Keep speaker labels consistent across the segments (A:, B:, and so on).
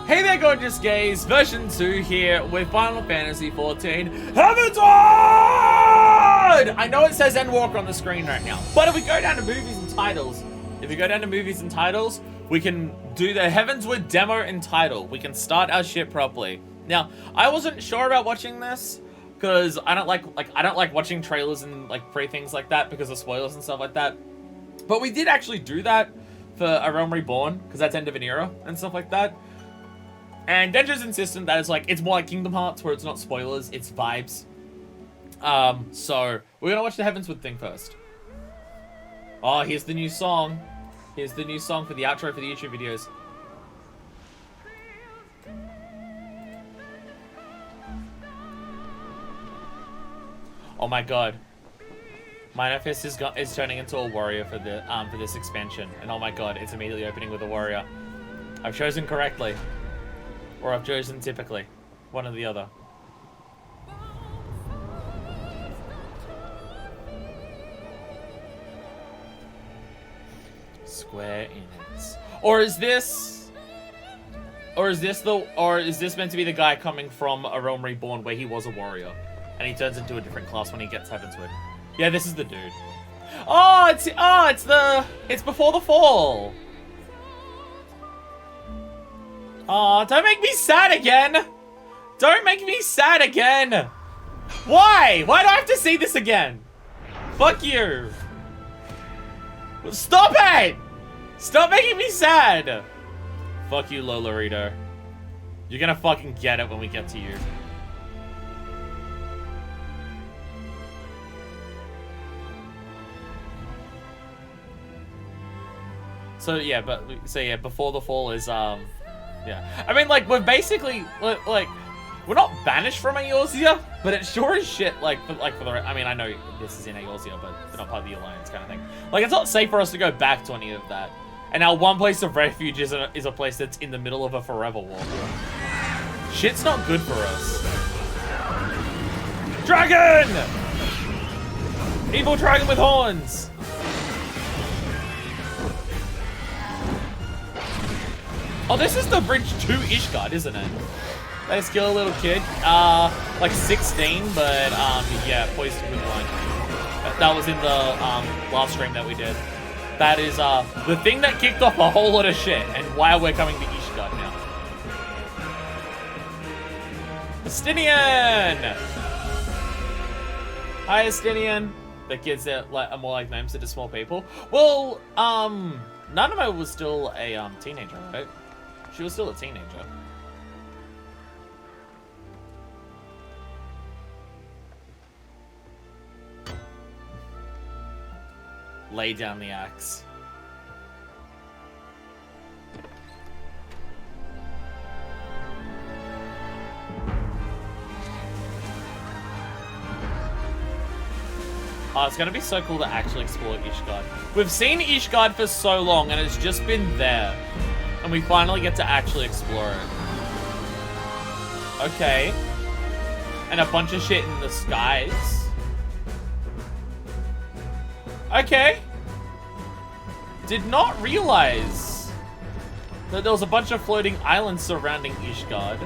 A: Hey there, gorgeous gays! Version 2 here with Final Fantasy XIV Heavensward! I know it says Endwalker on the screen right now, but if we go down to movies and titles, we can do the Heavensward demo and title. We can start our shit properly. Now, I wasn't sure about watching this because I don't like watching trailers and like pre-things like that because of spoilers and stuff like that. But we did actually do that for A Realm Reborn because that's end of an era and stuff like that. And Denjo's insistent that it's more like Kingdom Hearts where it's not spoilers, it's vibes. So we're gonna watch the Heavensward thing first. Oh, here's the new song. Here's the new song for the outro for the YouTube videos. Oh my god. Manifest is turning into a warrior for this expansion. And oh my god, it's immediately opening with a warrior. I've chosen correctly. Or I've chosen typically. One or the other. Square Enix. Or is this meant to be the guy coming from A Realm Reborn where he was a warrior and he turns into a different class when he gets Heavensward? Yeah, this is the dude. Oh, it's before the fall. Oh, don't make me sad again! Don't make me sad again! Why? Why do I have to see this again? Fuck you! Stop it! Stop making me sad! Fuck you, Lolorito. You're gonna fucking get it when we get to you. So yeah, before the fall is yeah. I mean, like, we're basically, like, we're not banished from Eorzea, but it sure is shit, for the, I mean, I know this is in Eorzea, but they're not part of the Alliance kind of thing. Like, it's not safe for us to go back to any of that. And our one place of refuge is a place that's in the middle of a forever war. Shit's not good for us. Dragon! Evil dragon with horns! Oh, this is the bridge to Ishgard, isn't it? They skill a little kid. Like 16, but yeah, poised with one. That was in the last stream that we did. That is the thing that kicked off a whole lot of shit, and why we're coming to Ishgard now. Astinian! Hi, Astinian. The kids that are more like names to small people. Well, Nanamo was still a teenager, right? She was still a teenager. Lay down the axe. Oh, it's gonna be so cool to actually explore Ishgard. We've seen Ishgard for so long and it's just been there. And we finally get to actually explore it. Okay. And a bunch of shit in the skies. Okay. Did not realize that there was a bunch of floating islands surrounding Ishgard.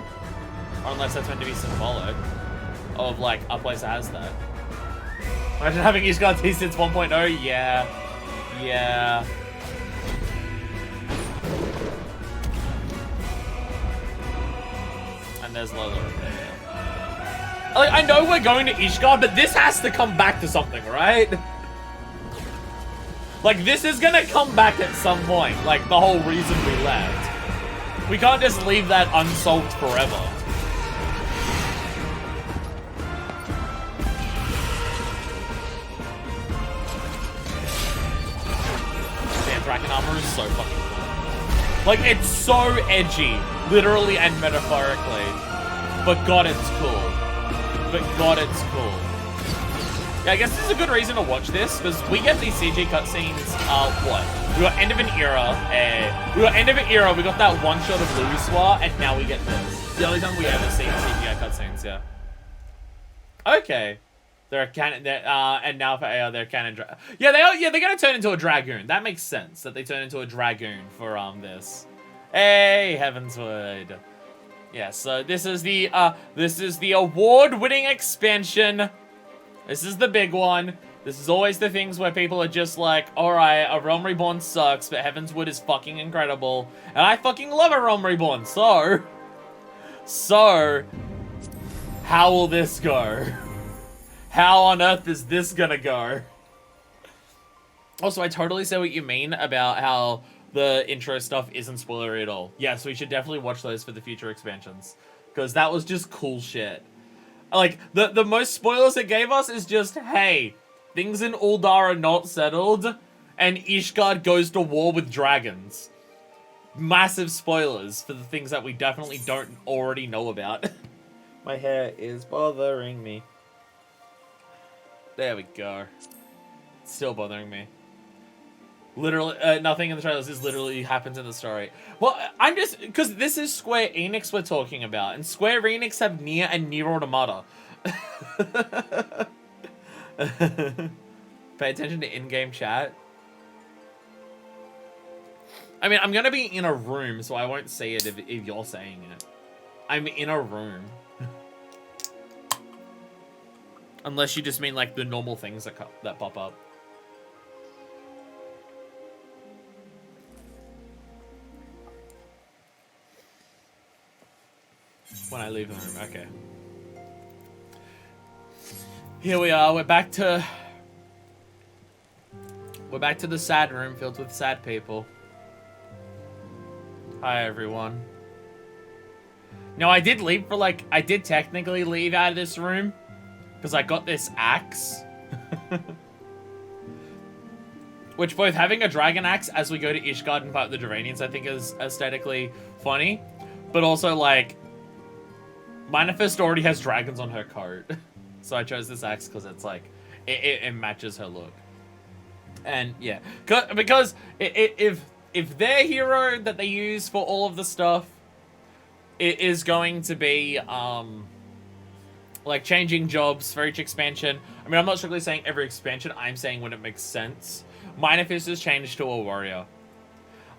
A: Or unless that's meant to be symbolic of, like, a place that has that. Imagine having Ishgard T-Sits 1.0. Yeah. Yeah. And there's Lola. Like, I know we're going to Ishgard, but this has to come back to something, right? Like, this is gonna come back at some point. Like, the whole reason we left. We can't just leave that unsolved forever. Damn, Dragon Armor is so fucking cool. Like, it's so edgy. Literally and metaphorically. But god, it's cool. But god, it's cool. Yeah, I guess this is a good reason to watch this, because we get these CG cutscenes, what? We got end of an era, we got that one shot of Louiswa, and now we get this. The only time we ever see CGI cutscenes, yeah. Okay. They're a cannon, and now for AR, they're cannon yeah, they're gonna turn into a Dragoon. That makes sense, that they turn into a Dragoon for, this. Hey, Heavensward. Yeah, so this is the award-winning expansion. This is the big one. This is always the things where people are just like, alright, A Realm Reborn sucks, but Heavensward is fucking incredible. And I fucking love A Realm Reborn, so, how will this go? How on earth is this gonna go? Also, I totally see what you mean about how the intro stuff isn't spoilery at all. Yes, we should definitely watch those for the future expansions. Because that was just cool shit. Like, the most spoilers it gave us is just, hey, things in Uldar are not settled, and Ishgard goes to war with dragons. Massive spoilers for the things that we definitely don't already know about. My hair is bothering me. There we go. It's still bothering me. Literally, nothing in the trailers is literally happens in the story. Well, I'm just, because this is Square Enix we're talking about, and Square Enix have Nier and Nier Automata. Pay attention to in-game chat. I mean, I'm gonna be in a room, so I won't see it if you're saying it. I'm in a room. Unless you just mean, like, the normal things that pop up. When I leave the room, okay. Here we are, we're back to the sad room filled with sad people. Hi, everyone. Now, I did leave for, like, I did technically leave out of this room, because I got this axe. Which both having a dragon axe as we go to Ishgard and fight the Duranians, I think is aesthetically funny. But also, like, Manifest already has dragons on her coat. So I chose this axe because it's like, it matches her look. And yeah, because if their hero that they use for all of the stuff it is going to be like changing jobs for each expansion. I mean, I'm not strictly saying every expansion, I'm saying when it makes sense. Manifest has changed to a warrior.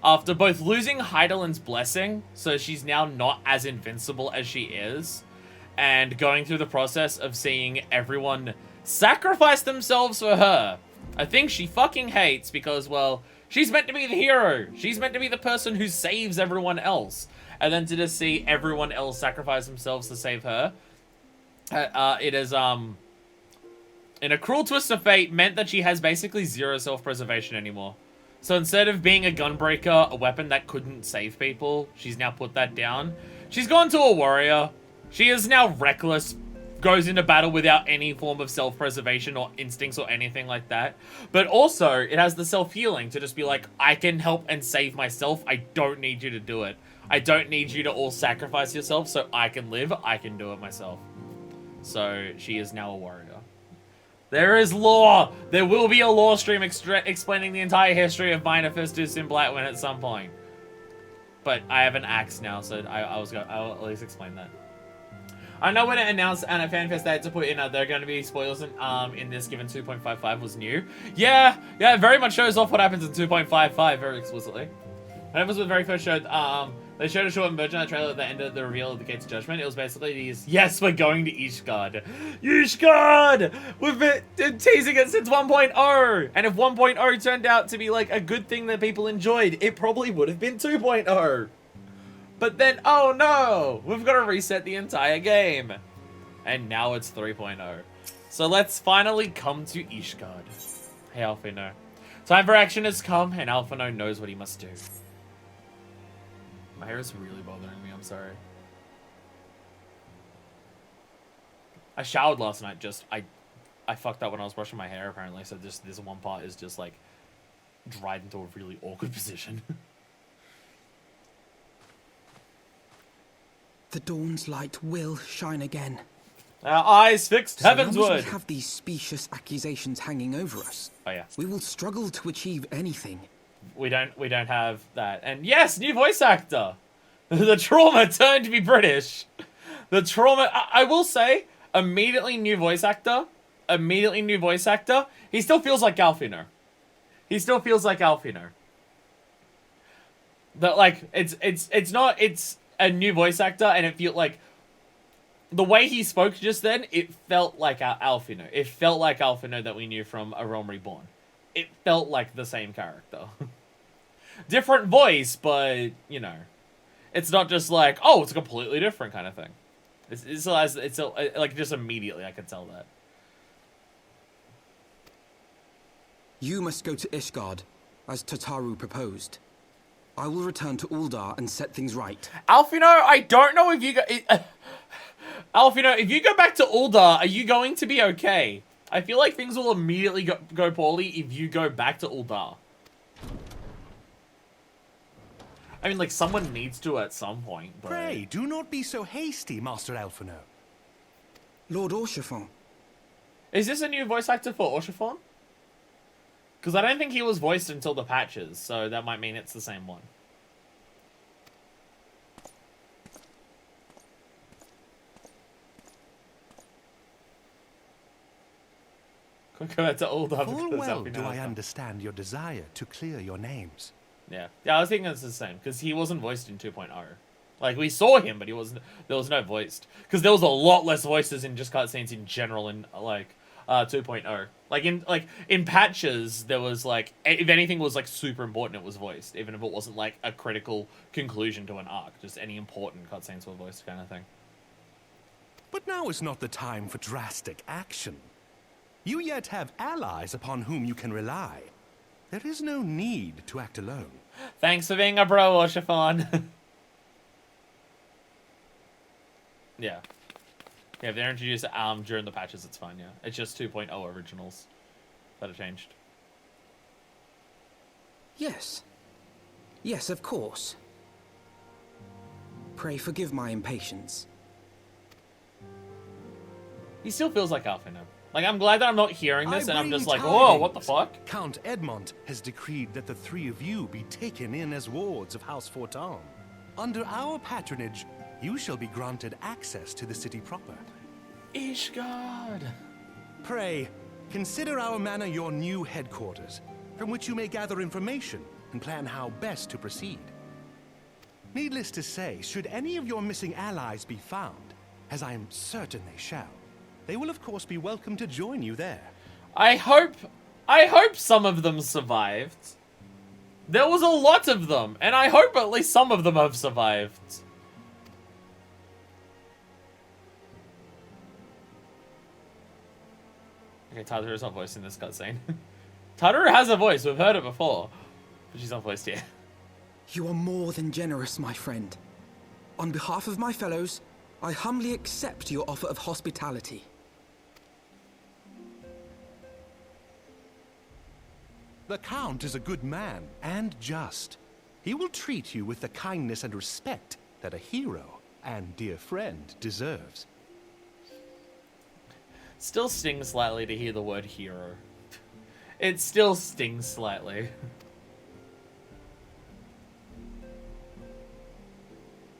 A: After both losing Heidelin's blessing, so she's now not as invincible as she is, and going through the process of seeing everyone sacrifice themselves for her. I think she fucking hates because, well, she's meant to be the hero. She's meant to be the person who saves everyone else. And then to just see everyone else sacrifice themselves to save her, it is, in a cruel twist of fate, meant that she has basically zero self-preservation anymore. So instead of being a gunbreaker, a weapon that couldn't save people, she's now put that down. She's gone to a warrior. She is now reckless, goes into battle without any form of self-preservation or instincts or anything like that. But also, it has the self-healing to just be like, I can help and save myself. I don't need you to do it. I don't need you to all sacrifice yourself so I can live. I can do it myself. So she is now a warrior. There is lore! There will be a lore stream explaining the entire history of Manifestus in Blightwind at some point. But I have an axe now, so I'll at least explain that. I know when it announced and at FanFest they had to put in there are going to be spoilers in this, given 2.55 was new. Yeah, it very much shows off what happens in 2.55 very explicitly. When it was the very first show, they showed a short version of the trailer at the end of the reveal of the Gates of Judgment. It was basically these, yes, we're going to Ishgard. Ishgard! We've been teasing it since 1.0! And if 1.0 turned out to be like a good thing that people enjoyed, it probably would have been 2.0. But then, oh no! We've got to reset the entire game. And now it's 3.0. So let's finally come to Ishgard. Hey, Alphino. Time for action has come, and Alphino knows what he must do. My hair is really bothering me, I'm sorry. I showered last night, I fucked up when I was brushing my hair apparently, so this one part is just like dried into a really awkward position.
B: The dawn's light will shine again.
A: Our eyes fixed heavensward.
B: So long as we have these specious accusations hanging over us,
A: oh yeah,
B: we will struggle to achieve anything.
A: We don't have that. And yes, new voice actor. The trauma turned to be British. The trauma, I will say, immediately new voice actor. He still feels like Alphino. That like it's not it's a new voice actor, and it felt like the way he spoke just then, it felt like Alphino. It felt like Alphino that we knew from A Realm Reborn. It felt like the same character. Different voice, but, you know, it's not just like, oh, it's a completely different kind of thing. It's like, just immediately I could tell that.
B: You must go to Ishgard, as Tataru proposed. I will return to Uldar and set things right.
A: Alphino, I don't know if you go... Alphino, if you go back to Uldar, are you going to be okay? I feel like things will immediately go poorly if you go back to Uldar. I mean, like, someone needs to at some point, but...
C: Pray, do not be so hasty, Master Alphino.
B: Lord Orchiffon.
A: Is this a new voice actor for Orchiffon? Because I don't think he was voiced until the patches, so that might mean it's the same one. Go back to Uldar.
C: Full well do I understand your desire to clear your names.
A: Yeah, I was thinking it's the same, because he wasn't voiced in 2.0. Like, we saw him, but he wasn't, there was no voiced. Because there was a lot less voices in just cutscenes in general in, like, 2.0. Like, in patches, there was, like, if anything was, like, super important, it was voiced. Even if it wasn't, like, a critical conclusion to an arc. Just any important cutscenes were voiced kind of thing.
C: But now is not the time for drastic action. You yet have allies upon whom you can rely. There is no need to act alone.
A: Thanks for being a bro, Orchiffon. Yeah. Yeah, if they're introduced during the patches, it's fine, yeah. It's just 2.0 originals that have changed.
B: Yes. Yes, of course. Pray forgive my impatience.
A: He still feels like Alphino. Like, I'm glad that I'm not hearing this, and I'm just like,
C: tidings.
A: whoa, what the fuck?
C: Count Edmond has decreed that the three of you be taken in as wards of House Fortan. Under our patronage, you shall be granted access to the city proper.
A: Ishgard!
C: Pray, consider our manor your new headquarters, from which you may gather information and plan how best to proceed. Needless to say, should any of your missing allies be found, as I am certain they shall, they will of course be welcome to join you there.
A: I hope some of them survived. There was a lot of them, and I hope at least some of them have survived. Okay, Tataru is not voiced in this cutscene. Tataru has a voice, we've heard it before, but she's not voiced yet.
B: You are more than generous, my friend. On behalf of my fellows, I humbly accept your offer of hospitality.
C: The Count is a good man, and just. He will treat you with the kindness and respect that a hero and dear friend deserves.
A: Still stings slightly to hear the word hero. It still stings slightly.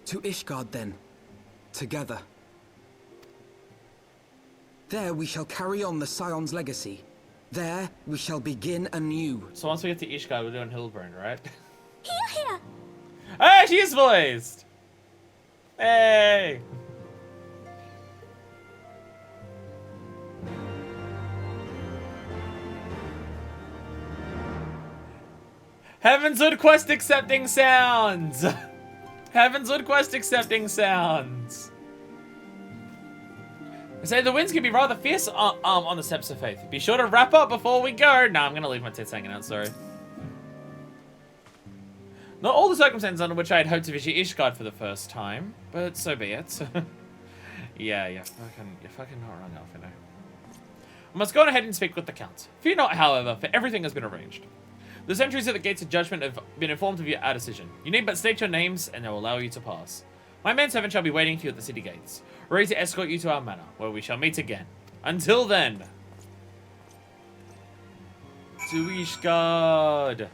B: To Ishgard, then. Together. There we shall carry on the Scion's legacy. There we shall begin anew.
A: So once we get to Ishgard, we're doing Hildbrand, right?
D: Here.
A: Hey, she is voiced! Hey! Heavensward quest accepting sounds! Heavensward quest accepting sounds! I say the winds can be rather fierce on the steps of faith. Be sure to wrap up before we go. No, I'm gonna leave my tits hanging out, sorry. Not all the circumstances under which I had hoped to visit Ishgard for the first time, but so be it. Yeah, you're fucking not wrong, Alphino. I must go on ahead and speak with the Count. Fear not, however, for everything has been arranged. The sentries at the gates of judgment have been informed of our decision. You need but state your names, and they will allow you to pass. My manservant shall be waiting for you at the city gates, ready to escort you to our manor, where we shall meet again. Until then, to Ishgard.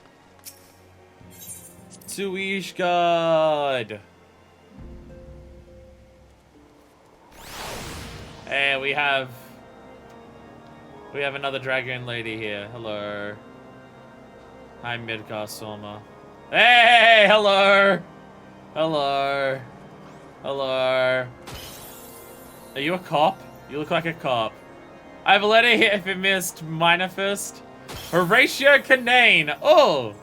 A: To Ishgard. Hey, we have another dragon lady here. Hello. Hi, Midgar Soma. Hey, hello. Hello. Hello. Are you a cop? You look like a cop. I have a letter here if it missed minor fist. Horatio Canane. Oh.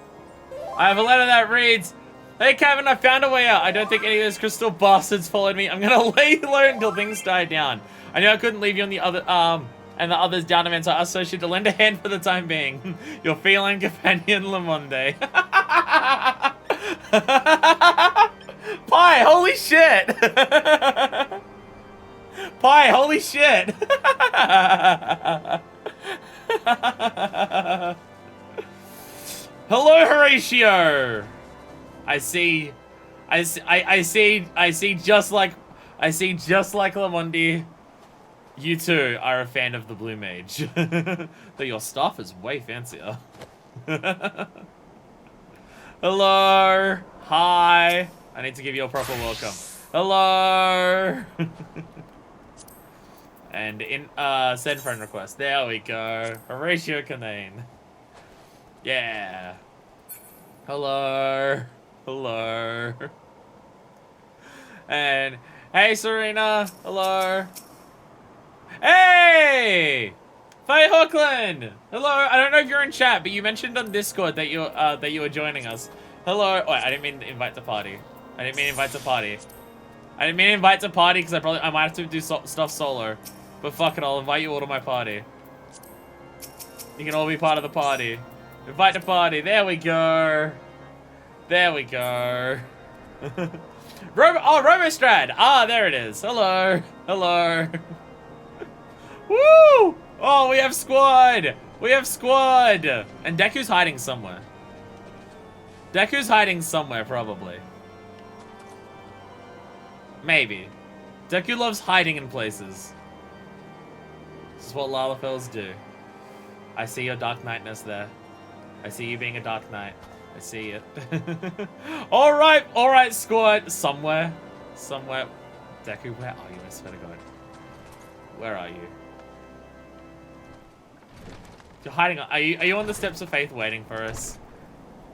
A: I have a letter that reads, hey, Kevin, I found a way out. I don't think any of those crystal bastards followed me. I'm gonna lay low until things die down. I knew I couldn't leave you on the other, and the others down event, so I asked Soshi to lend a hand for the time being. Your feline companion, Lamonde. Pie, holy shit! Pie, holy shit! Hello, Horatio! I see just like Lamondi. You too are a fan of the Blue Mage. Though your stuff is way fancier. Hello. Hi. I need to give you a proper welcome. Hello. And send friend request. There we go. Horatio Canane. Yeah. Hello. Hello. And hey, Serena. Hello. Hey! Faye Hookland! Hello, I don't know if you're in chat, but you mentioned on Discord that you were joining us. Hello. Wait, I didn't mean to invite to party. I didn't mean to invite to party because I might have to do stuff solo. But fuck it, I'll invite you all to my party. You can all be part of the party. Invite to party. There we go. There we go. Robostrad. Ah, there it is. Hello. Hello. Woo! Oh, we have squad! We have squad! And Deku's hiding somewhere. Deku's hiding somewhere, probably. Maybe. Deku loves hiding in places. This is what Lalafels do. I see your Dark Knightness there. I see you being a Dark Knight. I see it. Alright, squad. Somewhere. Deku, where are you? I swear to God. Where are you? You're hiding. Are you on the steps of faith waiting for us?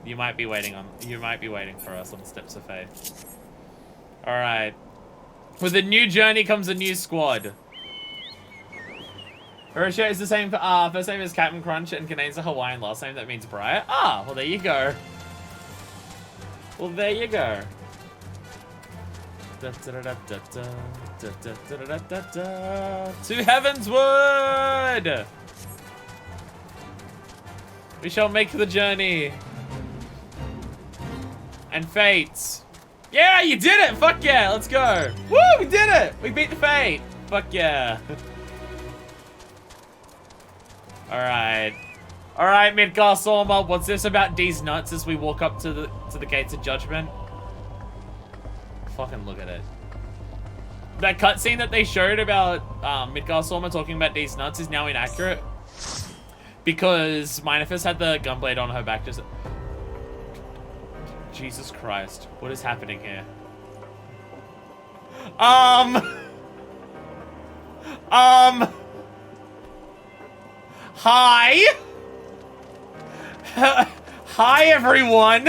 A: You might be waiting for us on the steps of faith. All right. With a new journey comes a new squad. Horatio is the same first name as Captain Crunch, and Kanane's a Hawaiian last name that means bright. Ah, well there you go. Well there you go. To Heavensward! We shall make the journey. And fates. Yeah, you did it! Fuck yeah, let's go. Woo, we did it! We beat the fate. Fuck yeah. Alright. Alright, Midgar Sorma, what's this about D's nuts as we walk up to the gates of judgment? Fucking look at it. That cutscene that they showed about Midgar Sorma talking about D's nuts is now inaccurate. Because Minifest had the gunblade on her back just... Jesus Christ. What is happening here? Hi! Hi, everyone!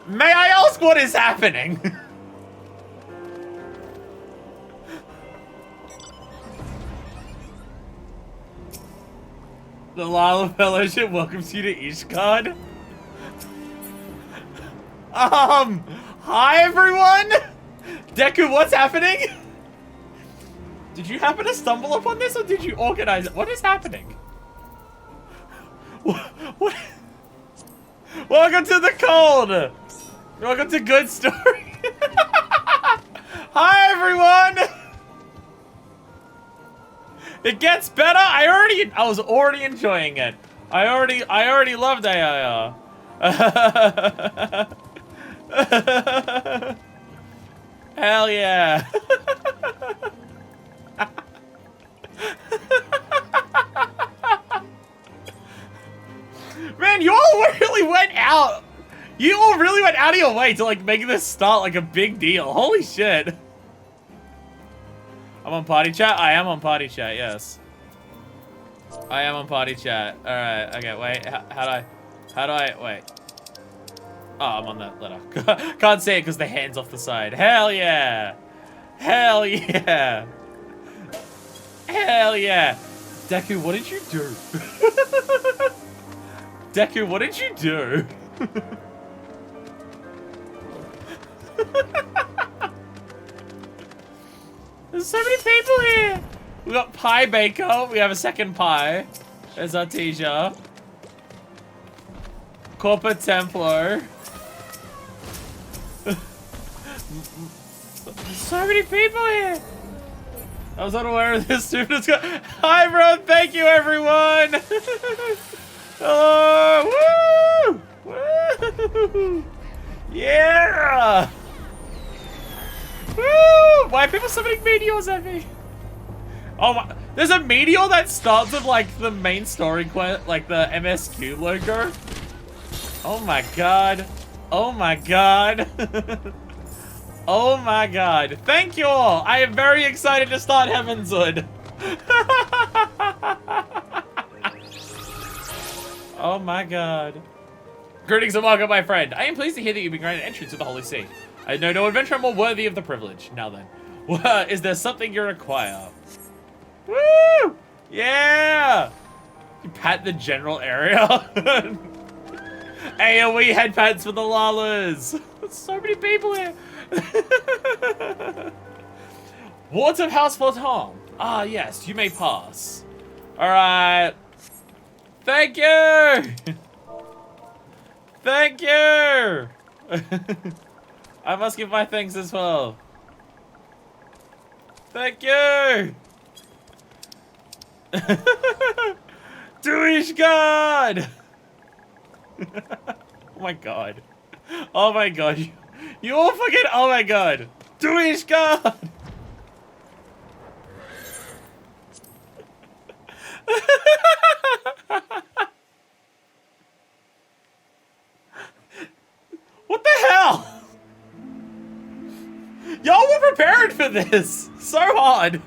A: May I ask what is happening? The Lala Fellowship welcomes you to Ishgard. Hi everyone! Deku, what's happening? Did you happen to stumble upon this or did you organize it? What is happening? What? Welcome to the cold! Welcome to Good Story! Hi everyone! It gets better. I was already enjoying it. I already loved AIR. Hell yeah. Man, you all really went out. You all really went out of your way to like make this start like a big deal. Holy shit. I'm on party chat? I am on party chat, yes. I am on party chat. Alright, okay, wait. How do I, wait. Oh, I'm on that letter. Can't see it because the hand's off the side. Hell yeah! Hell yeah! Hell yeah! Deku, what did you do? Deku, what did you do? There's so many people here! We got Pie Baker, we have a second pie. There's Artesia. Corporate Templar. There's so many people here! I was unaware of this student. Hi, bro! Thank you, everyone! Hello! Woo! Woo! Yeah! Woo! Why are people summoning meteors at me? Oh my! There's a meteor that starts with like the main story quest, like the MSQ logo. Oh my god! Oh my god! Oh my god. Thank you all. I am very excited to start Heavensward. Oh my god. Greetings and welcome, my friend. I am pleased to hear that you've been granted entrance to the Holy See. I know no adventurer more worthy of the privilege. Now then, is there something you require? Woo! Yeah! You pat the general area. AoE head pats for the Lalas. There's so many people here. Wards of House Floton. Ah, yes, you may pass. Alright. Thank you! Thank you! I must give my thanks as well. Thank you! To Ishgard! Oh my god. Oh my god. You all fucking, oh my god. To Ishgard! What the hell? Y'all were prepared for this so hard.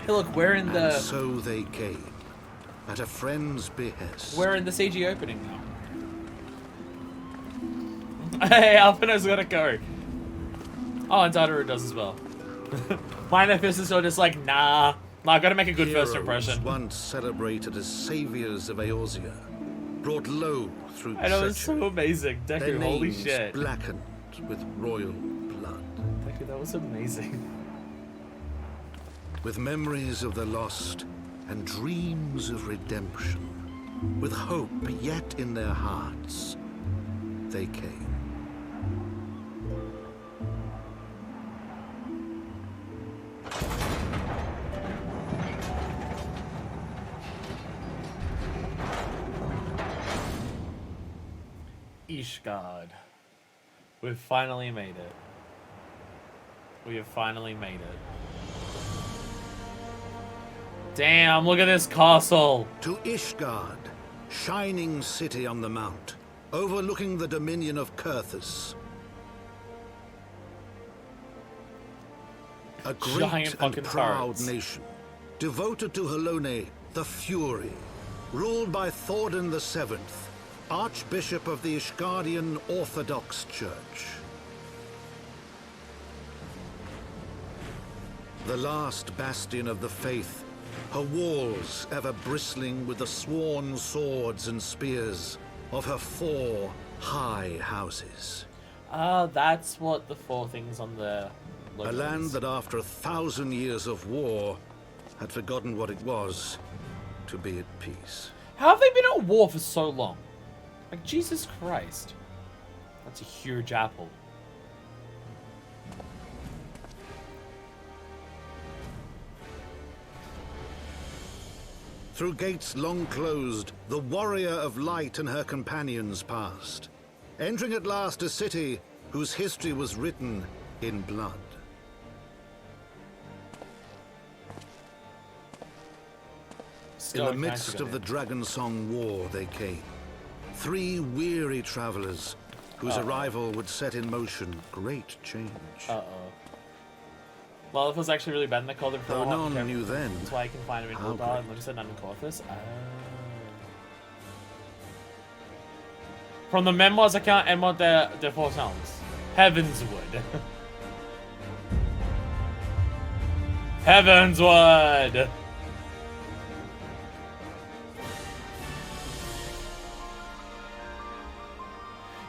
A: Hey, look, we're in the.
D: And so they came, at a friend's behest.
A: We're in the CG opening now. Hey, Alpino's gotta go. Oh, and Tataru does as well. Minor Fists are just like, nah. I gotta make a good first impression.
D: Once celebrated as saviors of Eorzea, brought low through
A: I know, it's
D: treachery.
A: so amazing.
D: Their
A: Deku, holy
D: names
A: shit.
D: blackened with royal blood.
A: Deku, that was amazing.
D: With memories of the lost and dreams of redemption, with hope yet in their hearts, they came.
A: Ishgard. We've finally made it. We have finally made it. Damn, look at this castle.
D: To Ishgard, shining city on the mount, overlooking the dominion of Kurthus. A
A: Giant
D: great and
A: fucking
D: proud
A: turrets.
D: nation, devoted to Helone, the Fury, ruled by Thordan VII, Archbishop of the Ishgardian Orthodox Church. The last bastion of the faith, her walls ever bristling with the sworn swords and spears of her 4 high houses.
A: Ah, that's what the 4 things on the logo
D: A land
A: is.
D: that after 1,000 years of war had forgotten what it was to be at peace.
A: How have they been at war for so long? Like, Jesus Christ. That's a huge apple.
D: Through gates long closed, the warrior of light and her companions passed, entering at last a city whose history was written in blood. In the midst of the Dragon Song War they came. 3 weary travelers whose arrival would set in motion great change.
A: Uh-oh. Well, it was actually really bad and they called him for
D: Though none knew then
A: That's why I can find him in
D: how
A: Uldar and
D: great.
A: just said none in Corthus. From the memoirs account and what their foretells. Heavensward. Heavensward!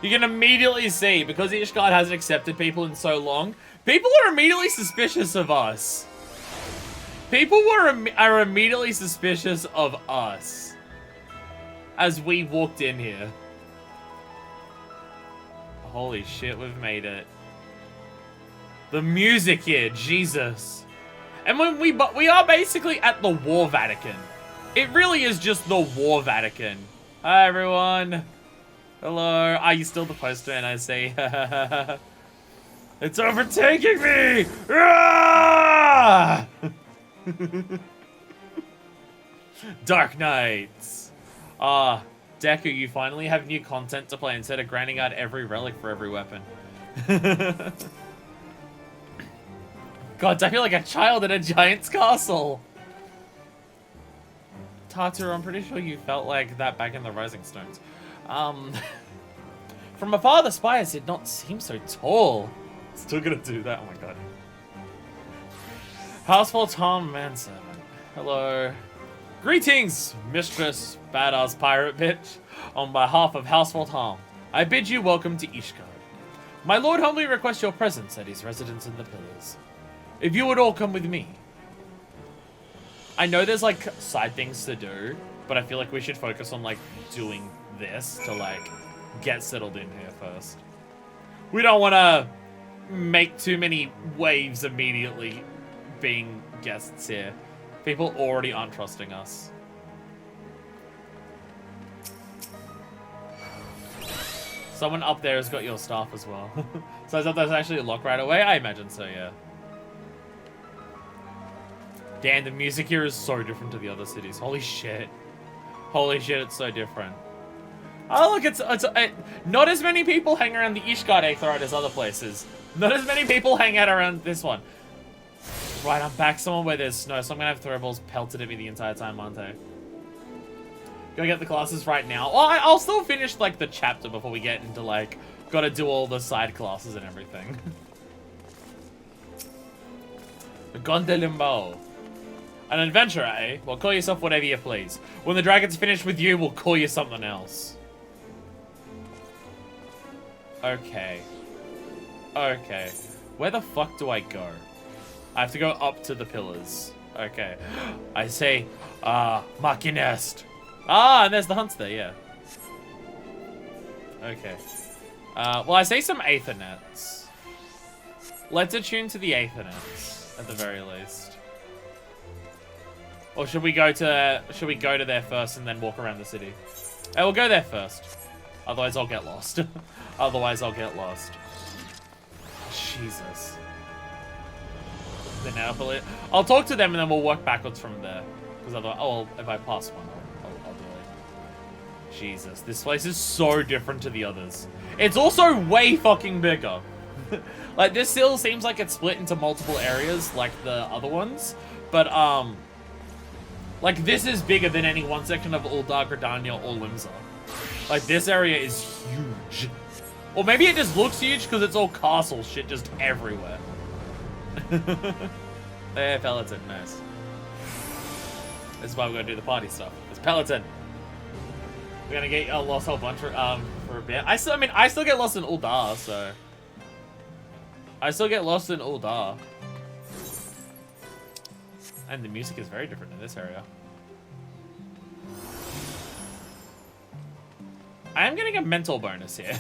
A: You can immediately see, because Ishgard hasn't accepted people in so long, people are immediately suspicious of us. People are immediately suspicious of us. As we walked in here. Holy shit, we've made it. The music here, Jesus. And when we are basically at the War Vatican. It really is just the War Vatican. Hi everyone. Hello. Are you still the postman? I see. It's overtaking me! Ah! Dark Knights. Deku, you finally have new content to play instead of grinding out every relic for every weapon. God, I feel like a child in a giant's castle. Tatu, I'm pretty sure you felt like that back in the Rising Stones. From afar, the spires did not seem so tall. Still gonna do that, oh my god. Houseful Tom Manservant. Hello. Greetings, Mistress Badass Pirate Bitch. On behalf of Houseful Tom, I bid you welcome to Ishgard. My lord humbly requests your presence at his residence in the Pillars. If you would all come with me. I know there's like side things to do, but I feel like we should focus on like doing this to like get settled in here first. We don't want to make too many waves immediately being guests here. People already aren't trusting us. Someone up there has got your staff as well. So is that there's actually a lock right away? I imagine so, yeah. Damn, the music here is so different to the other cities. Holy shit. Holy shit, it's so different. Oh, look, it's not as many people hang around the Ishgard Aetherite as other places. Not as many people hang out around this one. Right, I'm back somewhere where there's snow, so I'm gonna have throwables pelted at me the entire time, aren't I? Go get the classes right now. Well, I'll still finish, like, the chapter before we get into, like, gotta do all the side classes and everything. The Gondelimbo. An adventurer, eh? Well, call yourself whatever you please. When the dragon's finished with you, we'll call you something else. Okay. Okay. Where the fuck do I go? I have to go up to the pillars. Okay. I say, Machinest. And there's the hunts there, yeah. Okay. Well, I say some Aethernets. Let's attune to the Aethernets, at the very least. Or should we go to there first and then walk around the city? We'll go there first. Otherwise, I'll get lost. Otherwise, I'll get lost. Jesus. I'll talk to them and then we'll work backwards from there. Because otherwise, if I pass one, I'll do it. Jesus, this place is so different to the others. It's also way fucking bigger. Like, this still seems like it's split into multiple areas like the other ones. But, like, this is bigger than any one section of Ul'dah, Gridania, or Limsa. Like, this area is huge. Or maybe it just looks huge because it's all castle shit just everywhere. There, Peloton, nice. This is why we're gonna do the party stuff. It's Peloton. We're gonna get lost a whole bunch for a bit. I still get lost in Ul'dah, so I still get lost in Ul'dah. And the music is very different in this area. I am getting a mental bonus here.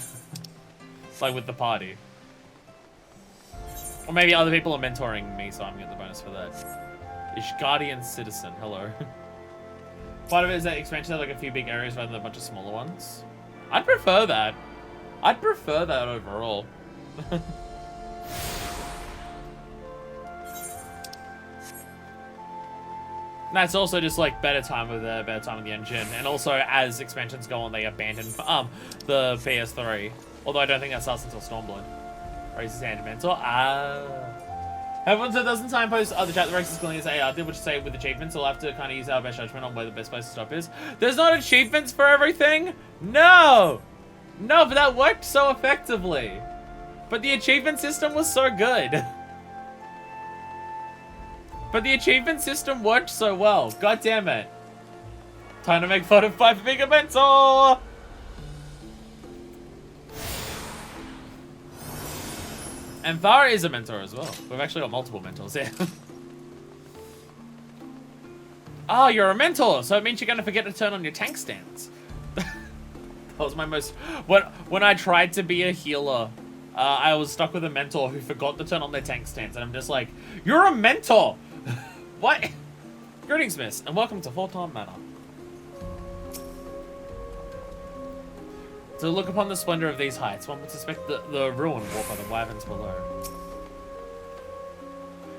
A: Like with the party. Or maybe other people are mentoring me, so I'm getting the bonus for that. Ishgardian Citizen, hello. Part of it is that expansion has like a few big areas rather than a bunch of smaller ones. I'd prefer that. I'd prefer that overall. That's also just like better time with the engine, and also as expansions go on, they abandon the PS3. Although I don't think that starts until Stormblood. Races and mentor. Everyone said doesn't signpost the chat. The race is calling us AR. Did what you say with achievements. So we'll have to kind of use our best judgment on where the best place to stop is. There's not achievements for everything. No. No, but that worked so effectively. But the achievement system was so good. But the achievement system worked so well. God damn it. Time to make fun of 5 Bigger Mentor! And Thara is a mentor as well. We've actually got multiple mentors here. Oh, you're a mentor, so it means you're gonna forget to turn on your tank stance. That was my most... When I tried to be a healer, I was stuck with a mentor who forgot to turn on their tank stance, and I'm just like, you're a mentor! What? Greetings, miss, and welcome to Full-Time Manor. To look upon the splendor of these heights, one would suspect the ruin wrought by the wyverns below.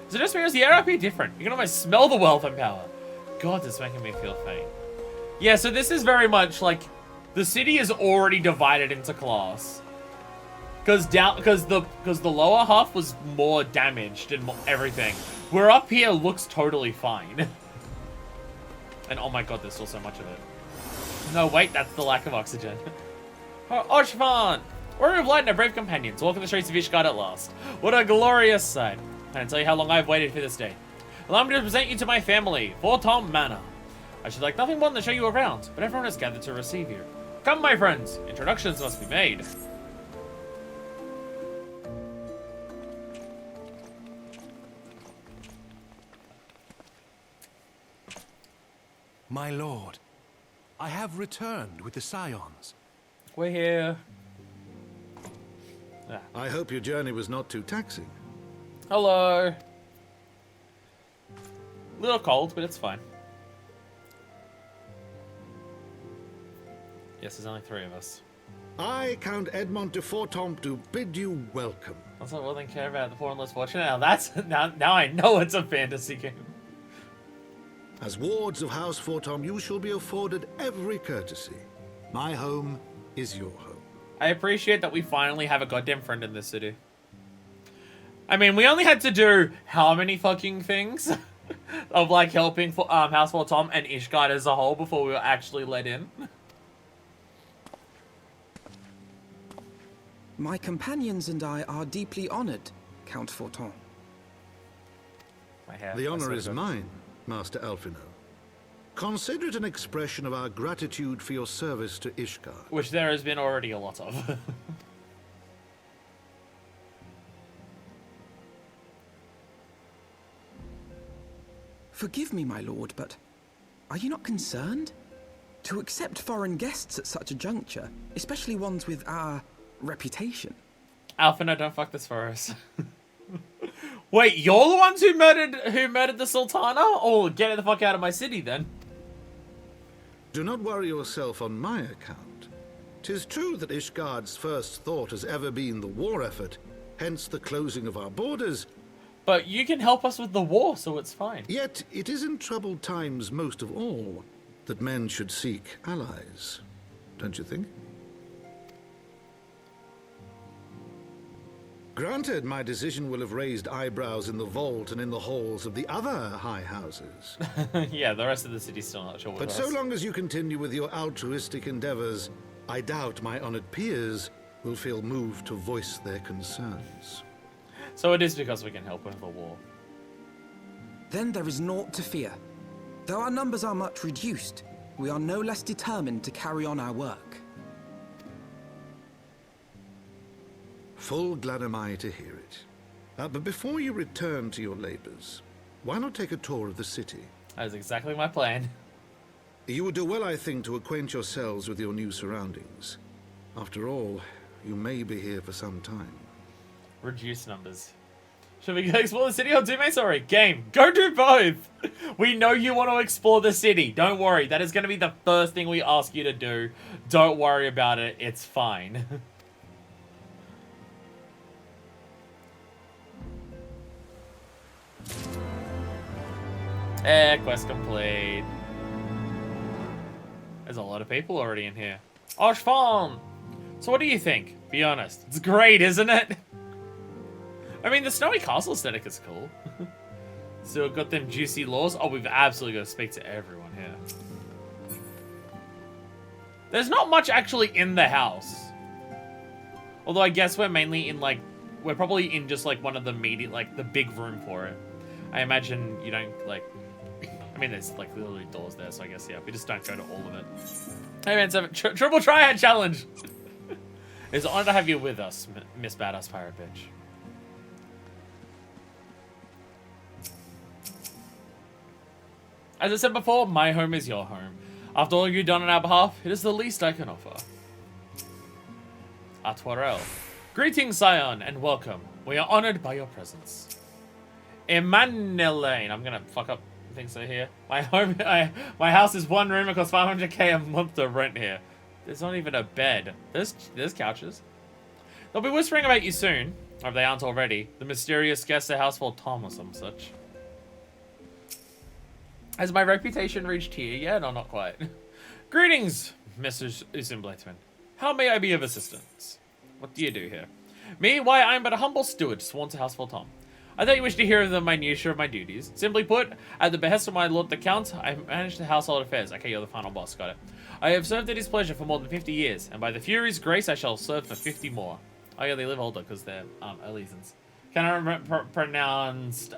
A: Is it just because the air up here different? You can almost smell the wealth and power. God, this is making me feel faint. Yeah, so this is very much like the city is already divided into class. Because the lower half was more damaged and everything. Where up here looks totally fine. And oh my god, there's still so much of it. No, wait, that's the lack of oxygen. Oh, Siobhan! Warrior of Light and our brave companions, walking the streets of Ishgard at last. What a glorious sight. I can't tell you how long I've waited for this day. Allow me to present you to my family, Full-Time Manor. I should like nothing more than to show you around, but everyone has gathered to receive you. Come, my friends, introductions must be made.
C: My lord, I have returned with the Scions.
A: We're here. Ah.
D: I hope your journey was not too taxing.
A: Hello. Little cold, but it's fine. Yes, there's only 3 of us.
D: I, Count Edmond de Fortomp, do bid you welcome.
A: That's not more than care about the poor and less fortunate. Now that's now I know it's a fantasy game.
D: As wards of House Fortomp, you shall be afforded every courtesy. My home is your home.
A: I appreciate that we finally have a goddamn friend in this city. I mean, we only had to do how many fucking things of like helping for House Fortomp and Ishgard as a whole before we were actually let in.
B: My companions and I are deeply honored, Count Forton.
D: The honor is mine, Master Alphino. Consider it an expression of our gratitude for your service to Ishgard.
A: Which there has been already a lot of.
B: Forgive me, my lord, but are you not concerned? To accept foreign guests at such a juncture, especially ones with our reputation.
A: Alphino, don't fuck this for us. Wait, you're the ones who murdered the Sultana? Oh, get the fuck out of my city then.
D: Do not worry yourself on my account. 'Tis true that Ishgard's first thought has ever been the war effort, hence the closing of our borders.
A: But you can help us with the war, so it's fine.
D: Yet it is in troubled times most of all that men should seek allies. Don't you think? Granted, my decision will have raised eyebrows in the vault and in the halls of the other high houses.
A: Yeah, the rest of the city's still not sure what
D: But so long as you continue with your altruistic endeavors, I doubt my honored peers will feel moved to voice their concerns.
A: So it is because we can help with the war.
B: Then there is naught to fear. Though our numbers are much reduced, we are no less determined to carry on our work.
D: Full glad am I to hear it. But before you return to your labors, why not take a tour of the city?
A: That is exactly my plan.
D: You would do well, I think, to acquaint yourselves with your new surroundings. After all, you may be here for some time.
A: Reduce numbers. Should we go explore the city or do Sorry, game. Go do both. We know you want to explore the city. Don't worry. That is going to be the first thing we ask you to do. Don't worry about it. It's fine. Quest complete. There's a lot of people already in here. Oshfalm! So what do you think? Be honest. It's great, isn't it? I mean, the Snowy Castle aesthetic is cool. So we've got them juicy laws. Oh, we've absolutely got to speak to everyone here. There's not much actually in the house. Although I guess we're mainly in like, we're probably in just like one of the the big room for it. I imagine you don't like, I mean there's like literally doors there, so I guess yeah, we just don't go to all of it. Hey man, triple triad challenge! It's an honor to have you with us, Miss Badass Pirate Bitch. As I said before, my home is your home. After all you've done on our behalf, it is the least I can offer. Atwarel. Greetings, Scion, and welcome. We are honored by your presence. Emanuelaine. I'm gonna fuck up things here. My house is one room. It costs 500k a month to rent here. There's not even a bed. There's couches. They'll be whispering about you soon, or if they aren't already. The mysterious guest at Houseful Tom or some such. Has my reputation reached here yet? No, not quite. Greetings, Mr. Usimblateman. How may I be of assistance? What do you do here? Me? Why, I am but a humble steward sworn to Houseful Tom. I thought you wished to hear of the minutiae of my duties. Simply put, at the behest of my lord the Count, I manage the household affairs. Okay, you're the final boss, got it. I have served at his pleasure for more than 50 years, and by the Fury's grace I shall serve for 50 more. Oh yeah, they live older because they're Elysians. Can I pronounce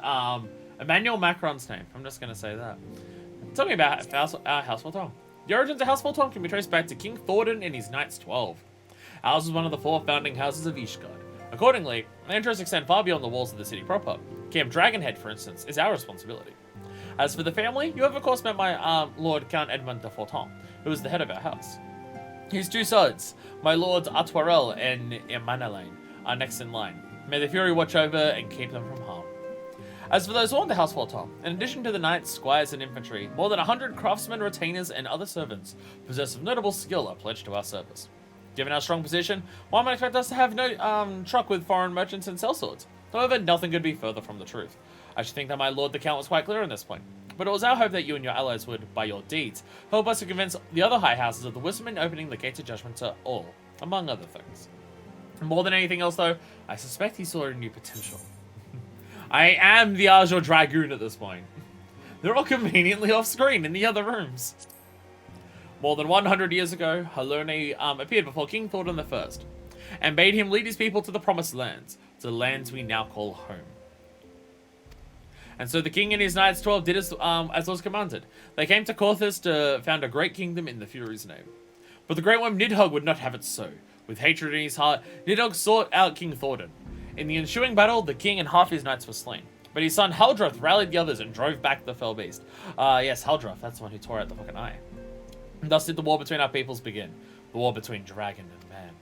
A: Emmanuel Macron's name? I'm just going to say that. Tell me about Houseful Tom. The origins of Houseful Tom can be traced back to King Thordan and his Knights 12. Ours was one of the 4 founding houses of Ishgard. Accordingly, our interests extend far beyond the walls of the city proper. Camp Dragonhead, for instance, is our responsibility. As for the family, you have of course met my Lord Count Edmund de Forton, who is the head of our house. His 2 sons, my lords Atwarel and Emanuelaine, are next in line. May the Fury watch over and keep them from harm. As for those who want the Houseful Tom, in addition to the knights, squires, and infantry, more than 100 craftsmen, retainers, and other servants possessed of notable skill are pledged to our service. Given our strong position, one might expect us to have no truck with foreign merchants and sellswords. However, nothing could be further from the truth. I should think that my lord the Count was quite clear on this point. But it was our hope that you and your allies would, by your deeds, help us to convince the other high houses of the wisdom in opening the gates of judgment to all, among other things. More than anything else, though, I suspect he saw a new potential. I am the Azure Dragoon at this point. They're all conveniently off screen in the other rooms. More than 100 years ago, Halone appeared before King Thordan I, and bade him lead his people to the Promised Lands, to the lands we now call home. And so the king and his knights 12 did as was commanded. They came to Korthus to found a great kingdom in the Fury's name. But the great one Nidhogg would not have it so. With hatred in his heart, Nidhogg sought out King Thordan. In the ensuing battle, the king and half his knights were slain. But his son Haldroth rallied the others and drove back the fell beast. Yes, Haldroth, that's the one who tore out the fucking eye. And thus did the war between our peoples begin. The war between dragon and man.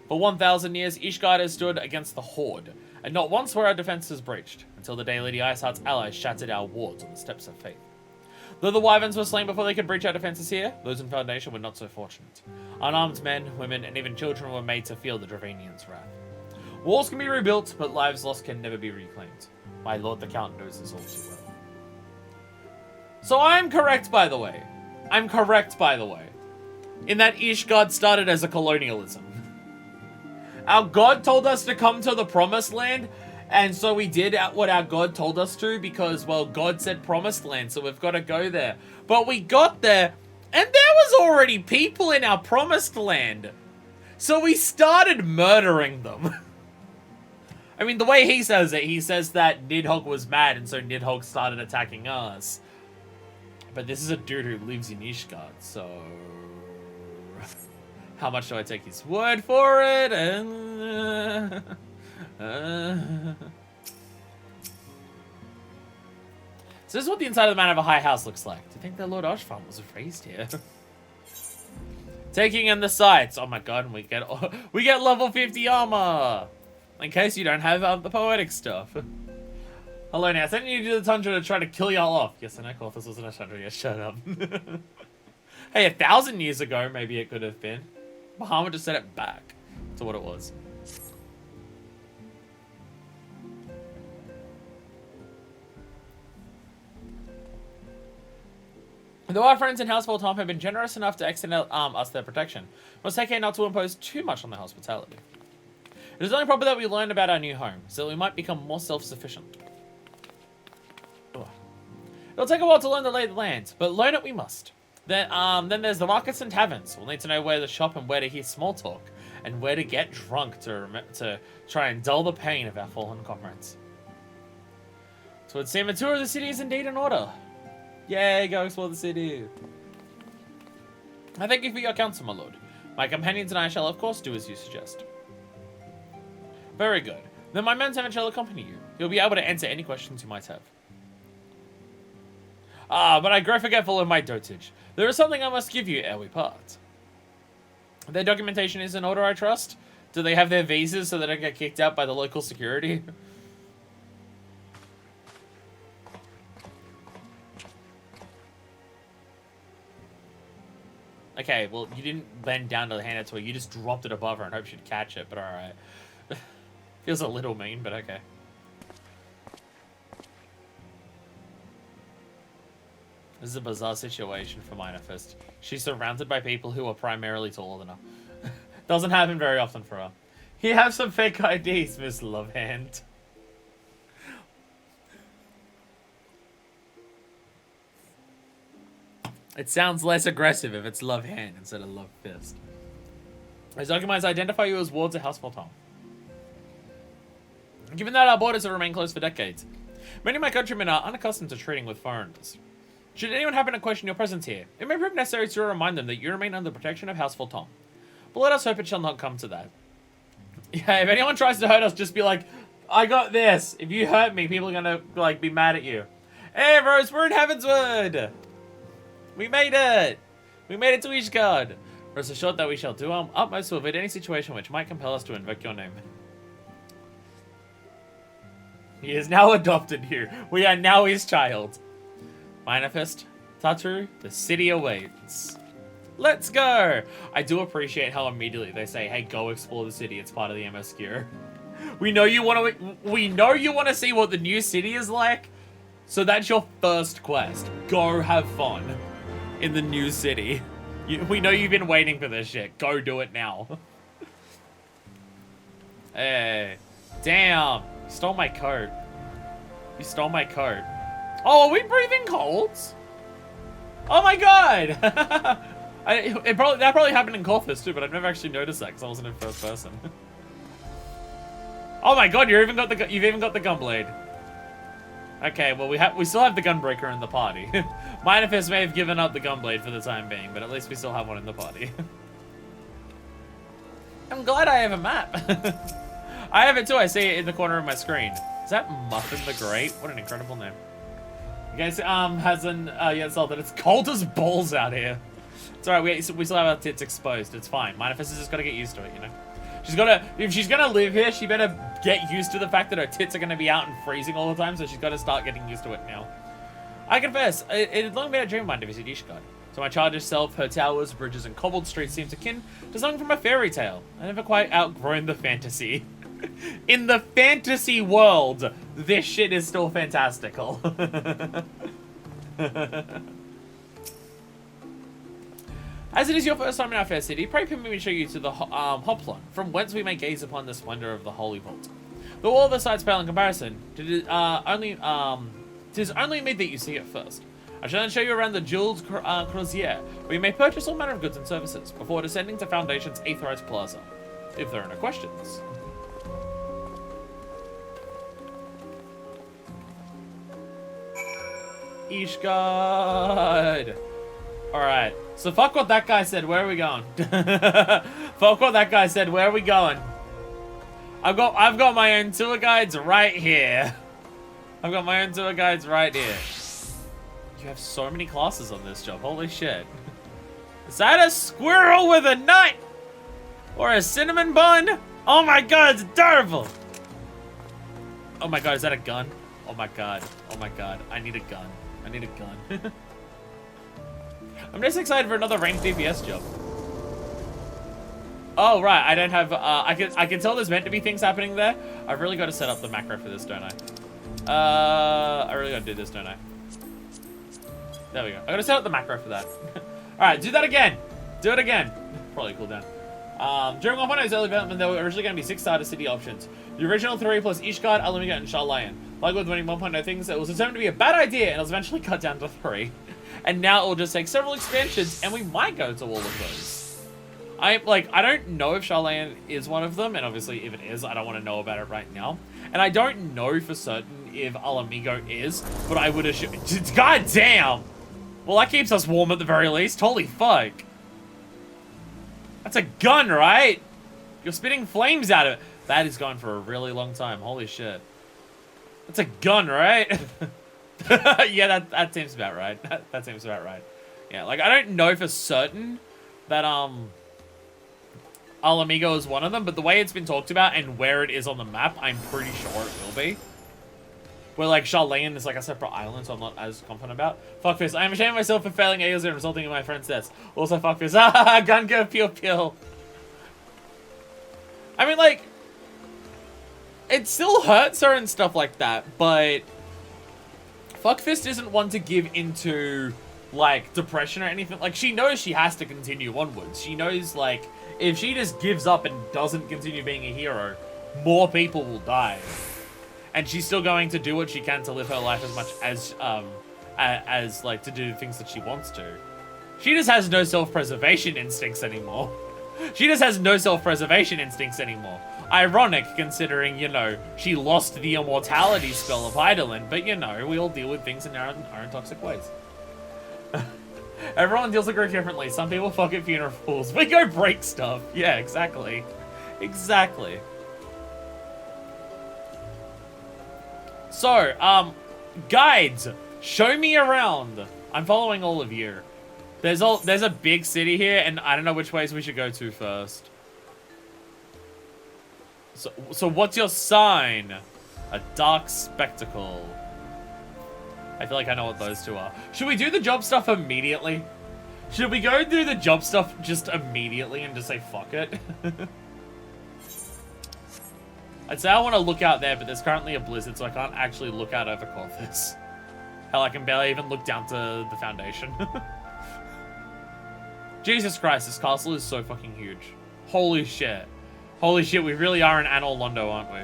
A: For 1,000 years, Ishgard has stood against the Horde, and not once were our defenses breached, until the day Lady Iceheart's allies shattered our wards on the steps of faith. Though the wyverns were slain before they could breach our defenses here, those in Foundation were not so fortunate. Unarmed men, women, and even children were made to feel the Dravanians' wrath. Walls can be rebuilt, but lives lost can never be reclaimed. My lord the Count knows this all too well. So I'm correct, by the way. I'm correct, by the way. In that Ishgard started as a colonialism. Our god told us to come to the Promised Land, and so we did what our god told us to because, well, God said Promised Land, so we've got to go there. But we got there, and there was already people in our Promised Land. So we started murdering them. I mean, the way he says it, he says that Nidhogg was mad, and so Nidhogg started attacking us. But this is a dude who lives in Ishgard, so... How much do I take his word for it? So this is what the inside of the man of a high house looks like. Do you think that Lord Oshfarm was raised here? Taking in the sights. Oh my god, and we get level 50 armor. In case you don't have the poetic stuff. Hello now, I sent you to the tundra to try to kill y'all off. Yes, I know Korthus wasn't a tundra, yes, shut up. Hey, 1,000 years ago, maybe it could have been. Muhammad just set it back to what it was. Though our friends in Houseful Tom have been generous enough to extend us their protection, we must take care not to impose too much on their hospitality. It is only proper that we learn about our new home, so that we might become more self-sufficient. It'll take a while to learn the lay of the land, but learn it we must. Then there's the markets and taverns. We'll need to know where to shop and where to hear small talk. and where to get drunk to try and dull the pain of our fallen comrades. So it would seem a tour of the city is indeed in order. Yay, go explore the city. I thank you for your counsel, my lord. My companions and I shall, of course, do as you suggest. Very good. Then my manservant shall accompany you. He'll be able to answer any questions you might have. Ah, but I grow forgetful of my dotage. There is something I must give you ere we part. Their documentation is in order, I trust? Do they have their visas so they don't get kicked out by the local security? Okay, well, you didn't bend down to hand it to her. You just dropped it above her and hoped she'd catch it, but alright. Feels a little mean, but okay. This is a bizarre situation for Minafist. She's surrounded by people who are primarily taller than her. Doesn't happen very often for her. You have some fake IDs, Miss Lovehand. It sounds less aggressive if it's Love Hand instead of Love Fist. These documents identify you as wards of House Fulton. Given that our borders have remained closed for decades, many of my countrymen are unaccustomed to trading with foreigners. Should anyone happen to question your presence here, it may prove necessary to remind them that you remain under the protection of House Fulton. But let us hope it shall not come to that. Yeah, if anyone tries to hurt us, just be like, I got this. If you hurt me, people are gonna, like, be mad at you. Hey, Rose, we're in Heavensward! We made it! We made it to Ishgard! Rest assured that we shall do our utmost to avoid any situation which might compel us to invoke your name. He is now adopted here. We are now his child. Minafist, Tatu, the city awaits. Let's go! I do appreciate how immediately they say, hey, go explore the city. It's part of the MSQ. We know you want to see what the new city is like. So that's your first quest. Go have fun in the new city. We know you've been waiting for this shit. Go do it now. Hey. Damn. You stole my coat. You stole my coat. Oh, are we breathing colds? Oh my god! That probably happened in Corpus too, but I've never actually noticed that because I wasn't in first person. Oh my god, you've even got the gunblade. Okay, well we still have the gunbreaker in the party. Minafist may have given up the gunblade for the time being, but at least we still have one in the party. I'm glad I have a map. I have it too. I see it in the corner of my screen. Is that Muffin the Great? What an incredible name. You guys hasn't yet solved that it's cold as balls out here. It's alright. We still have our tits exposed. It's fine. Minafist is just gotta get used to it, you know. If she's gonna live here, she better get used to the fact that her tits are gonna be out and freezing all the time, so she's gotta start getting used to it now. I confess, it had long been a dream of mine to visit Ishgard. So my childish self, her towers, bridges, and cobbled streets seems akin to something from a fairy tale. I never quite outgrown the fantasy. In the fantasy world, this shit is still fantastical. As it is your first time in our fair city, pray permit me to show you to the Hoplon, from whence we may gaze upon the splendor of the Holy Vault. Though all the sights pale in comparison, tis only me that you see it first. I shall then show you around the jeweled crozier, where you may purchase all manner of goods and services, before descending to Foundation's Aetherized Plaza. If there are no questions. Ishgard! Alright, so fuck what that guy said, where are we going? Fuck what that guy said, where are we going? I've got my own tour guides right here. I've got my own tour guides right here. You have so many classes on this job, holy shit. Is that a squirrel with a nut? Or a cinnamon bun? Oh my god, it's adorable! Oh my god, is that a gun? Oh my god, I need a gun. I need a gun. I'm just excited for another ranked DPS job. Oh, right, I don't have, I can tell there's meant to be things happening there. I've really got to set up the macro for this, don't I? I really got to do this, don't I? There we go. I got to set up the macro for that. Alright, do that again. Do it again. Probably cool down. During 1.0's early development, there were originally going to be 6 starter city options. The original 3 plus Ishgard, Alamiga, and Sharlayan. Like with winning 1.0 things, it was determined to be a bad idea, and it was eventually cut down to 3. And now it will just take several expansions, and we might go to all of those. I don't know if Charlene is one of them, and obviously if it is, I don't want to know about it right now. And I don't know for certain if Alamigo is, but I would assume. God damn! Well, that keeps us warm at the very least. Holy fuck! That's a gun, right? You're spitting flames out of it. That is going for a really long time. Holy shit! That's a gun, right? Yeah, that seems about right. That seems about right. Yeah, like I don't know for certain that Alamigo is one of them, but the way it's been talked about and where it is on the map, I'm pretty sure it will be. Where, like, Charlene is, like, a separate island, so I'm not as confident about. Fuck this. I am ashamed of myself for failing AOs and resulting in my friend's deaths. Also, fuck this. Ah, gun go, pew. I mean, like, it still hurts her and stuff like that, but Fuckfist isn't one to give into, like, depression or anything. Like, she knows she has to continue onwards. She knows, like, if she just gives up and doesn't continue being a hero, more people will die. And she's still going to do what she can to live her life as much as like, to do the things that she wants to. She just has no self-preservation instincts anymore. She just has no self-preservation instincts anymore. Ironic, considering, you know, she lost the immortality spell of Eidolon, but, you know, we all deal with things in our own toxic ways. Everyone deals with grief differently. Some people fuck at funerals. We go break stuff. Yeah, exactly. Exactly. So, guides, show me around. I'm following all of you. There's a big city here, and I don't know which ways we should go to first. So what's your sign? A dark spectacle. I feel like I know what those two are. Should we do the job stuff immediately? Should we go do the job stuff just immediately and just say fuck it? I'd say I want to look out there, but there's currently a blizzard, so I can't actually look out over Corthus. Hell, I can barely even look down to the Foundation. Jesus Christ, this castle is so fucking huge. Holy shit. Holy shit, we really are in Anor Londo, aren't we?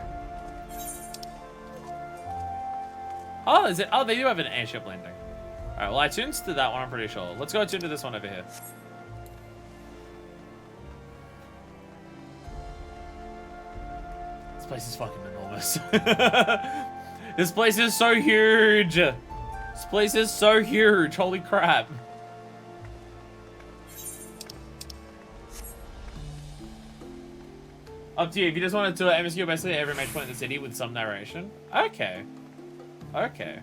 A: Oh, is it? Oh, they do have an airship landing. Alright, well, I tuned to that one, I'm pretty sure. Let's go tune to this one over here. This place is fucking enormous. This place is so huge. This place is so huge. Holy crap. Up to you. If you just wanted to MSQ basically every match point in the city with some narration. Okay. Okay.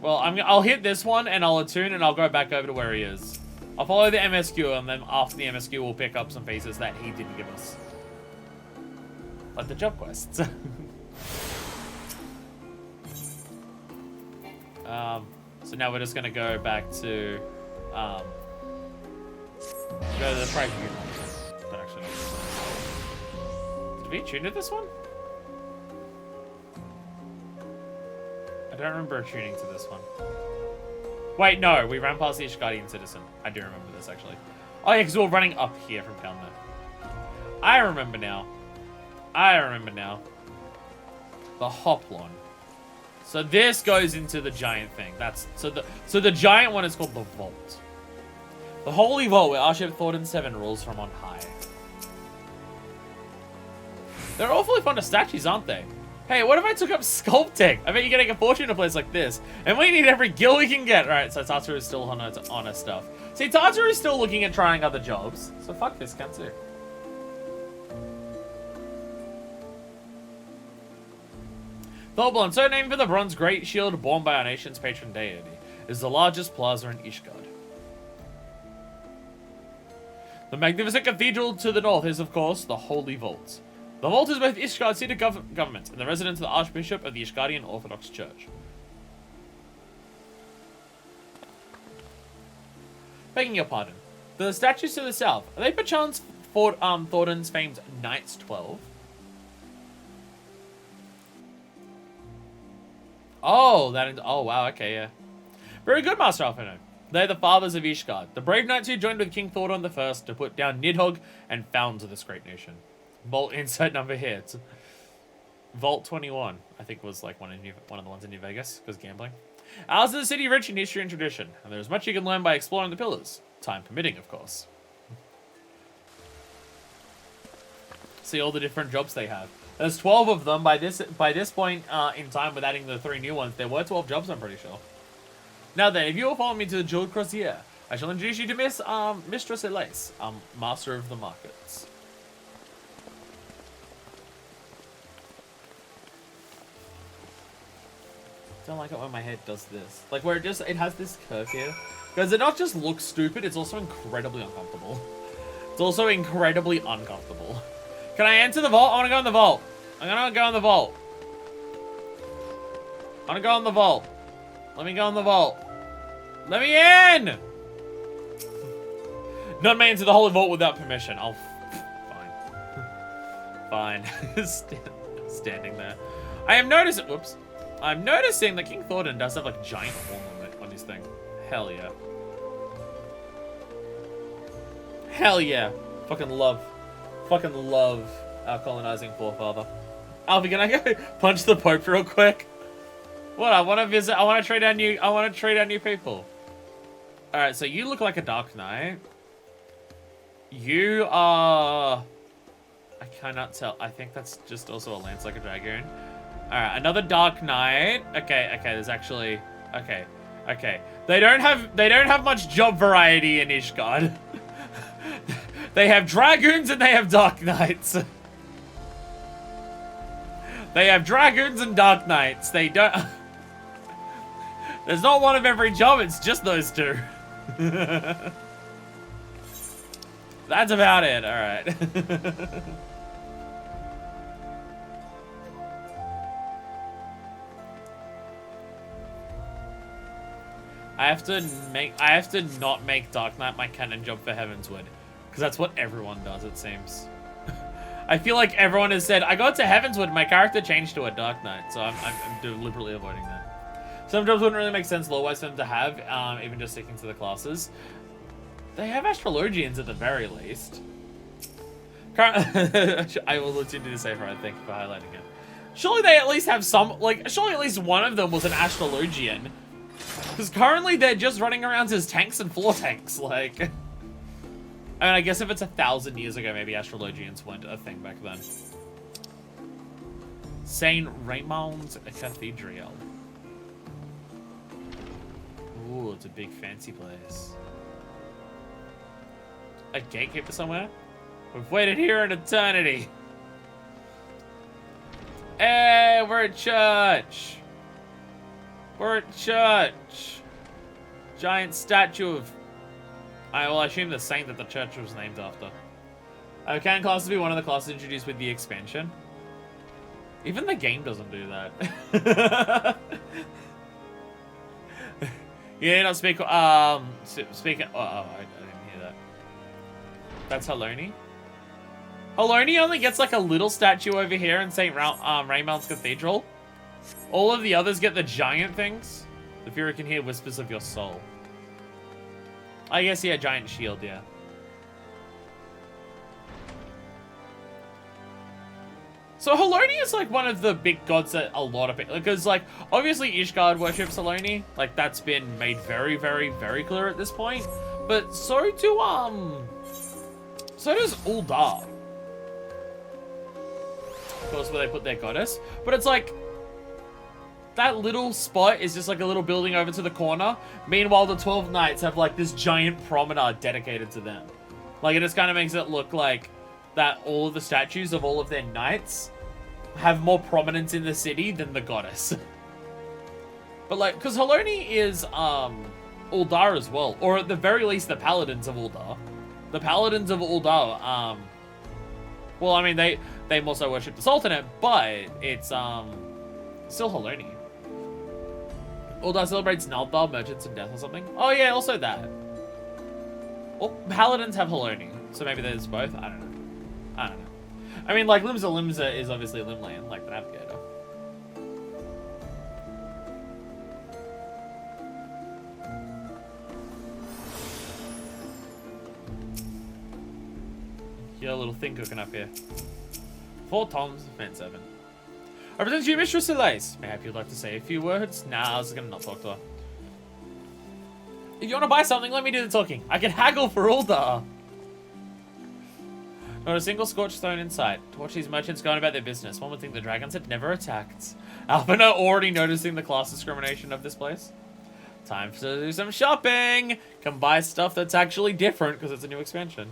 A: Well, I'll hit this one and I'll attune and I'll go back over to where he is. I'll follow the MSQ and then after the MSQ we'll pick up some pieces that he didn't give us. Like the job quests. So now we're just gonna go back to go to the private unit. But actually did we tune to this one? I don't remember tuning to this one. Wait, no, we ran past the Ishgardian citizen. I do remember this, actually. Oh, yeah, because we were running up here from down there. I remember now. I remember now. The Hoplon. So this goes into the giant thing. So the giant one is called the Vault. The Holy Vault, where Archbishop Thornton 7 rules from on high. They're awfully fun of statues, aren't they? Hey, what if I took up sculpting? I bet you're getting a fortune in a place like this. And we need every gil we can get. Alright, so Tatsu is still on her stuff. See, Tatsu is still looking at trying other jobs. So fuck this, Kansu. Thorblon, so named for the bronze great shield borne by our nation's patron deity, is the largest plaza in Ishgard. The magnificent cathedral to the north is, of course, the Holy Vault. The Vault is both Ishgard's seat of government and the residence of the Archbishop of the Ishgardian Orthodox Church. Begging your pardon, the statues to the south, are they perchance Thornton's famed Knights 12? Oh, oh wow, okay, yeah. Very good, Master Alphino. They're the fathers of Ishgard, the brave knights who joined with King Thornton I to put down Nidhogg and found this great nation. Vault insert number here. It's Vault 21, I think was like one of the ones in New Vegas, because gambling. Ours is a city rich in history and tradition, and there's much you can learn by exploring the pillars. Time permitting, of course. See all the different jobs they have. There's 12 of them by this point in time, with adding the 3 new ones. There were 12 jobs, I'm pretty sure. Now then, if you will follow me to the Jeweled Crozier, I shall introduce you to Mistress Elise, Master of the Markets. Don't like it when my head does this. Like where it has this curve here. Because it not just looks stupid, it's also incredibly uncomfortable. It's also incredibly uncomfortable. Can I enter the vault? I want to go in the vault. I'm gonna go in the vault. I want to go in the vault. Let me go in the vault. Let me in! Not me into the holy vault without permission. I'll... Fine. Fine. Standing there. I am noticing... Whoops. I'm noticing that King Thornton does have like giant horn on his thing. Hell yeah. Hell yeah. Fucking love our colonizing forefather. Alfie, can I go punch the Pope real quick? What? I want to visit. I want to trade out new people. All right. So you look like a Dark Knight. You are. I cannot tell. I think that's just also a Lance like a Dragoon. All right. Another Dark Knight. Okay. Okay. There's actually. Okay. Okay. They don't have much job variety in Ishgard. They have Dragoons and they have Dark Knights. They have Dragoons and Dark Knights. They don't... There's not one of every job, it's just those two. That's about it, alright. I have to not make Dark Knight my canon job for Heavensward. Because that's what everyone does, it seems. I feel like everyone has said, I got to Heavensward, my character changed to a Dark Knight, so I'm deliberately avoiding that. Some jobs wouldn't really make sense lore-wise for them to have, even just sticking to the classes. They have Astrologians at the very least. I will continue to say for I think for highlighting it. Surely they at least have some, like, surely at least one of them was an Astrologian. Because currently they're just running around as tanks and floor tanks, like... I mean, I guess if it's 1,000 years ago, maybe Astrologians weren't a thing back then. Saint Raymond's Cathedral. Ooh, it's a big fancy place. A gatekeeper somewhere? We've waited here an eternity. Hey, we're at church. We're at church. Giant statue of... I will assume the saint that the church was named after. Can classes be one of the classes introduced with the expansion? Even the game doesn't do that. You need not speak. Speaking. Oh, I didn't hear that. That's Haloni. Haloni only gets like a little statue over here in St. Raymond's Cathedral. All of the others get the giant things. The Fury can hear whispers of your soul. I guess, yeah, giant shield, yeah. So Haloni is like one of the big gods that a lot of people, because like obviously Ishgard worships Haloni, like that's been made very, very, very clear at this point. But so does Uldar. Of course, where they put their goddess, but it's like that little spot is just like a little building over to the corner. Meanwhile, the 12 Knights have like this giant promenade dedicated to them. Like it just kind of makes it look like that all of the statues of all of their knights have more prominence in the city than the goddess. But like, because Haloni is Uldar as well, or at the very least the paladins of Uldar. The paladins of Uldar, well, I mean they also worship the Sultanate, but it's still Haloni. Uldar celebrates Naldar, merchants, and death or something. Oh yeah, also that. Well, paladins have Haloni, so maybe there's both. I don't know. I mean, like Limsa is obviously Limland, like the Navigator. You got a little thing cooking up here. 4 Toms, Man 7. I present you Mistress Elise. Maybe you'd like to say a few words? Nah, I was gonna not talk to her. If you want to buy something, let me do the talking. I can haggle for Ulda. Not a single scorched stone in sight. To watch these merchants going about their business, one would think the dragons had never attacked. Alpina already noticing the class discrimination of this place. Time to do some shopping. Can buy stuff that's actually different because it's a new expansion.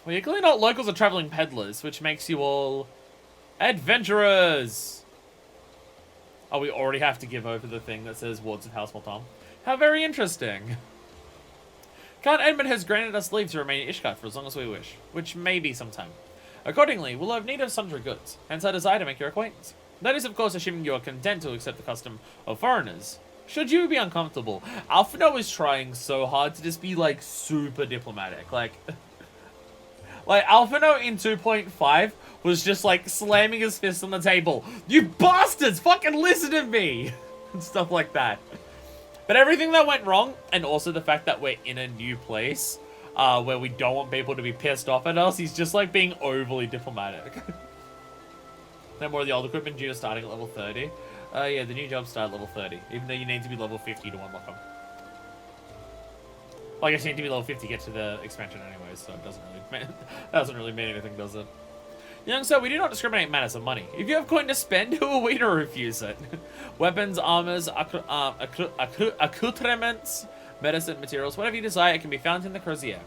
A: Well, you're clearly not locals or traveling peddlers, which makes you all adventurers. Oh, we already have to give over the thing that says Wards of House Mortam. How very interesting. Count Edmund has granted us leave to remain in Ishgard for as long as we wish, which may be some time. Accordingly, we'll have need of sundry goods, hence I desire to make your acquaintance. That is, of course, assuming you are content to accept the custom of foreigners. Should you be uncomfortable, Alphino is trying so hard to just be, like, super diplomatic. Like Alphino in 2.5 was just, like, slamming his fist on the table. You bastards! Fucking listen to me! And stuff like that. But everything that went wrong, and also the fact that we're in a new place, where we don't want people to be pissed off at us, he's just, like, being overly diplomatic. No more of the old equipment due to starting at level 30. Yeah, the new jobs start at level 30, even though you need to be level 50 to unlock them. Well, I guess you need to be level 50 to get to the expansion anyway, so it doesn't really mean anything, does it? Young sir, we do not discriminate in matters of money. If you have coin to spend, who are we to refuse it? Weapons, armors, accoutrements, medicine, materials, whatever you desire, it can be found in the crozier.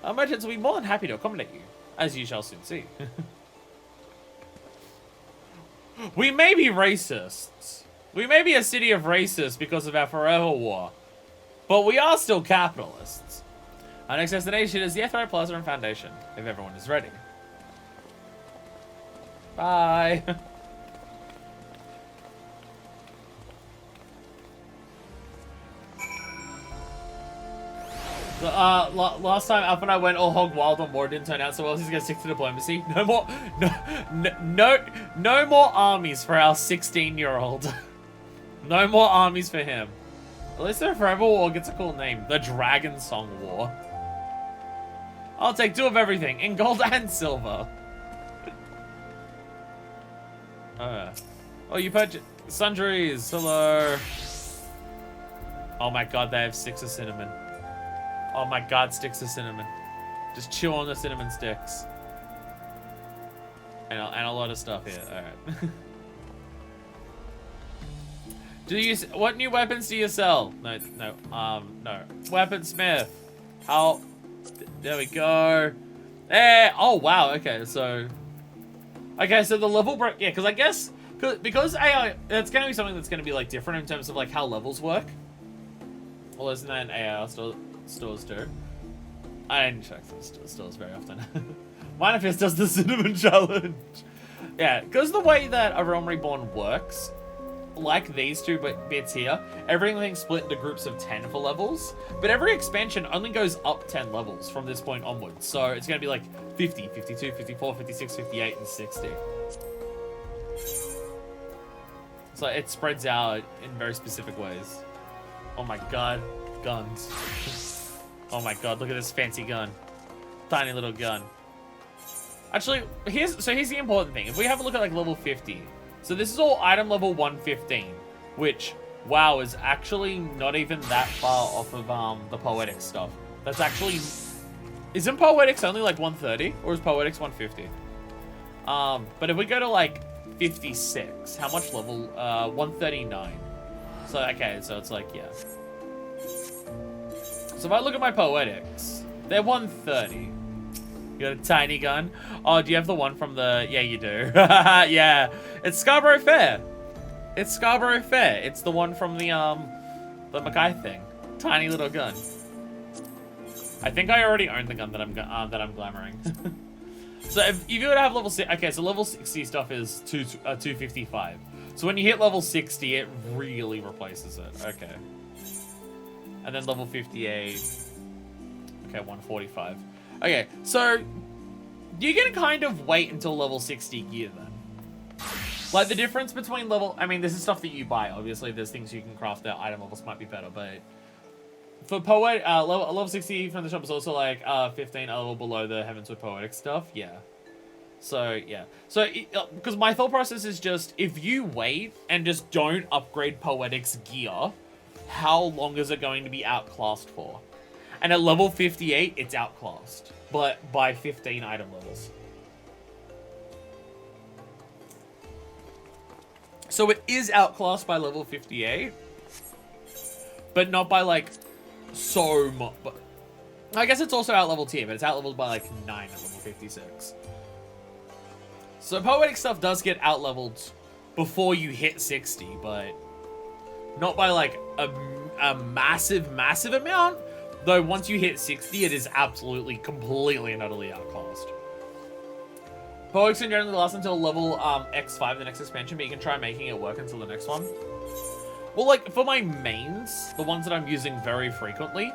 A: Our merchants will be more than happy to accommodate you, as you shall soon see. We may be racists. We may be a city of racists because of our forever war. But we are still capitalists. Our next destination is the Ethro Plaza and Foundation, if everyone is ready. Bye. Last time Alpha and I went all hog wild on war, didn't turn out so well. He's gonna stick to diplomacy. No more armies for our 16-year-old. No more armies for him. At least the Forever War gets a cool name. The Dragon Song War. I'll take 2 of everything, in gold and silver. Oh, you purchased sundries. Hello. Oh my god, they have sticks of cinnamon. Oh my god, sticks of cinnamon. Just chew on the cinnamon sticks. And a lot of stuff here. Alright. What new weapons do you sell? No. Weaponsmith. How? There we go. Hey, oh wow, okay, so the level break, yeah, because I guess, because AI, it's going to be something that's going to be, like, different in terms of, like, how levels work. Well, isn't that an AI stores do? I didn't check the stores very often. Manifest does the cinnamon challenge. Yeah, because the way that A Realm Reborn works, like these 2 bits here, everything's split into groups of 10 for levels, but every expansion only goes up 10 levels from this point onwards. So it's going to be like 50, 52, 54, 56, 58, and 60. So it spreads out in very specific ways. Oh my god, guns. Oh my god, look at this fancy gun. Tiny little gun. Actually, here's the important thing. If we have a look at like level 50, so this is all item level 115, which, wow, is actually not even that far off of the Poetics stuff. That's actually... Isn't Poetics only like 130? Or is Poetics 150? But if we go to like 56, how much level? 139. So, okay, so it's like, yeah. So if I look at my Poetics, they're 130. You got a tiny gun? Oh, do you have the one from the... Yeah, you do. Yeah. It's Scarborough Fair. It's Scarborough Fair. It's the one from the Mackay thing. Tiny little gun. I think I already own the gun that I'm glamoring. So if you were to have level 6... Okay, so level 60 stuff is 255. So when you hit level 60, it really replaces it. Okay. And then level 58... Okay, 145. Okay, so you can kind of wait until level 60 gear then. Like the difference between level... I mean, this is stuff that you buy. Obviously, there's things you can craft that item levels might be better, but... For Poet, level 60 from the shop is also like 15 a level below the Heavensward Poetic stuff. Yeah. So, yeah. So, because my thought process is just, if you wait and just don't upgrade Poetic's gear, how long is it going to be outclassed for. And at level 58, it's outclassed, but by 15 item levels. So it is outclassed by level 58, but not by, like, so much. But I guess it's also out-level tier, but it's out-leveled by, like, 9 at level 56. So poetic stuff does get out-leveled before you hit 60, but not by, like, a massive, massive amount. Though once you hit 60, it is absolutely, completely and utterly outclassed. Poetics can generally last until level X5, the next expansion, but you can try making it work until the next one. Well, like, for my mains, the ones that I'm using very frequently,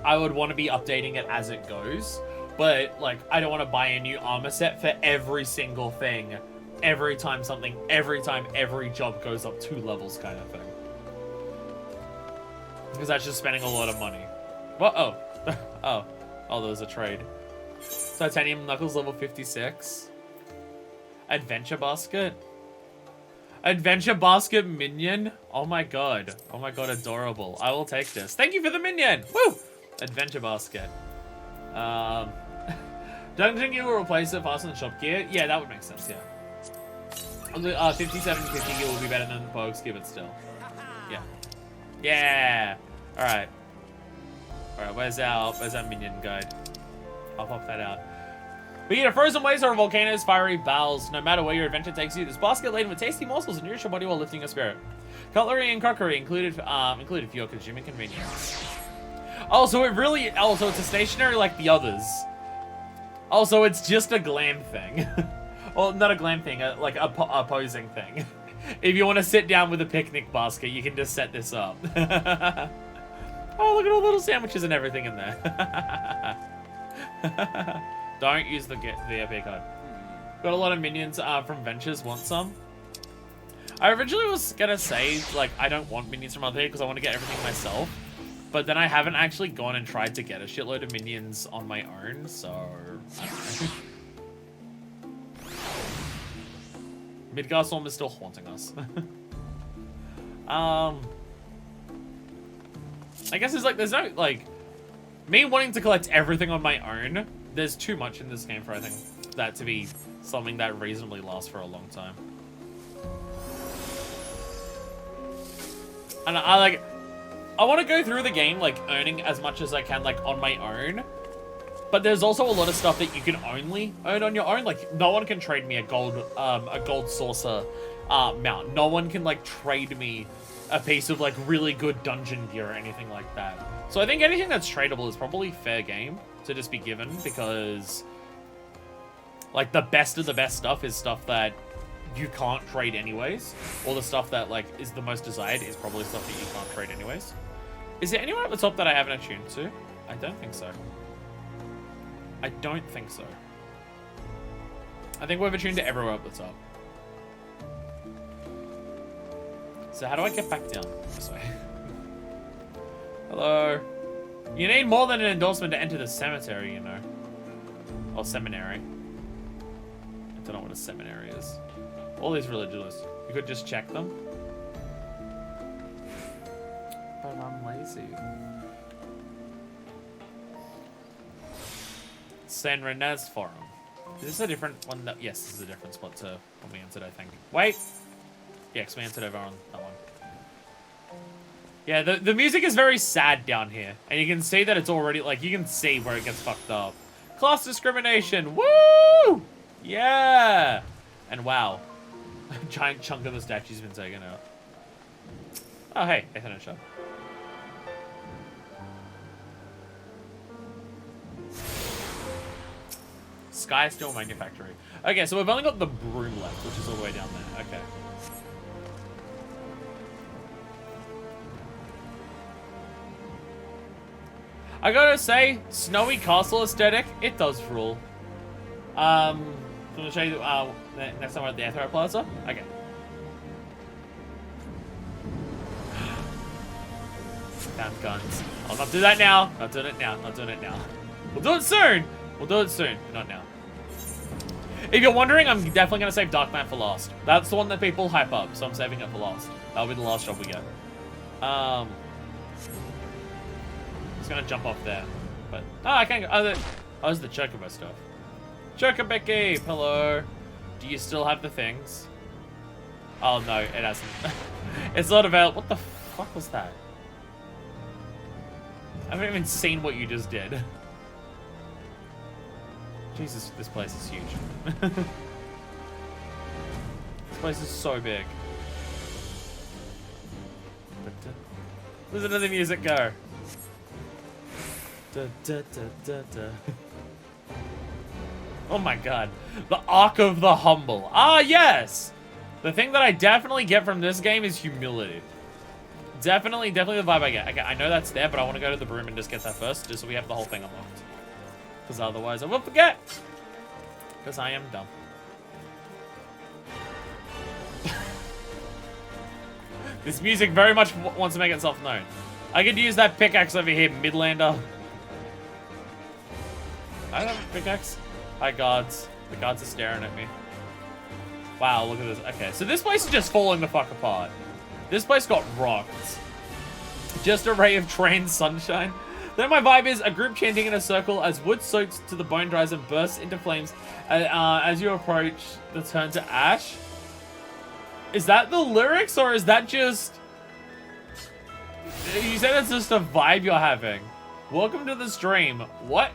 A: I would want to be updating it as it goes. But, like, I don't want to buy a new armor set for every single thing, every time every job goes up 2 levels kind of thing. Because that's just spending a lot of money. What? Oh. Oh, there was a trade. Titanium Knuckles level 56. Adventure Basket. Adventure Basket minion. Oh my god. Oh my god, adorable. I will take this. Thank you for the minion. Woo! Adventure Basket. Dungeon Gear will replace it faster than Shop Gear. Yeah, that would make sense, yeah. 5750 Gear will be better than Pogue's Gear, but still. Yeah. Yeah! Alright. Alright, where's our minion guide? I'll pop that out. Be it a frozen waves or volcanoes, fiery bowels, no matter where your adventure takes you, this basket laden with tasty morsels and nourish your body while lifting your spirit. Cutlery and crockery included for your consuming convenience. Oh, so it really... Oh, so it's a stationary like the others. Oh, so it's just a glam thing. Well, not a glam thing, like a posing thing. If you want to sit down with a picnic basket, you can just set this up. Oh, look at all the little sandwiches and everything in there. Don't use the VIP code. Got a lot of minions from Ventures. Want some? I originally was gonna say, like, I don't want minions from other here because I want to get everything myself. But then I haven't actually gone and tried to get a shitload of minions on my own, so... Midgarstorm is still haunting us. I guess there's no, like... Me wanting to collect everything on my own, there's too much in this game for, I think, that to be something that reasonably lasts for a long time. And I want to go through the game, like, earning as much as I can, like, on my own. But there's also a lot of stuff that you can only earn on your own. Like, no one can trade me a gold saucer mount. No one can, like, trade me a piece of, like, really good dungeon gear or anything like that. So I think anything that's tradable is probably fair game to just be given, because, like, the best of the best stuff is stuff that you can't trade anyways. Or the stuff that, like, is the most desired is probably stuff that you can't trade anyways. Is there anyone at the top that I haven't attuned to? I don't think so. I don't think so. I think we've attuned to everywhere at the top. So how do I get back down? This way. Hello. You need more than an endorsement to enter the cemetery, you know. Or seminary. I don't know what a seminary is. All these religions. You could just check them. But I'm lazy. San Renez Forum. Is this a different one? That, yes, this is a different spot to when we entered, I think. Wait! Yeah, because we entered over on that one. Yeah, the music is very sad down here. And you can see that it's already, like, you can see where it gets fucked up. Class discrimination! Woo! Yeah! And wow. A giant chunk of the statue's been taken out. Oh, hey, Ethernet shop. Sky Steel Manufactory. Okay, so we've only got the broom left, which is all the way down there. Okay. I gotta say, snowy castle aesthetic, it does rule. I'm gonna show you next time we're at the Aether Plaza. Okay. Damn guns. I'll not do that now. Not doing it now. Not doing it now. We'll do it soon. We'll do it soon, but not now. If you're wondering, I'm definitely going to save Dark Knight for last. That's the one that people hype up, so I'm saving it for last. That'll be the last job we get. Just gonna jump off there. But, I can't go. Oh, there's the Chocobo stuff. Chocobecky, hello. Do you still have the things? Oh, no, it hasn't. It's not available. What the fuck was that? I haven't even seen what you just did. Jesus, this place is huge. This place is so big. Listen to the music go. Da, da, da, da, da. Oh my god. The Arc of the Humble. Ah, yes! The thing that I definitely get from this game is humility. Definitely the vibe I get. Okay, I know that's there, but I want to go to the broom and just get that first, just so we have the whole thing unlocked. Because otherwise I will forget. Because I am dumb. This music very much wants to make itself known. I could use that pickaxe over here, Midlander. I don't have a pickaxe. Hi, guards. The guards are staring at me. Wow, look at this. Okay, so this place is just falling the fuck apart. This place got rocked. Just a ray of trained sunshine. Then my vibe is a group chanting in a circle as wood soaked to the bone dries and bursts into flames as you approach the turn to ash. Is that the lyrics or is that just... You said it's just a vibe you're having. Welcome to the stream. What?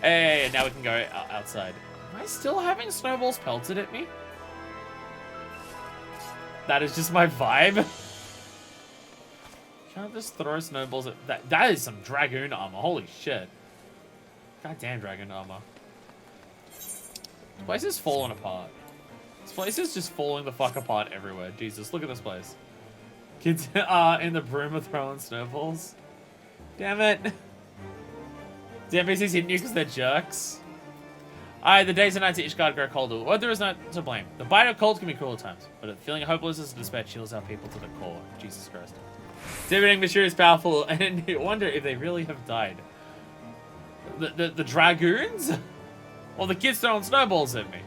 A: Hey, now we can go outside. Am I still having snowballs pelted at me? That is just my vibe. Can't just throw snowballs at that. That is some dragoon armor. Holy shit. Goddamn dragoon armor. This place is falling apart. This place is just falling the fuck apart everywhere. Jesus, look at this place. Kids in the broom are throwing snowballs. Damn it. The NPCs hitting you because they're jerks. Aye, the days and nights at Ishgard grow colder. Well, there is no to blame. The bite of cold can be cruel at times, but the feeling of hopelessness and despair chills our people to the core. Jesus Christ. Everything mysterious, powerful, and you wonder if they really have died. The dragoons? Or the kids throwing snowballs at me?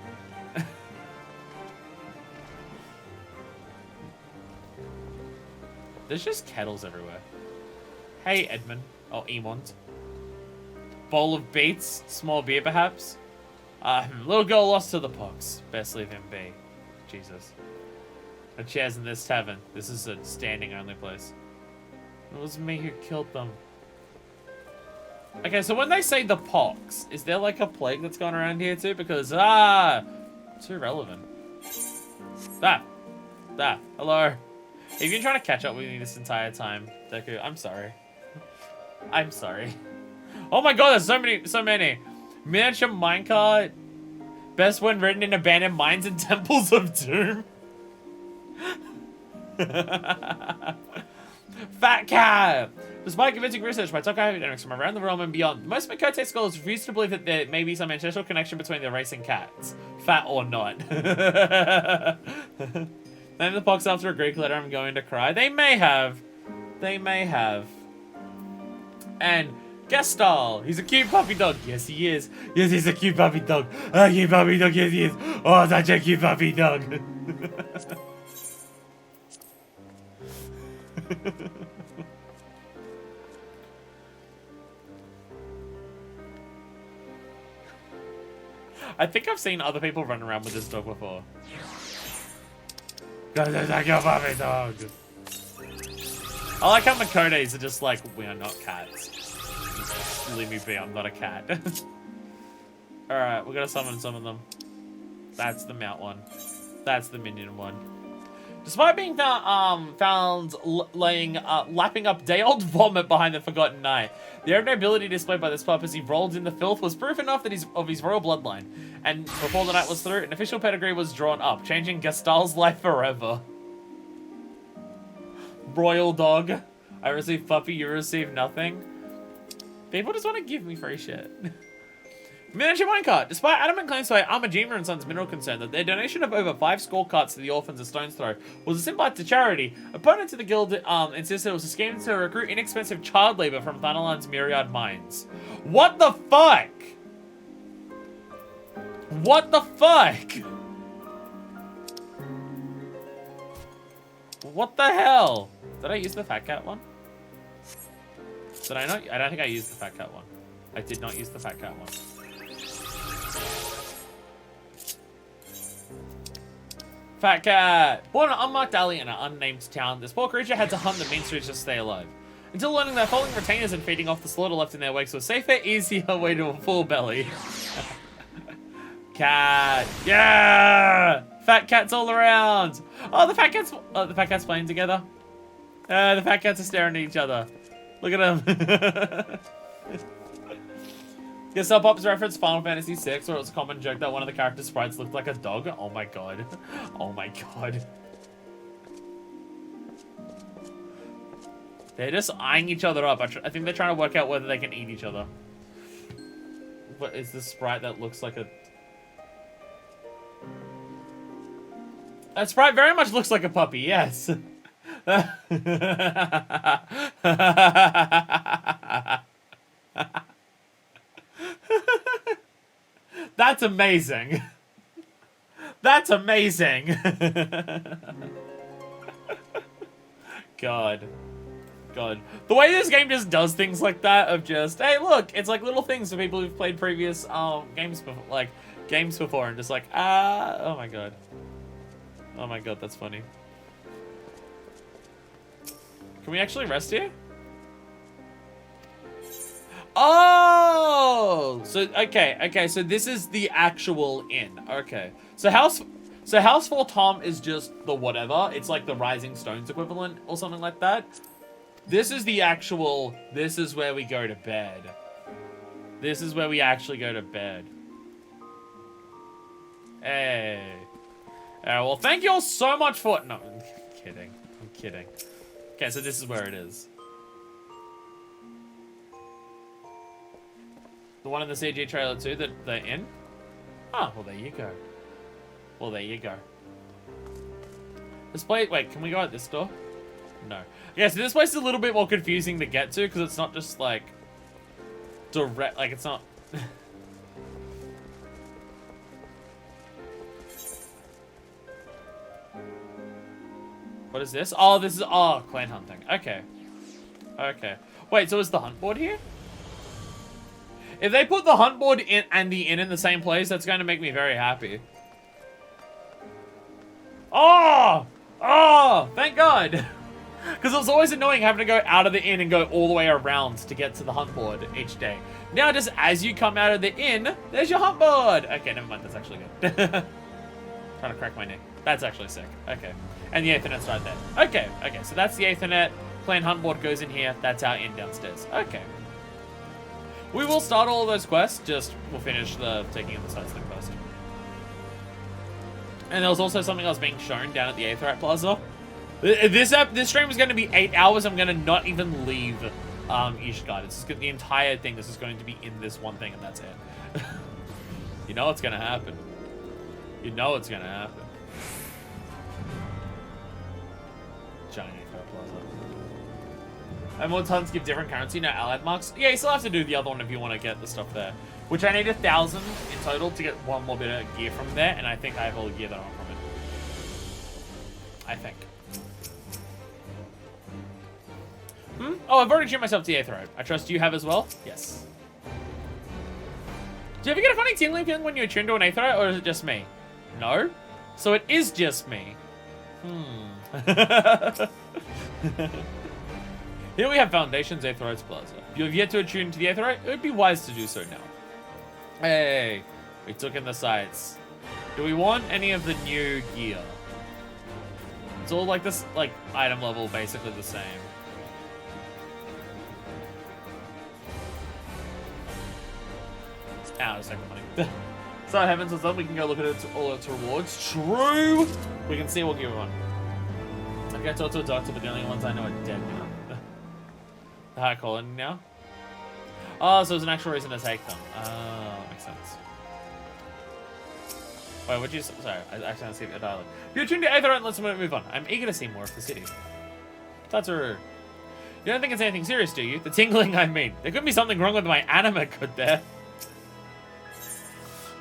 A: There's just kettles everywhere. Hey, Edmund. Oh, Emond. Bowl of beets. Small beer, perhaps. Little girl lost to the pox. Best leave him be. Jesus. No chairs in this tavern. This is a standing-only place. It was me who killed them. Okay, so when they say the pox, is there like a plague that's gone around here too? Because, too relevant. Hello. Have you been trying to catch up with me this entire time, Deku? I'm sorry. I'm sorry. Oh my god, there's so many. Miniature minecart. Best when written in abandoned mines and temples of doom. Fat cat! Despite convincing research by top academics from around the realm and beyond, most Makote scholars refuse to believe that there may be some ancestral connection between the race and cats. Fat or not. Name the pox after a Greek letter, I'm going to cry. They may have. They may have. And Gestal, he's a cute puppy dog. Yes, he is. Yes, he's a cute puppy dog. A cute puppy dog, yes, he is. Oh, such a cute puppy dog. I think I've seen other people run around with this dog before. Because it's like your puppy dog. I like how Makotes are just like, we are not cats. Just leave me be, I'm not a cat. Alright, we're gonna summon some of them. That's the mount one. That's the minion one. Despite being found lapping up day-old vomit behind the Forgotten Knight, the arrogant ability displayed by this pup as he rolled in the filth was proof enough that of his royal bloodline. And before the night was through, an official pedigree was drawn up, changing Gestal's life forever. Royal dog. I receive puppy, you receive nothing. People just want to give me free shit. Miniature minecart. Despite adamant claims by Armajima and Sons Mineral Concern that their donation of over 5 score carts to the orphans of Stone's Throw was a simple act of charity, opponents of the guild insisted it was a scheme to recruit inexpensive child labor from Thanalan's myriad mines. What the fuck? What the fuck? What the hell? Did I use the fat cat one? Did I not? I don't think I used the fat cat one. I did not use the fat cat one. Fat cat! Born in an unmarked alley in an unnamed town, this poor creature had to hunt the means to just stay alive. Until learning that following retainers and feeding off the slaughter left in their wakes was a safer, easier way to a full belly. Cat! Yeah! Fat cats all around! Oh, the fat cats playing together. The fat cats are staring at each other. Look at them. Guess Sub Pop's reference Final Fantasy VI, where it was a common joke that one of the character sprites looked like a dog. Oh my god. Oh my god. They're just eyeing each other up. I think they're trying to work out whether they can eat each other. What is this sprite that looks like a... That sprite very much looks like a puppy, yes. That's amazing. That's amazing. God. God. The way this game just does things like that of just, hey, look, it's like little things for people who've played previous games before and just like, oh my god. Oh my god, that's funny. Can we actually rest here? Oh! So, okay, so this is the actual inn. Okay. So House 4 Tom is just the whatever. It's like the Rising Stones equivalent or something like that. This is the actual, this is where we go to bed. This is where we actually go to bed. Hey. Well, thank you all so much for... No, I'm kidding. I'm kidding. Okay, so this is where it is. The one in the CG trailer too, that they're in? Oh, well, there you go. Well, there you go. This place... Wait, can we go out this door? No. Yeah, so this place is a little bit more confusing to get to, because it's not just, like... direct... Like, it's not... What is this? Oh, this is... Oh, clan hunting. Okay. Okay. Wait, so is the hunt board here? If they put the hunt board in and the inn in the same place, that's going to make me very happy. Oh! Oh! Thank God! Because it was always annoying having to go out of the inn and go all the way around to get to the hunt board each day. Now, just as you come out of the inn, there's your hunt board! Okay, never mind. That's actually good. Trying to crack my neck. That's actually sick. Okay. And the Aethernet's right there. Okay, okay. So that's the Aethernet. Clan hunt board goes in here. That's our inn downstairs. Okay. We will start all of those quests. Just, we'll finish the taking of the sites thing first. And there was also something else being shown down at the Aetherite Plaza. This stream is going to be 8 hours. I'm going to not even leave Ishgard. It's just the entire thing. This is going to be in this one thing, and that's it. You know what's going to happen. You know what's going to happen. Giant Aetherite Plaza. And more tons give different currency, no allied marks. Yeah, you still have to do the other one if you want to get the stuff there. Which I need 1,000 in total to get one more bit of gear from there, and I think I have all the gear that I want from it. I think. Oh, I've already tuned myself to the Aetherite. I trust you have as well? Yes. Do you ever get a funny tingling feeling when you attune to an Aetherite, or is it just me? No? So it is just me. Here we have Foundations Aetherite's Plaza. If you have yet to attune to the Aetherite, it would be wise to do so now. Hey, we took in the sights. Do we want any of the new gear? It's all like this, like, item level, basically the same. Ow, just take the money. So Heavens was done, we can go look at all its rewards. True! We can see what gear we want. Okay, I talked to a doctor, but the only ones I know are dead now. The high colony now? Oh, so there's an actual reason to take them. Oh, makes sense. Wait, what'd you say? Sorry, I accidentally skipped your dialogue. If you're tuned to Aetherite, let's move on. I'm eager to see more of the city. That's rude. You don't think it's anything serious, do you? The tingling, I mean. There could be something wrong with my anima, could there?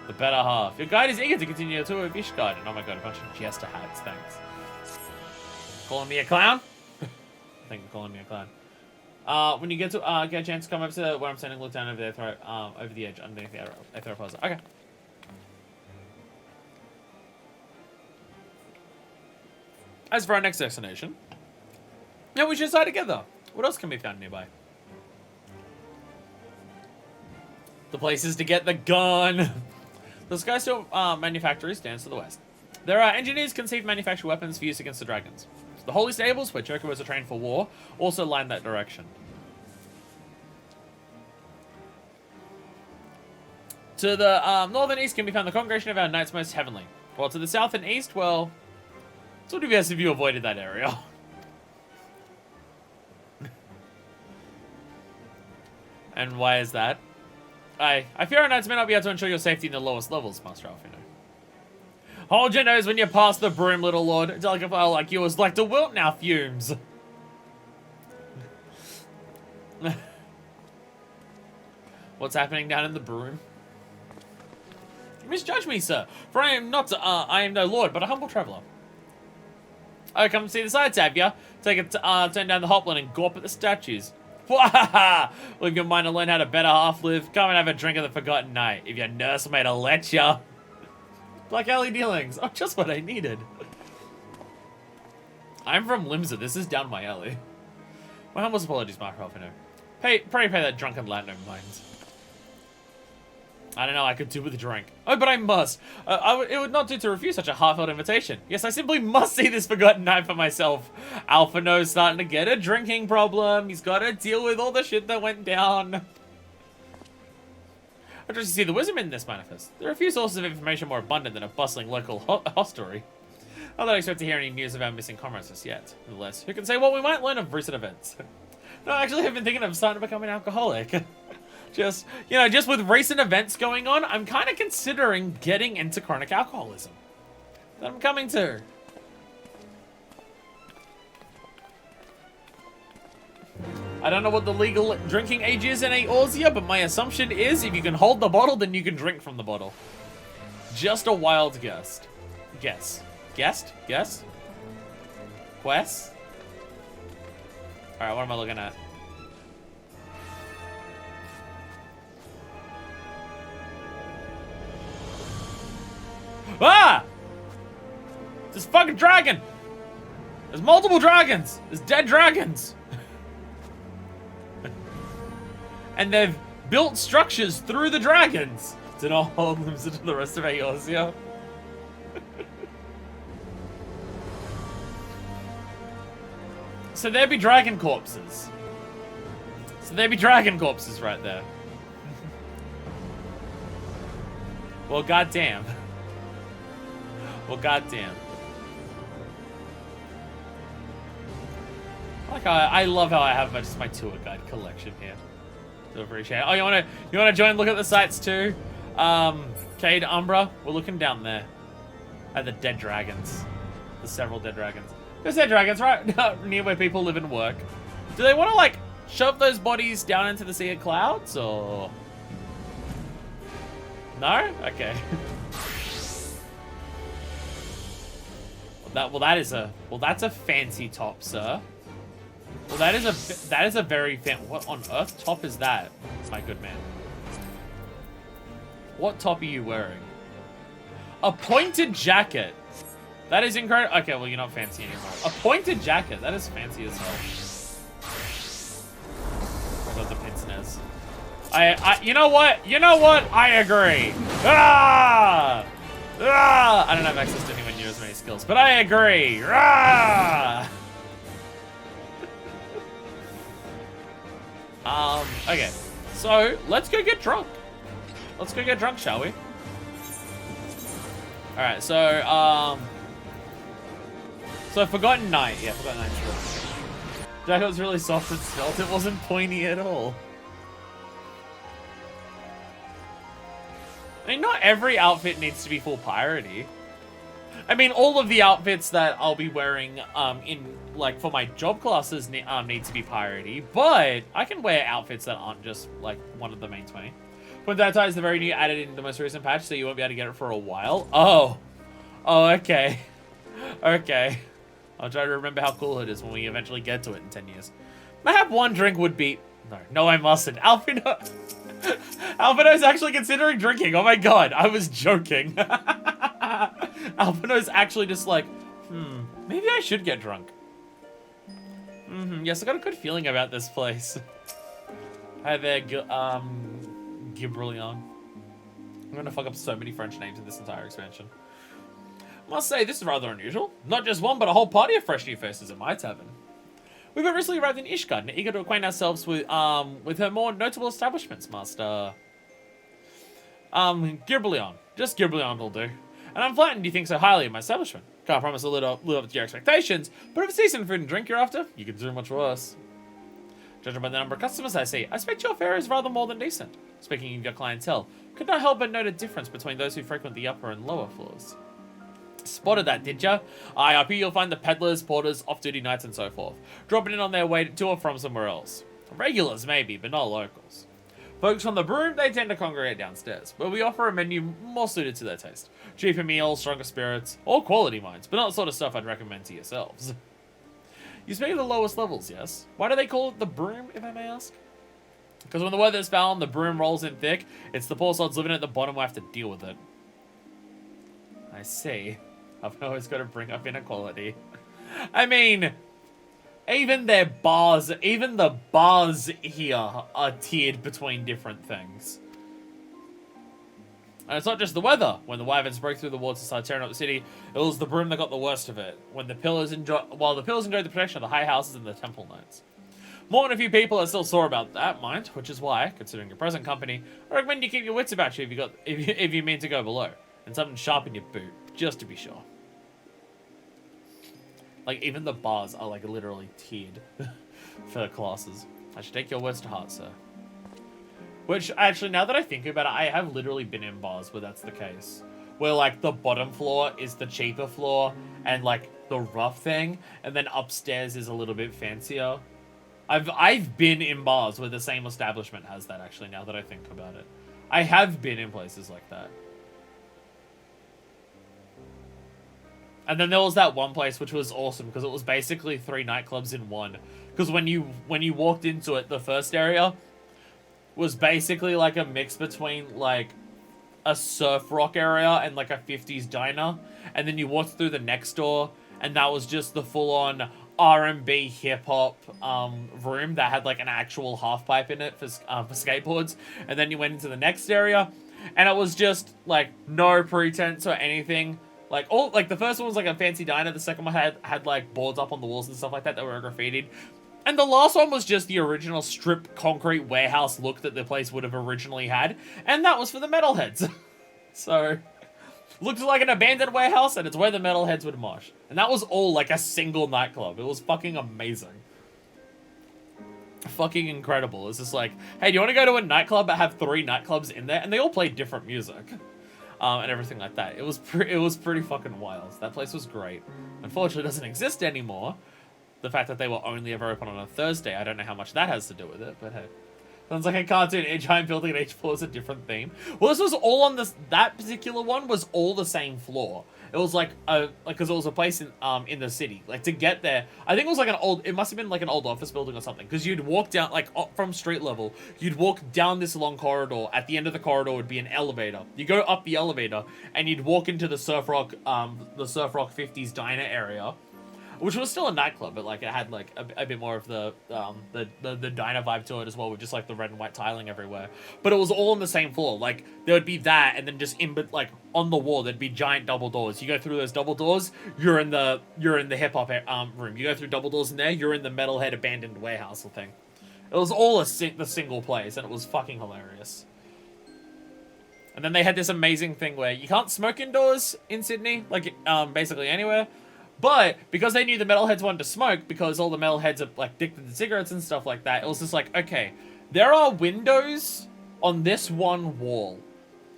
A: The better half. Your guide is eager to continue your tour of Ishgard. And oh my god, a bunch of Jester hats, thanks. Calling me a clown? I think you're calling me a clown. When you get a chance, come up to where I'm standing, look down over there, over the edge, underneath the Aetherposer. Okay. As for our next destination, yeah, we should decide together. What else can be found nearby? The places to get the gun. The Skysteel manufactory stands to the west. There are engineers conceived manufacture weapons for use against the dragons. The Holy Stables, where Chocobo's are trained for war, also line that direction. To the north and east can be found the congregation of our knights most heavenly. While to the south and east, well, it's would be best if you avoided that area. And why is that? I fear our knights may not be able to ensure your safety in the lowest levels, Master Alfino. Hold your nose when you pass the broom, little lord. A delicate flower like you is like to wilt now, fumes. What's happening down in the broom? You misjudge me, sir, for I am not, I am no lord, but a humble traveller. Oh, come see the sights, have ya? Take a turn down the hopland and gawp at the statues. Wahaha! Leave your mind to learn how to better half live. Come and have a drink of the forgotten night, if your nursemaid'll let ya. Black alley dealings. Oh, just what I needed. I'm from Limsa. This is down my alley. My humblest apologies, Mark Alfino. Pray pay that drunken lad no mind. I don't know, I could do with a drink. Oh, but I must. It would not do to refuse such a heartfelt invitation. Yes, I simply must see this forgotten night for myself. Alphino's starting to get a drinking problem. He's got to deal with all the shit that went down. I trust you see the wisdom in this manifest. There are a few sources of information more abundant than a bustling local hostelry. I don't expect to hear any news of our missing comrades just yet. Nonetheless, who can say what we might learn of recent events? No, actually, I've been thinking of starting to become an alcoholic. Just, you know, just with recent events going on, I'm kind of considering getting into chronic alcoholism. That I'm coming to. I don't know what the legal drinking age is in Eorzea, but my assumption is if you can hold the bottle, then you can drink from the bottle. Just a wild guess. Guess? Quest? Alright, what am I looking at? Ah! This fucking dragon! There's multiple dragons! There's dead dragons! And they've built structures through the dragons to not hold them to the rest of Eorzea. So there be dragon corpses. Right there. Well, goddamn. Like I love how I have just my tour guide collection here. Do appreciate it. Oh, you wanna join? Look at the sites too. Cade Umbra. We're looking down there at the dead dragons. The several dead dragons. There's dead dragons right near where people live and work. Do they want to like shove those bodies down into the sea of clouds or no? Okay. That's a fancy top, sir. Well, that is a very what on earth top is that, my good man? What top are you wearing? A pointed jacket. That is incredible. Okay, well, you're not fancy anymore. A pointed jacket. That is fancy as hell. I got the pince nez. You know what? I agree. Ah! Ah! I don't have access to anyone near as many skills, but I agree. Ah! Okay. So, let's go get drunk. Let's go get drunk, shall we? Alright, so, Forgotten Night. Yeah, Forgotten Night. Jacket was really soft and svelte. It wasn't pointy at all. I mean, not every outfit needs to be full piratey. I mean, all of the outfits that I'll be wearing, for my job classes need to be piratey, but I can wear outfits that aren't just, like, one of the main 20. Puntai is the very new added in the most recent patch, so you won't be able to get it for a while. Oh, okay. Okay. I'll try to remember how cool it is when we eventually get to it in 10 years. Mayhap one drink would be... No, I mustn't. Alpino... Alpino's actually considering drinking. Oh my god, I was joking. Alpino's actually just like, maybe I should get drunk. Yes, I got a good feeling about this place. Hi there, Gibrallion. I'm gonna fuck up so many French names in this entire expansion. Must say, this is rather unusual. Not just one, but a whole party of fresh new faces at my tavern. We've recently arrived in Ishgard and are eager to acquaint ourselves with her more notable establishments, Master. Gibrallion. Just Gibrallion will do. And I'm flattered you think so highly of my establishment. Can't promise to live up to your expectations, but if it's decent food and drink you're after, you can do much worse. Judging by the number of customers I see, I expect your fare is rather more than decent. Speaking of your clientele, could not help but note a difference between those who frequent the upper and lower floors. Spotted that, did ya? Aye, up here you'll find the peddlers, porters, off-duty knights, and so forth, dropping in on their way to or from somewhere else. Regulars, maybe, but not locals. Folks from the broom, they tend to congregate downstairs, where we offer a menu more suited to their taste. Cheaper meals, stronger spirits, all quality wines, but not the sort of stuff I'd recommend to yourselves. You speak of the lowest levels, yes? Why do they call it the broom, if I may ask? Because when the weather's foul and the broom rolls in thick, it's the poor sods living at the bottom who have to deal with it. I see. I've always got to bring up inequality. I mean, even the bars here are tiered between different things. And it's not just the weather. When the wyverns broke through the walls and started tearing up the city, it was the broom that got the worst of it. While the pillars enjoyed the protection of the high houses and the temple knights. More than a few people are still sore about that, mind, which is why, considering your present company, I recommend you keep your wits about you if you mean to go below, and something sharp in your boot, just to be sure. Like, even the bars are, like, literally tiered for classes. I should take your words to heart, sir. Which, actually, now that I think about it, I have literally been in bars where that's the case. Where, like, the bottom floor is the cheaper floor, and, like, the rough thing, and then upstairs is a little bit fancier. I've been in bars where the same establishment has that, actually, now that I think about it. I have been in places like that. And then there was that one place which was awesome because it was basically 3 nightclubs in one. Because when you walked into it, the first area was basically like a mix between like a surf rock area and like a 50s diner. And then you walked through the next door and that was just the full-on R&B hip-hop room that had like an actual half pipe in it for skateboards. And then you went into the next area and it was just like no pretense or anything. Like the first one was like a fancy diner. The second one had like boards up on the walls and stuff like that were graffitied. And the last one was just the original strip concrete warehouse look that the place would have originally had. And that was for the metalheads. So, looked like an abandoned warehouse and it's where the metalheads would mosh. And that was all like a single nightclub. It was fucking amazing. Fucking incredible. It's just like, hey, do you want to go to a nightclub but have 3 nightclubs in there? And they all played different music. And everything like that. It was pretty fucking wild. That place was great. Unfortunately, it doesn't exist anymore. The fact that they were only ever open on a Thursday, I don't know how much that has to do with it, but hey. Sounds like a cartoon. Each giant building and each floor is a different theme. Well, this was all on this. That particular one was all the same floor. It was like because it was a place in the city. Like to get there, I think it was like it must have been like an old office building or something. Because you'd walk down like from street level, you'd walk down this long corridor. At the end of the corridor would be an elevator. You go up the elevator and you'd walk into the Surf Rock 50s diner area. Which was still a nightclub, but like it had like a bit more of the diner vibe to it as well, with just like the red and white tiling everywhere. But it was all on the same floor. Like there would be that, and then just like on the wall there'd be giant double doors. You go through those double doors, you're in the hip hop room. You go through double doors in there, you're in the metalhead abandoned warehouse thing. It was all the single place, and it was fucking hilarious. And then they had this amazing thing where you can't smoke indoors in Sydney, like basically anywhere. But because they knew the metalheads wanted to smoke, because all the metalheads are like addicted to cigarettes and stuff like that, it was just like, okay, there are windows on this one wall.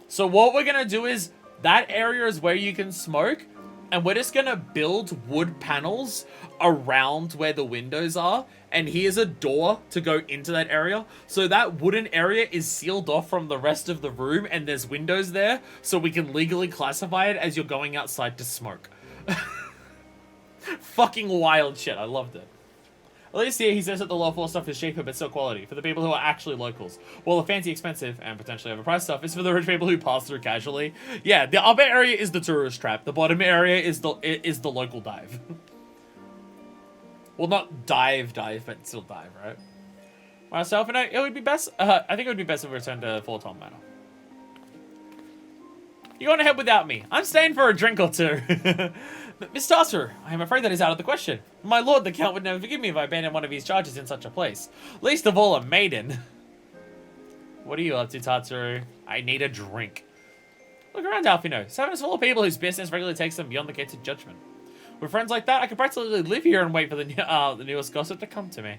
A: So what we're gonna do is that area is where you can smoke, and we're just gonna build wood panels around where the windows are, and here's a door to go into that area. So that wooden area is sealed off from the rest of the room, and there's windows there, so we can legally classify it as you're going outside to smoke. Fucking wild shit. I loved it. At least here he says that the low floor stuff is cheaper but still quality for the people who are actually locals. While the fancy, expensive, and potentially overpriced stuff is for the rich people who pass through casually. Yeah, the upper area is the tourist trap. The bottom area is the local dive. Well, not dive, but still dive, right? Myself, and it would be best. I think it would be best if we returned to Forton Manor. You're going ahead without me. I'm staying for a drink or two. Miss Tasser, I am afraid that is out of the question. My lord, the Count would never forgive me if I abandoned one of his charges in such a place. Least of all, a maiden. What are you up to, Tatsuru? I need a drink. Look around, Alfino. Seven is full of people whose business regularly takes them beyond the gates of judgment. With friends like that, I could practically live here and wait for the newest gossip to come to me.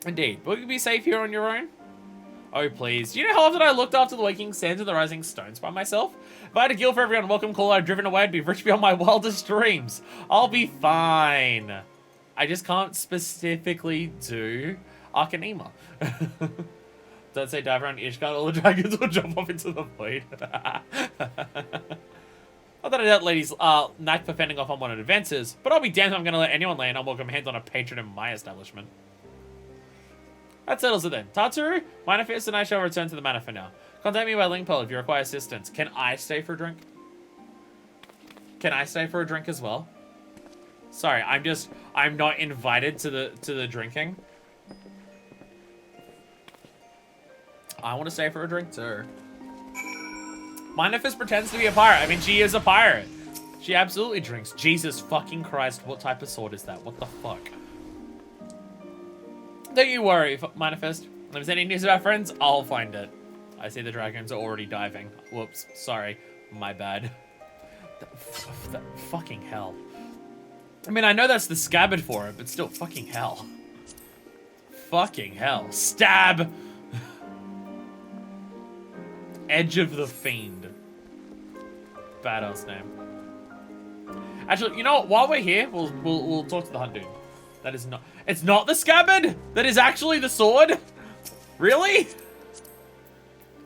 A: Indeed. Will you be safe here on your own? Oh, please. Do you know how often I looked after the waking sands and the rising stones by myself? If I had a guild for every unwelcome call I'd driven away, I'd be rich beyond my wildest dreams. I'll be fine. I just can't specifically do Arcanema. Don't say dive around Ishgard, all the dragons will jump off into the void. Not that I doubt ladies' knack for fending off unwanted advances, but I'll be damned if I'm going to let anyone lay an unwelcome hand on a patron in my establishment. That settles it then. Tatsuru, Manifest and I shall return to the manor for now. Contact me by link pearl if you require assistance. Can I stay for a drink? Can I stay for a drink as well? Sorry, I'm not invited to the drinking. I want to stay for a drink too. Manifest pretends to be a pirate. I mean, she is a pirate. She absolutely drinks. Jesus fucking Christ, what type of sword is that? What the fuck? Don't you worry, Manifest. If there's any news of our friends, I'll find it. I see the dragons are already diving. Whoops, sorry. My bad. Fucking hell. I mean, I know that's the scabbard for it, but still, fucking hell. Fucking hell. Stab! Edge of the Fiend. Badass name. Actually, you know what? While we're here, we'll talk to the hunt dude. That is not... It's not the scabbard? That is actually the sword? Really?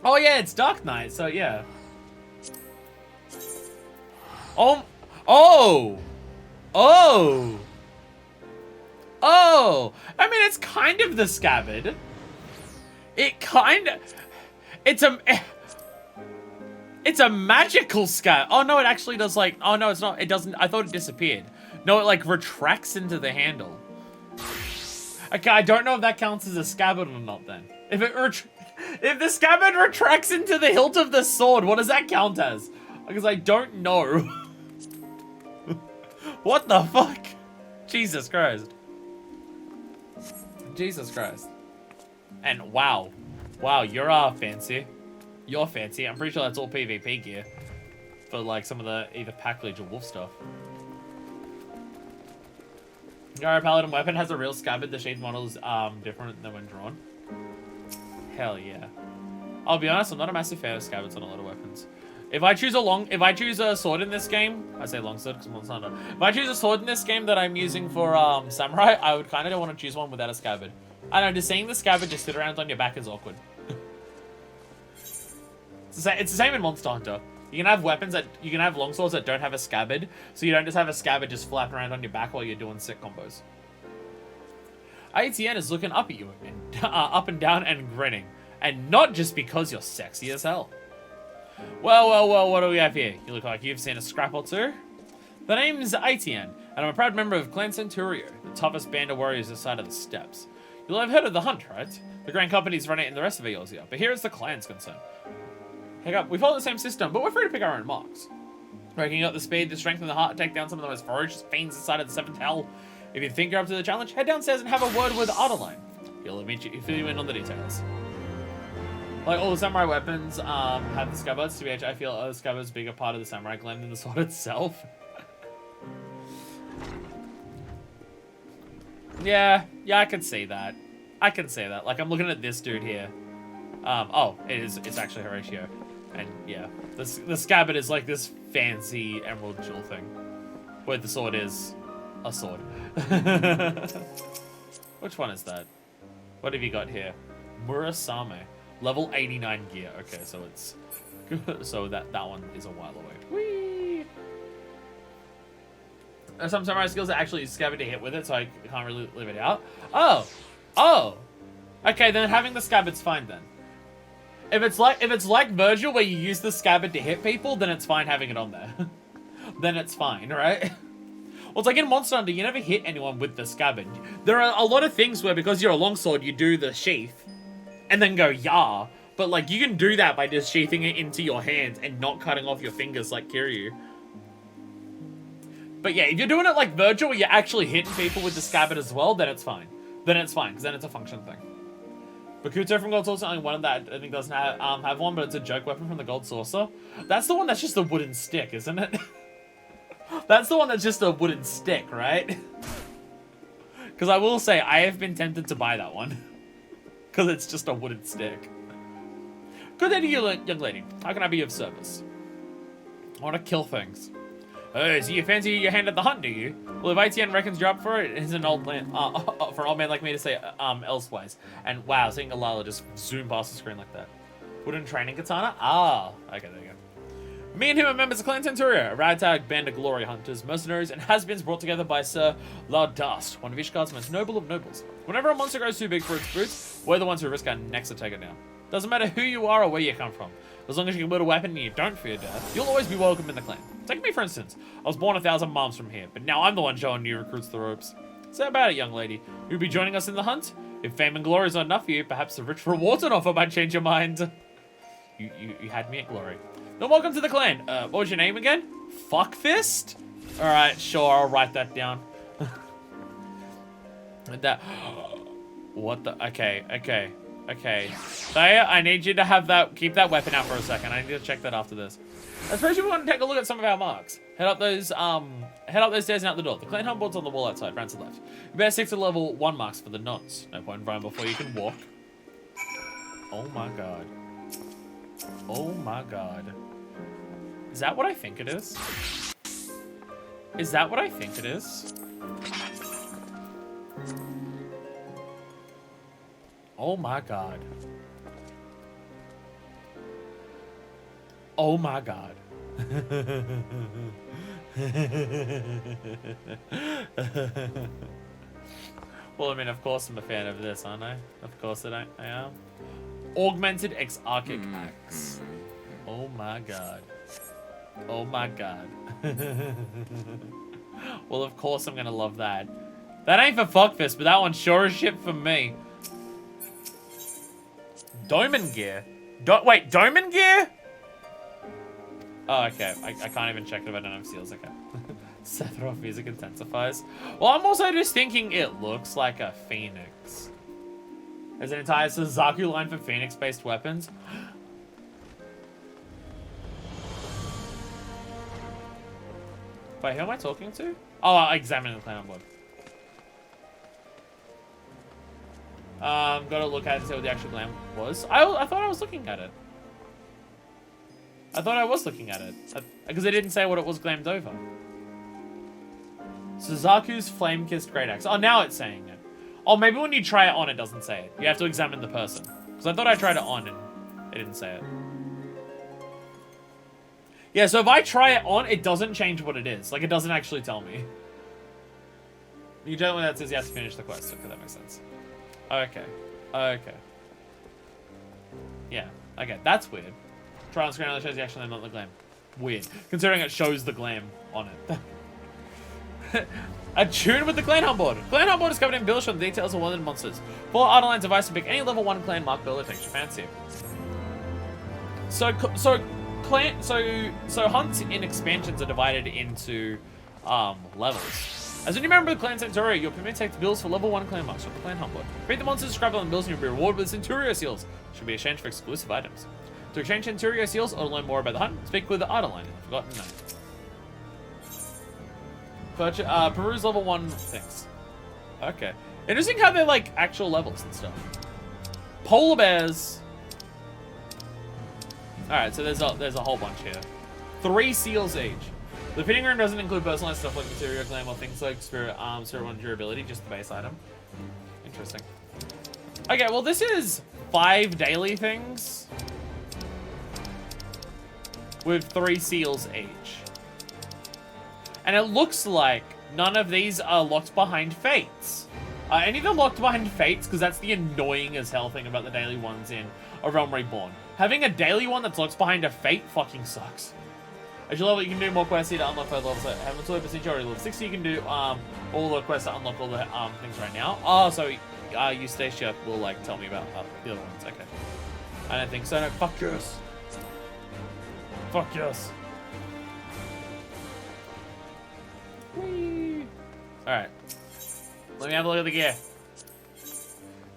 A: Oh, yeah, it's Dark Knight, so yeah. Oh! Oh! Oh! Oh! I mean, it's kind of the scabbard. It kind of... It's a magical scabbard. Oh, no, it actually does, like... Oh, no, it's not. It doesn't... I thought it disappeared. No, it, like, retracts into the handle. Okay, I don't know if that counts as a scabbard or not, then. If the scabbard retracts into the hilt of the sword, what does that count as? Because I don't know. What the fuck? Jesus Christ. Jesus Christ. And wow. Wow, you're fancy. You're fancy. I'm pretty sure that's all PvP gear. For like some of the either Packledge or Wolf stuff. Your paladin weapon has a real scabbard. The sheath model is different than when drawn. Hell yeah. I'll be honest, I'm not a massive fan of scabbards on a lot of weapons. If I choose a sword in this game, I say longsword because I'm on Thunder. If I choose a sword in this game that I'm using for samurai, I would kind of want to choose one without a scabbard. I know, just seeing the scabbard just sit around on your back is awkward. It's the same in Monster Hunter. You can have weapons that you can have longswords that don't have a scabbard, so you don't just have a scabbard just flapping around on your back while you're doing sick combos. ATN is looking up at you, and, up and down and grinning, and not just because you're sexy as hell. Well, what do we have here? You look like you've seen a scrap or two. The name's ATN, and I'm a proud member of Clan Centurio, the toughest band of warriors this side of the steppes. You'll have heard of the Hunt, right? The Grand Company's run it in the rest of Eorzea, but here is the clan's concern. Heck up, we follow the same system, but we're free to pick our own marks. Ranking up the speed, the strength, and the heart to take down some of the most ferocious fiends inside of the Seventh Hell. If you think you're up to the challenge, head downstairs and have a word with Ardeline. He'll fill you in on the details. Like, all the samurai weapons have the scabbards. To be honest, I feel the scabbards bigger part of the samurai glam than the sword itself. Yeah, I can see that. Like, I'm looking at this dude here. Oh, it's actually Horatio. And yeah, the scabbard is like this fancy emerald jewel thing. Where the sword is a sword. Which one is that? What have you got here? Murasame. Level 89 gear. Okay, so it's... So that one is a while away. Whee! some samurai skills that actually use scabbard to hit with it, so I can't really live it out. Oh. Okay, then having the scabbard's fine then. If it's like Virgil where you use the scabbard to hit people, then it's fine having it on there. Then it's fine, right? Well, it's like in Monster Hunter, you never hit anyone with the scabbard. There are a lot of things where because you're a longsword, you do the sheath and then go yah. But like you can do that by just sheathing it into your hands and not cutting off your fingers like Kiryu. But yeah, if you're doing it like Virgil where you're actually hitting people with the scabbard as well, then it's fine. Then it's fine, because then it's a function thing. Bakuto from Gold Saucer, only one of that I think doesn't have one, but it's a joke weapon from the Gold Saucer. That's the one that's just a wooden stick, isn't it? That's the one that's just a wooden stick, right? Because I will say, I have been tempted to buy that one. Because it's just a wooden stick. Good day to you, young lady. How can I be of service? I want to kill things. Oh, so you fancy your hand at the hunt, do you? Well, if ITN reckons you're up for it, it's an old man, for an old man like me to say, elsewise. And wow, seeing a Lala just zoom past the screen like that. Wooden training katana? Ah, okay, there you go. Me and him are members of Clan Centuria, a ragtag band of glory hunters, mercenaries, and has-beens brought together by Sir Lardast, one of Ishgard's most noble of nobles. Whenever a monster grows too big for its boots, we're the ones who risk our necks to take it down. Doesn't matter who you are or where you come from. As long as you can wield a weapon and you don't fear death, you'll always be welcome in the clan. Take me for instance. I was born 1,000 miles from here, but now I'm the one showing new recruits the ropes. So about it, young lady. You'll be joining us in the hunt? If fame and glory is not enough for you, perhaps the rich rewards on offer might change your mind. You had me at glory. Then welcome to the clan. What was your name again? Fuckfist? Alright, sure, I'll write that down. What the? Okay. Thea, I need you to have that, keep that weapon out for a second. I need to check that after this. I suppose you want to take a look at some of our marks. Head up those stairs and out the door. The clan humboard's on the wall outside, round to the left. You better stick to level 1 marks for the knots. No point in running before you can walk. Oh my god. Oh my god. Is that what I think it is? Is that what I think it is? Oh my god. Oh my god. Well, I mean, of course I'm a fan of this, aren't I? Of course I am. Augmented Exarchic Axe. Oh my god. Oh my god. Well, of course I'm gonna love that. That ain't for fuckfist, but that one's sure as shit for me. Doman gear? Wait, Doman gear? Oh, okay. I can't even check it if I don't have seals. Okay. Sephiroth music intensifies. Well, I'm also just thinking it looks like a phoenix. There's an entire Suzaku line for phoenix-based weapons. Wait, who am I talking to? Oh, I examined the clan on board. Gotta look at it and see what the actual glam was. I thought I was looking at it. I thought I was looking at it. Because they didn't say what it was glammed over. Suzaku's flame-kissed great axe. Oh, now it's saying it. Oh, maybe when you try it on, it doesn't say it. You have to examine the person. Because I thought I tried it on and it didn't say it. Yeah, so if I try it on, it doesn't change what it is. Like, it doesn't actually tell me. You don't know that says you have to finish the quest. Okay, that makes sense. Okay. Okay. Yeah. Okay, that's weird. Try on screen only shows the action and not the glam. Weird. Considering it shows the glam on it. Attune with the clan humboard. Clan humboard is covered in bills from the details of one of the monsters. Follow Ardaline device to pick any level 1 clan mark bill that takes your fancy. So hunts in expansions are divided into levels. As a new member of the Clan Centuria, you're permitted to take the bills for level 1 clan marks from the clan humboard. Create the monsters described on the bills and you'll be rewarded with Centuria seals, which will be exchanged for exclusive items. To exchange Centuria seals or to learn more about the hunt, speak with the Ardaline in the Forgotten Night. Peruse level 1 things. Okay. Interesting how they're like actual levels and stuff. Polar bears. Alright, so there's a whole bunch here. 3 seals each. The fitting room doesn't include personalized stuff like material glam or things like Spirit 1 durability, just the base item. Interesting. Okay, well this is 5 daily things with 3 seals each. And it looks like none of these are locked behind fates. Any of them locked behind fates, because that's the annoying as hell thing about the daily ones in A Realm Reborn. Having a daily one that's locked behind a fate fucking sucks. As you level, you can do more quests here to unlock further levels at Heavensward, but since you're already level 60, you can do all the quests to unlock all the things right now. Oh, so Eustacia will like tell me about the other ones. Okay. I don't think so. No, fuck yes. Fuck yes. Whee. Alright. Let me have a look at the gear.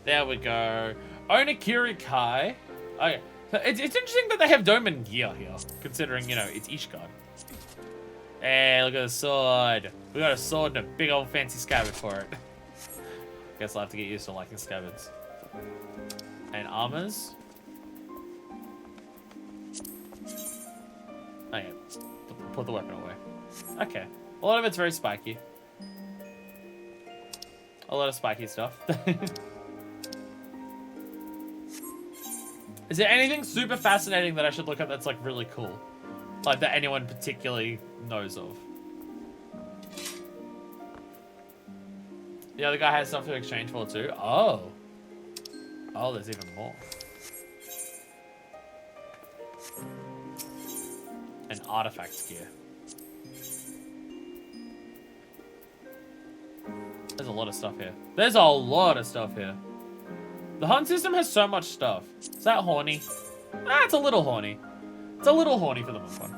A: There we go. Onakiri Kai. Okay. So it's interesting that they have Doman gear here, considering, you know, it's Ishgard. Hey, look at the sword. We got a sword and a big old fancy scabbard for it. Guess I'll have to get used to liking scabbards. And armors. Okay. Put the weapon away. Okay. A lot of it's very spiky. A lot of spiky stuff. Is there anything super fascinating that I should look at that's like really cool? Like that anyone particularly knows of? The other guy has stuff to exchange for too. Oh. Oh, there's even more. An artifact gear. There's a lot of stuff here. There's a lot of stuff here. The hunt system has so much stuff. Is that horny? Ah, it's a little horny. It's a little horny for the most one.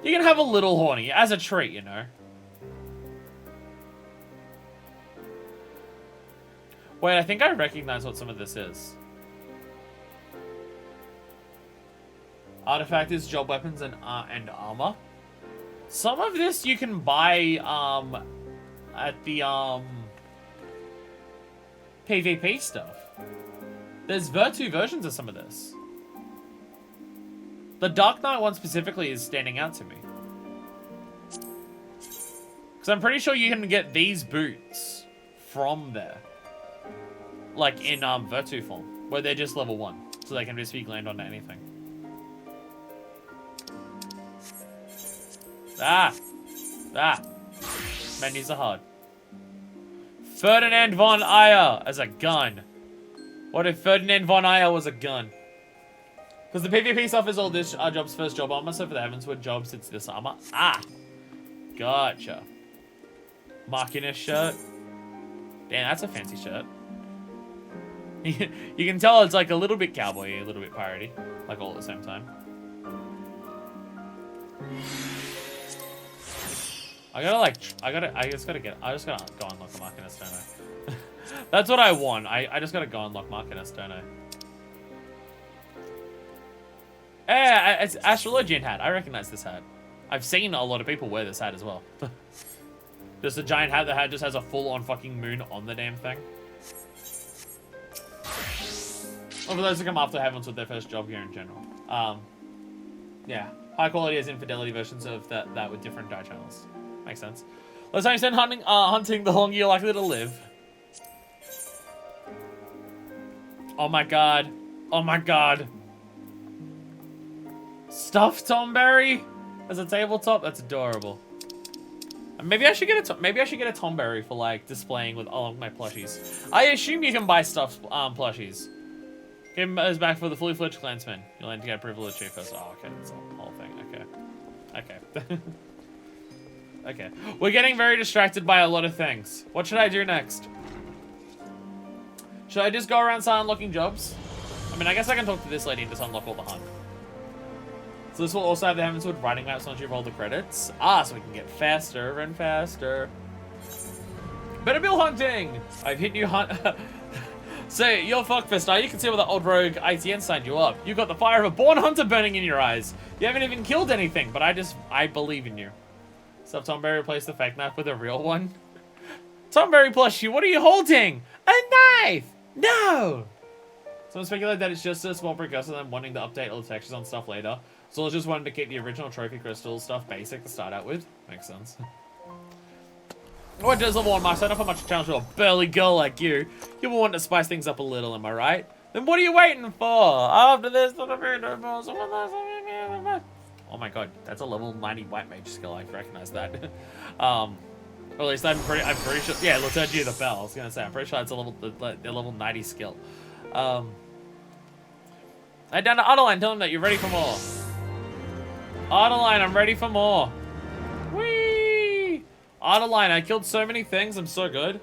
A: You can have a little horny as a treat, you know. Wait, I think I recognize what some of this is. Artifact is job weapons and armor. Some of this you can buy at the PvP stuff. There's Virtu versions of some of this. The Dark Knight one specifically is standing out to me. Because I'm pretty sure you can get these boots from there. Like in Virtu form, where they're just level 1. So they can just be glammed onto anything. Menus are hard. Ferdinand von Ayer as a gun. What if Ferdinand von Ayer was a gun? Because the PvP stuff is all this job's first job armor, so for the Heavensward jobs, it's this armor. Ah! Gotcha. Machinist shirt. Damn, that's a fancy shirt. You can tell it's like a little bit cowboy-y, a little bit piratey. Like all at the same time. I just gotta go unlock the Machinist, don't I? That's what I want. I just gotta go unlock Machinist, don't I? Yeah, it's Astrologian Hat. I recognize this hat. I've seen a lot of people wear this hat as well. Just a giant hat that just has a full-on fucking moon on the damn thing. Or for those who come after Heavens with their first job here in general. Yeah. High quality as infidelity versions of that with different dye channels. Makes sense. Let's say instead hunting the longer you're likely to live. Oh my god. Oh my god. Stuffed Tomberry as a tabletop? That's adorable. Maybe I should get a Tomberry for like displaying with all of my plushies. I assume you can buy stuffed plushies. Give us back for the fully fledged clansman. You'll need to get privilege here first. Oh, okay, that's the whole thing. Okay. Okay. We're getting very distracted by a lot of things. What should I do next? Should I just go around start unlocking jobs? I mean, I guess I can talk to this lady and just unlock all the hunt. So this will also have the Heavensward writing maps once you roll the credits. Ah, so we can get faster and faster. Better bill hunting! I've hit new hunt. Say, you're fuckfist, now you can see where the old rogue ITN signed you up. You got the fire of a born hunter burning in your eyes. You haven't even killed anything, but I believe in you. So Tomberry replaced the fake knife with a real one. Tomberry plushie, what are you holding? A knife! No! Some speculate that it's just a small precursor to them wanting to update all the textures on stuff later. So I just wanted to keep the original trophy crystal stuff basic to start out with. Makes sense. What does level 1 master? I don't put much challenge to a burly girl like you. You will want to spice things up a little, am I right? Then what are you waiting for? After this, Oh my god, that's a level 90 white mage skill. I recognize that. Or at least I'm pretty sure. Yeah, Liturgy of the Bell. I was gonna say, I'm pretty sure it's a level 90 skill. Head down to Adeline, tell him that you're ready for more. Adeline, I'm ready for more. Whee! Adeline, I killed so many things. I'm so good.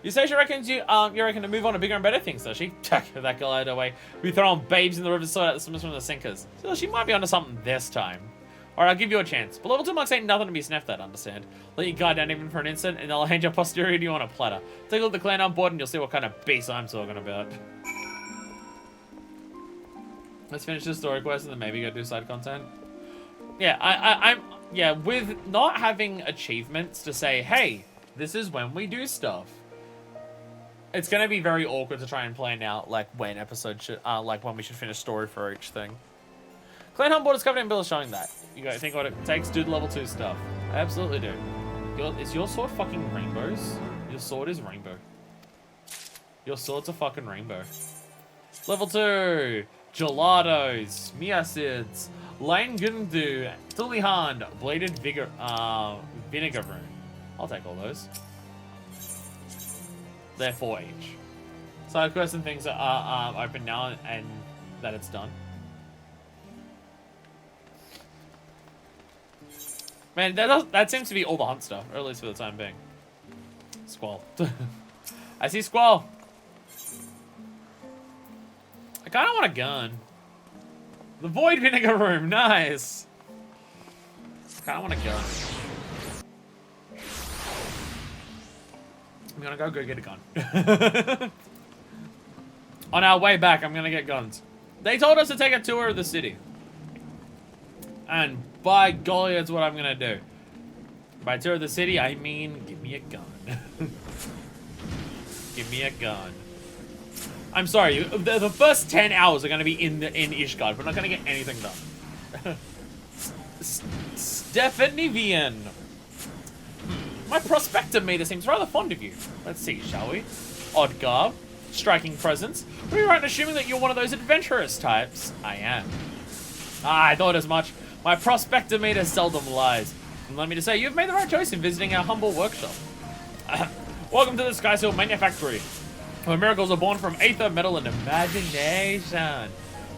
A: You say she reckons you reckon to move on to bigger and better things, does she? That girl out of the way. We throwing babes in the river, sort out the swimmers from the sinkers. So she might be onto something this time. Alright, I'll give you a chance. But level 2 monks ain't nothing to be sniffed at, understand? Let your guard down even for an instant, and they'll hand your posterity to you on a platter. Take a look at the clan on board, and you'll see what kind of beast I'm talking about. Let's finish this story quest, and then maybe go do side content. Yeah, yeah, with not having achievements to say, hey, this is when we do stuff. It's gonna be very awkward to try and plan out, like, when episodes should, like, when we should finish story for each thing. Clan Hunt board is covered in bills showing that. You gotta think what it takes to do the level 2 stuff. I absolutely do. Is your sword fucking rainbows? Your sword is rainbow. Your sword's a fucking rainbow. Level 2! Gelatos, Miacids, Lane Gundu, Tulihan, Bladed Vinegar Rune. I'll take all those. They're 4 each. Side quests and things are open now and that it's done. Man, that seems to be all the hunt stuff, or at least for the time being. Squall. I see Squall. I kind of want a gun. The Void Vinegar Room, nice. I kind of want a gun. I'm gonna go get a gun. On our way back, I'm gonna get guns. They told us to take a tour of the city. And by golly, that's what I'm gonna do. By tour of the city, I mean, give me a gun. Give me a gun. I'm sorry, the first 10 hours are gonna be in Ishgard. We're not gonna get anything done. Stephanie. My prospector meter seems rather fond of you. Let's see, shall we? Odd garb, striking presence. Were you right in assuming that you're one of those adventurous types? I am. I thought as much. My prospector meter seldom lies. And let me to say, you've made the right choice in visiting our humble workshop. Welcome to the Sky Seal Manufactory, where miracles are born from aether, metal, and imagination.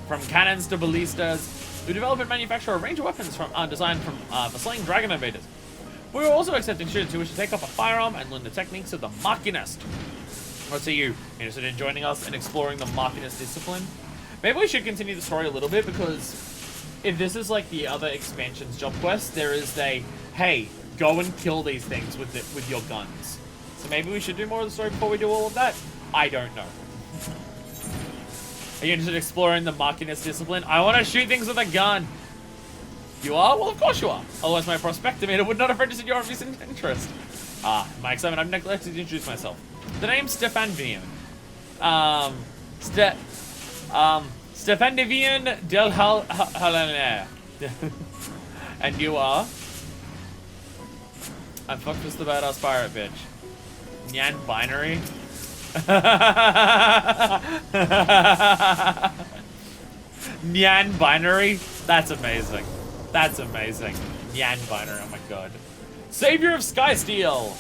A: From cannons to ballistas, we develop and manufacture a range of weapons designed for slaying dragon invaders. We are also accepting students who wish to take up a firearm and learn the techniques of the Machinist. What say you? Interested in joining us and exploring the Machinist discipline? Maybe we should continue the story a little bit, because if this is like the other expansion's job quest, there is a, hey, go and kill these things with your guns. So maybe we should do more of the story before we do all of that? I don't know. Are you interested in exploring the Machinist discipline? I want to shoot things with a gun. You are? Well, of course you are. Otherwise, my prospector meter would not have registered your obvious interest. My excitement, I've neglected to introduce myself. The name's Stefan Vian. Stefan Vian del Halener. And you are? I fucked with the badass pirate bitch. Nyan Binary? Nyan Binary? That's amazing. That's amazing. Nyan Binary, oh my god. Savior of Skysteel!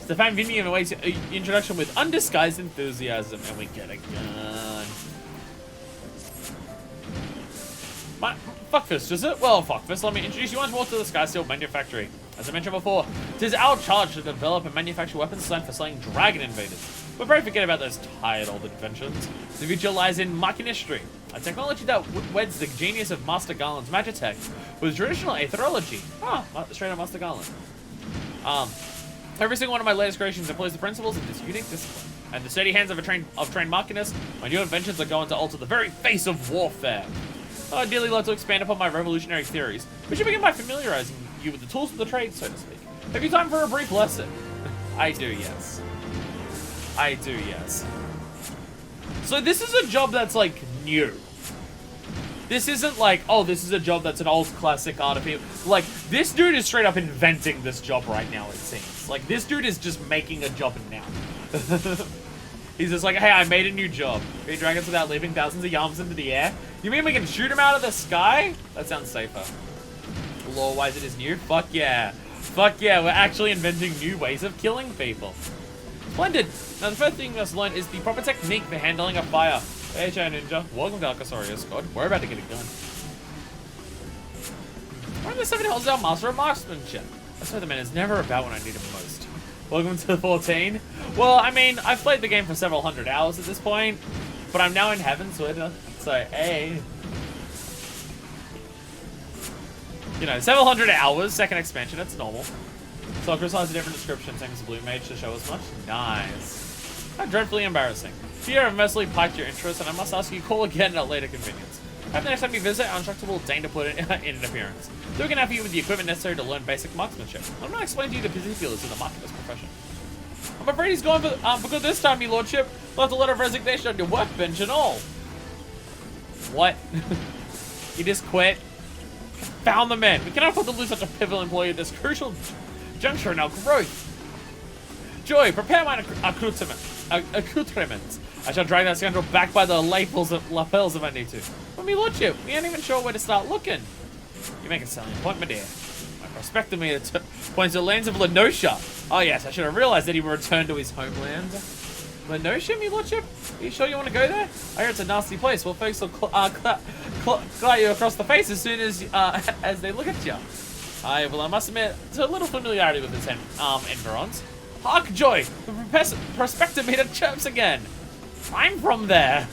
A: Stefan Vinian awaits introduction with undisguised enthusiasm, and we get a gun. Fuckfist, is it? Well, Fuckfist, let me introduce you once more to the Skysteel Manufactory. As I mentioned before, it is our charge to develop and manufacture weapons designed for slaying dragon invaders. But pray forget about those tired old inventions. The future lies in machinistry, a technology that weds the genius of Master Garland's Magitech with traditional aetherology. Straight up Master Garland. Every single one of my latest creations employs the principles of this unique discipline. And the steady hands of a trained machinist, my new inventions are going to alter the very face of warfare. I'd dearly like to expand upon my revolutionary theories. We should begin by familiarizing you with the tools of the trade, so to speak. Have you time for a brief lesson? I do, yes. I do, yes. So this is a job that's, like, new. This isn't like, oh, this is a job that's an old classic art of people. Like, this dude is straight up inventing this job right now, it seems. Like, this dude is just making a job now. He's just like, hey, I made a new job. Beat dragons without leaving thousands of yams into the air. You mean we can shoot them out of the sky? That sounds safer. Lore-wise, it is new. Fuck yeah. Fuck yeah, we're actually inventing new ways of killing people. Splendid. Now, the first thing you must learn is the proper technique for handling a fire. Hey, Ninja. Welcome to Ishgard. We're about to get it done. We're in the 7 Hills, our master of marksmanship. I swear the man is never about when I need him most. Welcome to 14. Well, I mean, I've played the game for several hundred hours at this point, but I'm now in Heavensward, so hey. You know, several hundred hours, second expansion, it's normal. So Chris has a different description, same as Blue Mage to show as much. Nice. How dreadfully embarrassing. Here I've mostly piqued your interest, and I must ask you to call again at a later convenience. Hope the next time you visit, our instructor will deign to put in an appearance. So we can have you with the equipment necessary to learn basic marksmanship. I'm not explaining to you the particulars of the marksman's profession. I'm afraid he's gone for good this time, your lordship. Left a letter of resignation on your workbench and all. What? You just quit? Found the man. We cannot afford to lose such a pivotal employee at this crucial juncture in our growth. Joy, prepare my accoutrements. I shall drag that scoundrel back by the lapels if I need to. But me lordship, we ain't even sure where to start looking. You make a selling point, my dear. My prospectometer points to the lands of Lenosha. Oh yes, I should have realized that he would return to his homeland. Lenosha, me lordship? Are you sure you want to go there? I hear it's a nasty place. Well, folks will claw you across the face as soon as they look at you. Well, I must admit, it's a little familiarity with this environs. Hark, Joy! The prospectometer chirps again. I'm from there.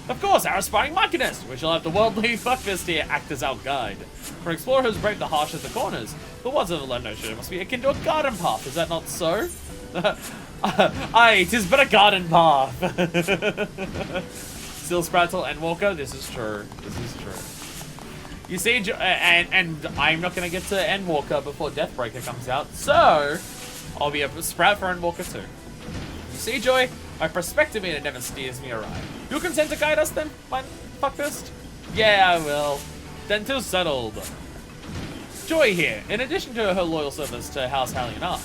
A: Of course, our aspiring machinist. We shall have the worldly fuckfist here act as our guide. For an explorer who's braved the harshest of corners, the words of the Lenosha must be akin to a garden path. Is that not so? Aye, 'tis but a garden path. Still Sprattle and Walker, this is true. This is true. You see, and I'm not going to get to Endwalker before Deathbreaker comes out, so I'll be a Sprout for Endwalker too. You see, Joy, my prospectometer never steers me awry. You consent to guide us then, my fuckfist? Yeah, I will. Then 'tis settled. Joy here, in addition to her loyal service to House Hallionar,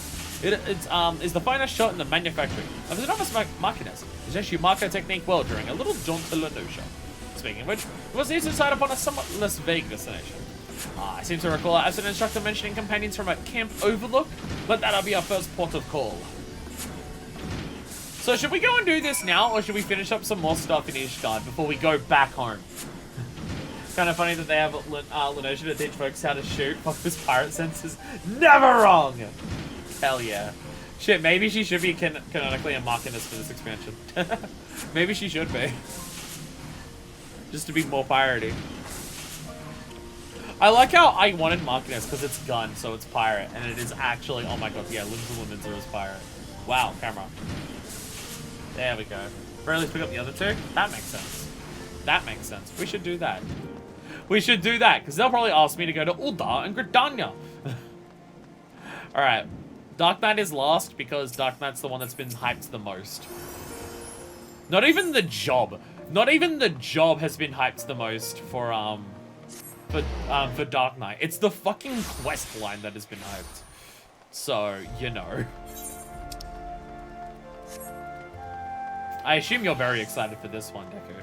A: is the finest shot in the manufactory. As an novice machinist, is actually mark her technique well during a little jaunt to Lenosha. Speaking of which, it was easy to decide upon a somewhat less vague destination. I seem to recall as an instructor mentioning companions from a Camp Overlook, but that'll be our first port of call. So should we go and do this now, or should we finish up some more stuff in Ishgard before we go back home? Kind of funny that they have Lenosha to teach folks how to shoot. Fuck, this pirate sense is never wrong! Hell yeah. Shit, maybe she should be canonically a machinist for this expansion. Maybe she should be. Just to be more piratey. I like how I wanted machinist because it's gun, so it's pirate. And it is actually, oh my god, yeah, Limbs and Limits are as pirate. Wow, camera. There we go. Or at least pick up the other two? That makes sense. That makes sense. We should do that. We should do that, because they'll probably ask me to go to Uldar and Gridania. Alright. Dark Knight is last because Dark Knight's the one that's been hyped the most. Not even the job. Not even the job has been hyped the most for Dark Knight. It's the fucking quest line that has been hyped. So, you know. I assume you're very excited for this one, Deku.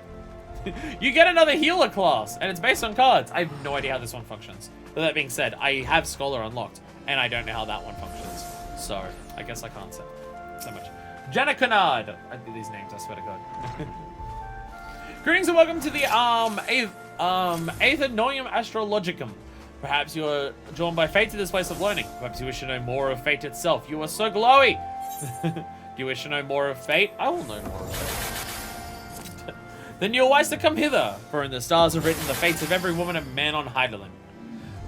A: You get another healer class, and it's based on cards. I have no idea how this one functions. But that being said, I have Scholar unlocked, and I don't know how that one functions. So, I guess I can't say so much. Jenna Kennard! I do these names, I swear to God. Greetings and welcome to the Aethernoium Astrologicum. Perhaps you are drawn by fate to this place of learning. Perhaps you wish to know more of fate itself. You are so glowy! Do you wish to know more of fate? I will know more of fate. Then you are wise to come hither, for in the stars have written the fates of every woman and man on Heidelin.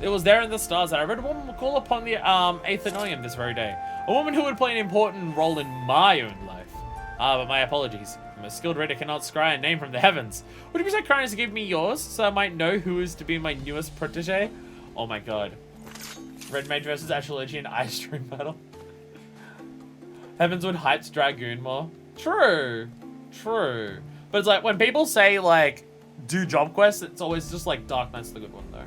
A: It was there in the stars that I read a woman call upon the Aethernoium this very day. A woman who would play an important role in my own life. But my apologies. I'm a skilled reader cannot scry a name from the heavens. Would you be so kind as to give me yours, so I might know who is to be my newest protege? Oh my god. Red Mage versus Astrologian Ice Stream battle. Heavensward hypes Dragoon more. True. True. But it's like, when people say, like, do job quests, it's always just like, Dark Knight's the good one, though.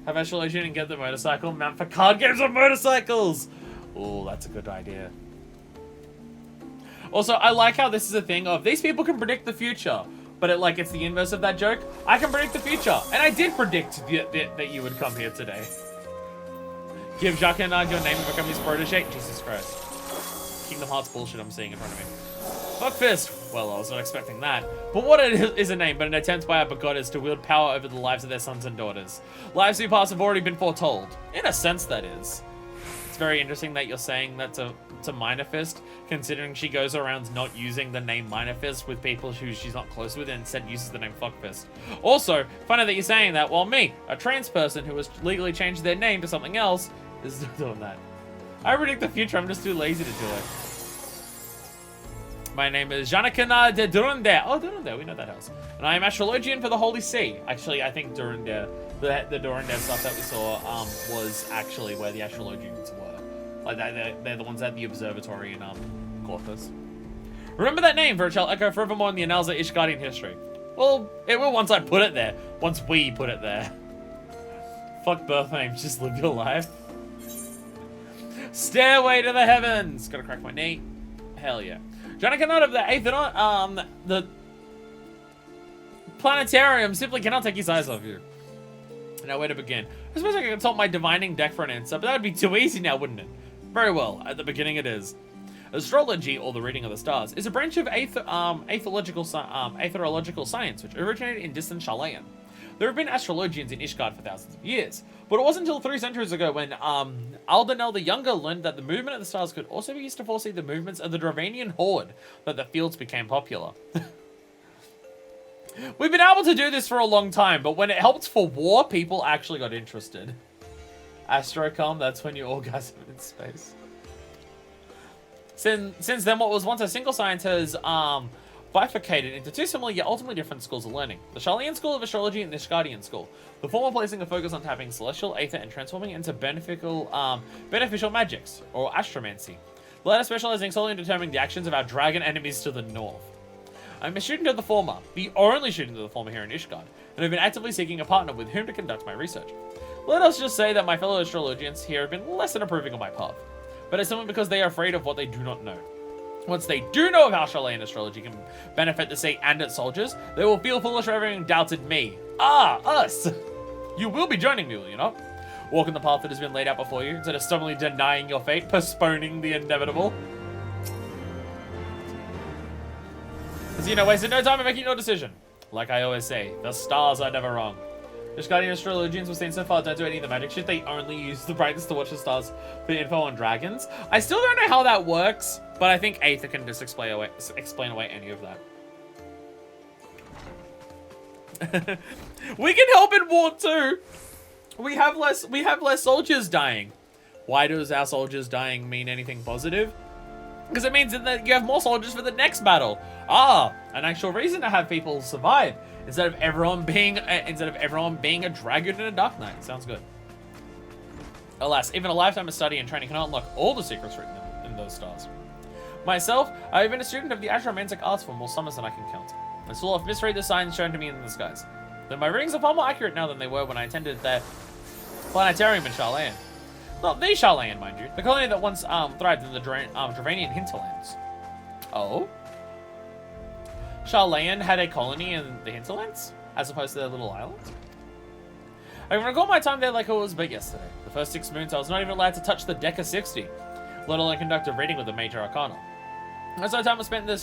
A: Have Astrologian and get the motorcycle mount for card games on motorcycles! Oh, that's a good idea. Also, I like how this is a thing of these people can predict the future, but it's the inverse of that joke. I can predict the future, and I did predict that you would come here today. Give Jacques Hennard your name and become his protege? Jesus Christ. Kingdom Hearts bullshit I'm seeing in front of me. Fuckfist. Well, I was not expecting that. But what is a name but an attempt by our begotters to wield power over the lives of their sons and daughters? Lives who pass have already been foretold. In a sense, that is. It's very interesting that you're saying that to Minor Fist, considering she goes around not using the name Minor Fist with people who she's not close with and instead uses the name Fuckfist. Also, funny that you're saying that, while me, a trans person who has legally changed their name to something else, is doing that. I predict the future, I'm just too lazy to do it. My name is Janakana de Durunde. Oh, Durunde, we know that house. And I am Astrologian for the Holy See. Actually, I think Durunde, the Durunde stuff that we saw was actually where the Astrologians were. Like, they're the ones at the observatory in Corpus. Remember that name, for it shall echo forevermore in the annals of Ishgardian history. Well, it will once I put it there. Once we put it there. Fuck birth names, just live your life. Stairway to the heavens. Gotta crack my knee. Hell yeah. Johnny cannot of the 8th the planetarium simply cannot take his eyes off you. Now, where to begin? I suppose I could consult my divining deck for an answer, but that would be too easy now, wouldn't it? Very well, at the beginning it is. Astrology, or the reading of the stars, is a branch of astrological science, which originated in distant Sharlayan. There have been astrologians in Ishgard for thousands of years, but it wasn't until 3 centuries ago when Aldenel the Younger learned that the movement of the stars could also be used to foresee the movements of the Dravanian horde that the fields became popular. We've been able to do this for a long time, but when it helped for war, people actually got interested. Astrocom, that's when you orgasm in space. Since then, what was once a single science has bifurcated into 2 similar yet ultimately different schools of learning. The Sharlayan School of Astrology and the Ishgardian School. The former placing a focus on tapping celestial aether and transforming it into beneficial magics, or astromancy. The latter specializing solely in determining the actions of our dragon enemies to the north. I'm a student of the former, the only student of the former here in Ishgard, and have been actively seeking a partner with whom to conduct my research. Let us just say that my fellow astrologians here have been less than approving of my path, but it's simply because they are afraid of what they do not know. Once they do know of how Sharlayan astrology can benefit the state and its soldiers, they will feel foolish for having doubted me. Ah, us! You will be joining me, will you not? Walking the path that has been laid out before you, instead of stubbornly denying your fate, postponing the inevitable. As you know, wasted no time in making your decision. Like I always say, the stars are never wrong. Ishgardian astrologians were seen so far don't do any of the magic shit. They only use the brightness to watch the stars for info on dragons. I still don't know how that works, but I think Aether can just explain away any of that. We can help in war too. We have less soldiers dying. Why does our soldiers dying mean anything positive? Because it means that you have more soldiers for the next battle. Ah, an actual reason to have people survive instead of everyone being a dragon and a dark knight. Sounds good. Alas, even a lifetime of study and training cannot unlock all the secrets written in those stars. Myself, I have been a student of the astromantic arts for more summers than I can count. I still have misread the signs shown to me in the skies. Though my readings are far more accurate now than they were when I attended their planetarium in Sharlayan. Not the Sharlayan, mind you. The colony that once thrived in the Dravanian hinterlands. Oh? Sharlayan had a colony in the hinterlands? As opposed to their little island? I can recall my time there like it was but yesterday. The first 6 moons I was not even allowed to touch the Deca 60, let alone conduct a reading with the major arcana. Most of my time was spent in the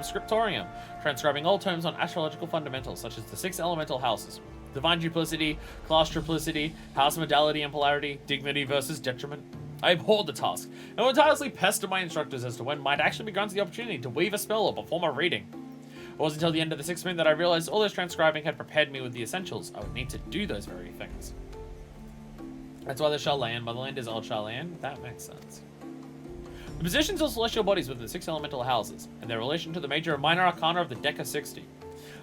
A: scriptorium, transcribing old terms on astrological fundamentals such as the 6 elemental houses. Divine duplicity, class triplicity, house modality and polarity, dignity versus detriment. I abhorred the task, and would tirelessly pester my instructors as to when might actually be granted the opportunity to weave a spell or perform a reading. It wasn't until the end of the 6th moon that I realized all this transcribing had prepared me with the essentials I would need to do those very things. That's why the Sharlayan motherland is Old Sharlayan. That makes sense. The positions of celestial bodies within the 6 elemental houses, and their relation to the major and minor arcana of the Deca 60.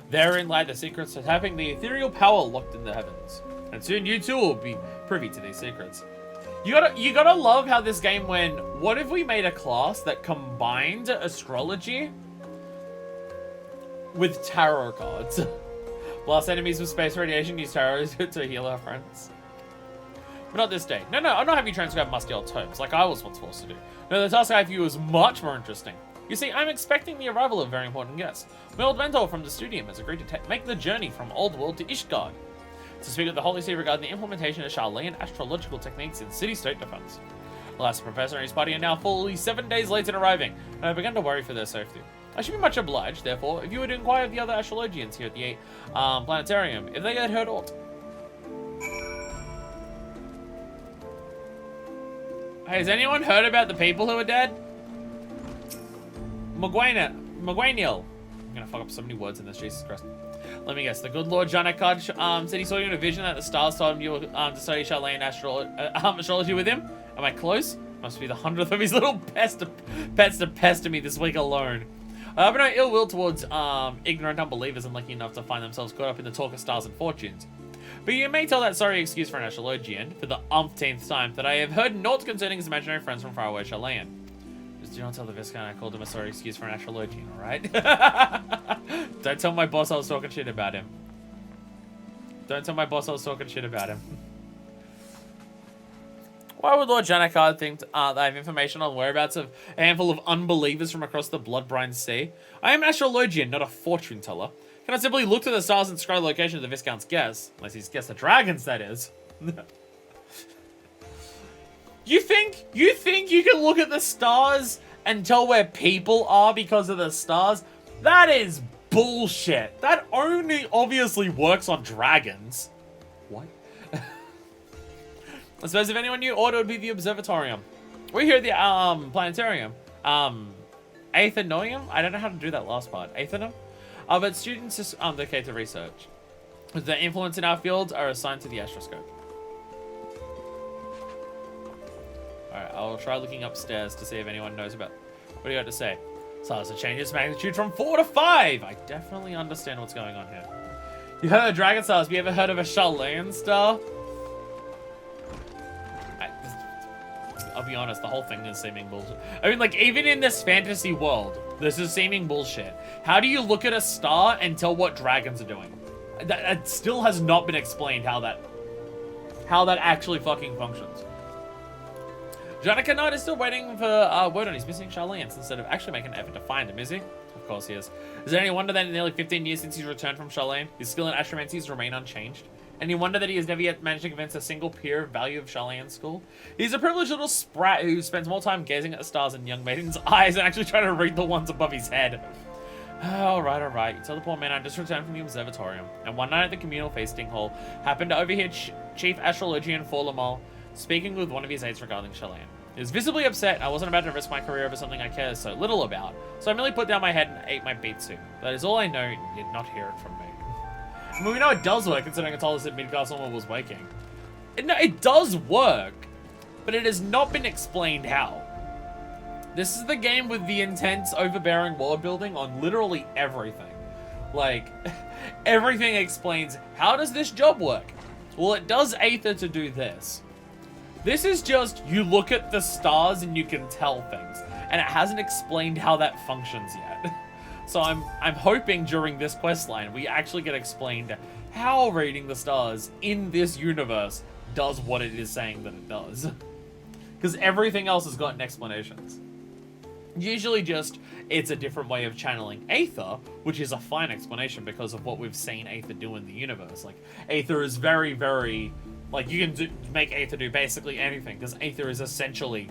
A: Therein lie the secrets to tapping the ethereal power locked in the heavens. And soon you too will be privy to these secrets. You gotta love how this game went, what if we made a class that combined astrology with tarot cards? Blast enemies with space radiation, use tarot to heal our friends. But not this day. No, I'm not having you transcribe musty old tomes like I was once forced to do. No, the task I have for you is much more interesting. You see, I'm expecting the arrival of a very important guest. My old mentor from the studium has agreed to make the journey from Old World to Ishgard to speak with the Holy See regarding the implementation of Charlean astrological techniques in city-state defense. The last professor and his party are now fully 7 days late in arriving, and I began to worry for their safety. I should be much obliged, therefore, if you would inquire of the other astrologians here at the planetarium, if they had heard aught. Hey, has anyone heard about the people who are dead? Magwaniel. I'm gonna fuck up so many words in this, Jesus Christ. Let me guess. The good Lord Janakad said he saw you in a vision that the stars told him you were to study Charlean astrology with him. Am I close? Must be the 100th of his little pets to pester me this week alone. I have no ill will towards ignorant unbelievers unlucky enough to find themselves caught up in the talk of stars and fortunes. But you may tell that sorry excuse for an astrologian, for the umpteenth time, that I have heard naught concerning his imaginary friends from faraway Charlean. Just do not tell the Viscount I called him a sorry excuse for an astrologian, alright? Don't tell my boss I was talking shit about him. Don't tell my boss I was talking shit about him. Why would Lord Janakard think that I have information on whereabouts of a handful of unbelievers from across the blood-brine sea? I am an astrologian, not a fortune teller. Can I simply look to the stars and describe the location of the Viscount's guess? Unless he's guessed the dragons, that is. You think you can look at the stars and tell where people are because of the stars? That is bullshit. That only obviously works on dragons. What? I suppose if anyone knew, order would be the observatorium. We're here at the planetarium. Aethanoium? I don't know how to do that last part. Aethanum? But students just dedicate to research. With their influence in our fields are assigned to the astroscope. Alright, I'll try looking upstairs to see if anyone knows about... What do you got to say? Stars have changed its magnitude from 4 to 5! I definitely understand what's going on here. You heard of dragon stars, have you ever heard of a Charlean star? I'll be honest, the whole thing is seeming bullshit. I mean, like, even in this fantasy world, this is seeming bullshit. How do you look at a star and tell what dragons are doing? That still has not been explained how that actually fucking functions. Janika Knight is still waiting for word on his missing Charleans instead of actually making an effort to find him, is he? Of course he is. Is there any wonder that in nearly 15 years since he's returned from Charlean, his skill in astromancy has remained unchanged? Any wonder that he has never yet managed to convince a single peer of value of Charlean's school? He's a privileged little sprat who spends more time gazing at the stars in young maidens' eyes and actually trying to read the ones above his head. Alright. You tell the poor man I just returned from the observatorium, and one night at the communal feasting hall, happened to overhear Chief Astrologian Forlamol speaking with one of his aides regarding Charlean. He was visibly upset. I wasn't about to risk my career over something I care so little about, so I merely put down my head and ate my beet soup. That is all I know, and did not hear it from me. I mean, we know it does work, considering it told us that Midgardsormr was waking. It does work, but it has not been explained how. This is the game with the intense, overbearing world building on literally everything. Like, everything explains, how does this job work? Well, it does Aether to do this. This is just, you look at the stars and you can tell things. And it hasn't explained how that functions yet. So I'm hoping during this questline we actually get explained how reading the stars in this universe does what it is saying that it does. Because everything else has gotten explanations. Usually just, it's a different way of channeling Aether, which is a fine explanation because of what we've seen Aether do in the universe. Like, Aether is very, very... Like, you can make Aether do basically anything, because Aether is essentially,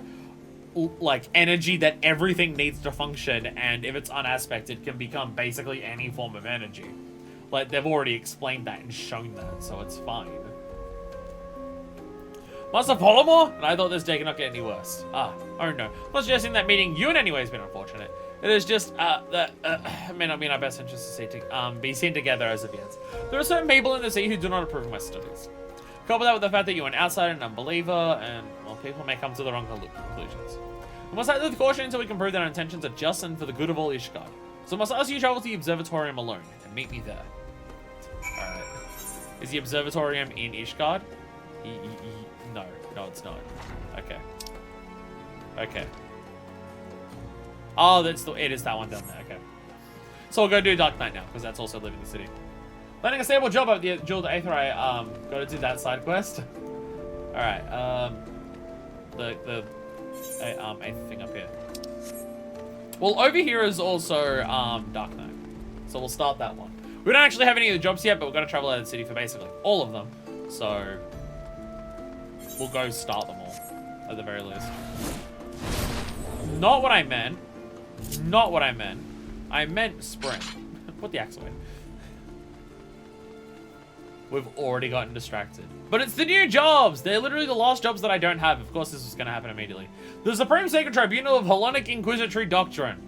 A: like, energy that everything needs to function, and if it's unaspected, it can become basically any form of energy. Like, they've already explained that and shown that, so it's fine. Master Polymore? And I thought this day could not get any worse. Oh no. I'm not suggesting that meeting you in any way has been unfortunate. It is just, that, it may not be in our best interest to be seen together as of yet. There are certain people in the sea who do not approve of my studies. Couple that with the fact that you're an outsider and unbeliever, and, well, people may come to the wrong conclusions. We must act with caution until we can prove that our intentions are just and for the good of all Ishgard. So I must ask you to travel to the observatorium alone, and meet me there. Alright. Is the observatorium in Ishgard? No, it's not. Okay. Oh, it is that one down there, okay. So we'll go do Dark Knight now, because that's also living in the city. Landing a stable job at the Jewel to Aether, I gotta do that side quest. Alright, the eighth thing up here. Well, over here is also Dark Knight. So we'll start that one. We don't actually have any of the jobs yet, but we're going to travel out of the city for basically all of them. So we'll go start them all, at the very least. Not what I meant. Not what I meant. I meant spring. Put the axe away. We've already gotten distracted. But it's the new jobs! They're literally the last jobs that I don't have. Of course, this is going to happen immediately. The Supreme Sacred Tribunal of Hellenic Inquisitory Doctrine.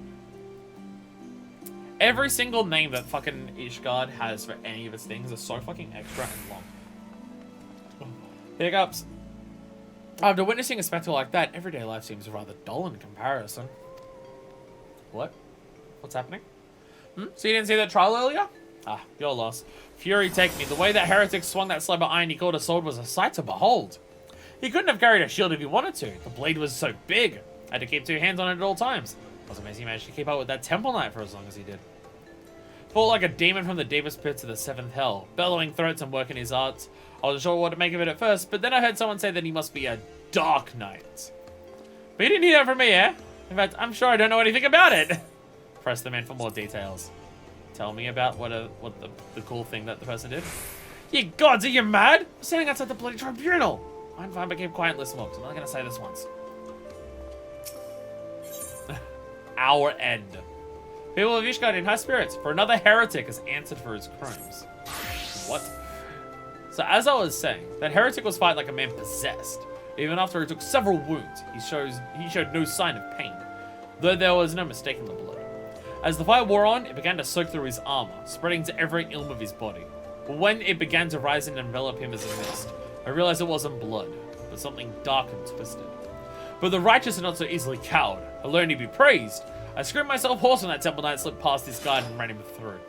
A: Every single name that fucking Ishgard has for any of its things is so fucking extra and long. Hiccups. After witnessing a spectacle like that, everyday life seems rather dull in comparison. What? What's happening? So you didn't see that trial earlier? Ah, your loss. Fury take me. The way that heretic swung that slab of iron he called a sword was a sight to behold. He couldn't have carried a shield if he wanted to. The blade was so big. I had to keep two hands on it at all times. It was amazing he managed to keep up with that temple knight for as long as he did. Fought like a demon from the deepest pits of the seventh hell, bellowing throats and working his arts. I wasn't sure what to make of it at first, but then I heard someone say that he must be a dark knight. But you didn't hear that from me, eh? In fact, I'm sure I don't know anything about it. Press them in for more details. Tell me about what the cool thing that the person did. You gods, are you mad? I'm standing outside the bloody tribunal. I'm fine, but keep quiet and listen, folks. I'm not gonna say this once. Our end. People of Ishgard in high spirits, for another heretic has answered for his crimes. What? So as I was saying, that heretic was fighting like a man possessed. Even after he took several wounds, he showed no sign of pain, though there was no mistaking the blood. As the fight wore on, it began to soak through his armor, spreading to every ilm of his body. But when it began to rise and envelop him as a mist, I realized it wasn't blood, but something dark and twisted. But the righteous are not so easily cowed. Alone he be praised. I screamed myself hoarse when that temple knight slipped past his guard and ran him through.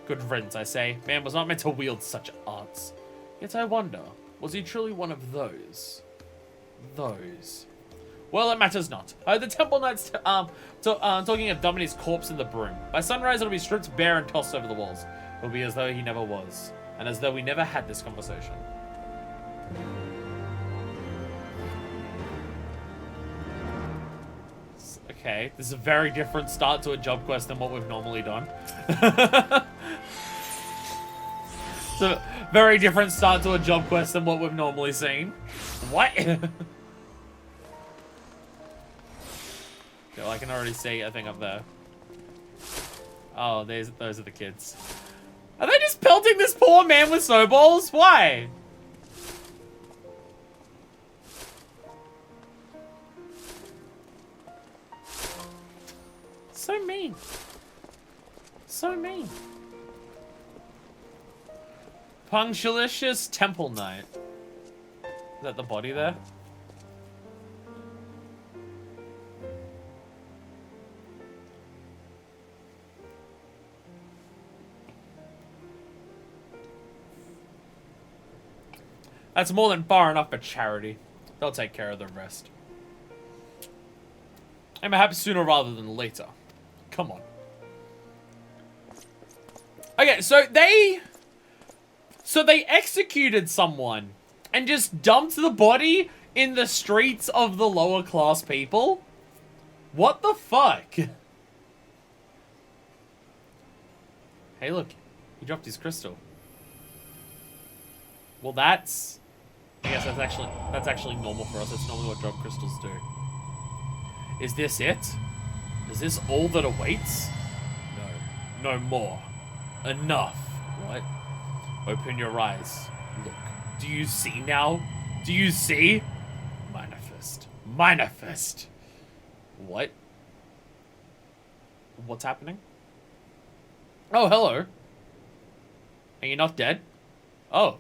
A: Good riddance, I say. Man was not meant to wield such arts. Yet I wonder, was he truly one of those? Well, it matters not. The temple knight's talking of Dominic's corpse in the broom. By sunrise, it'll be stripped bare and tossed over the walls. It'll be as though he never was, and as though we never had this conversation. Okay, this is a very different start to a job quest than what we've normally done. It's a very different start to a job quest than what we've normally seen. What? Well, I can already see a thing up there. Oh, those are the kids. Are they just pelting this poor man with snowballs? Why? So mean. So mean. Punctilious Temple Knight. Is that the body there? That's more than far enough for charity. They'll take care of the rest. And perhaps sooner rather than later. Come on. Okay, so they executed someone and just dumped the body in the streets of the lower class people? What the fuck? Hey, look. He dropped his crystal. Well, that's... I guess that's actually normal for us. It's normally what drop crystals do. Is this it? Is this all that awaits? No. No more. Enough. What? Open your eyes. Look. Do you see now? Do you see? Manifest. Manifest. What? What's happening? Oh, hello. Are you not dead? Oh.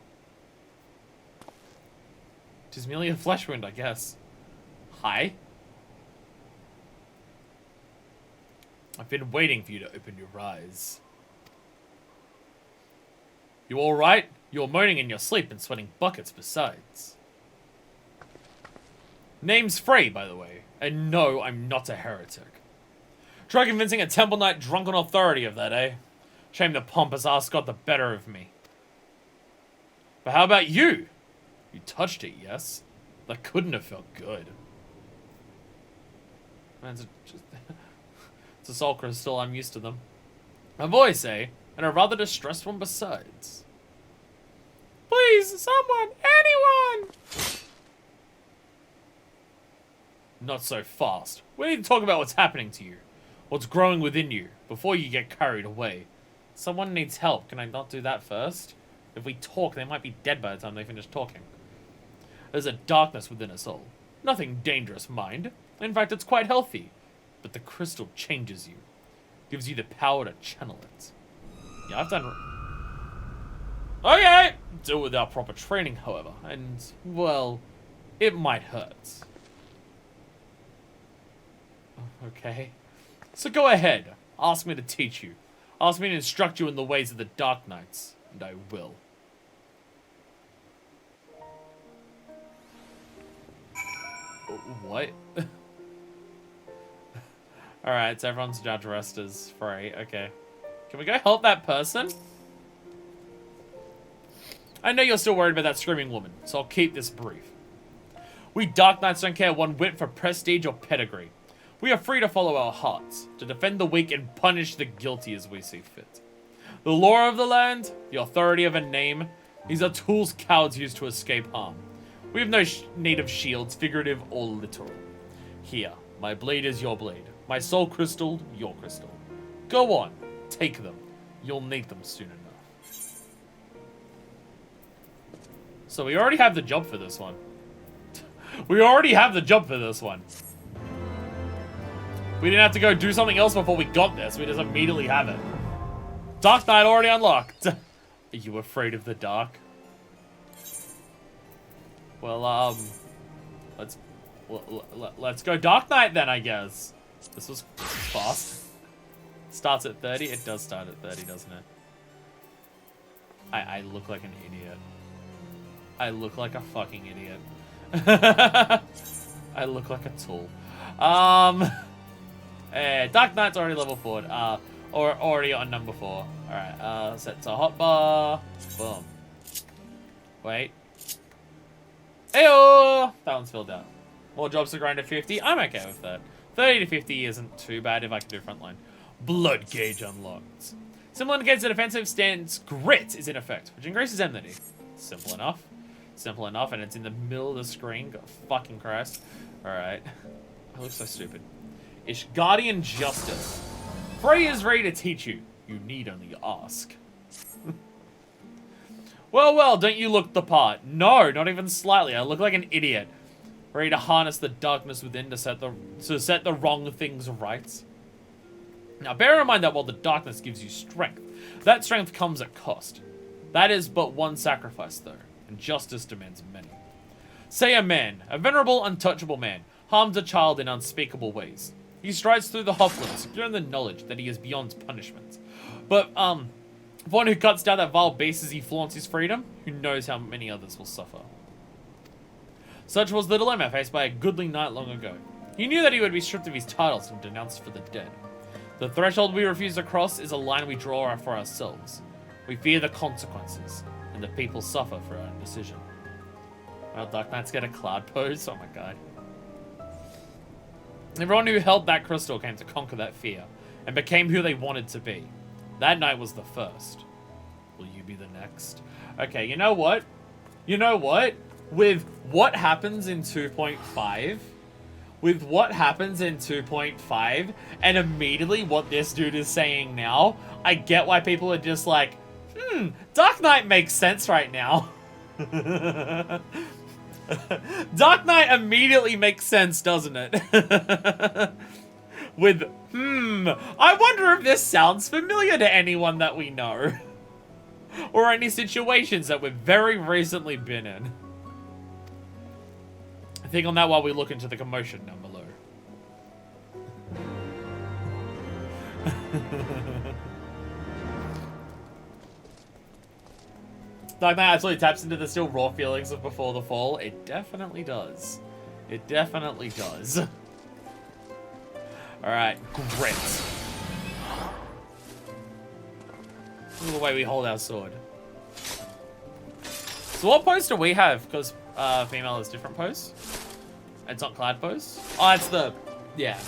A: It's merely a flesh wound, I guess. Hi? I've been waiting for you to open your eyes. You alright? You're moaning in your sleep and sweating buckets besides. Name's Frey, by the way. And no, I'm not a heretic. Try convincing a temple knight drunk on authority of that, eh? Shame the pompous ass got the better of me. But how about you? You touched it, yes? That couldn't have felt good. Man's just... It's a soul crystal, I'm used to them. A voice, eh? And a rather distressed one besides. Please, someone, anyone! Not so fast. We need to talk about what's happening to you. What's growing within you, before you get carried away. Someone needs help. Can I not do that first? If we talk, they might be dead by the time they finish talking. There's a darkness within us all. Nothing dangerous, mind. In fact, it's quite healthy. But the crystal changes you. Gives you the power to channel it. Yeah, I've done... Okay! Do it without proper training, however. And, well, it might hurt. Okay. So go ahead. Ask me to teach you. Ask me to instruct you in the ways of the Dark Knights. And I will. What? Alright, so everyone's judge rest is free. Okay. Can we go help that person? I know you're still worried about that screaming woman, so I'll keep this brief. We Dark Knights don't care one whit for prestige or pedigree. We are free to follow our hearts, to defend the weak and punish the guilty as we see fit. The law of the land, the authority of a name, these are tools cowards use to escape harm. We have no need of shields, figurative or literal. Here, my blade is your blade. My soul crystal, your crystal. Go on, take them. You'll need them soon enough. So we already have the job for this one. We already have the job for this one. We didn't have to go do something else before we got this. We just immediately have it. Dark Knight already unlocked. Are you afraid of the dark? Well, let's go Dark Knight then, I guess. This was fast. Starts at 30? It does start at 30, doesn't it? I look like an idiot. I look like a fucking idiot. I look like a tool. Dark Knight's already level 4. Or already on number 4. Alright, set to hotbar. Boom. Wait. Ayo! That one's filled out. More jobs to grind to 50. I'm okay with that. 30 to 50 isn't too bad if I can do frontline. Blood gauge unlocked. Symbol indicates the defensive stance grit is in effect, which increases enmity. Simple enough. Simple enough, and it's in the middle of the screen. God fucking Christ. Alright. I look so stupid. Ishgardian Justice. Frey is ready to teach you. You need only ask. Well, don't you look the part? No, not even slightly. I look like an idiot. Ready to harness the darkness within to set the wrong things right. Now, bear in mind that while the darkness gives you strength, that strength comes at cost. That is but one sacrifice, though, and justice demands many. Say a man, a venerable, untouchable man, harms a child in unspeakable ways. He strides through the hopland, secure in the knowledge that he is beyond punishment. But, one who cuts down that vile beast as he flaunts his freedom, who knows how many others will suffer. Such was the dilemma faced by a goodly knight long ago. He knew that he would be stripped of his titles and denounced for the dead. The threshold we refuse to cross is a line we draw for ourselves. We fear the consequences, and the people suffer for our indecision. Well, Dark Knights get a cloud pose? Oh my god. Everyone who held that crystal came to conquer that fear, and became who they wanted to be. That night was the first. Will you be the next? Okay, you know what? You know what? With what happens in 2.5, with what happens in 2.5, and immediately what this dude is saying now, I get why people are just like, Dark Knight makes sense right now. Dark Knight immediately makes sense, doesn't it? With, I wonder if this sounds familiar to anyone that we know. Or any situations that we've very recently been in. Think on that while we look into the commotion down below. Dark Knight absolutely taps into the still raw feelings of before the fall. It definitely does. It definitely does. Alright, grit. This is the way we hold our sword. So what pose do we have? Because female has different pose. It's not cloud pose. Oh, it's the... Yeah.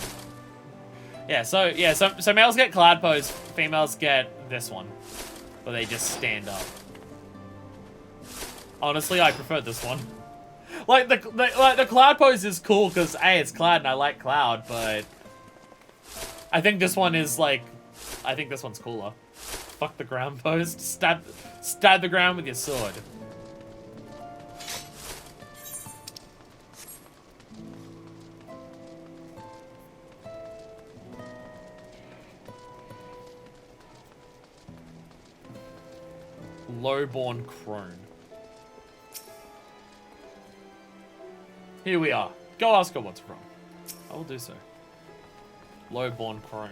A: So males get cloud pose, females get this one, where they just stand up. Honestly, I prefer this one. Like the cloud pose is cool because hey, it's cloud and I like cloud, but I think this one is like, I think this one's cooler. Fuck the ground pose. Stab the ground with your sword. Lowborn crone. Here we are. Go ask her what's wrong. I will do so. Lowborn crone.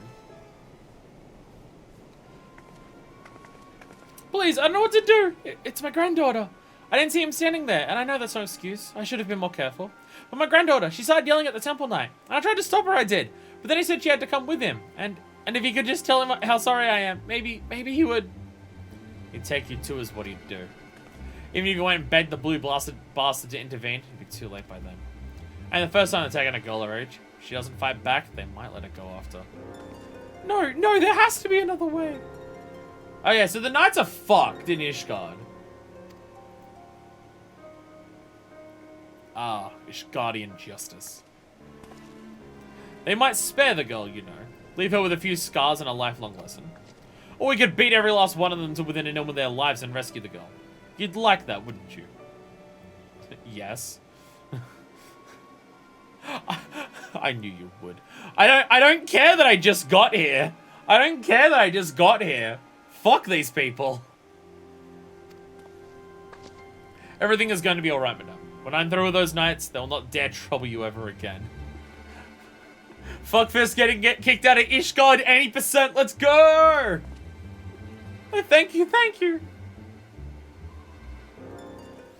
A: Please, I don't know what to do. It's my granddaughter. I didn't see him standing there, and I know that's no excuse. I should have been more careful. But my granddaughter, she started yelling at the temple knight, and I tried to stop her, I did. But then he said she had to come with him, and if he could just tell him how sorry I am, maybe he would. He'd take you too, is what he'd do. Even if you went and begged the blue bastard to intervene, it'd be too late by then. And the first time they're taking a girl her age, if she doesn't fight back, they might let her go after. No, there has to be another way. Oh yeah, so the knights are fucked in Ishgard. Ah, Ishgardian justice. They might spare the girl, you know. Leave her with a few scars and a lifelong lesson. Or we could beat every last one of them to within an inch of their lives and rescue the girl. You'd like that, wouldn't you? Yes. I knew you would. I don't care that I just got here. I don't care that I just got here. Fuck these people. Everything is going to be alright, madame. When I'm through with those knights, they'll not dare trouble you ever again. Fuckfist getting kicked out of Ishgard 80%. Let's go! Oh, thank you.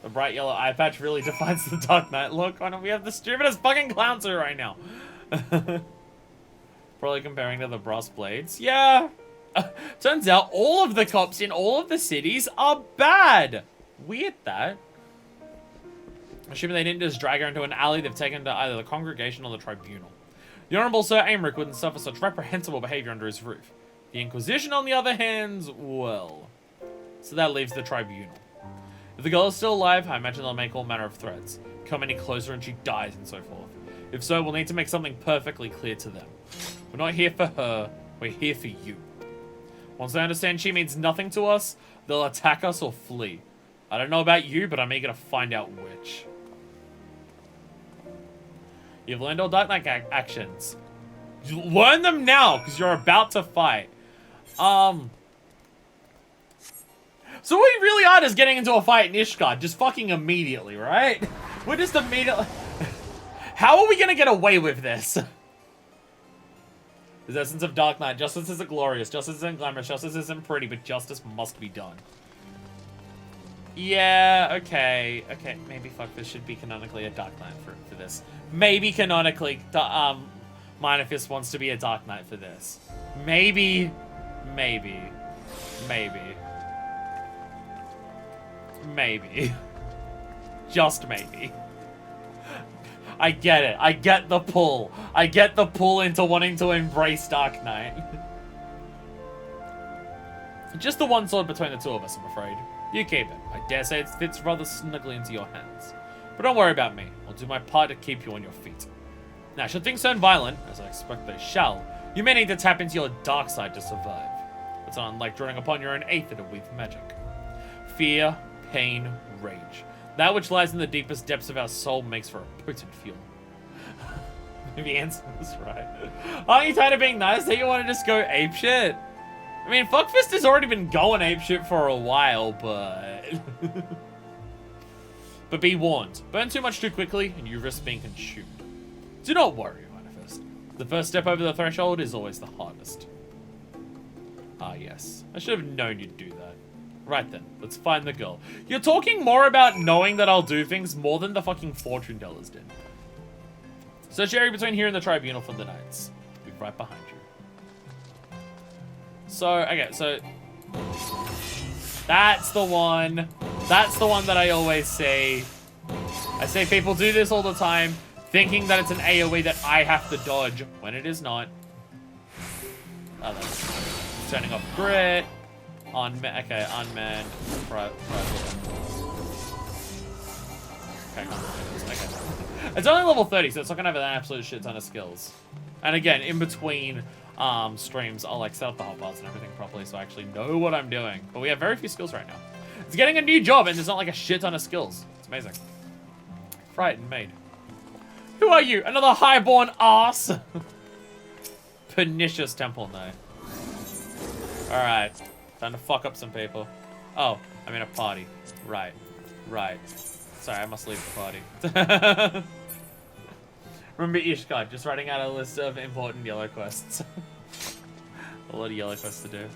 A: The bright yellow eye patch really defines the Dark Knight look. Why don't we have the stupidest fucking clown suit right now? Probably comparing to the brass blades. Yeah. Turns out all of the cops in all of the cities are bad. Weird that. Assuming they didn't just drag her into an alley, they've taken to either the congregation or the tribunal. The Honorable Sir Aymeric wouldn't suffer such reprehensible behavior under his roof. The Inquisition, on the other hand, well. So that leaves the tribunal. If the girl is still alive, I imagine they'll make all manner of threats. Come any closer and she dies and so forth. If so, we'll need to make something perfectly clear to them. We're not here for her, we're here for you. Once they understand she means nothing to us, they'll attack us or flee. I don't know about you, but I'm eager to find out which. You've learned all Dark Knight actions. You learn them now, because you're about to fight. So we really are just getting into a fight in Ishgard, just fucking immediately, right? We're just immediately... How are we gonna get away with this? The essence of Dark Knight. Justice isn't glorious, justice isn't glamorous, justice isn't pretty, but justice must be done. Yeah, okay, maybe fuck, this should be canonically a Dark Knight for this. Maybe canonically, Minor Fist wants to be a Dark Knight for this. Maybe. Just maybe. I get it. I get the pull. I get the pull into wanting to embrace Dark Knight. Just the one sword between the two of us, I'm afraid. You keep it. I dare say it fits rather snugly into your hands. But don't worry about me. I'll do my part to keep you on your feet. Now, should things turn violent, as I expect they shall, you may need to tap into your dark side to survive. It's not unlike drawing upon your own aether to weave magic. Fear, pain, rage. That which lies in the deepest depths of our soul makes for a potent fuel. Maybe Ansem was right. Aren't you tired of being nice that you want to just go apeshit? I mean, Fuckfist has already been going apeshit for a while, but... But be warned. Burn too much too quickly, and you risk being consumed. Do not worry, Manifest. The first step over the threshold is always the hardest. Ah, yes. I should have known you'd do that. Right then, let's find the girl. You're talking more about knowing that I'll do things more than the fucking fortune tellers did. Search area between here and the tribunal for the knights. We'll be right behind you. So, okay, so... That's the one. That's the one that I always say. I say people do this all the time, thinking that it's an AoE that I have to dodge, when it is not. Oh, that's turning off grit. Okay, unmanned. Okay, okay. It's only level 30, so it's not gonna have an absolute shit ton of skills. And again, in between streams, I'll like set up the hotbars and everything properly so I actually know what I'm doing. But we have very few skills right now. It's getting a new job and there's not like a shit ton of skills. It's amazing. Frightened maid. Who are you? Another highborn ass? Pernicious temple knight. Alright. Time to fuck up some people. Oh, I'm in a party. Right. Right. Sorry, I must leave the party. Remember Ishgard, just writing out a list of important yellow quests. A lot of yellow quests to do.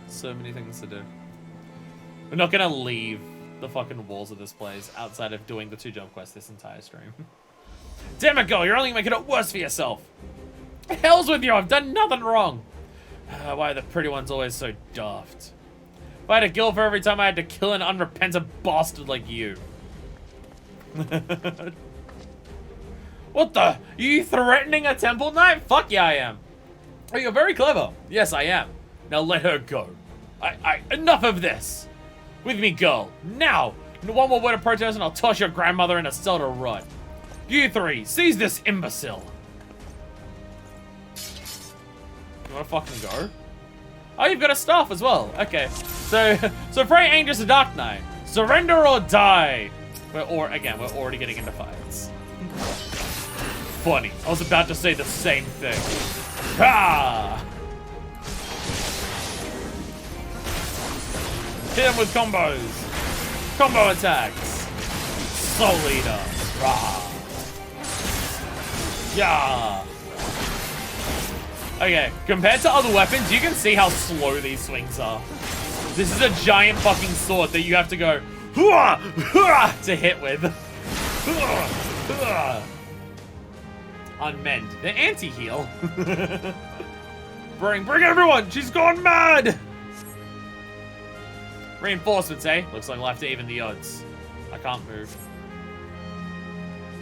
A: So many things to do. We're not gonna leave the fucking walls of this place outside of doing the 2 jump quests this entire stream. Damn it, girl, you're only making it worse for yourself. Hell's with you, I've done nothing wrong. Why are the pretty ones always so daft? If I had a gill for every time I had to kill an unrepentant bastard like you. What the? Are you threatening a temple knight? Fuck yeah, I am. Oh, you're very clever. Yes, I am. Now let her go. Enough of this. With me, girl. Now. One more word of protest and I'll toss your grandmother in a cell to rot. You 3, seize this imbecile. You wanna fucking go? Oh, you've got a staff as well. Okay. So Frey ain't just a Dark Knight. Surrender or die. We're already getting into fights. Funny. I was about to say the same thing. Ha! Hit him with combos. Combo attacks. Soul Eater. Rah. Yeah. Okay, compared to other weapons, you can see how slow these swings are. This is a giant fucking sword that you have to go to hit with. Unmend. The anti-heal. Bring everyone! She's gone mad! Reinforcements, eh? Looks like we'll have to even the odds. I can't move.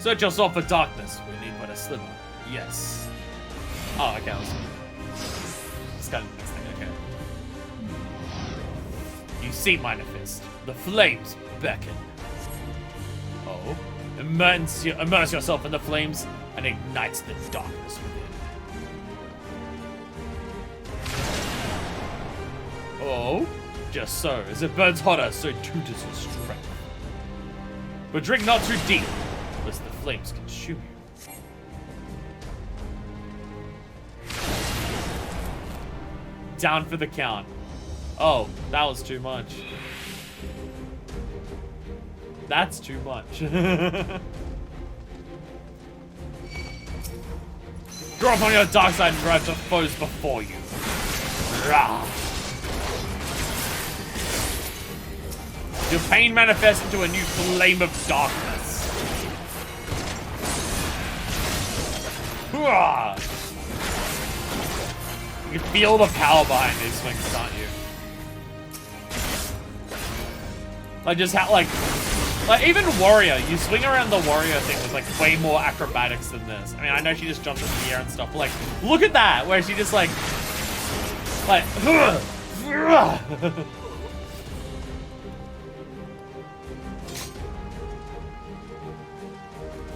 A: Search yourself for darkness. We need but a sliver. Yes. Oh, okay. Just kind of the next thing. Okay. You see, Manifest. The flames beckon. Oh. Immerse yourself in the flames and ignites the darkness within. Oh. Just so. As it burns hotter, so too does your strength. But drink not too deep, lest the flames consume you. Down for the count. Oh, that was too much. That's too much. Drop on your dark side and drive the foes before you. Rah. Your pain manifests into a new flame of darkness. Rah. You can feel the power behind these swings, can't you? Like just how, like even Warrior, you swing around the Warrior thing with like way more acrobatics than this. I mean, I know she just jumps into the air and stuff, but like, look at that, where she just like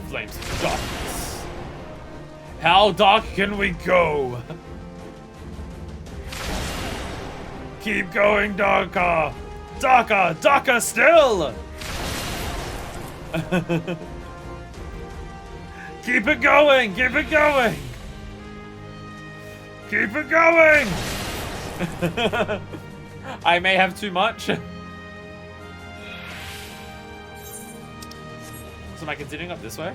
A: flames of darkness. How dark can we go? Keep going darker! Darker! Darker still! Keep it going! Keep it going! Keep it going! I may have too much. So am I continuing up this way?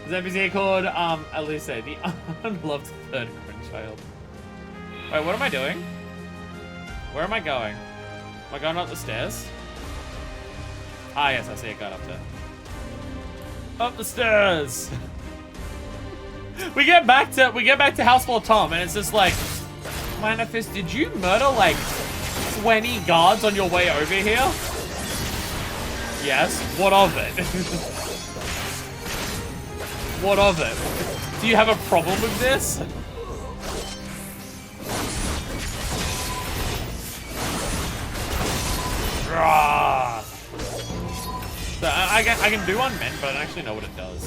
A: Is that NPC called Elise, the unloved third grandchild? Wait, what am I doing? Where am I going? Am I going up the stairs? Ah, yes, I see a guy up there. Up the stairs. we get back to House Full Tom, and it's just like, Manifest, did you murder like 20 guards on your way over here? Yes. What of it? What of it? Do you have a problem with this? I can do unmend, but I don't actually know what it does.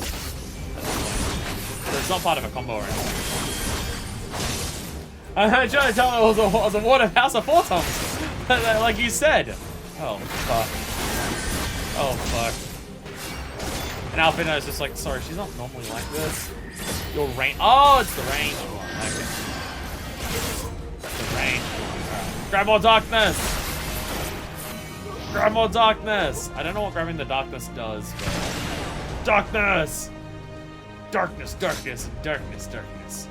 A: It's not part of a combo or anything. I'm trying to tell me it was a Ward of House of Phantoms. Like you said. Oh, fuck. Oh, fuck. And Alpina is just like, sorry, she's not normally like this. Your range. Oh, it's the range one. Okay. The range one. Right. Grab more darkness. Grab more darkness. I don't know what grabbing the darkness does, but... Darkness! Darkness, darkness, darkness, darkness.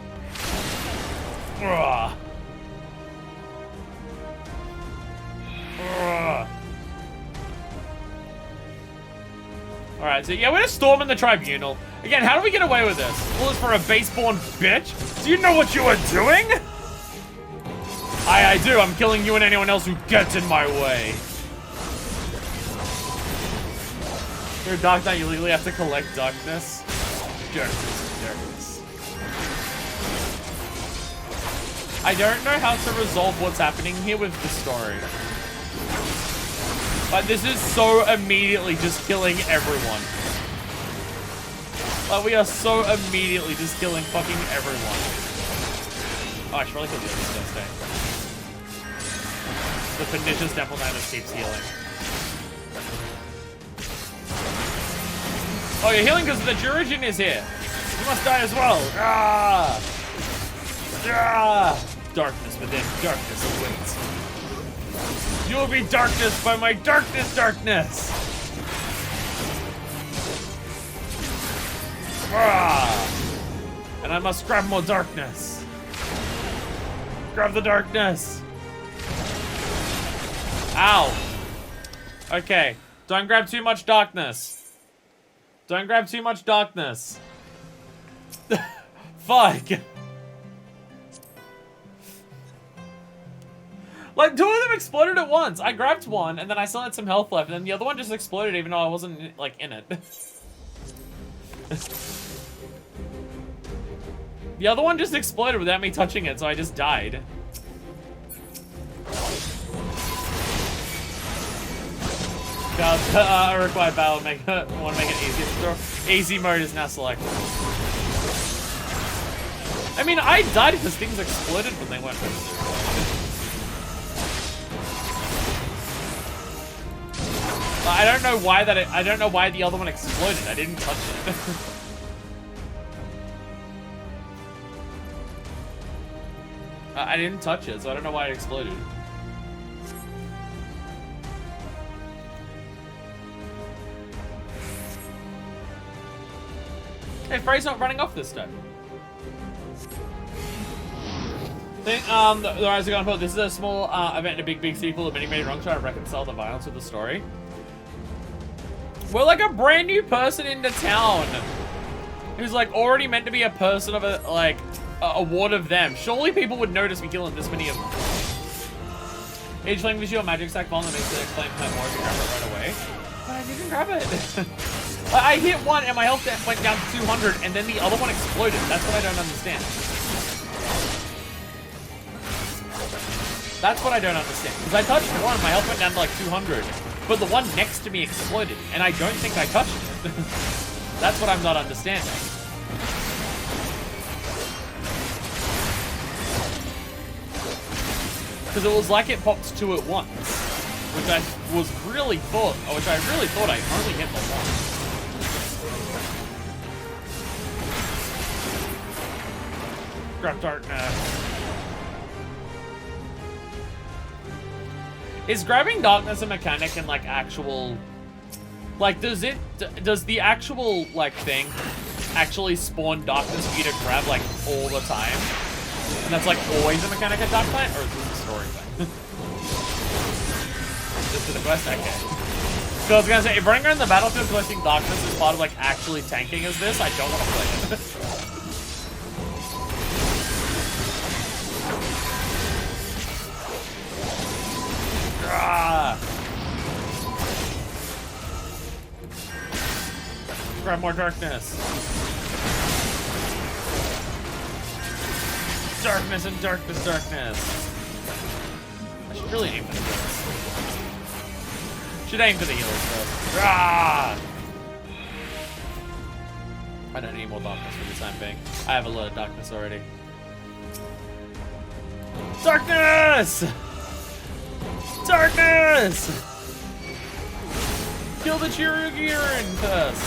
A: Ugh. Alright, so yeah, we're just storming the tribunal. Again, how do we get away with this? All this for a base-born bitch? Do you know what you are doing? I do. I'm killing you and anyone else who gets in my way. You're a Dark Knight, you legally have to collect darkness. Darkness, darkness. I don't know how to resolve what's happening here with the story. But this is so immediately just killing everyone. Like, we are so immediately just killing fucking everyone. Oh, I should probably kill the other stuff, The pernicious Temple Knight just keeps healing. Oh, you're healing because the Juridian is here. You must die as well. Ah! Ah! Darkness within, darkness awaits. You will be darkness by my darkness, darkness! Ah! And I must grab more darkness. Grab the darkness. Ow. Okay, don't grab too much darkness. Don't grab too much darkness. Fuck. Like, two of them exploded at once. I grabbed one, and then I still had some health left, and then the other one just exploded even though I wasn't, like, in it. The other one just exploded without me touching it, so I just died. A required battle, want to make it easier to throw. Easy mode is now selected. I mean, I died because things exploded when they went. I don't know why I don't know why the other one exploded. I didn't touch it. I didn't touch it, so I don't know why it exploded. Hey, Frey's not running off this time. The Rise of Gunpowder. This is a small event in a big city full of many wrongs trying to reconcile the violence with the story. We're like a brand new person into town who's like already meant to be a person of a ward of them. Surely people would notice me killing this many of them. Each flame gives you a magic stack bomb that makes it flame plant more if you grab it right away. But I didn't grab it. I hit one and my health went down to 200 and then the other one exploded. That's what I don't understand. That's what I don't understand. Because I touched one and my health went down to like 200. But the one next to me exploded, and I don't think I touched it. That's what I'm not understanding. Because it was like it popped two at once, which I really thought I only hit the one. Grab darkness. Is grabbing darkness a mechanic in like actual, like does the actual like thing actually spawn darkness for you to grab like all the time? And that's like always a mechanic at Dark Knight, or is this a story thing? Just for the quest? Okay. So I was gonna say, if running around the battlefield collecting darkness is part of like actually tanking as this, I don't want to play it. Ah. Grab more darkness. Darkness and darkness, darkness. I should really aim for the healers. Should aim for the healers, though. Ah! I don't need more darkness for the time being. I have a lot of darkness already. Darkness! Darkness! Kill the Chirugirin first.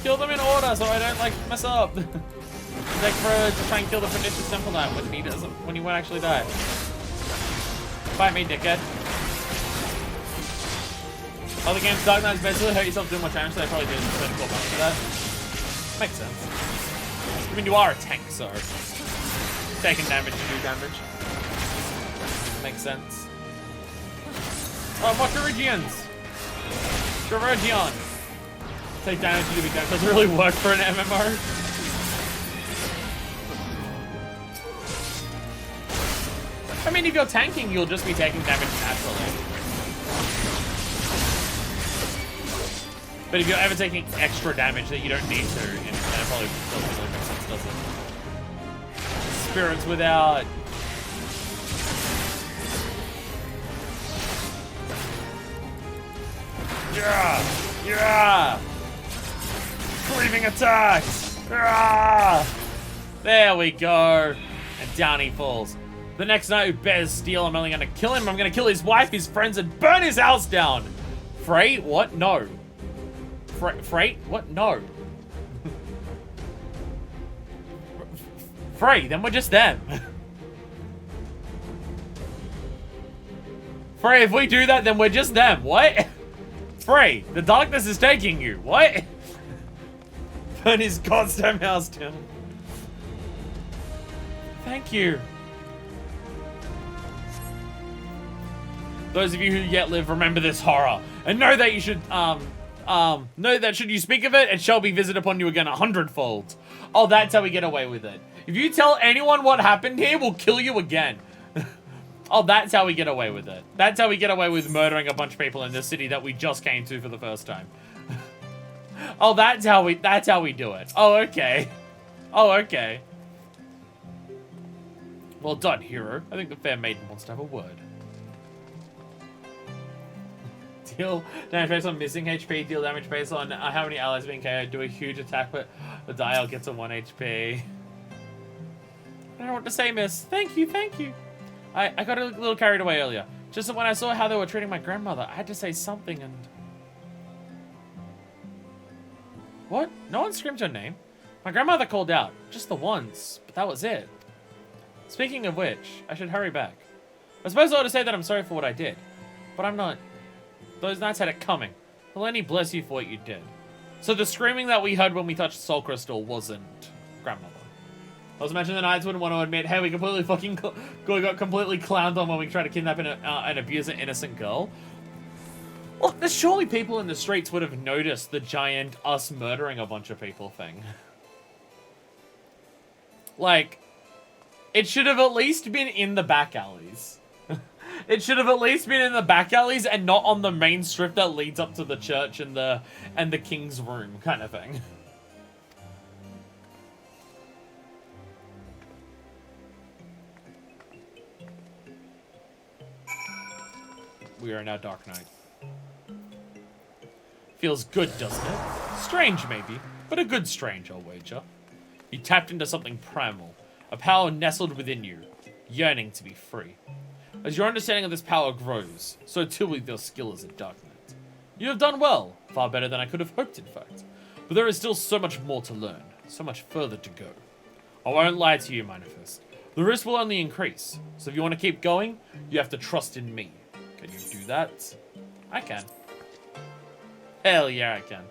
A: Kill them in order so I don't like mess up. Like to try and kill the pernicious temple knight when he doesn't, when he won't actually die. Fight me, dickhead. Other games, Dark Knights basically hurt yourself doing much damage, so they probably did 34 bucks for that. Makes sense. I mean, you are a tank, so taking damage to do damage. Makes sense. Oh, Mokorigians! Chirurgion! Take damage to do big damage. Doesn't really work for an MMO. I mean, if you're tanking, you'll just be taking damage naturally. But if you're ever taking extra damage that you don't need to, then it probably doesn't really make sense, does it? Spirits without. Yeah! Yeah! Cleaving attacks! Yeah! There we go. And down he falls. The next knight who bears steel, I'm only gonna kill him. I'm gonna kill his wife, his friends, and burn his house down. Frey? What? No. Frey? What? No. Frey, then we're just them. Frey, if we do that, then we're just them. What? Frey, the darkness is taking you. What? Burn his goddamn house down. Thank you. Those of you who yet live, remember this horror. And know that you should, know that should you speak of it, it shall be visited upon you again 100-fold. Oh, that's how we get away with it. If you tell anyone what happened here, we'll kill you again. Oh, that's how we get away with it. That's how we get away with murdering a bunch of people in this city that we just came to for the first time. Oh, that's how we do it. Oh, okay. Oh, okay. Well done, hero. I think the fair maiden wants to have a word. Deal damage based on missing HP, deal damage based on how many allies being KO'd, do a huge attack, but the dial gets a 1 HP. I don't know what to say, miss. Thank you, thank you. I got a little carried away earlier. Just when I saw how they were treating my grandmother, I had to say something and... What? No one screamed her name? My grandmother called out. Just the once, but that was it. Speaking of which, I should hurry back. I suppose I ought to say that I'm sorry for what I did, but I'm not. Those knights had it coming. Helene bless you for what you did. So the screaming that we heard when we touched Soul Crystal wasn't grandmother. I was imagining the knights wouldn't want to admit, hey, we completely got completely clowned on when we tried to kidnap and abuse an innocent girl. Well, there's surely people in the streets would have noticed the giant us murdering a bunch of people thing. Like, it should have at least been in the back alleys. It should have at least been in the back alleys and not on the main strip that leads up to the church and the king's room kind of thing. We are now Dark Knight. Feels good, doesn't it? Strange, maybe, but a good strange, I'll wager. You tapped into something primal, a power nestled within you, yearning to be free. As your understanding of this power grows, so too will your skill as a Dark Knight. You have done well, far better than I could have hoped, in fact. But there is still so much more to learn, so much further to go. I won't lie to you, Manifest. The risk will only increase, so if you want to keep going, you have to trust in me. Can you do that? I can. Hell yeah, I can.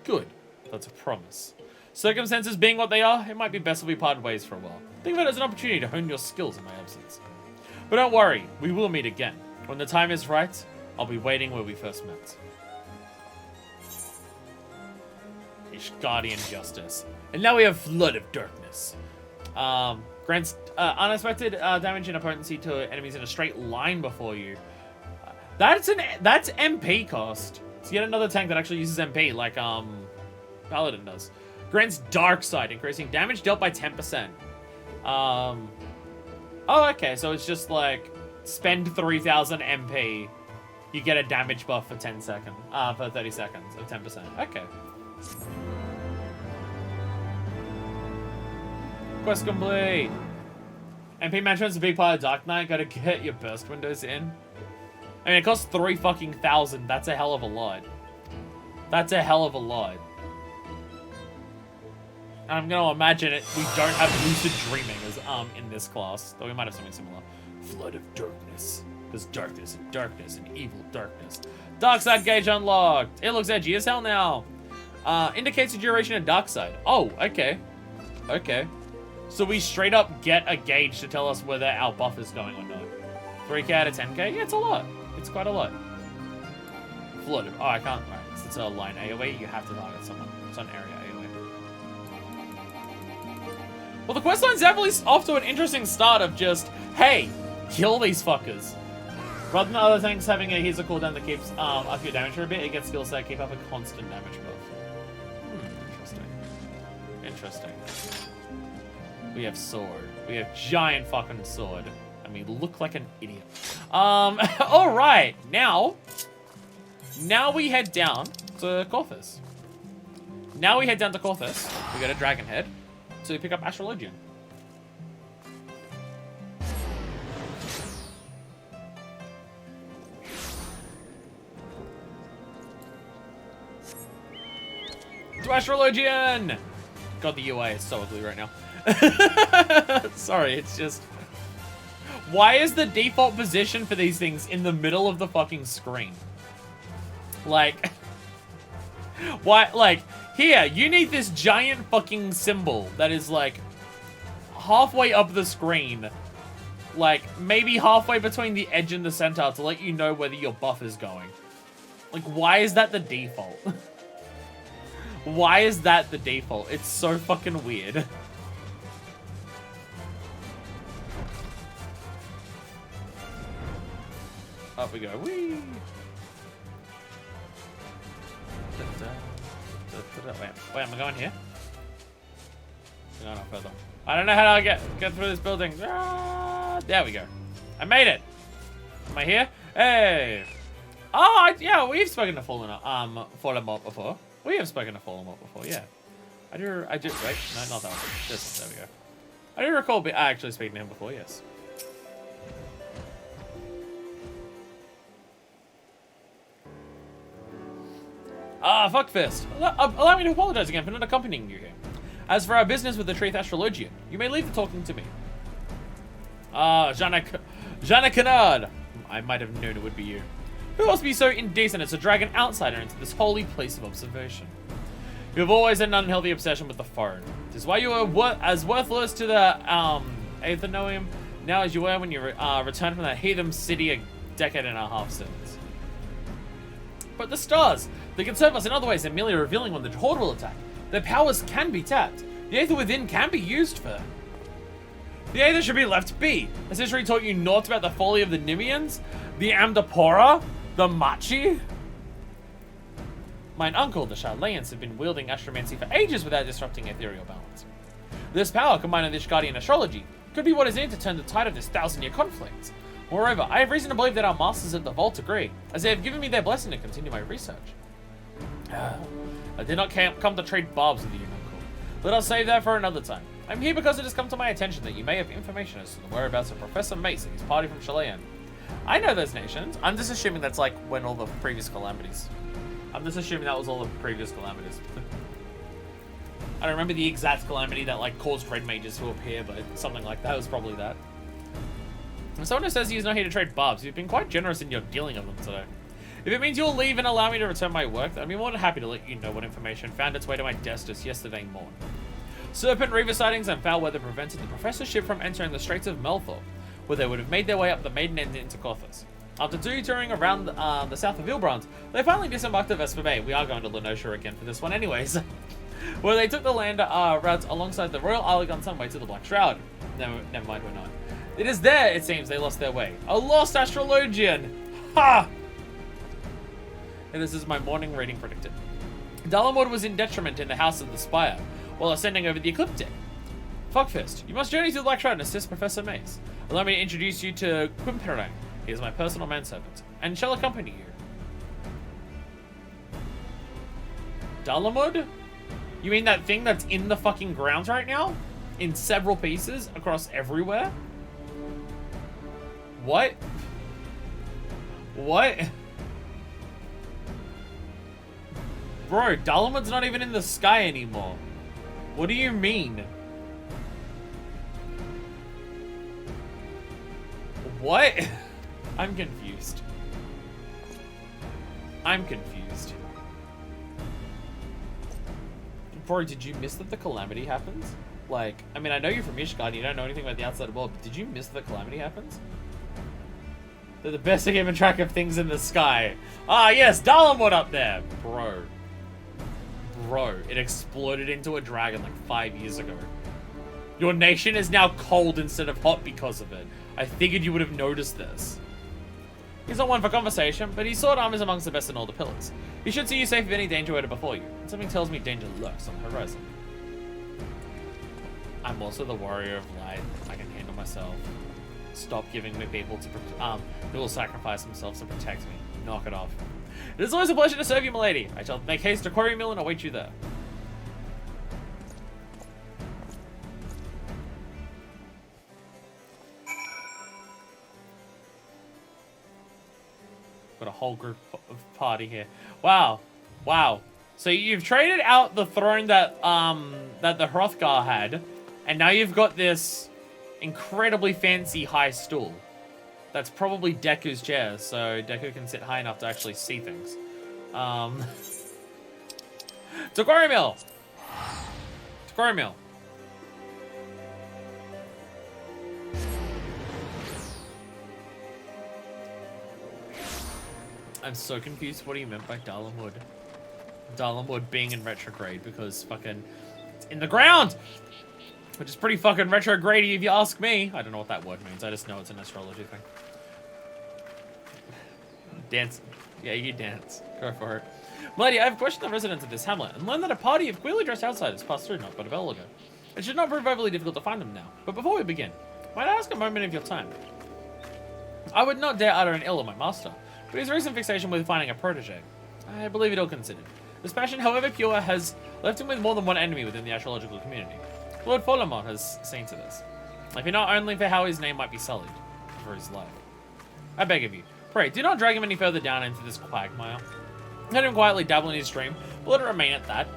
A: Good. That's a promise. Circumstances being what they are, it might be best if we part ways for a while. Think of it as an opportunity to hone your skills in my absence. But don't worry, we will meet again. When the time is right, I'll be waiting where we first met. Ishgardian Justice. And now we have Flood of Darkness. Grants unexpected damage and potency to enemies in a straight line before you. That's MP cost. It's yet another tank that actually uses MP, like Paladin does. Grants Dark Side, increasing damage dealt by 10%. Oh, okay, so it's just like spend 3,000 MP you get a damage buff for 10 seconds, for 30 seconds of 10%. Okay. Quest complete. MP management's a big part of Dark Knight. Gotta get your burst windows in. I mean, it costs 3 fucking thousand. That's a hell of a lot. That's a hell of a lot. And I'm gonna imagine it. We don't have lucid dreaming as in this class, though we might have something similar. Flood of darkness. There's darkness and darkness and evil darkness. Dark side gauge unlocked. It looks edgy as hell now. Indicates the duration of dark side. Oh, okay. Okay. So we straight up get a gauge to tell us whether our buff is going or not. 3k out of 10k? Yeah, it's a lot. It's quite a lot. Flood. Oh, I can't. Right, it's a line AoE. You have to target someone. It's an area AoE. Well, the questline's definitely off to an interesting start of just, hey, kill these fuckers. Rather than other things having a here's a cooldown that keeps up your damage for a bit, it gets skill set keep up a constant damage buff. Interesting. Interesting. We have sword. We have giant fucking sword. And we look like an idiot. Alright. Now we head down to Corthus. Now we head down to Corthus. We go to Dragon Head to pick up Astrologian. To Astrologian! God, the UI is so ugly right now. Sorry, it's just... Why is the default position for these things in the middle of the fucking screen? Like... Why, like, here, you need this giant fucking symbol that is, like, halfway up the screen. Like, maybe halfway between the edge and the center to let you know whether your buff is going. Like, why is that the default? Why is that the default? It's so fucking weird. Up we go. Whee! Wait, am I going here? No, not further. I don't know how to get through this building. Ah, there we go. I made it. Am I here? Hey! Oh, yeah, we've spoken to Fallen Mob before. We have spoken to Fallen Mob before, yeah. I do, wait, no, not that one. This, there we go. I do recall actually speaking to him before, yes. Fuckfist. Allow me to apologize again for not accompanying you here. As for our business with the Truth Astrologian, you may leave the talking to me. Jana Canard. I might have known it would be you. Who else be so indecent as to drag an outsider into this holy place of observation? You have always had an unhealthy obsession with the foreign. It is why you are as worthless to the Aethanoium now as you were when you returned from that heathen city a decade and a half since. But the stars, they can serve us in other ways than merely revealing when the Horde will attack. Their powers can be tapped. The Aether within can be used for them. The Aether should be left be. Has history taught you naught about the folly of the Nimians? The Amdapora? The Machi? Mine uncle, the Charlayans, have been wielding astromancy for ages without disrupting ethereal balance. This power, combined with Ishgardian astrology, could be what is needed to turn the tide of this 1,000-year conflict. Moreover, I have reason to believe that our masters at the Vault agree, as they have given me their blessing to continue my research. I did not come to trade barbs with you, uncle. Let us save that for another time. I'm here because it has come to my attention that you may have information as to the whereabouts of Professor Mace and his party from Chalayan. I know those nations. I'm just assuming that's like when all the previous calamities. I'm just assuming that was all the previous calamities. I don't remember the exact calamity that like caused red mages to appear, but something like that was probably that. And someone who says he's not here to trade barbs, you've been quite generous in your dealing of them today. If it means you'll leave and allow me to return my work, then I'd be more than happy to let you know what information found its way to my desk just yesterday morning. Serpent Reaver sightings and foul weather prevented the professorship from entering the Straits of Melthor, where they would have made their way up the maiden end into Corthus. After 2 touring around the south of Ilbrand, they finally disembarked at Vesper Bay. We are going to Lenosha again for this one anyways. Where they took the land routes alongside the Royal Allegon Sunway to the Black Shroud. No, never mind, we're not. It is there, it seems, they lost their way. A lost Astrologian! Ha! And this is my morning reading predicted. Dalamord was in detriment in the House of the Spire, while ascending over the Ecliptic. Fuckfist, you must journey to the Black Shroud and assist Professor Mace. Allow me to introduce you to Quimperang, He is my personal manservant, and shall accompany you. Dalamud? You mean that thing that's in the fucking ground right now? In several pieces across everywhere? What? What? Bro, Dalamud's not even in the sky anymore. What do you mean? What? I'm confused. I'm confused. Bro, did you miss that the calamity happens? Like, I mean, I know you're from Ishgard, you don't know anything about the outside world, but did you miss that calamity happens? They're the best at keeping track of things in the sky. Ah, yes, Dalamud up there. Bro. Bro, it exploded into a dragon like 5 years ago. Your nation is now cold instead of hot because of it. I figured you would have noticed this. He's not one for conversation, but his sword arm is amongst the best in all the pillars. He should see you safe if any danger were to befall you. And something tells me danger lurks on the horizon. I'm also the warrior of light. I can handle myself. Stop giving me people to who will sacrifice themselves to protect me. Knock it off. It is always a pleasure to serve you, milady. I shall make haste to Quarry Mill and await you there. Got a whole group of party here. Wow. Wow. So you've traded out the throne that that the Hrothgar had, and now you've got this incredibly fancy high stool. That's probably Deku's chair, so Deku can sit high enough to actually see things. To Quarry Mill! To Quarry Mill. I'm so confused what he meant by Dalamud. Dalamud being in retrograde because fucking it's in the ground! Which is pretty fucking retrograde if you ask me. I don't know what that word means. I just know it's an astrology thing. Dance. Yeah, you dance. Go for it. Milady, I have questioned the residents of this hamlet and learned that a party of queerly dressed outsiders passed through not but a while ago. It should not prove overly difficult to find them now. But before we begin, might I ask a moment of your time? I would not dare utter an ill of my master, but his recent fixation with finding a protege, I believe it all considered. This passion, however pure, has left him with more than one enemy within the astrological community. Lord Folamon has seen to this. If not only for how his name might be sullied, but for his life. I beg of you, pray, do not drag him any further down into this quagmire. Let him quietly dabble in his dream, but let it remain at that.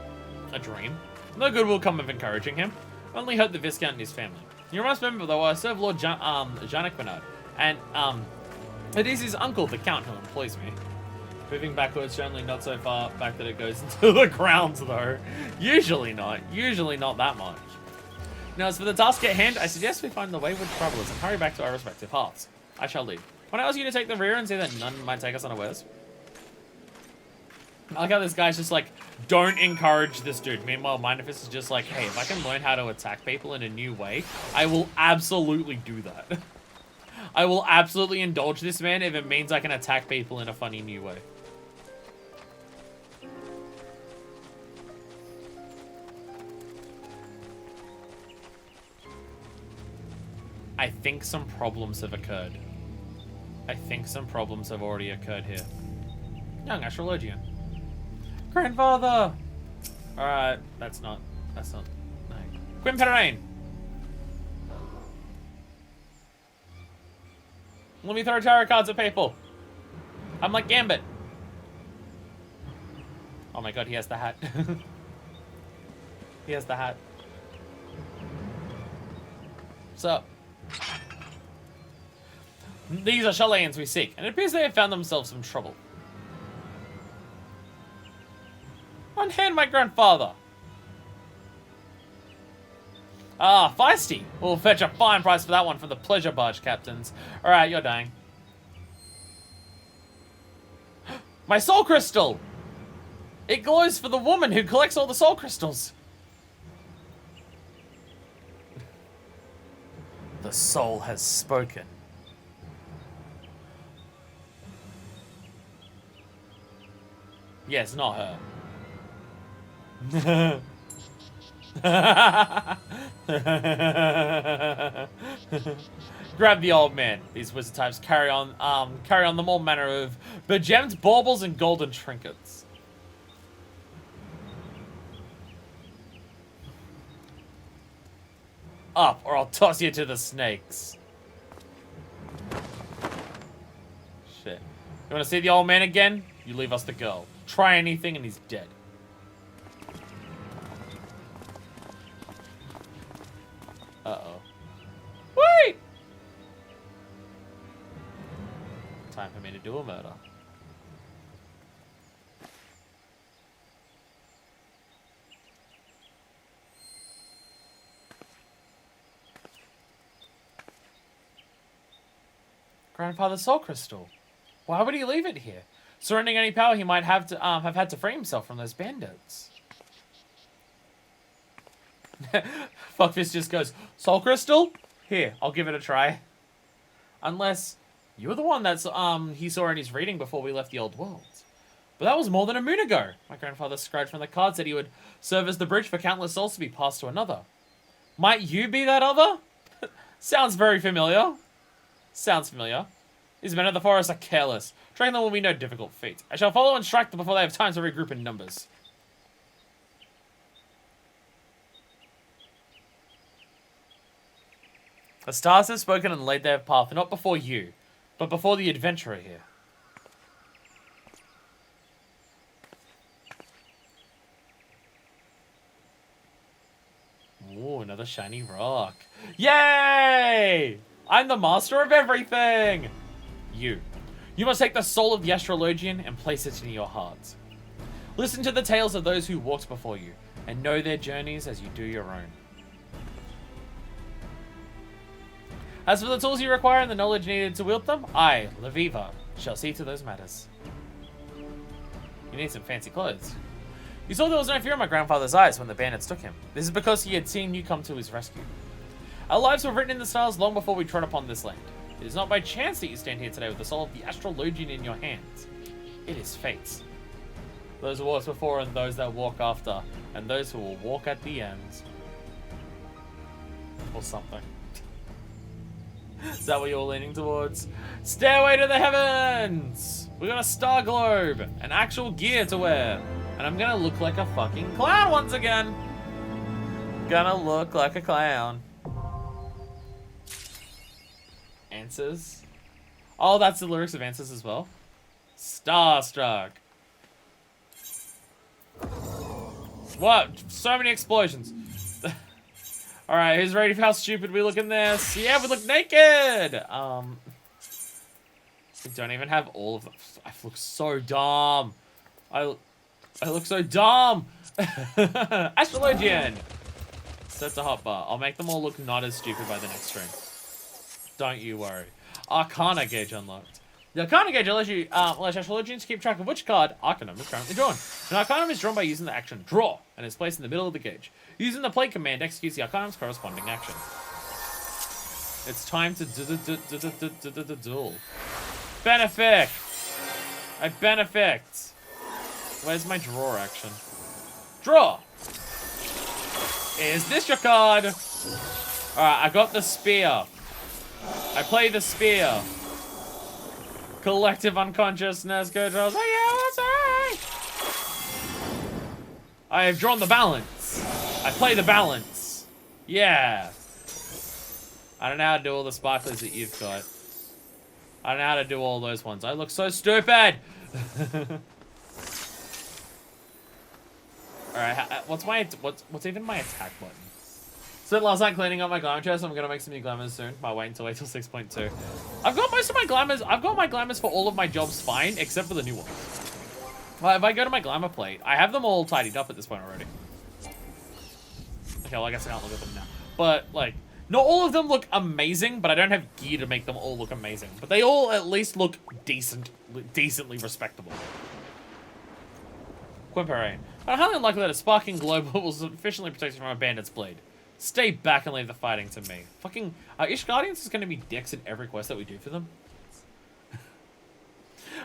A: A dream. No good will come of encouraging him. Only hurt the Viscount and his family. You must remember, though, I serve Lord Janek Bernard, and, it is his uncle, the Count, who employs me. Moving backwards, certainly not so far back that it goes into the ground, though. Usually not that much. Now, as for the task at hand, I suggest we find the wayward travelers and hurry back to our respective paths. I shall lead. When I ask you to take the rear and say that none might take us unawares. I like how this guy's just like, don't encourage this dude. Meanwhile, Mindfist is just like, hey, if I can learn how to attack people in a new way, I will absolutely do that. I will absolutely indulge this man if it means I can attack people in a funny new way. I think some problems have occurred. I think some problems have already occurred here. Young Astrologian. Grandfather! Alright, that's not, no. Quimperane! Let me throw tarot cards at people. I'm like Gambit. Oh my god, he has the hat. He has the hat. So, these are Shallayans we seek, and it appears they have found themselves some trouble. Unhand my grandfather. Ah, feisty. We'll fetch a fine price for that one from the pleasure barge captains. Alright, you're dying. My soul crystal! It glows for the woman who collects all the soul crystals. The soul has spoken. Yes, not her. Grab the old man. These wizard types carry on them all manner of begemmed baubles and golden trinkets. Up, or I'll toss you to the snakes. Shit. You want to see the old man again? You leave us the girl. Try anything and he's dead. Uh-oh. Wait! Time for me to do a murder. Grandfather's soul crystal. Why would he leave it here? Surrendering any power he might have had to free himself from those bandits. Fuckfist just goes, soul crystal? Here, I'll give it a try. Unless you're the one that's he saw in his reading before we left the old world. But that was more than a moon ago. My grandfather scribed from the cards that he would serve as the bridge for countless souls to be passed to another. Might you be that other? Sounds very familiar. Sounds familiar. These men of the forest are careless. Tracking them will be no difficult feat. I shall follow and strike them before they have time to regroup in numbers. The stars have spoken and laid their path, not before you, but before the adventurer here. Ooh, another shiny rock. Yay! I'm the master of everything! You must take the soul of the Astrologian and place it in your heart. Listen to the tales of those who walked before you, and know their journeys as you do your own. As for the tools you require and the knowledge needed to wield them, I, Leviva, shall see to those matters. You need some fancy clothes. You saw there was no fear in my grandfather's eyes when the bandits took him. This is because he had seen you come to his rescue. Our lives were written in the stars long before we trod upon this land. It is not by chance that you stand here today with the soul of the Astrologian in your hands. It is fate. Those who walked before and those that walk after, and those who will walk at the end. Or something. Is that what you're leaning towards? Stairway to the heavens! We got a star globe, an actual gear to wear, and I'm gonna look like a fucking clown once again. Gonna look like a clown. Answers. Oh, that's the lyrics of Answers as well. Starstruck. What? So many explosions. Alright, who's ready for how stupid we look in this? Yeah, we look naked! We don't even have all of them. I look so dumb. I look so dumb! Astrologian! Set to hotbar. I'll make them all look not as stupid by the next stream. Don't you worry. Arcana gauge unlocked. The Arcana gauge allows you, allows Astrologians to keep track of which card Arcanum is currently drawn. An Arcanum is drawn by using the action Draw, and is placed in the middle of the gauge. Using the play command executes the Arcanum's corresponding action. It's time to duel. Benefic! I benefic! Where's my draw action? Draw! Is this your card? Alright, I got the spear. I play the spear. Collective unconsciousness controls. Oh yeah, that's alright. I have drawn the balance. I play the balance. Yeah. I don't know how to do all the sparklers that you've got. I don't know how to do all those ones. I look so stupid. Alright, what's even my attack button? Spent last night cleaning up my glamour chest. I'm gonna make some new glamours soon. Might wait till 6.2. I've got most of my glamours. I've got my glamours for all of my jobs fine, except for the new ones. Well, if I go to my glamour plate, I have them all tidied up at this point already. Okay, well I guess I can't look at them now. But like, not all of them look amazing, but I don't have gear to make them all look amazing. But they all at least look decently respectable. Quimperane. I'm highly unlikely that a sparking globe will sufficiently protect you from a bandit's blade. Stay back and leave the fighting to me. Fucking, Ishgardians is going to be dicks in every quest that we do for them.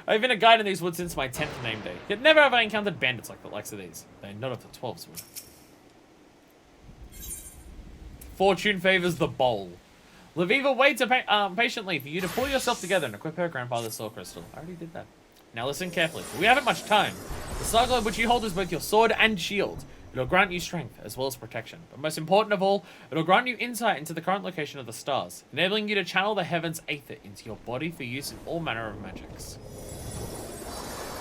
A: I've been a guide in these woods since my 10th name day. Yet never have I encountered bandits like the likes of these. They're not of the 12s would. Fortune favors the bowl. Lviva waits patiently for you to pull yourself together and equip her grandfather's soul crystal. I already did that. Now listen carefully, for we haven't much time. The star globe which you hold is both your sword and shield. It'll grant you strength, as well as protection. But most important of all, it'll grant you insight into the current location of the stars, enabling you to channel the heavens' aether into your body for use in all manner of magics.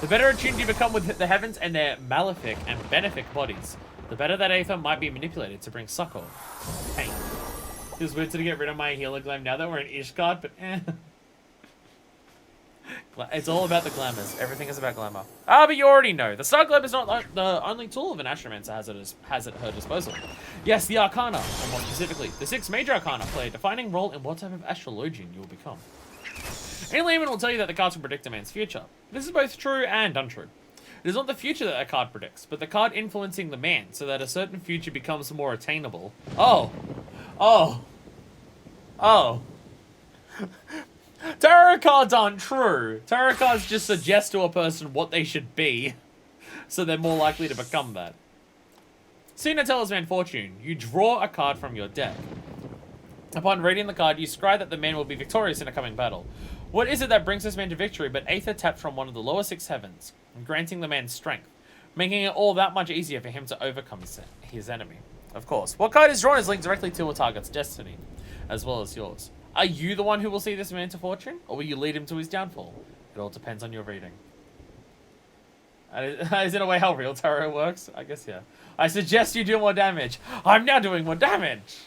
A: The better attuned you become with the heavens and their malefic and benefic bodies, the better that aether might be manipulated to bring succor. Pain. Feels weird to get rid of my healer glam now that we're in Ishgard, but eh. It's all about the glamours. Everything is about glamour. Ah, but you already know. The Star Globe is not the only tool of an astromancer has at her disposal. Yes, the Arcana, or more specifically, the 6 major Arcana play a defining role in what type of astrologian you will become. Any layman will tell you that the cards will predict a man's future. This is both true and untrue. It is not the future that a card predicts, but the card influencing the man so that a certain future becomes more attainable. Oh. Tarot cards aren't true. Tarot cards just suggest to a person what they should be, so they're more likely to become that. Seeing a talisman fortune, you draw a card from your deck. Upon reading the card, you scry that the man will be victorious in a coming battle. What is it that brings this man to victory but aether tapped from one of the lower 6 heavens, granting the man strength, making it all that much easier for him to overcome his enemy? Of course. What card is drawn is linked directly to a target's destiny, as well as yours. Are you the one who will see this man to fortune, or will you lead him to his downfall? It all depends on your reading. Is in a way how real tarot works? I guess, yeah. I suggest you do more damage. I'm now doing more damage!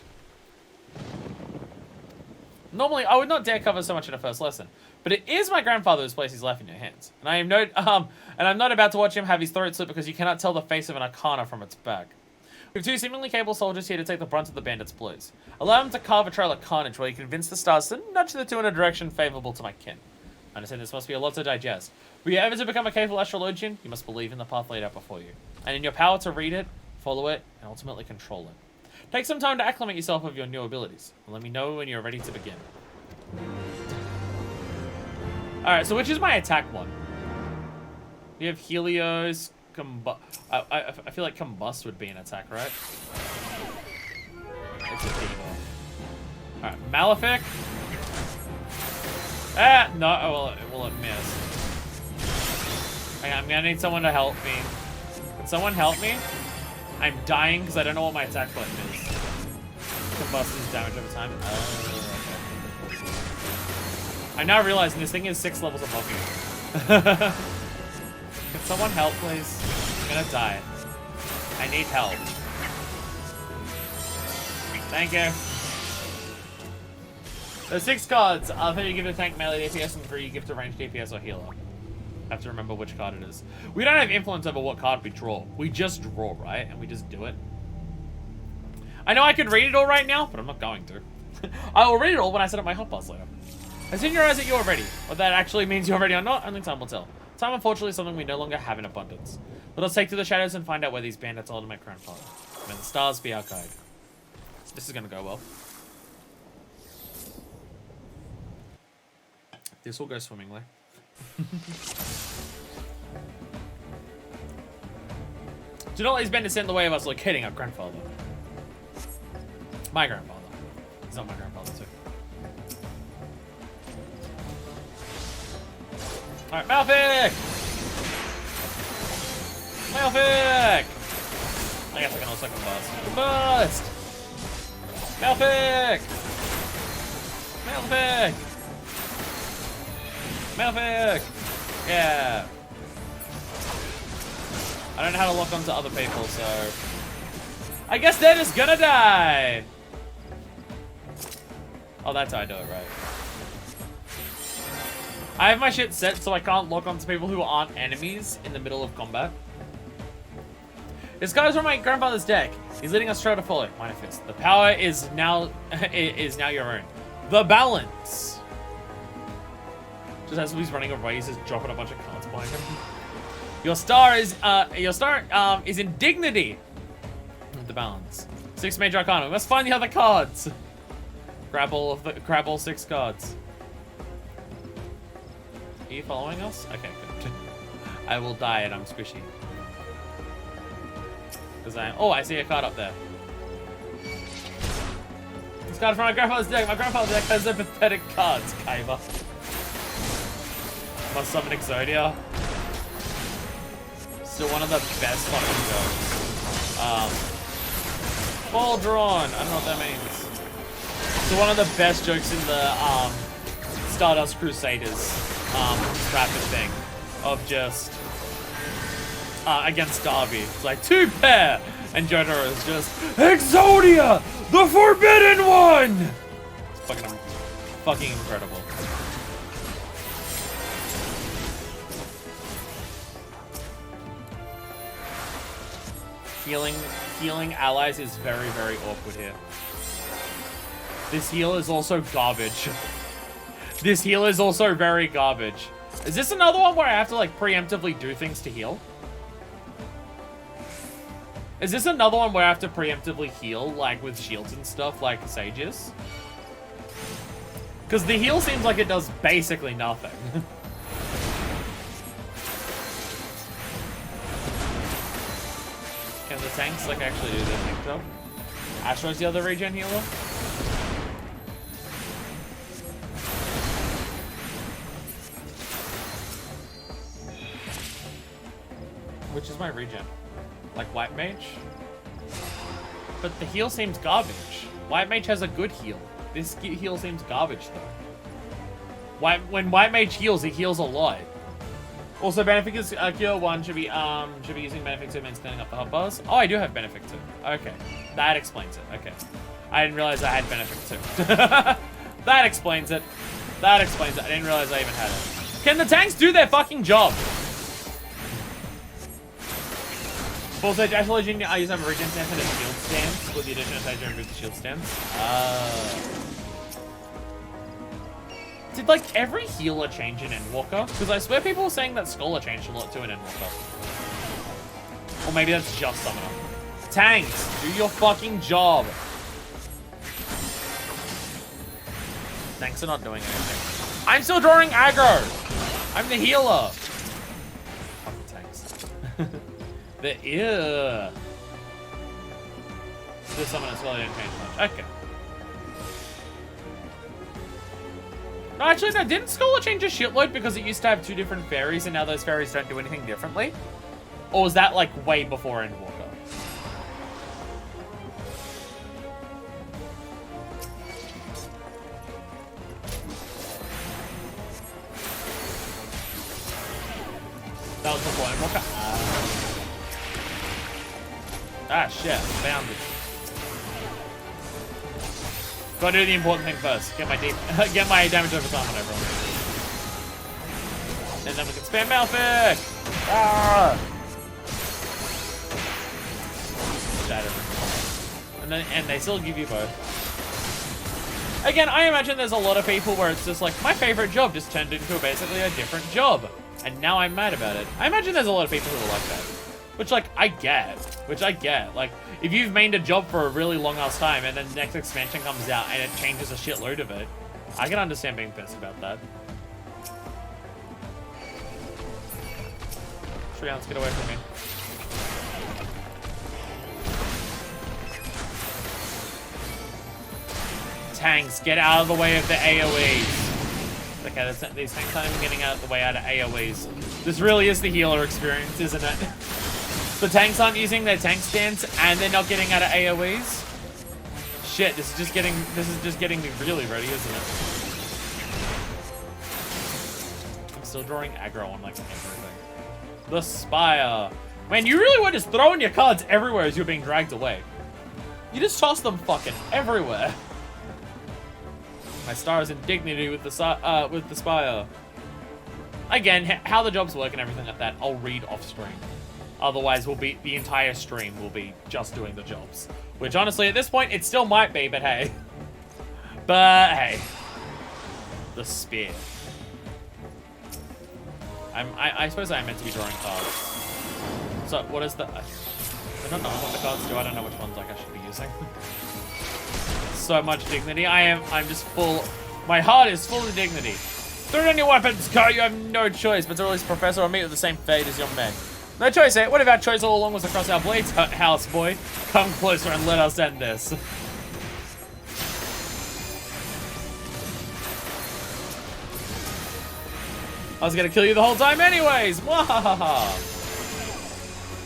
A: Normally, I would not dare cover so much in a first lesson, but it is my grandfather who's placed his life in your hands. And I'm not about to watch him have his throat slit because you cannot tell the face of an Arcana from its back. We have 2 seemingly capable soldiers here to take the brunt of the bandits' blows. Allow them to carve a trail of carnage while you convince the stars to nudge the 2 in a direction favorable to my kin. I understand this must be a lot to digest. Were you ever to become a capable astrologian, you must believe in the path laid out before you, and in your power to read it, follow it, and ultimately control it. Take some time to acclimate yourself with your new abilities, and let me know when you're ready to begin. Alright, so which is my attack one? You have Helios, I feel like Combust would be an attack, right? It's a diva. Alright, Malefic. Ah, no, oh, well, it missed. Okay, I'm gonna need someone to help me. Can someone help me? I'm dying because I don't know what my attack button is. Combust is damage over time. Oh, okay. I'm now realizing this thing is 6 levels above you. Can someone help, please? I'm gonna die. I need help. Thank you. There's 6 cards. 3 you give to tank melee DPS and 3 you give to range DPS or healer. I have to remember which card it is. We don't have influence over what card we draw. We just draw, right? And we just do it. I know I could read it all right now, but I'm not going to. I will read it all when I set up my hotbars later. As soon as you realize that you're ready, what that actually means you're ready or not, only time will tell. Time, unfortunately, is something we no longer have in abundance. Let us take to the shadows and find out where these bandits are to my grandfather. May the stars be our guide. This is going to go well. This will go swimmingly. Do not let these bandits stand in the way of us locating our grandfather. My grandfather. He's not my grandfather, too. Alright, Malefic! Malefic! I guess I can also combust. Combust! Malefic! Malefic! Malefic! Yeah! I don't know how to lock onto other people, so... I guess they're just gonna die! Oh, that's how I do it, right? I have my shit set so I can't lock onto people who aren't enemies in the middle of combat. This guy's from my grandfather's deck. He's leading us straight to follow. Minor Fist. The power is now your own. The balance. Just as he's running away, he's just dropping a bunch of cards behind him. Your star is in dignity. The balance. 6 major arcana. We must find the other cards. Grab all 6 cards. Are you following us? Okay, good. I will die and I'm squishy. Oh, I see a card up there. This card from my grandfather's deck. My grandfather's deck has no pathetic cards, Kaiba. Must summon Exodia. Still one of the best fucking jokes. Ball drawn. I don't know what that means. So one of the best jokes in the Stardust Crusaders rapid thing of just against Darby. It's like 2 pair, and Jotaro is just Exodia, the Forbidden One. It's fucking incredible. Healing allies is very, very awkward here. This heal is also garbage. This heal is also very garbage. Is this another one where I have to like preemptively do things to heal? Is this another one where I have to preemptively heal like with shields and stuff like Sage's? Because the heal seems like it does basically nothing. Can the tanks like actually do their thing job? Astro's the other regen healer. Which is my regen? Like White Mage? But the heal seems garbage. White Mage has a good heal. This heal seems garbage though. When White Mage heals, it heals a lot. Also, Benefic Cure 1 should be using Benefic 2 means cleaning up the hot bars. Oh, I do have Benefic 2. Okay. That explains it. Okay. I didn't realize I had Benefic 2. That explains it. That explains it. I didn't realize I even had it. Can the tanks do their fucking job? Full Sage Astrologian, I use a regen stance and a shield stance with the addition of Sage and the shield stance. Did like every healer change in Endwalker? Because I swear people were saying that Scholar changed a lot too in Endwalker. Or maybe that's just Summoner. Tanks, do your fucking job. Tanks are not doing anything. I'm still drawing aggro. I'm the healer. Fucking tanks. The Summoner Scholar didn't change much. Okay. No, actually, no, didn't Scholar change a shitload because it used to have 2 different fairies and now those fairies don't do anything differently? Or was that, like, way before Endwalker? That was before Endwalker? Ah, shit. Found it. Gotta do the important thing first. Get my damage over time on everyone. And then we can spam Malfic! Ah! Shatter. And they still give you both. Again, I imagine there's a lot of people where it's just like, my favorite job just turned into basically a different job. And now I'm mad about it. I imagine there's a lot of people who are like that. Which, like, I get. Like, if you've mained a job for a really long ass time and then the next expansion comes out and it changes a shitload of it, I can understand being pissed about that. Treants, get away from me. Tanks, get out of the way of the AoEs. Okay, these tanks aren't even getting out of the way out of AoEs. This really is the healer experience, isn't it? The tanks aren't using their tank stance and they're not getting out of AoEs. Shit, this is just getting me really ready, isn't it? I'm still drawing aggro on like everything. The Spire. Man, you really were just throwing your cards everywhere as you're being dragged away. You just toss them fucking everywhere. My star is in dignity with the Spire. Again, how the jobs work and everything like that, I'll read off stream. Otherwise, the entire stream will be just doing the jobs. Which, honestly, at this point, it still might be, but hey. But, hey. The Spear. I suppose I'm meant to be drawing cards. So, what is the... I don't know what the cards do. I don't know which ones, like, I should be using. So much dignity. I'm just full... My heart is full of dignity. Throw down your weapons, Ko! You have no choice but to release Professor or meet with the same fate as your men. No choice, eh? What if our choice all along was across our blades, house boy? Come closer and let us end this. I was gonna kill you the whole time anyways! Mwahaha!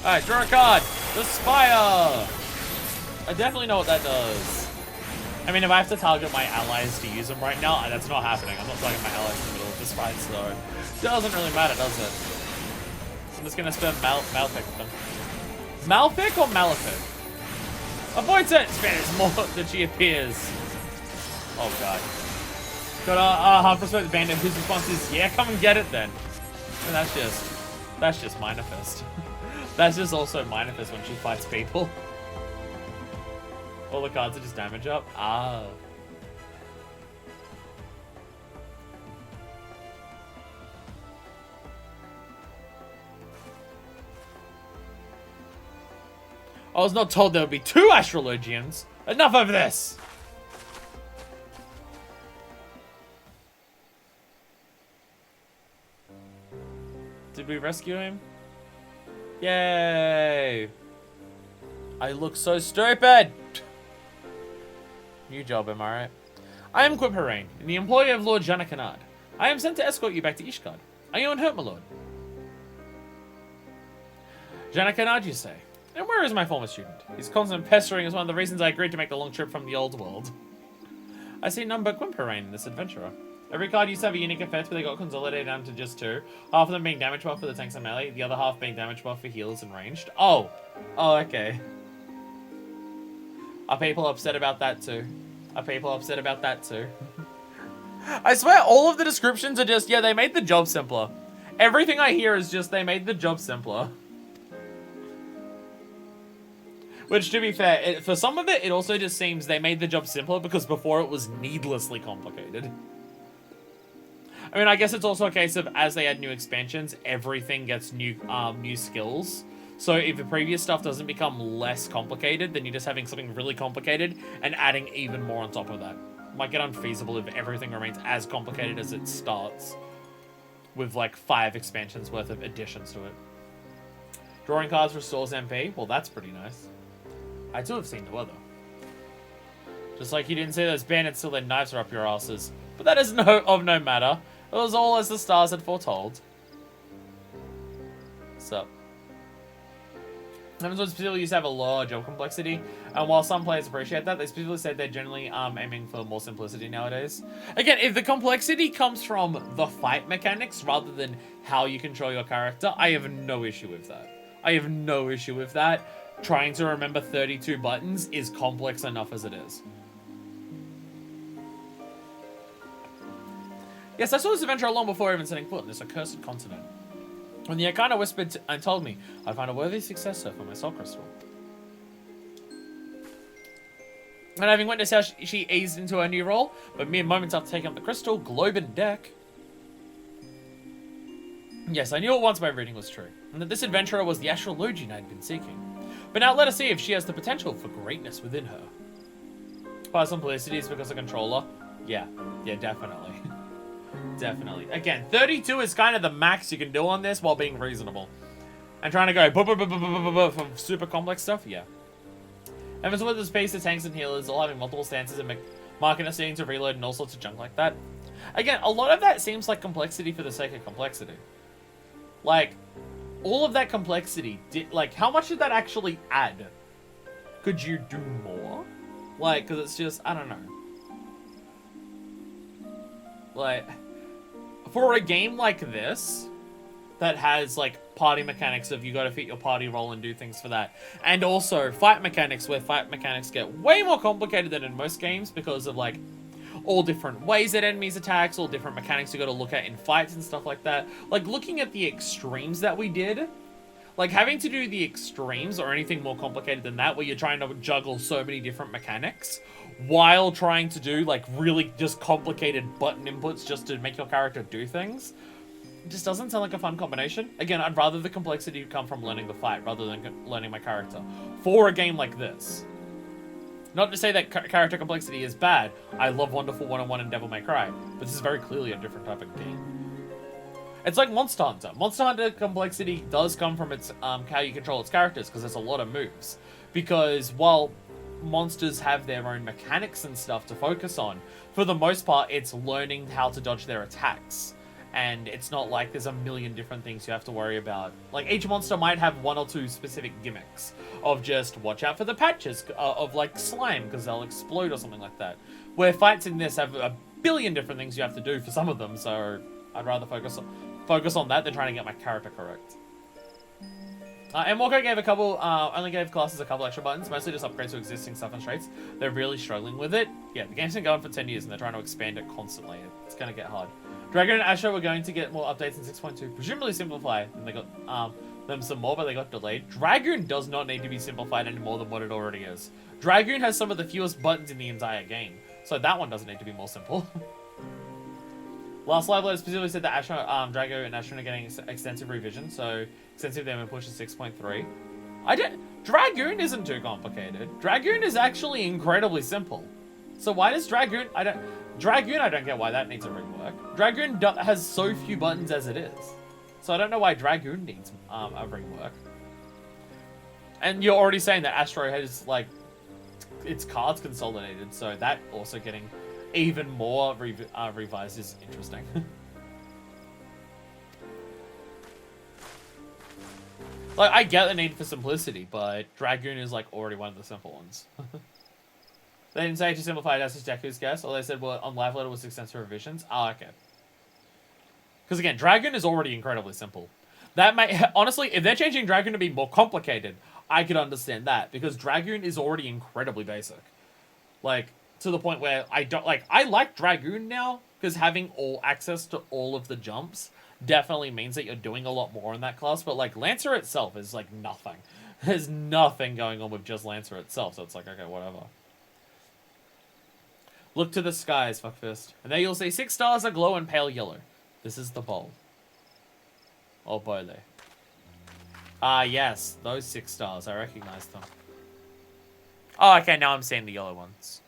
A: Alright, draw a card. The Spire! I definitely know what that does. I mean, if I have to target my allies to use them right now, that's not happening. I'm not targeting my allies in the middle of this fight, so it doesn't really matter, does it? So I'm just gonna spam Malefic with them. Malefic or Malefic? Avoid certain spirits more than she appears. Oh god. Got a half respect the bandit whose response is, yeah, come and get it then. And that's just Minor Fist. That's just also Minor Fist when she fights people. All the cards are just damage up. Ah. I was not told there would be 2 Astrologians. Enough of this! Did we rescue him? Yay! I look so stupid! New job, am I right? I am Quiperain, the employee of Lord Janakanad. I am sent to escort you back to Ishgard. Are you unhurt, my lord? Janakanad, you say? And where is my former student? His constant pestering is one of the reasons I agreed to make the long trip from the old world. I see none but Quiperain in this adventurer. Every card used to have a unique effect, but they got consolidated down to just 2. Half of them being damage buff for the tanks and melee, the other half being damage buff for healers and ranged. Oh! Oh, okay. Are people upset about that too? Are people upset about that too? I swear all of the descriptions are just, yeah, they made the job simpler. Everything I hear is just, they made the job simpler. Which, to be fair, for some of it, it also just seems they made the job simpler because before it was needlessly complicated. I mean, I guess it's also a case of as they add new expansions, everything gets new skills. So if the previous stuff doesn't become less complicated, then you're just having something really complicated and adding even more on top of that. Might get unfeasible if everything remains as complicated as it starts with like 5 expansions worth of additions to it. Drawing cards restores MP. Well, that's pretty nice. I too have seen the weather. Just like you didn't see those bandits till their knives are up your asses. But that is of no matter. It was all as the stars had foretold. So, Heavensward specifically used to have a lower job complexity, and while some players appreciate that, they specifically said they're generally aiming for more simplicity nowadays. Again, if the complexity comes from the fight mechanics rather than how you control your character, I have no issue with that. I have no issue with that. Trying to remember 32 buttons is complex enough as it is. Yes, I saw this adventure long before even setting foot in this accursed continent. When the Arcana whispered and told me I'd find a worthy successor for my soul crystal. And having witnessed how she eased into her new role, but mere moments after taking up the crystal, globe and deck. Yes, I knew at once my reading was true, and that this adventurer was the Astrologian I had been seeking. But now let us see if she has the potential for greatness within her. By simplicity is because of controller? Yeah, definitely. Definitely. Again, 32 is kind of the max you can do on this while being reasonable. And trying to go for super complex stuff, yeah. Heavensward the space, the tanks and healers all having multiple stances and marking us needing to reload and all sorts of junk like that. Again, a lot of that seems like complexity for the sake of complexity. Like, all of that complexity, like, how much did that actually add? Could you do more? Like, because it's just, I don't know. Like, for a game like this, that has, like, party mechanics of you gotta fit your party role and do things for that. And also, fight mechanics, where fight mechanics get way more complicated than in most games because of, like, all different ways that enemies attacks, all different mechanics you gotta look at in fights and stuff like that. Like, looking at the extremes that we did, like, having to do the extremes or anything more complicated than that, where you're trying to juggle so many different mechanics, while trying to do, like, really just complicated button inputs just to make your character do things, it just doesn't sound like a fun combination. Again, I'd rather the complexity come from learning the fight rather than learning my character. For a game like this. Not to say that character complexity is bad. I love Wonderful 101 and Devil May Cry, but this is very clearly a different type of game. It's like Monster Hunter. Monster Hunter complexity does come from its how you control its characters, because there's a lot of moves. Because while monsters have their own mechanics and stuff to focus on, for the most part, it's learning how to dodge their attacks. and it's not like there's a million different things you have to worry about. Like, each monster might have one or two specific gimmicks of just watch out for the patches of like slime because they'll explode or something like that. Where fights in this have a billion different things you have to do for some of them, so I'd rather focus on that than trying to get my character correct. And Morko gave only gave classes a couple extra buttons, mostly just upgrades to existing stuff and traits. They're really struggling with it. Yeah, the game's been going for 10 years and they're trying to expand it constantly. It's gonna get hard. Dragon and Asher were going to get more updates in 6.2, presumably simplify, and they got them some more, but they got delayed. Dragoon does not need to be simplified any more than what it already is. Dragoon has some of the fewest buttons in the entire game, so that one doesn't need to be more simple. Last live letter specifically said that Drago and Asher are getting extensive revision, so extensive them and push to 6.3. Dragoon isn't too complicated. Dragoon is actually incredibly simple. So why does Dragoon... I don't get why that needs a rework. Dragoon has so few buttons as it is. So I don't know why Dragoon needs a rework. And you're already saying that Astro has, like, its cards consolidated, so that also getting even more revised is interesting. Like, I get the need for simplicity, but Dragoon is, like, already one of the simple ones. They didn't say to simplify it as Suzaku's guess. All they said on live letter was extensive revisions. Oh, okay. Because again, Dragoon is already incredibly simple. That may honestly, if they're changing Dragoon to be more complicated, I could understand that because Dragoon is already incredibly basic. Like to the point where I like Dragoon now because having all access to all of the jumps definitely means that you're doing a lot more in that class. But like Lancer itself is like nothing. There's nothing going on with just Lancer itself, so it's like okay, whatever. Look to the skies, fuckfist. And there you'll see 6 stars that glow in pale yellow. This is the bowl. Oh, bole. Ah, yes. Those 6 stars. I recognize them. Oh, okay. Now I'm seeing the yellow ones.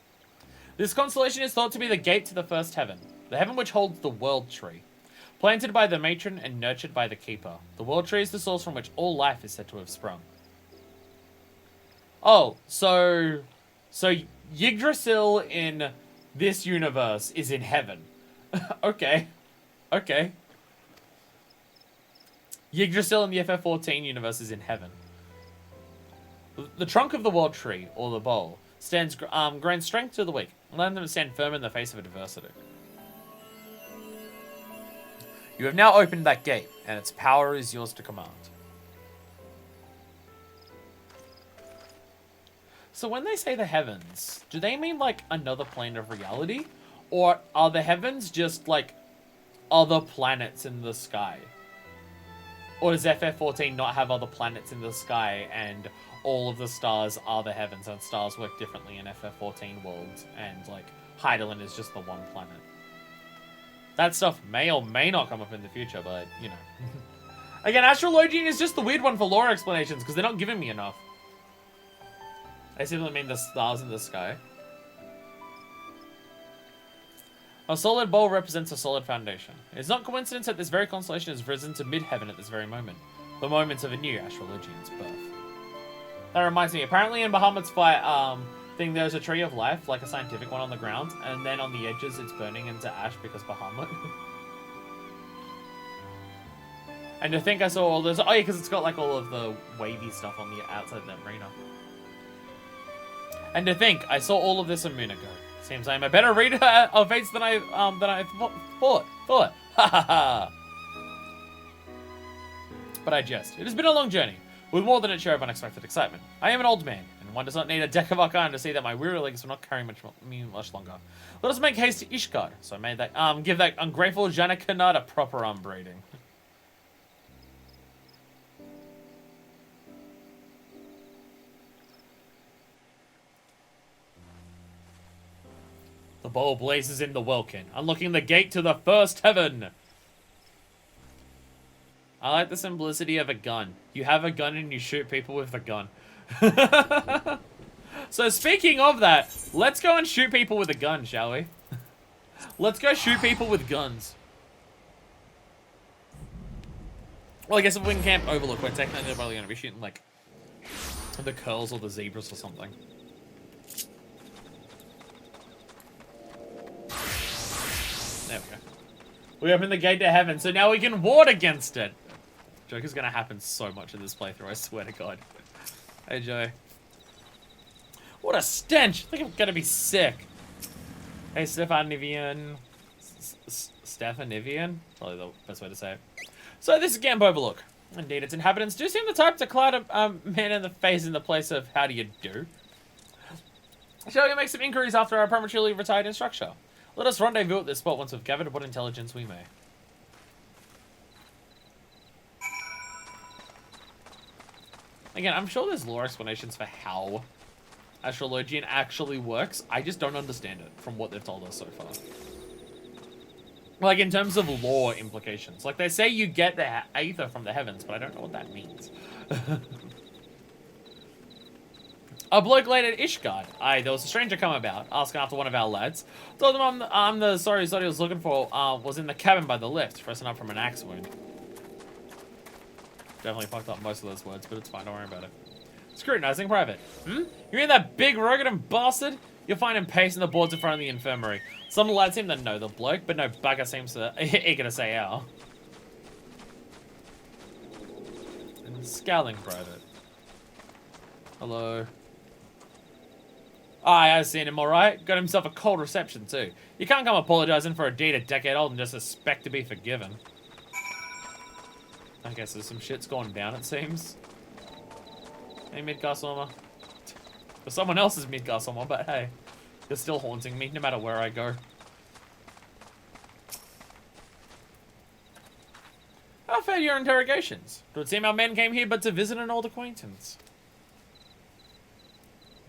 A: This constellation is thought to be the gate to the first heaven. The heaven which holds the world tree. Planted by the matron and nurtured by the keeper. The world tree is the source from which all life is said to have sprung. Oh, so Yggdrasil in this universe is in heaven. Okay. Okay. Yggdrasil in the FF14 universe is in heaven. The trunk of the world tree, or the bowl, grants strength to the weak, letting them stand firm in the face of adversity. You have now opened that gate, and its power is yours to command. So when they say the heavens, do they mean like another plane of reality? Or are the heavens just like other planets in the sky? Or does FF14 not have other planets in the sky and all of the stars are the heavens and stars work differently in FF14 worlds and like Heidelin is just the one planet? That stuff may or may not come up in the future, but you know. Again, Astrologian is just the weird one for lore explanations because they're not giving me enough. I simply mean the stars in the sky. A solid bowl represents a solid foundation. It is not coincidence that this very constellation has risen to mid-heaven at this very moment. The moment of a new Astrologian's birth. That reminds me, apparently in Bahamut's fight, thing there's a tree of life, like a scientific one on the ground, and then on the edges it's burning into ash because Bahamut. And to think I saw all this, oh yeah, because it's got like all of the wavy stuff on the outside of that arena. And to think, I saw all of this a moon ago. Seems I'm a better reader of fates than I thought. Ha ha ha. But I jest. It has been a long journey, with more than its share of unexpected excitement. I am an old man, and one does not need a deck of arcana to see that my weary legs will not carry me much longer. Let us make haste to Ishgard. So I made that give that ungrateful Janakanad a proper unbraiding. The bowl blazes in the welkin, unlocking the gate to the first heaven. I like the simplicity of a gun. You have a gun and you shoot people with the gun. So speaking of that, let's go and shoot people with a gun, shall we? Let's go shoot people with guns. Well, I guess if we can camp Overlook, we're technically probably going to be shooting, like, the curls or the zebras or something. There we go. We open the gate to heaven, so now we can ward against it. Joke is gonna happen so much in this playthrough, I swear to God. Hey, Joe. What a stench! I think I'm gonna be sick. Hey, Stefanivian. Stefanivian? Probably the best way to say it. So this is Camp Overlook. Indeed, its inhabitants do seem the type to cloud a man in the face in the place of how do you do. Shall we make some inquiries after our prematurely retired instructor? Let us rendezvous at this spot once we've gathered what intelligence we may. Again, I'm sure there's lore explanations for how Astrologian actually works. I just don't understand it from what they've told us so far. Like, in terms of lore implications. Like, they say you get the aether from the heavens, but I don't know what that means. A bloke laid at Ishgard. Aye, there was a stranger come about, asking after one of our lads. Told them I'm the sorry he was looking for, was in the cabin by the lift, pressing up from an axe wound. Definitely fucked up most of those words, but it's fine, don't worry about it. Scrutinizing private. You mean that big Rogadin bastard? You'll find him pacing the boards in front of the infirmary. Some lads seem to know the bloke, but no bugger seems to eager to say how. And scowling private. Hello. Aye, I've seen him alright. Got himself a cold reception too. You can't come apologizing for a deed a decade old and just expect to be forgiven. I guess there's some shit's going down, it seems. Hey, Midgard armor. For someone else's Midgard armor, but hey. You're still haunting me, no matter where I go. How fared your interrogations? It would seem our men came here but to visit an old acquaintance.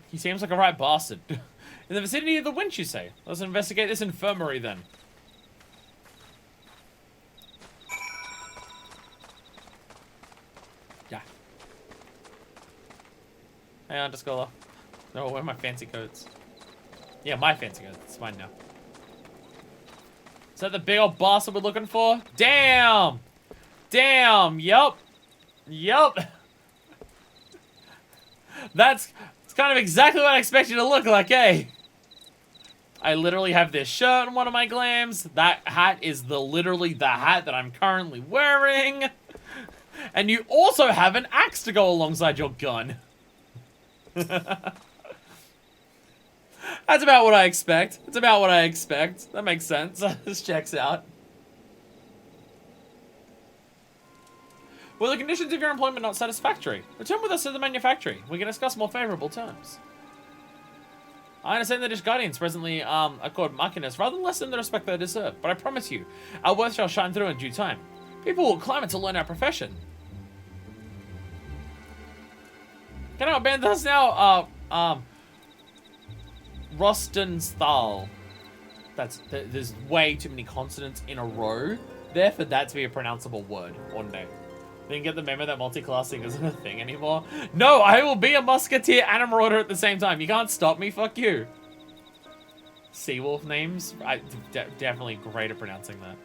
A: He seems like a right bastard. In the vicinity of the winch, you say? Let's investigate this infirmary, then. Yeah. Hey, Underscholar. No, where are my fancy coats? Yeah, my fancy coats. It's mine now. Is that the big old bastard we're looking for? Damn! Damn! Yup! Yup! That's kind of exactly what I expect you to look like, eh? I literally have this shirt on one of my glams. That hat is literally the hat that I'm currently wearing. And you also have an axe to go alongside your gun. That's about what I expect. It's about what I expect. That makes sense. This checks out. Were the conditions of your employment not satisfactory? Return with us to the manufactory. We can discuss more favorable terms. I understand that Ishgardians presently accord Machinus rather less than the respect they deserve, but I promise you, our worth shall shine through in due time. People will clamor to learn our profession. Can I abandon us now? Rostenthal. There's way too many consonants in a row there for that to be a pronounceable word one day. Didn't get the memo that multi-classing isn't a thing anymore. No, I will be a musketeer and a marauder at the same time. You can't stop me, fuck you. Seawolf names? Definitely great at pronouncing that.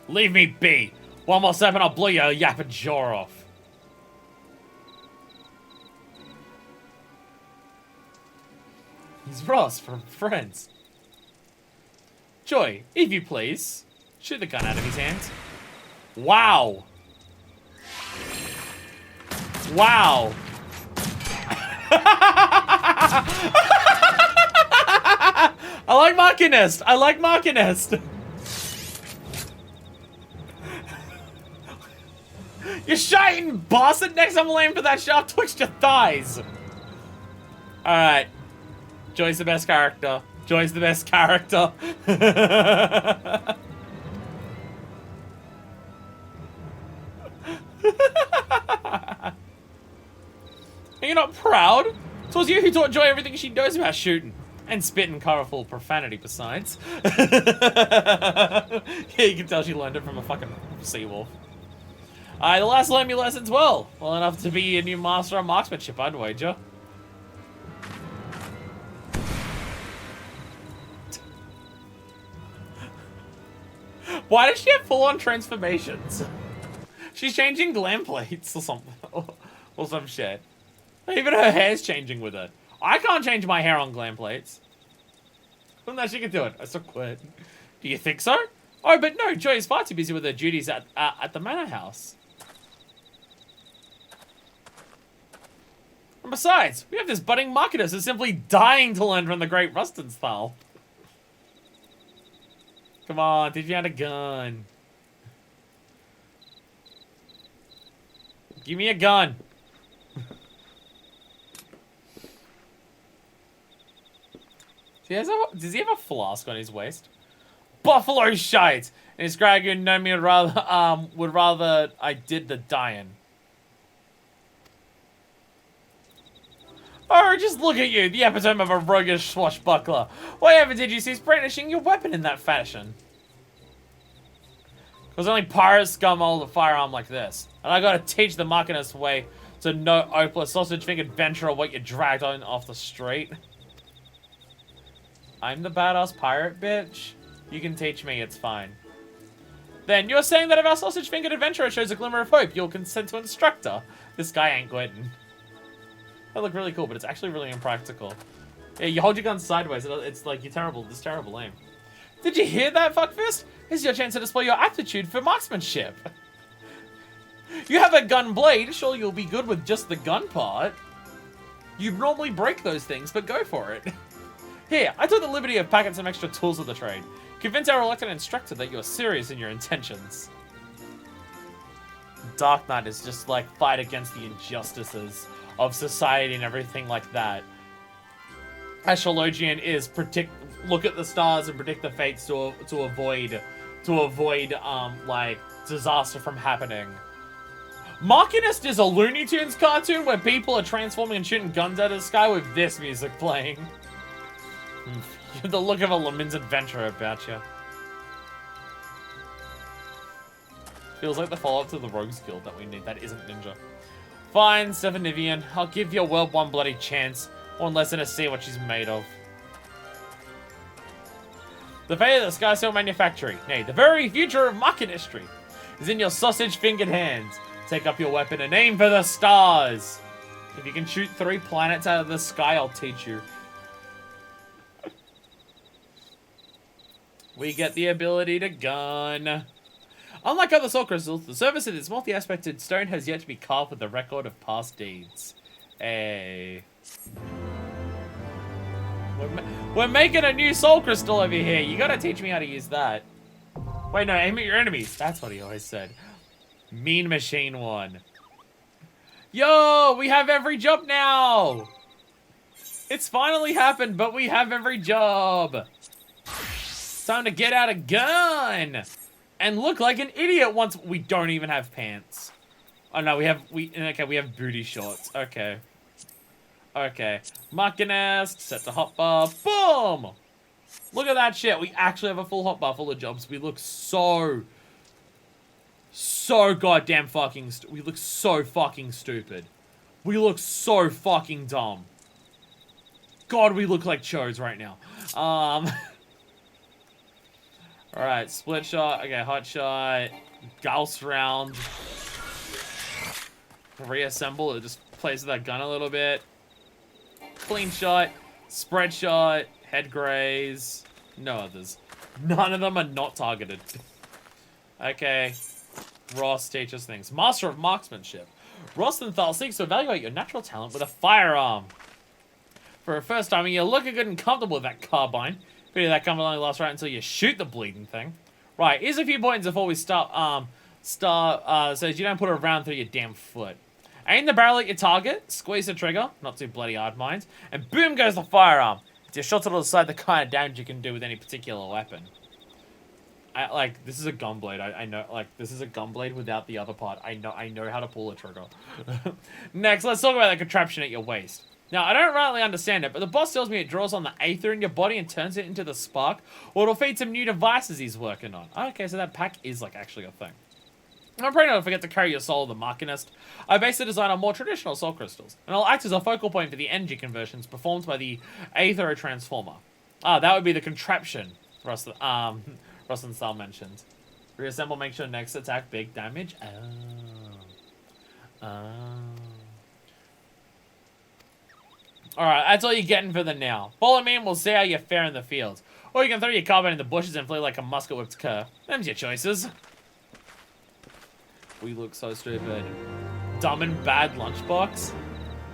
A: Leave me be. One more step and I'll blow your yapping jaw off. He's Ross from Friends. Joy, if you please. Shoot the gun out of his hands. Wow. Wow. I like Machinist. I like Machinist. You're shiting, bastard. Next time I'm aiming for that shaft twixt your thighs. Alright. Joy's the best character. Joy's the best character. Are you not proud? It was you who taught Joy everything she knows about shooting. And spitting colorful profanity besides. Yeah, you can tell she learned it from a fucking seawolf. The last learned me lessons well. Well enough to be a new master of marksmanship, I'd wager. Why does she have full-on transformations? She's changing glam plates or something. Or some shit. Even her hair's changing with it. I can't change my hair on glam plates. Unless she can do it. I still quit. Do you think so? Oh, but no, Joy is far too busy with her duties at the manor house. And besides, we have this budding marketess who's simply dying to learn from the great Rustenthal. Come on, teach me how to gun. Give me a gun. Does he have a flask on his waist? Buffalo shite! And his dragon know me would rather I did the dying. Oh, just look at you, the epitome of a roguish swashbuckler. Why ever did you cease brandishing your weapon in that fashion? Because only pirates scum hold a firearm like this. And I gotta teach the marketess way to no opaless sausage-fingered adventurer what you dragged on off the street. I'm the badass pirate, bitch. You can teach me, it's fine. Then, you're saying that if our sausage-fingered adventurer shows a glimmer of hope, you'll consent to instruct her. This guy ain't quitting. That look really cool, but it's actually really impractical. Yeah, you hold your gun sideways. It's like you're terrible. It's terrible aim. Did you hear that, fuckfist? Here's your chance to display your aptitude for marksmanship. You have a gun blade. Surely you'll be good with just the gun part. You normally break those things, but go for it. Here, I took the liberty of packing some extra tools of the trade. Convince our reluctant instructor that you're serious in your intentions. Dark Knight is just like fight against the injustices of society and everything like that. Astrologian is look at the stars and predict the fates to avoid like disaster from happening. Machinist is a Looney Tunes cartoon where people are transforming and shooting guns out of the sky with this music playing. You have the look of a Lemon's adventurer about you. Feels like the follow-up to the Rogues Guild that we need. That isn't Ninja. Fine, Stephanivian. I'll give your world one bloody chance. One lesson to see what she's made of. The fate of the Sky Sail manufacturing, nay, the very future of market history, is in your sausage-fingered hands. Take up your weapon and aim for the stars. If you can shoot 3 planets out of the sky, I'll teach you. We get the ability to gun. Unlike other soul crystals, the surface of this multi-aspected stone has yet to be carved with the record of past deeds. Hey. We're making a new soul crystal over here. You gotta teach me how to use that. Wait, no, aim at your enemies. That's what he always said. Mean Machine 1. Yo, we have every job now. It's finally happened, but we have every job. Time to get out a gun and look like an idiot once we don't even have pants. Oh no, we have booty shorts. Okay. Machinist, set to hotbar. Boom! Look at that shit. We actually have a full hotbar full of jobs. We look so goddamn fucking we look so fucking stupid. We look so fucking dumb. God, we look like chos right now. Alright, split shot. Okay, hot shot. Gauss round. Reassemble. It just plays with that gun a little bit. Clean shot. Spread shot. Head graze. No others. None of them are not targeted. Okay. Ross teaches things. Master of Marksmanship. Rostenthal seeks to evaluate your natural talent with a firearm. For a first time, you're looking good and comfortable with that carbine. Pity that comfort only lasts right until you shoot the bleeding thing. Right, here's a few points before we start. Says you don't put a round through your damn foot. Aim the barrel at your target, squeeze the trigger, not too bloody hard, mind, and boom goes the firearm. It's your shots to decide the kind of damage you can do with any particular weapon. This is a gunblade. I know, this is a gunblade without the other part. I know how to pull a trigger. Next, let's talk about the contraption at your waist. Now, I don't rightly understand it, but the boss tells me it draws on the aether in your body and turns it into the spark, or it'll feed some new devices he's working on. Okay, so that pack is, actually a thing. I'm praying not forget to carry your soul of the Machinist. I base the design on more traditional soul crystals, and I'll act as a focal point for the energy conversions performed by the Aether Transformer. That would be the contraption Rostenthal mentioned. Reassemble, make sure next attack big damage. Alright, that's all you're getting for the now. Follow me and we'll see how you fare in the fields. Or you can throw your carbine in the bushes and flee like a musket-whipped cur. Them's your choices. We look so stupid. Dumb and bad lunchbox?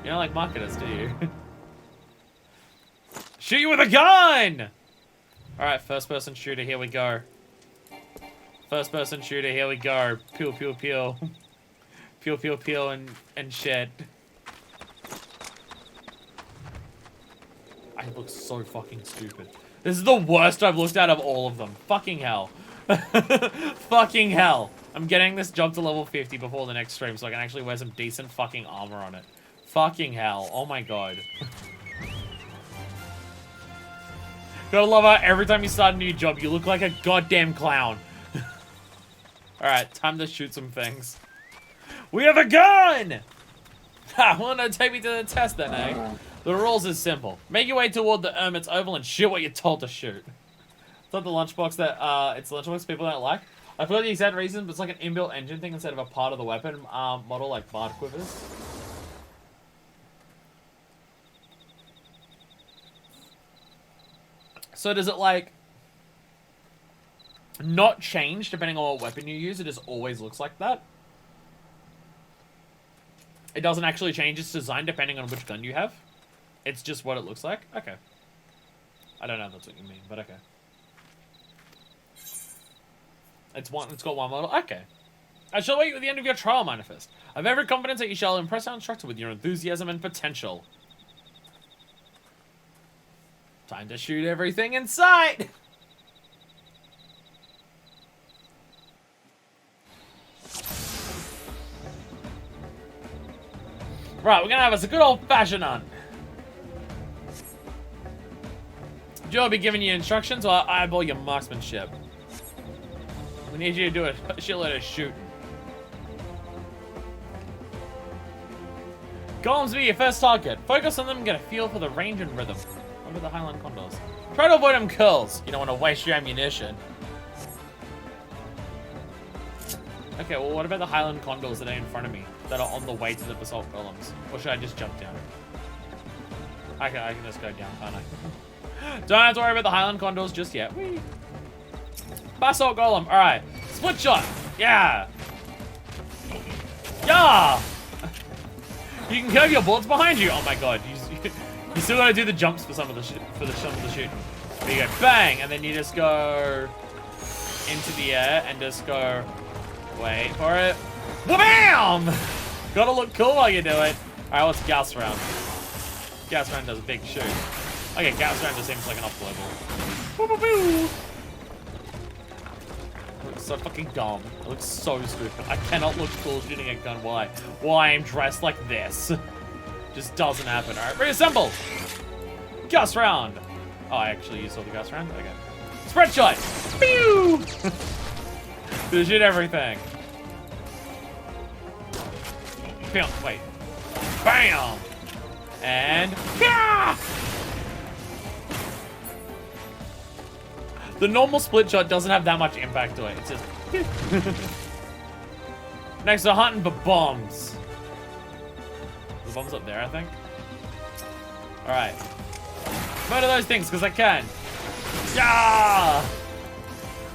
A: You don't like marketers, do you? Shoot you with a gun! Alright, first person shooter, here we go. First person shooter, here we go. Pew, pew, pew. Pew, pew, pew, and shit. I look so fucking stupid. This is the worst I've looked at of all of them. Fucking hell. Fucking hell. I'm getting this job to level 50 before the next stream so I can actually wear some decent fucking armor on it. Fucking hell. Oh my god. Gotta love how every time you start a new job, you look like a goddamn clown. Alright, time to shoot some things. We have a gun! Ha, wanna take me to the test then, eh? The rules is simple. Make your way toward the Hermit's Oval and shoot what you're told to shoot. It's not the lunchbox that, it's the lunchbox people don't like. I forgot the exact reason, but it's like an inbuilt engine thing instead of a part of the weapon model like Bard Quivers. So does it like not change depending on what weapon you use? It just always looks like that? It doesn't actually change its design depending on which gun you have? It's just what it looks like? Okay. I don't know if that's what you mean, but okay. It's got one model? Okay. I shall wait at the end of your trial manifest. I have every confidence that you shall impress our instructor with your enthusiasm and potential. Time to shoot everything in sight! Right, we're gonna have us a good old-fashioned hunt. Joe will be giving you instructions while I eyeball your marksmanship. We need you to do a shitload of shooting. Golems be your first target. Focus on them and get a feel for the range and rhythm. What about the Highland Condors? Try to avoid them curls. You don't want to waste your ammunition. Okay, well what about the Highland Condors that are in front of me? That are on the way to the Basalt Golems? Or should I just jump down? I can just go down, can't I? Don't have to worry about the Highland Condors just yet. Whee! Basalt Golem, alright. Split shot! Yeah! Yeah! You can curve your bullets behind you! Oh my god, you still gotta do the jumps for some of the shooting. There you go, bang! And then you just go into the air and just go, wait for it. Wha-bam! Gotta look cool while you do it. Alright, what's Gauss round? Gauss round does a big shoot. Okay, Gauss round just seems like an up level. Boo-boo-boo! It looks so fucking dumb. It looks so stupid. I cannot look cool shooting a gun while I'm dressed like this. Just doesn't happen. Alright, reassemble! Gauss round! Oh, I actually used all the Gauss round? Okay. Spread shot! Pew! To shoot everything. Bam! Wait. Bam! And... Yeah! The normal split shot doesn't have that much impact to it. It's just... Next, we're hunting for bombs. The bomb's up there, I think. Alright. Murder those things, because I can. Yeah!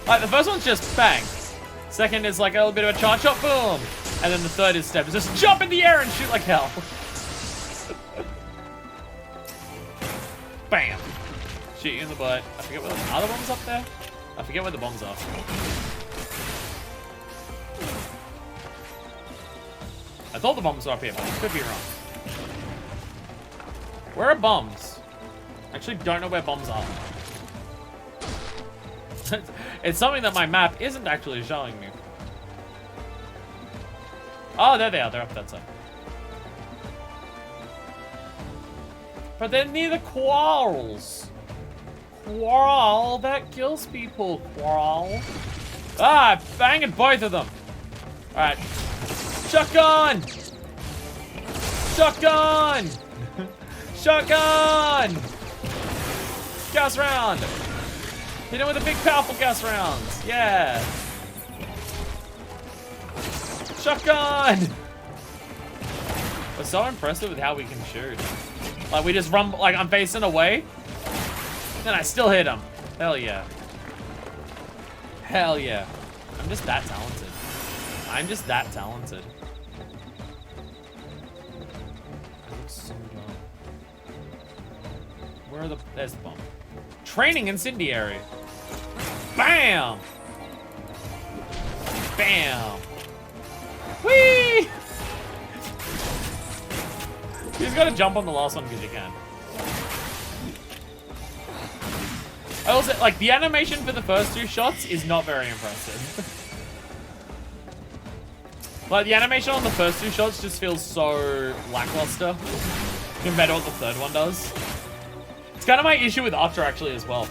A: Like, the first one's just bang. Second is like a little bit of a charge shot, boom! And then the third is step. It's just jump in the air and shoot like hell. Bam! Shoot you in the butt. I forget where the other bombs up there? I forget where the bombs are. I thought the bombs were up here, but I could be wrong. Where are bombs? I actually don't know where bombs are. It's something that my map isn't actually showing me. Oh, there they are. They're up that side. But they're near the quarrels. Quarrel, that kills people. Quarrel. Ah, banging both of them. Alright. Shotgun! Shotgun! Shotgun! Gas round! Hit him with the big powerful gas rounds. Yeah. Shotgun! We're so impressive with how we can shoot. Like, we just run, like, I'm facing away. And I still hit him. Hell yeah. Hell yeah. I'm just that talented. I'm just that talented. That looks so dumb. Where are the... There's the bomb. Training incendiary. Bam! Bam! Whee! You just gotta jump on the last one because you can. I also, like, the animation for the first 2 shots is not very impressive. Like, the animation on the first 2 shots just feels so lackluster compared to what the third one does. It's kind of my issue with Archer, actually, as well.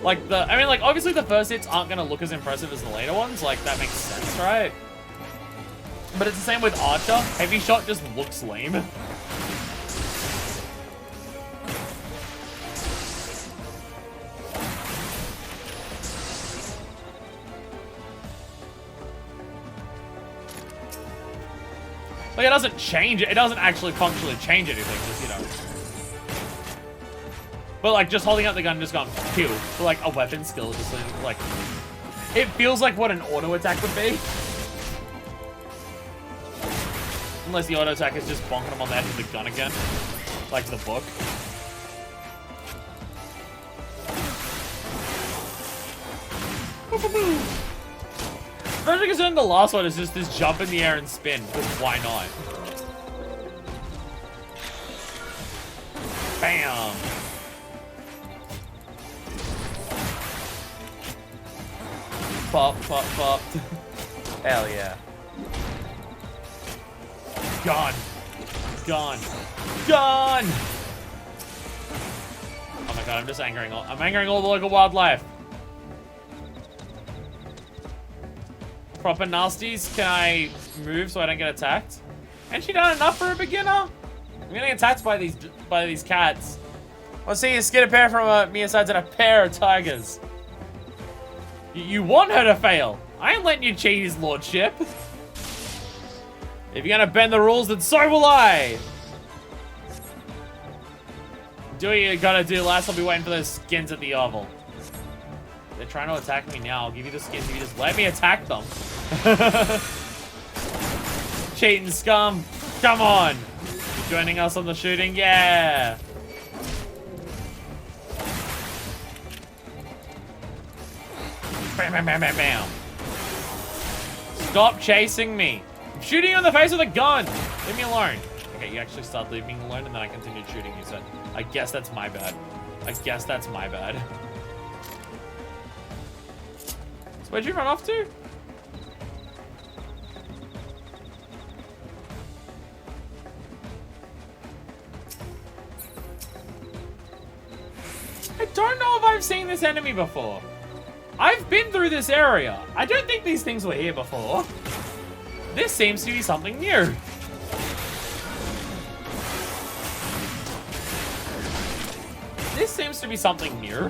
A: Like, I mean, like, obviously the first hits aren't gonna look as impressive as the later ones. Like, that makes sense, right? But it's the same with Archer. Heavy shot just looks lame. Like, it doesn't change it. It doesn't actually functionally change anything, just, you know. But, like, just holding out the gun and just going, pew. For, like, a weapon skill, just, like... It feels like what an auto attack would be. Unless the auto attack is just bonking him on the head with the gun again. Like the book. Especially considering the last one is just this jump in the air and spin, because why not? Bam! Pop, pop, pop. Hell yeah. Gone. Gone. Gone! Oh my god, I'm just angering all the local wildlife. Proper nasties, can I move so I don't get attacked? Ain't she done enough for a beginner? I'm getting attacked by these cats. Let's see you skid a pair from me aside and a pair of tigers. You want her to fail. I ain't letting you cheat his lordship. If you're gonna bend the rules, then so will I. Do what you gotta do, lass. I'll be waiting for those skins at the oval. They're trying to attack me now. I'll give you the skins if you just let me attack them. Cheating scum. Come on. You joining us on the shooting? Yeah. Bam, bam, bam, bam, bam. Stop chasing me. I'm shooting you in the face with a gun. Leave me alone. Okay, you actually start leaving me alone and then I continued shooting you, so I guess that's my bad. I guess that's my bad. So where'd you run off to? I don't know if I've seen this enemy before. I've been through this area. I don't think these things were here before. This seems to be something new. This seems to be something new.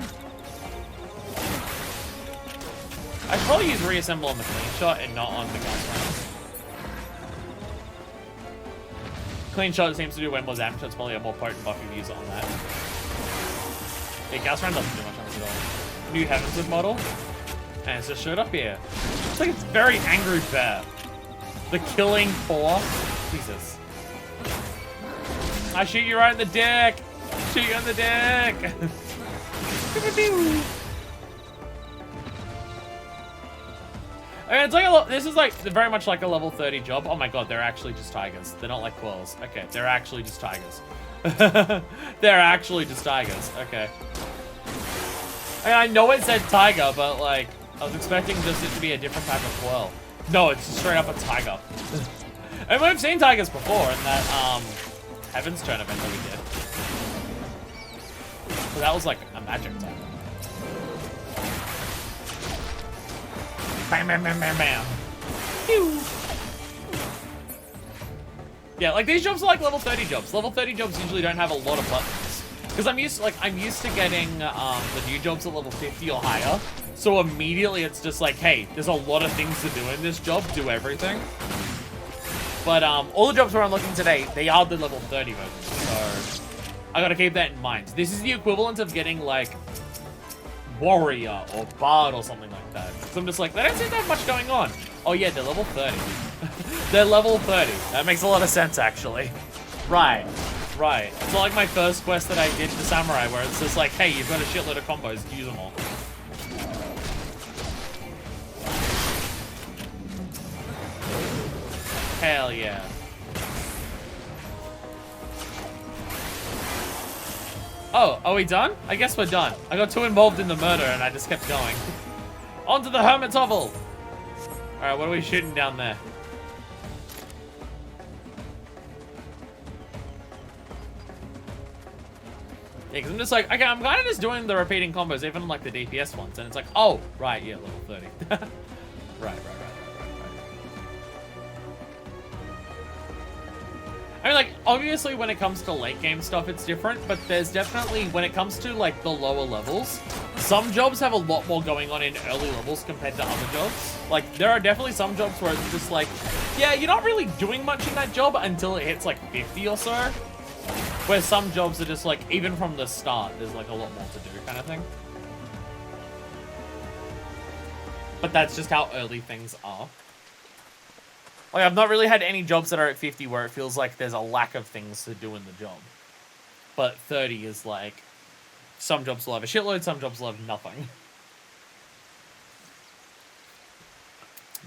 A: I should probably use reassemble on the clean shot and not on the gas rounds. Clean shot seems to do way more damage, so it's probably a more potent buff you use it on that. Yeah, gas round doesn't do much damage at all. New Heavensward model. And it's just showed up here. Looks like it's very angry bear. The killing paw. Jesus. I shoot you right in the dick. Shoot you in the dick. Okay, it's like this is like very much like a level 30 job. Oh my god, they're actually just tigers. They're not like quills. Okay, they're actually just tigers. They're actually just tigers. Okay. I mean, I know it said tiger, but like I was expecting just it to be a different type of quirl. No, it's just straight up a tiger. And we've seen tigers before in that Heavens tournament that we did. So that was like a magic tiger. Bam, bam, bam, bam, bam. Pew. Yeah, like these jobs are like level 30 jobs. Level 30 jobs usually don't have a lot of buttons. Because I'm used to getting the new jobs at level 50 or higher. So immediately it's just like, hey, there's a lot of things to do in this job. Do everything. But all the jobs we're unlocking today, they are the level 30 versions, so I gotta keep that in mind. This is the equivalent of getting like warrior or bard or something like that. So I'm just like, they don't seem to have much going on. Oh yeah, they're level 30. They're level 30. That makes a lot of sense, actually. Right. It's not like my first quest that I did the samurai, where it's just like, hey, you've got a shitload of combos, use them all. Hell yeah. Oh, are we done? I guess we're done. I got too involved in the murder and I just kept going. On to the hermit's hovel. Alright, what are we shooting down there? Yeah, because I'm just like, okay, I'm kind of just doing the repeating combos, even on like the DPS ones, and it's like, oh, right, yeah, level 30. Right. I mean, like, obviously when it comes to late game stuff, it's different, but there's definitely, when it comes to like the lower levels, some jobs have a lot more going on in early levels compared to other jobs. Like, there are definitely some jobs where it's just like, yeah, you're not really doing much in that job until it hits like 50 or so. Where some jobs are just like, even from the start, there's like a lot more to do kind of thing. But that's just how early things are. Like, I've not really had any jobs that are at 50 where it feels like there's a lack of things to do in the job. But 30 is like, some jobs will have a shitload, some jobs will have nothing.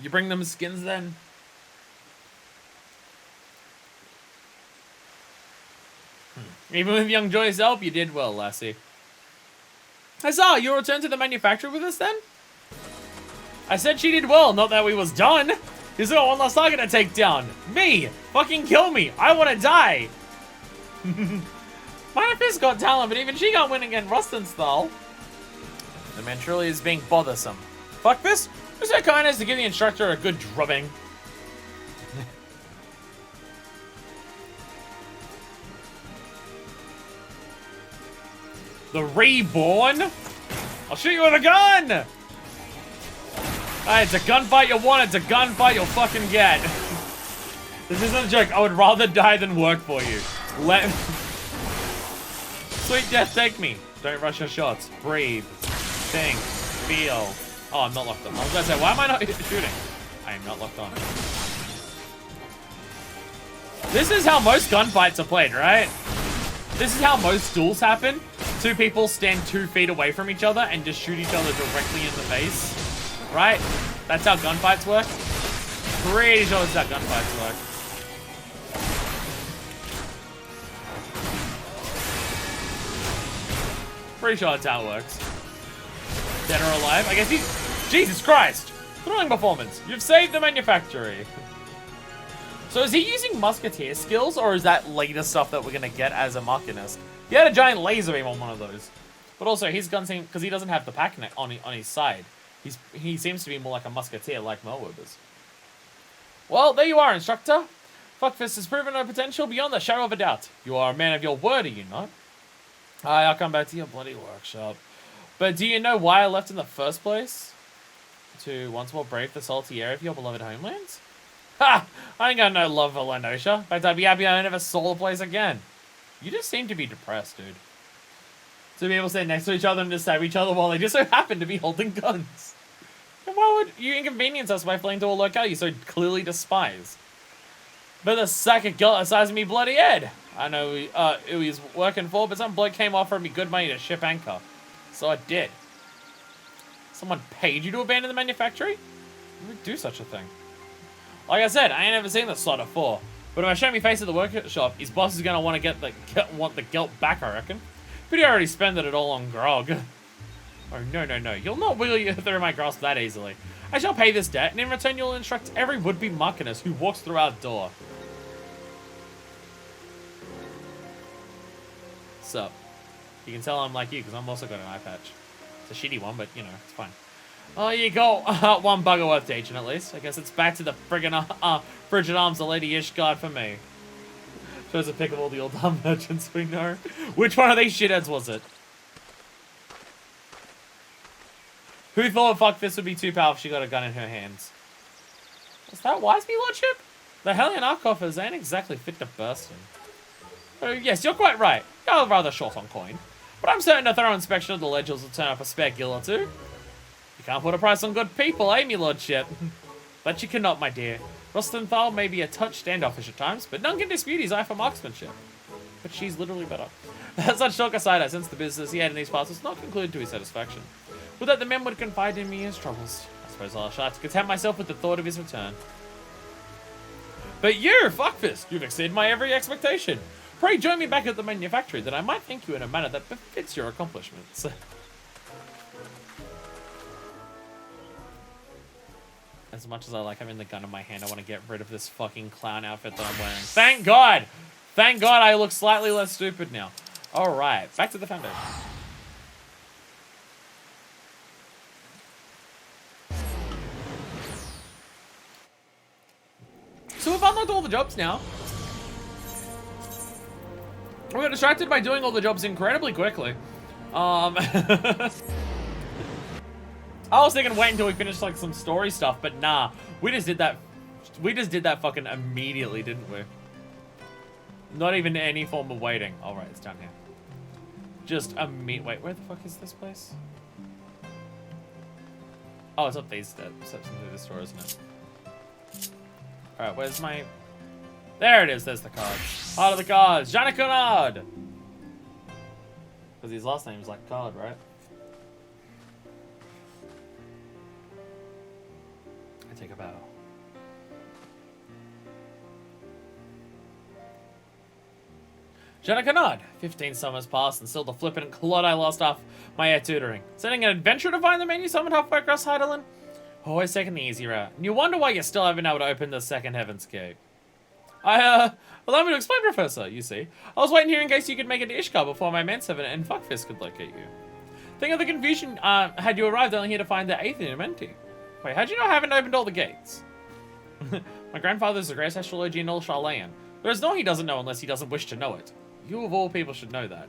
A: You bring them skins then? Even with young Joy's help, you did well, lassie. Huzzah, you returned to the manufacturer with us then? I said she did well, not that we was done. You still got one last target to take down. Me! Fucking kill me! I want to die! My fist got talent, but even she can't win against Rustin style. The man truly is being bothersome. Fuck this! Who's that kindness to give the instructor a good drubbing? The Reborn? I'll shoot you with a gun! It's a gunfight you want, it's a gunfight you'll fucking get. This isn't a joke, I would rather die than work for you. Sweet death, take me. Don't rush your shots. Breathe. Think. Feel. Oh, I'm not locked on. I was gonna say, why am I not shooting? I am not locked on. This is how most gunfights are played, right? This is how most duels happen. Two people stand 2 feet away from each other and just shoot each other directly in the face. Right? That's how gunfights work. Pretty sure that's how gunfights work. Pretty sure that's how it works. Dead or alive? I guess he's... Jesus Christ! Thrilling performance. You've saved the manufactory. So is he using musketeer skills, or is that later stuff that we're going to get as a machinist? He had a giant laser beam on one of those. But also, his gun seems... Because he doesn't have the pack on his side. He seems to be more like a musketeer, like Melwood is. Well, there you are, instructor. Fuckfist has proven her potential beyond the shadow of a doubt. You are a man of your word, are you not? Aye, I'll come back to your bloody workshop. But do you know why I left in the first place? To once more brave the salty air of your beloved homelands? Ha! I ain't got no love for Landosha. In fact, I'd be happy I never saw the place again. You just seem to be depressed, dude. To be able to stand next to each other and just stab each other while they just so happen to be holding guns. And why would you inconvenience us by fleeing to a locale you so clearly despise? But the sack of guilt the size of me bloody head. I know who he's working for, but some bloke came offering me good money to ship anchor. So I did. Someone paid you to abandon the manufactory? Who would do such a thing? Like I said, I ain't ever seen this sort before. But if I show me face at the workshop, his boss is gonna want to want the guilt back, I reckon. But he already spent it all on grog. Oh, no. You'll not wheel you through my grasp that easily. I shall pay this debt, and in return you'll instruct every would-be machinist who walks through our door. Sup? You can tell I'm like you, because I'm also got an eye patch. It's a shitty one, but, you know, it's fine. Oh, you got one bugger worth teaching, at least. I guess it's back to the friggin' frigid arms of Lady Ishgard for me. Shows a pic of all the old dumb merchants we know. Which one of these shitheads was it? Who thought fuck this would be too powerful if she got a gun in her hands? Was that Wiseby Lordship? The Hellion Arcoffers ain't exactly fit to burst in. Oh, yes, you're quite right. You're rather short on coin. But I'm certain a thorough inspection of the ledgers will turn up a spare gill or two. You can't put a price on good people, eh, me lordship? But you cannot, my dear. Rostenthal may be a touch standoffish at times, but none can dispute his eye for marksmanship. But she's literally better. Such talk aside, I sense the business he had in these parts was not concluded to his satisfaction. With that, the men would confide in me his troubles. I suppose I'll have to content myself with the thought of his return. But you, fuckfist, you've exceeded my every expectation. Pray join me back at the manufactory, that I might thank you in a manner that befits your accomplishments. As much as I like having the gun in my hand, I want to get rid of this fucking clown outfit that I'm wearing. Thank God! Thank God I look slightly less stupid now. Alright, back to the foundation. So we've unlocked all the jobs now. We got distracted by doing all the jobs incredibly quickly. I was thinking wait until we finish like some story stuff, but nah. We just did that fucking immediately, didn't we? Not even any form of waiting. All right, it's down here. Just wait, where the fuck is this place? Oh, it's up these steps into this door, isn't it? All right, where's my... There it is, there's the card. Heart of the cards, Janakunad! Because his last name's like card, right? I take a bow. Janakunad! 15 summers passed and still the flippant clod I lost off my air tutoring. Sending an adventure to find the man you summoned halfway across Heidelin? Always taking the easy route. And you wonder why you still haven't been able to open the second Heaven's Gate. Allow me to explain, Professor, you see. I was waiting here in case you could make it to Ishgard before my manservant and Fuckfist could locate you. Think of the confusion had you arrived only here to find the 8th in Amenti. Wait, how'd you know I haven't opened all the gates? My grandfather's the greatest astrologian in all Charlayan. There's no he doesn't know unless he doesn't wish to know it. You of all people should know that.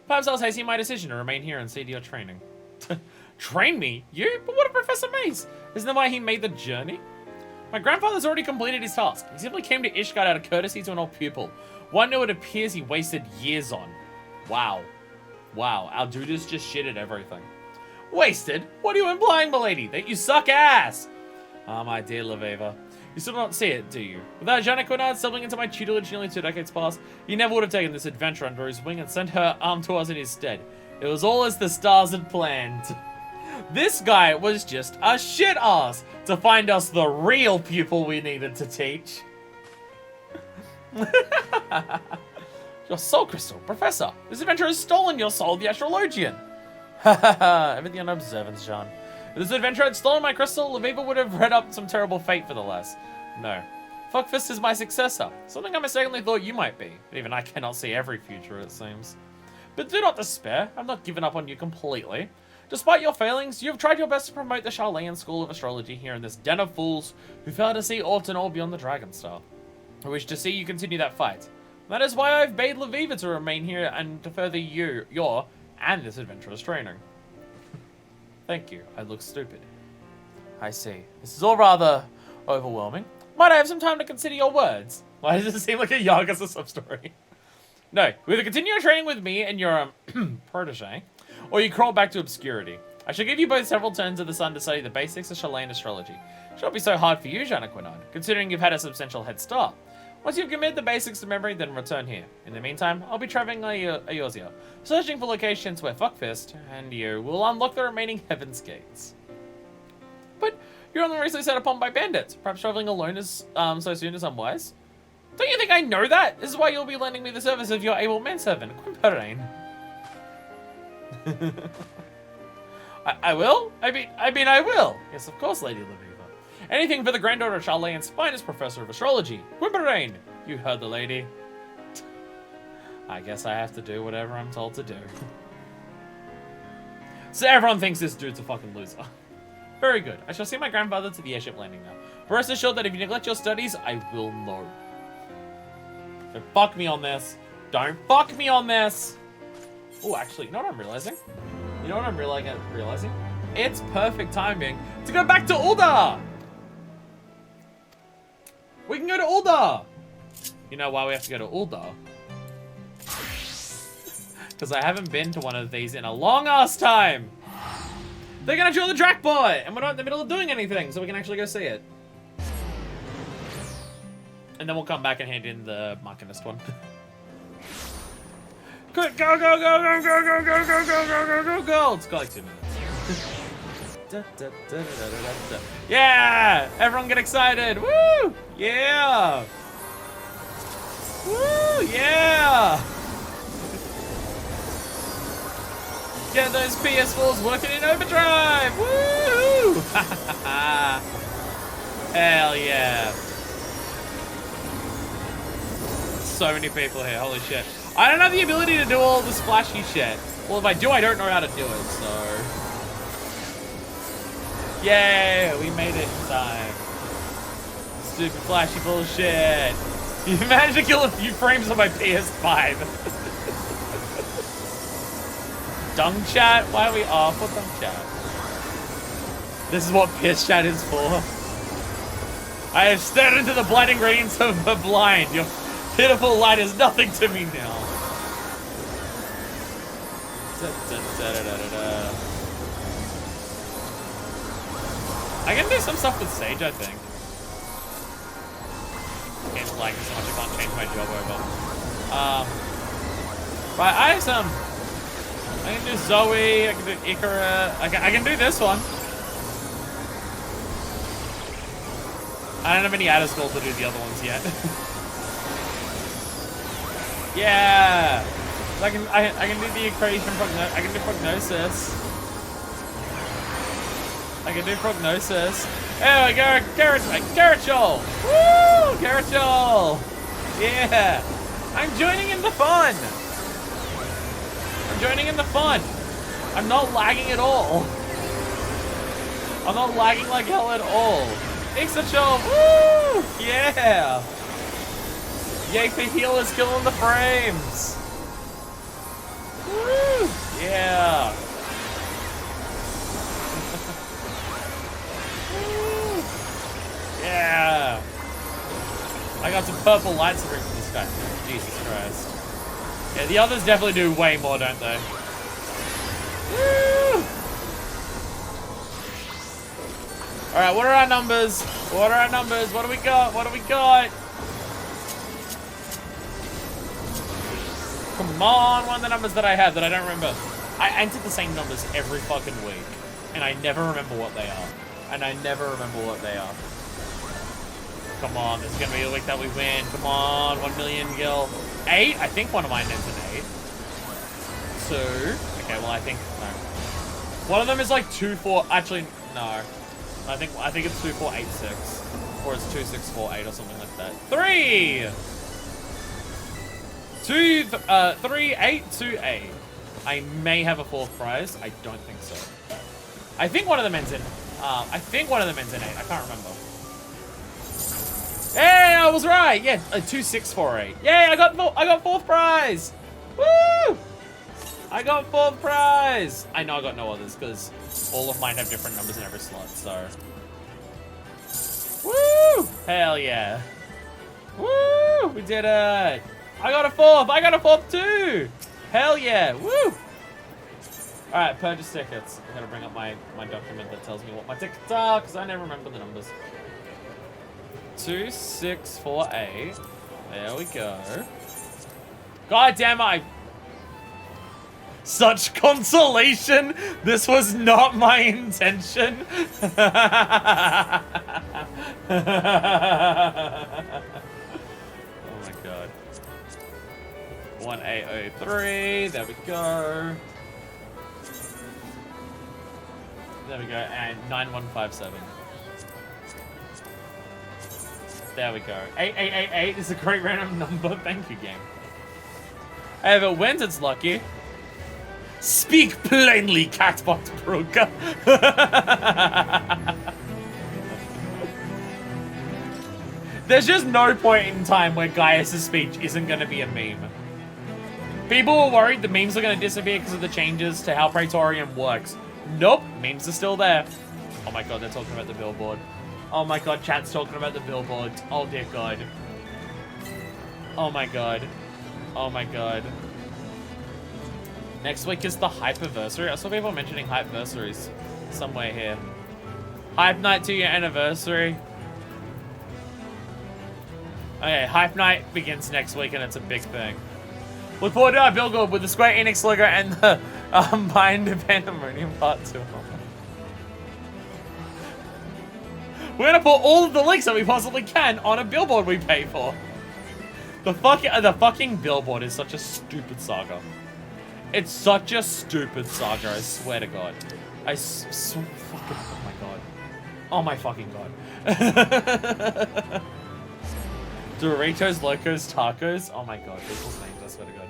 A: Perhaps I was hasty in my decision to remain here and see to your training. Train me? You? But what of Professor Maze? Isn't that why he made the journey? My grandfather's already completed his task. He simply came to Ishgard out of courtesy to an old pupil. One who it appears he wasted years on. Wow. Wow, our dude is just shit at everything. Wasted? What are you implying, milady? That you suck ass? Ah, my dear Leveva. You still don't see it, do you? Without Janakunad stumbling into my tutelage nearly 2 decades past, you never would have taken this adventure under his wing and sent her arm to us in his stead. It was all as the stars had planned. This guy was just a shit ass to find us the real pupil we needed to teach. Your soul crystal, Professor. This adventure has stolen your soul, the Astrologian. Everything on observance, John. If this adventure had stolen my crystal, Leveva would have read up some terrible fate for the less. No. Fuckfist is my successor. Something I mistakenly thought you might be. But even I cannot see every future, it seems. But do not despair. I've not given up on you completely. Despite your failings, you have tried your best to promote the Charlayan School of Astrology here in this den of fools who fail to see aught and all beyond the Dragon Star. I wish to see you continue that fight. That is why I've bade Leveva to remain here and to further your and this adventurous training. Thank you. I look stupid. I see. This is all rather overwhelming. Might I have some time to consider your words? Why does it seem like a Yakuza sub-story? No, you either continue your training with me and your protege, or you crawl back to obscurity. I shall give you both several turns of the sun to study the basics of Charlayan astrology. It shan't be so hard for you, Janakunad, considering you've had a substantial head start. Once you've committed the basics to memory, then return here. In the meantime, I'll be traveling Eorzea, searching for locations where Fuckfist and you will unlock the remaining Heaven's Gates. But you're only recently set upon by bandits. Perhaps traveling alone is so soon is unwise. Don't you think I know that? This is why you'll be lending me the service of your able manservant, Quimperane. I will? I mean, I will. Yes, of course, Lady Leveva. Anything for the granddaughter of Charlayan's finest professor of astrology, Quimperane. You heard the lady. I guess I have to do whatever I'm told to do. So everyone thinks this dude's a fucking loser. Very good. I shall see my grandfather to the airship landing now. But rest assured that if you neglect your studies, I will know. Don't fuck me on this. Don't fuck me on this. Oh, actually, you know what I'm realizing? You know what I'm realizing? It's perfect timing to go back to Ulda! We can go to Ul'dah! You know why we have to go to Ul'dah? Because I haven't been to one of these in a long-ass time! They're gonna draw the Drakbot! And we're not in the middle of doing anything, so we can actually go see it. And then we'll come back and hand in the Machinist one. Go, go, go, go, go, go, go, go, go, go, go, go, go, go! It's got like 2 minutes. Yeah! Everyone get excited! Woo! Yeah! Woo! Yeah! Get those PS4s working in overdrive! Woo! Hell yeah! So many people here, holy shit. I don't have the ability to do all this flashy shit. Well, if I do, I don't know how to do it, so... Yay! We made it in time. Stupid flashy bullshit. You managed to kill a few frames on my PS5. Dung chat? Why are we off? What dung chat? This is what piss chat is for. I have stared into the blinding radiance of the blind. Your pitiful light is nothing to me now. I can do some stuff with Sage, I think. Game's lagging so much I can't change my job over. Right, I have some. I can do Zoe, I can do Ikara, I can do this one. I don't have any Adder Skull to do the other ones yet. Yeah! I can do the equation, I can do Prognosis. I can do Prognosis. Oh, Garachol! Woo! Garachol! Yeah! I'm joining in the fun! I'm joining in the fun! I'm not lagging at all. I'm not lagging like hell at all. Ixachol! Woo! Yeah! Yay for healers killing the frames! Woo! Yeah! Yeah! I got some purple lights to bring to this guy. Jesus Christ. Yeah, the others definitely do way more, don't they? Woo! Alright, what are our numbers? What are our numbers? What do we got? What do we got? Come on, one of the numbers that I had that I don't remember. I entered the same numbers every fucking week, and I never remember what they are. And I never remember what they are. Come on, this is gonna be a week that we win. Come on, 1 million gil. 8? I think one of mine ends in 8. 2. Okay, well I think no. One of them is like 2, 4. Actually, no. I think it's 2, 4, 8, 6, or it's 2, 6, 4, 8 or something like that. 3. 3, 8, 2, 8. I may have a 4th prize. I don't think so. I think one of them ends in. I think one of them ends in 8. I can't remember. Hey, I was right. Yeah, 2, 6, 4, 8. Yay! I got 4th prize. Woo! I got 4th prize. I know I got no others because all of mine have different numbers in every slot. So. Woo! Hell yeah! Woo! We did it! I got a 4th! I got a 4th too! Hell yeah! Woo! Alright, purchase tickets. I gotta bring up my document that tells me what my tickets are, because I never remember the numbers. 2, 6, 4, 8. There we go. God damn it! Such consolation! This was not my intention! Oh my god. 1803, there we go. There we go, and 9157. There we go. 8888 is a great random number. Thank you, game. Hey, if it wins, it's lucky. Speak plainly, Catbot Broker. There's just no point in time where Gaius' speech isn't going to be a meme. People were worried the memes are going to disappear because of the changes to how Praetorium works. Nope, memes are still there. Oh my god, they're talking about the billboard. Oh my god, chat's talking about the billboard. Oh dear god. Oh my god. Oh my god. Next week is the Hyperversary. I saw people mentioning Hyperversaries somewhere here. Hype Night 2-year anniversary. Okay, Hype Night begins next week and it's a big thing. Look forward to our billboard with the Square Enix logo and the Mind of Pandemonium Part 2. We're gonna put all of the links that we possibly can on a billboard we pay for. The fucking billboard is such a stupid saga. It's such a stupid saga, I swear to God. Fucking, oh my god. Oh my fucking god. Doritos, Locos, Tacos. Oh my god, people's names, I swear to God.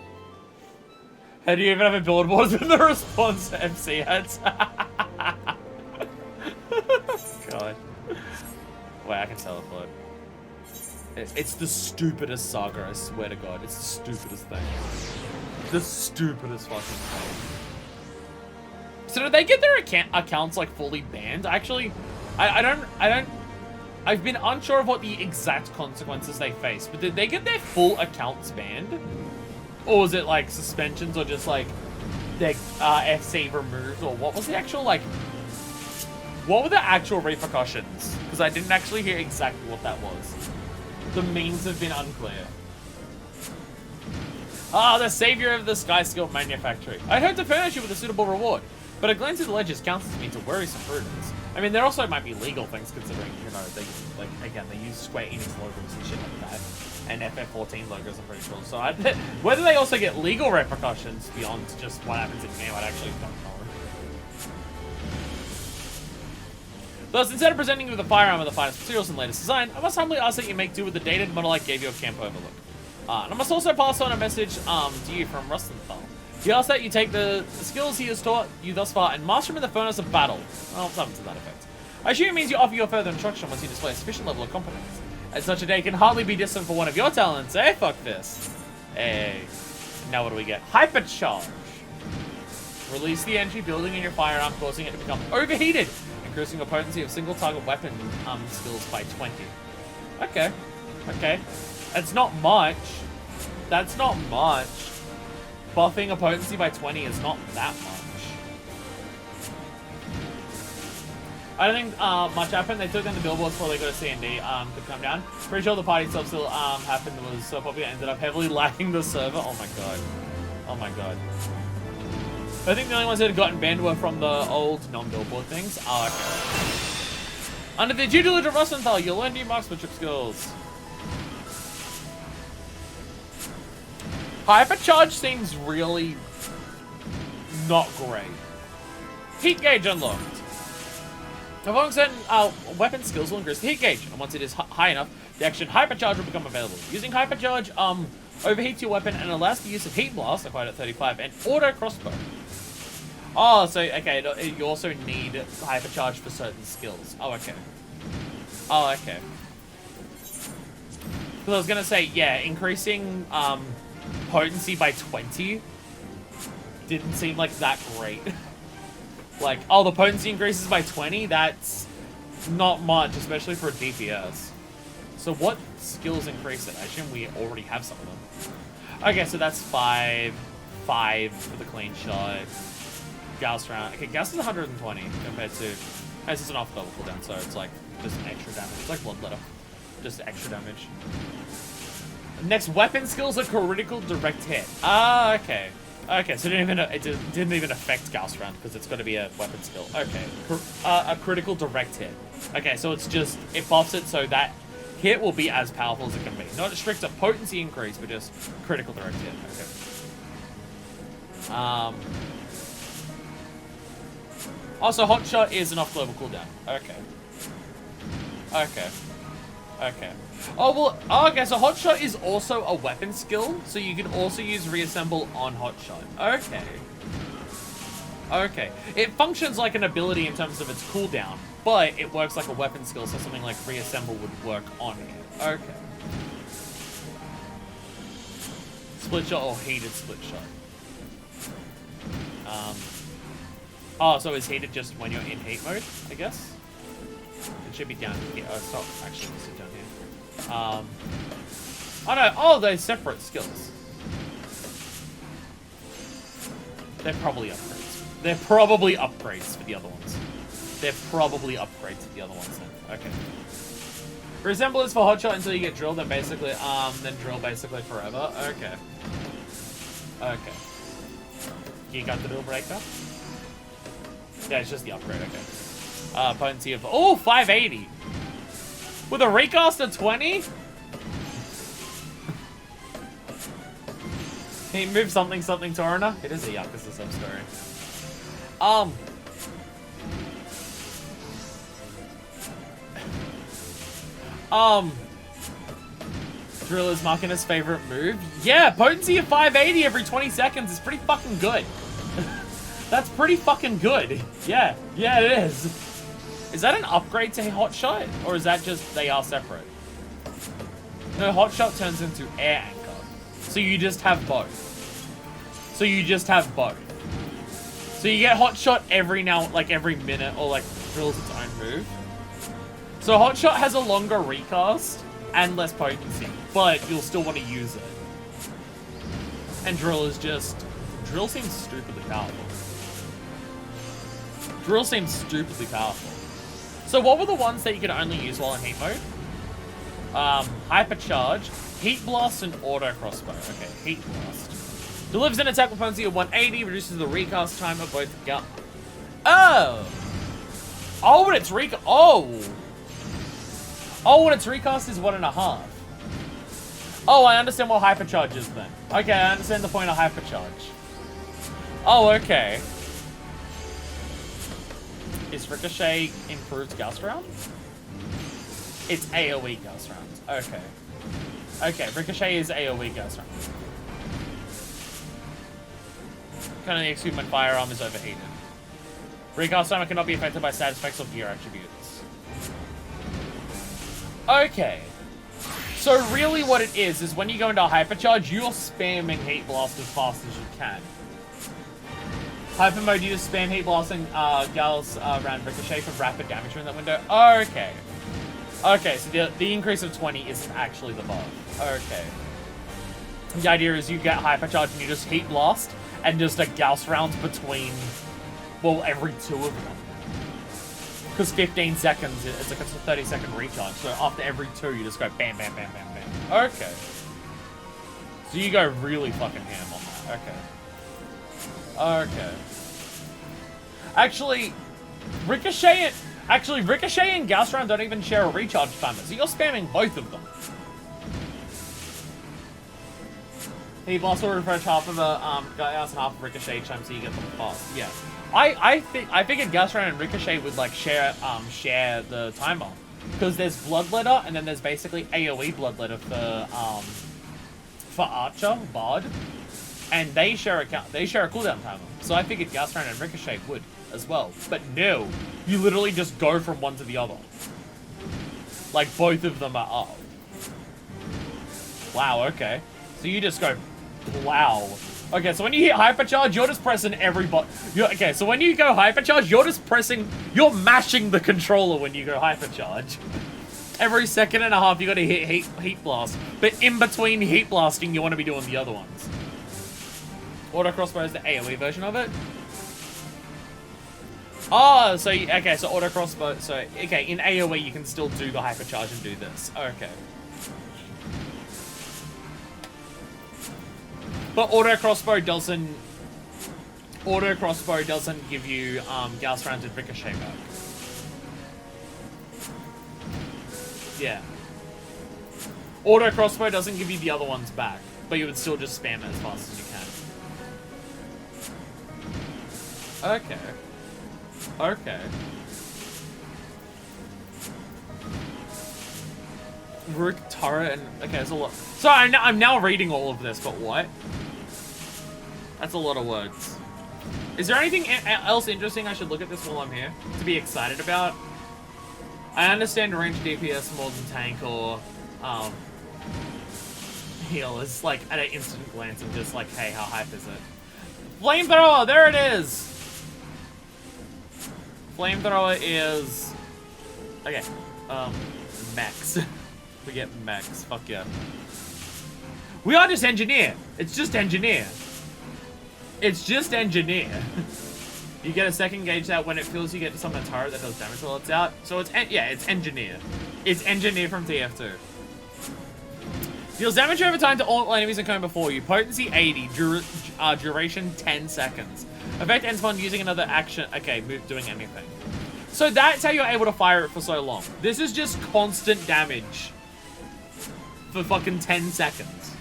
A: How do you even have a billboard with the response to MC ads? God. Wait, I can teleport. It's the stupidest saga, I swear to God. It's the stupidest thing. The stupidest fucking thing. So did they get their accounts like fully banned? Actually, I've been unsure of what the exact consequences they face, but did they get their full accounts banned? Or was it like suspensions or just like their FC removed, or what was the actual like, what were the actual repercussions? Because I didn't actually hear exactly what that was. The memes have been unclear. Ah, the savior of the Sky Skill Manufacturing. I hope to furnish you with a suitable reward, but a glance at the ledgers counsels me to worrisome prudence. I mean, there also might be legal things considering, you know, they, like, again, they use Square Enix logos and shit like that. And FF14 logos, I'm pretty sure. So whether they also get legal repercussions beyond just what happens in game, I actually don't know. Thus, instead of presenting you with a firearm with the finest materials and latest design, I must humbly ask that you make do with the dated model I gave you of Camp Overlook. And I must also pass on a message to you from Rustenthal. He asks that you take the skills he has taught you thus far and master them in the furnace of battle. Well, something to that effect. I assume it means you offer your further instruction once you display a sufficient level of competence. And such a day can hardly be distant for one of your talents, eh? Fuck this. Hey. Now what do we get? Hypercharge. Release the entry building in your firearm, causing it to become overheated, increasing the potency of single target weapon skills by 20. Okay. Okay. That's not much. That's not much. Buffing a potency by 20 is not that much. I don't think much happened. They took down the billboards before they got a C&D could come down. Pretty sure the party stuff still happened. It was so popular, ended up heavily lagging the server. Oh my god. Oh my god. I think the only ones that had gotten banned were from the old non-billboard things. Oh, okay. Under the due diligence of Rustenthal, you'll learn new marksmanship skills. Hypercharge seems really not great. Heat gauge unlocked. Following certain weapon skills will increase the heat gauge, and once it is high enough, the action Hypercharge will become available. Using Hypercharge overheats your weapon and allows the use of Heat Blast, acquired at 35, and Auto Crossbow. Oh, so, okay, you also need Hypercharge for certain skills. Oh, okay. Oh, okay. Because I was going to say, yeah, increasing potency by 20 didn't seem like that great. Like, oh, the potency increases by 20? That's not much, especially for a DPS. So what skills increase it? I assume we already have some of them. Okay, so that's 5 for the clean shot. Gauss round. Okay, Gauss is 120 compared to... This is an off-level cooldown, so it's like just an extra damage. It's like Bloodletter. Just extra damage. Next, weapon skills are critical direct hit. Ah, okay. Okay, so it didn't even affect Gauss round because it's got to be a weapon skill. Okay, a critical direct hit. Okay, so it's just, it buffs it so that hit will be as powerful as it can be. Not a strict potency increase, but just critical direct hit. Okay. Also, Hot Shot is an off-level cooldown. Okay. Okay. Okay. Oh, well, okay, so Hot Shot is also a weapon skill, so you can also use Reassemble on Hot Shot. Okay. Okay. It functions like an ability in terms of its cooldown, but it works like a weapon skill, so something like Reassemble would work on it. Okay. Split Shot or Heated Split Shot. Oh, so is Heated just when you're in heat mode, I guess? It should be down here. Oh, stop. Actually, this is down here. Oh no. Oh, they're separate skills. They're probably upgrades. They're probably upgrades for the other ones. They're probably upgrades for the other ones then. Okay. Resemblance for hotshot until you get drilled, then drill basically forever. Okay. Okay. You got the deal breaker? Yeah, it's just the upgrade, okay. Potency of 580! With a recast of 20? He moved something Torina? It is a Yakuza sub-story. Drill is Machina's favorite move. Yeah, potency of 580 every 20 seconds is pretty fucking good. That's pretty fucking good. Yeah, it is. Is that an upgrade to Hotshot? Or is that just they are separate? No, Hotshot turns into Air Anchor. So you just have both. So you get Hotshot every minute, or like drills its own move. So Hotshot has a longer recast and less potency, but you'll still want to use it. And Drill seems stupidly powerful. So what were the ones that you could only use while in heat mode? Hypercharge, Heat Blast, and Auto Crossbow. Okay, Heat Blast. Delivers an attack with potency of 180, reduces the recast time of both guns. Oh! Oh, when it's recast. Oh, when it's recast is 1.5. Oh, I understand what Hypercharge is then. Okay, I understand the point of Hypercharge. Oh, okay. Is Ricochet improved Gauss round? It's AoE Gauss round. Okay. Okay, Ricochet is AoE Gauss round. Currently execute when firearm is overheated. Recast timer cannot be affected by status effects or gear attributes. Okay. So really what it is when you go into Hypercharge, you're spamming Heat Blast as fast as you can. Hyper mode, you just spam Heat Blast and Gauss around Ricochet for rapid damage in that window. Okay. Okay, so the increase of 20 isn't actually the buff. Okay. The idea is you get Hypercharge and you just Heat Blast and just a Gauss round between, well, every 2 of them. Because 15 seconds, it's like a 30-second recharge. So after every 2, you just go bam, bam, bam, bam, bam. Okay. So you go really fucking ham on that. Okay. Okay. Actually, Ricochet and Gauss round don't even share a recharge timer, so you're spamming both of them. Heat Blast will refresh half of the Gauss and half of Ricochet each time, so you get them fast. Yeah. I figured Gauss round and Ricochet would like share the timer, because there's Bloodletter and then there's basically AoE Bloodletter for Archer Bard, and they share a cooldown timer. So I figured Gauss round and Ricochet would as well, but no, you literally just go from one to the other. Like both of them are up. Wow. Okay. So you just go, wow. Okay, so when you hit Hypercharge, you're just pressing every button. Okay, so when you go Hypercharge, you're mashing the controller when you go Hypercharge. Every 1.5 seconds, you gotta hit Heat Blast. But in between Heat Blasting, you want to be doing the other ones. Auto Crossbow is the AoE version of it. Oh, so, okay, so Auto Crossbow, so, okay, in AoE, you can still do the Hypercharge and do this. Okay. But Auto Crossbow doesn't give you Gauss rounds and Ricochet back. Yeah. Auto Crossbow doesn't give you the other ones back, but you would still just spam it as fast as you can. Okay. Okay. Rook, turret, and okay, there's a lot. So I'm now reading all of this, but what? That's a lot of words. Is there anything else interesting I should look at this while I'm here to be excited about? I understand range DPS more than tank or heal is like at an instant glance and just like, hey, how hype is it? Flamethrower, there it is. Flamethrower is Okay. Max. We get Max. Fuck yeah. We are just engineer. It's just engineer. It's just engineer. You get a second gauge that when it fills, you get to summon a turret that does damage while it's out. So it's, yeah, it's engineer. It's engineer from TF2. Deals damage over time to all enemies in coming before you. Potency 80, duration 10 seconds. Effect ends upon using another action. Okay, doing anything. So that's how you're able to fire it for so long. This is just constant damage for fucking 10 seconds.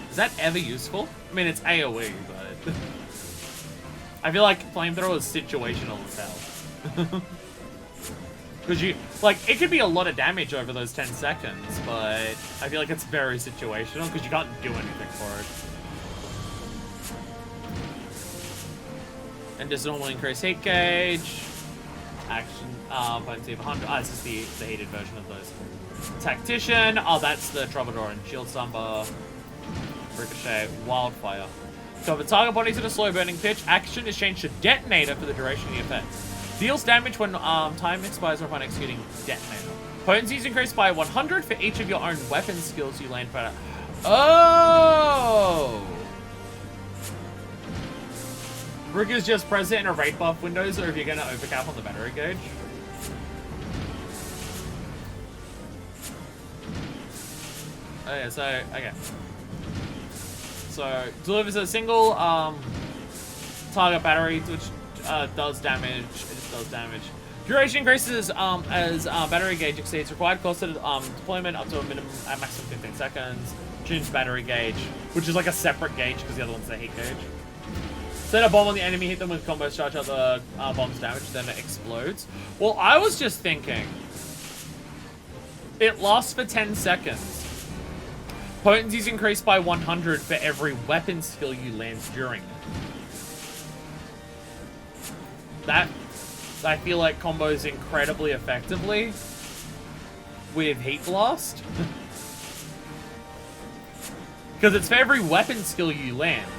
A: Is that ever useful? I mean, it's AoE, but I feel like flamethrower is situational as hell. Because you, like, it could be a lot of damage over those 10 seconds, but I feel like it's very situational because you can't do anything for it. And just normally increase hit gauge, action, potency of 100. Ah, this is the heated version of those. Tactician, oh, that's the Troubadour and Shield Samba, Ricochet, Wildfire. So if a target body's at a slow burning pitch, action is changed to Detonator for the duration of the effect. Deals damage when time expires or upon executing Detonator. Potency is increased by 100 for each of your own weapon skills you land for. Oh! Brick is just present in a rate buff windows, or if you're going to overcap on the battery gauge. Okay, so, okay. So, delivers a single target battery, which does damage. It just does damage. Duration increases as battery gauge exceeds required cost of deployment up to a maximum 15 seconds. Tunes battery gauge, which is like a separate gauge because the other one's the heat gauge. Set a bomb on the enemy, hit them with combos, charge out the bomb's damage, then it explodes. Well, I was just thinking, it lasts for 10 seconds. Potency is increased by 100 for every weapon skill you land during it. That, I feel like, combos incredibly effectively with Heat Blast. Because it's for every weapon skill you land.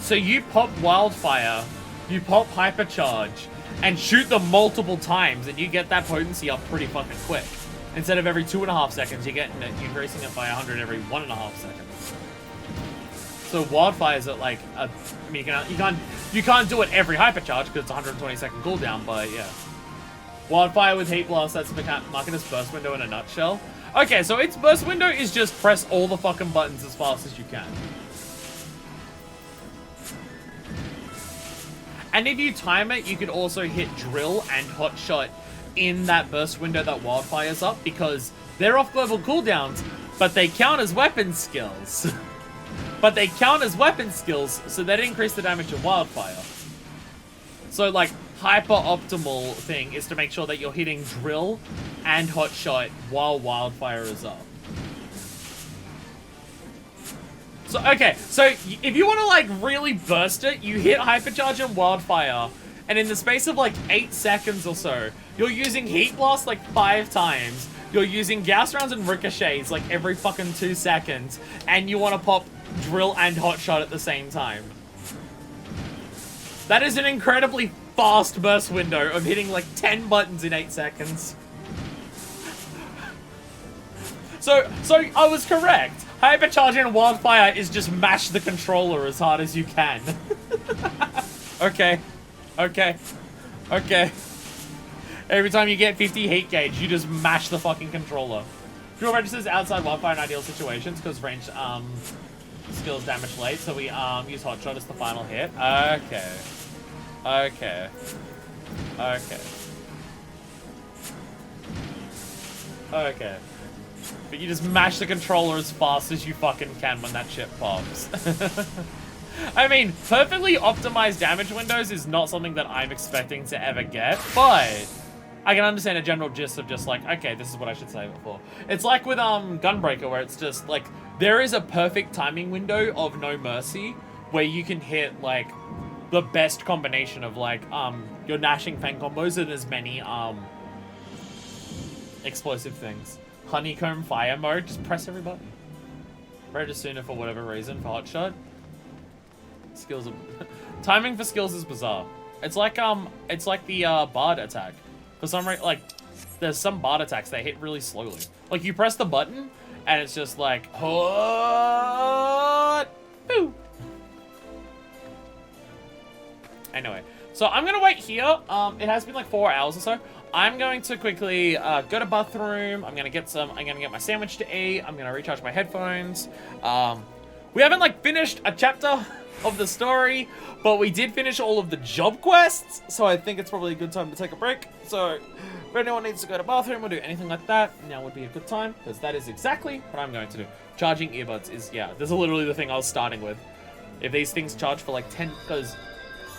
A: So you pop Wildfire, you pop Hypercharge, and shoot them multiple times, and you get that potency up pretty fucking quick. Instead of every 2.5 seconds, you're increasing it by 100 every 1.5 seconds. So Wildfire's at like I mean, you can't do it every Hypercharge because it's a 120 second cooldown, but yeah. Wildfire with Heat Blast, that's Machina's burst window in a nutshell. Okay, so its burst window is just press all the fucking buttons as fast as you can. And if you time it, you could also hit Drill and Hot Shot in that burst window that Wildfire's up, because they're off global cooldowns, but they count as weapon skills. But they count as weapon skills, so that increase the damage of Wildfire. So, like, hyper-optimal thing is to make sure that you're hitting Drill and Hot Shot while Wildfire is up. So, okay, so if you want to, like, really burst it, you hit Hypercharge and Wildfire, and in the space of, like, 8 seconds or so, you're using Heat Blast, like, 5 times, you're using Gauss Rounds and Ricochets, like, every fucking 2 seconds, and you want to pop Drill and Hot Shot at the same time. That is an incredibly fast burst window of hitting, like, 10 buttons in 8 seconds. So I was correct. Hypercharge and Wildfire is just mash the controller as hard as you can. Okay. Every time you get 50 heat gauge, you just mash the fucking controller. Drill registers outside Wildfire in ideal situations because range skills damage late, so we use Hot Shot as the final hit. Okay. But you just mash the controller as fast as you fucking can when that shit pops. I mean, perfectly optimized damage windows is not something that I'm expecting to ever get, but I can understand a general gist of just like, okay, this is what I should save it for. It's like with Gunbreaker, where it's just like, there is a perfect timing window of No Mercy where you can hit like the best combination of like your Gnashing Fang combos and as many explosive things. Honeycomb Fire mode, just press every button. Register sooner for whatever reason for Hot Shot. Skills are... Timing for skills is bizarre. It's like the Bard attack. For some reason, like, there's some Bard attacks that hit really slowly. Like, you press the button, and it's just like, hot, boo. Anyway, so I'm gonna wait here. It has been like 4 hours or so. I'm going to quickly go to bathroom. I'm gonna get my sandwich to eat. I'm gonna recharge my headphones. We haven't like finished a chapter of the story, but we did finish all of the job quests, so I think it's probably a good time to take a break. So if anyone needs to go to bathroom or do anything like that, now would be a good time, because that is exactly what I'm going to do. Charging earbuds is, yeah, this is literally the thing I was starting with. If these things charge for like 10, because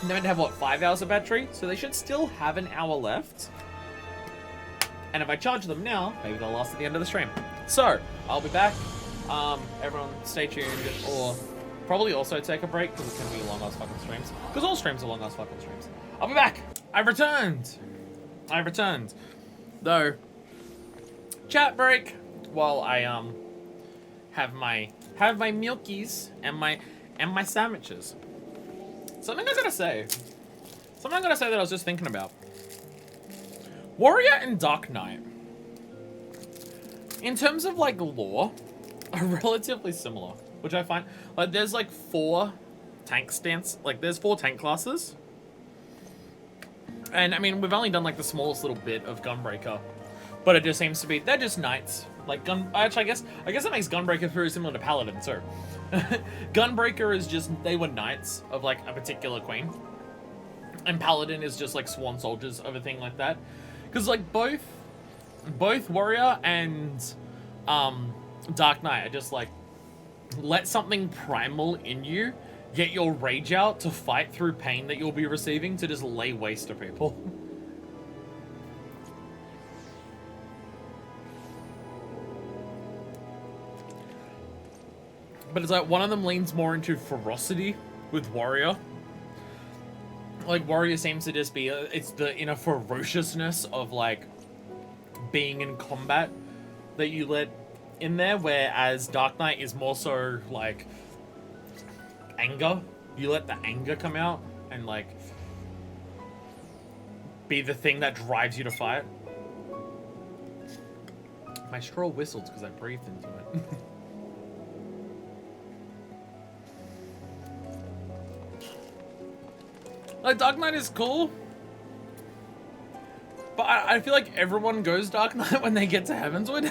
A: they meant to have, what, 5 hours of battery, so they should still have an hour left. And if I charge them now, maybe they'll last at the end of the stream. So, I'll be back. Everyone stay tuned, or probably also take a break, because it's going to be long-ass fucking streams. Because all streams are long-ass fucking streams. I'll be back. I've returned. Though, chat break while I, have my milkies and my sandwiches. Something I gotta say that I was just thinking about. Warrior and Dark Knight, in terms of like lore, are relatively similar, which I find, like, there's like 4 tank stance, like there's 4 tank classes, and I mean we've only done like the smallest little bit of Gunbreaker, but it just seems to be they're just knights. Like actually, I guess it makes Gunbreaker very similar to Paladin. So Gunbreaker is just, they were knights of like a particular queen, and Paladin is just like sworn soldiers of a thing like that. Because like both Warrior and Dark Knight are just like, let something primal in you get your rage out to fight through pain that you'll be receiving, to just lay waste to people. But it's like one of them leans more into ferocity with Warrior. Like Warrior seems to just be, it's the inner ferociousness of like being in combat that you let in there, whereas Dark Knight is more so like anger. You let the anger come out and like be the thing that drives you to fight. My straw whistled because I breathed into it. Like, Dark Knight is cool, but I feel like everyone goes Dark Knight when they get to Heavensward.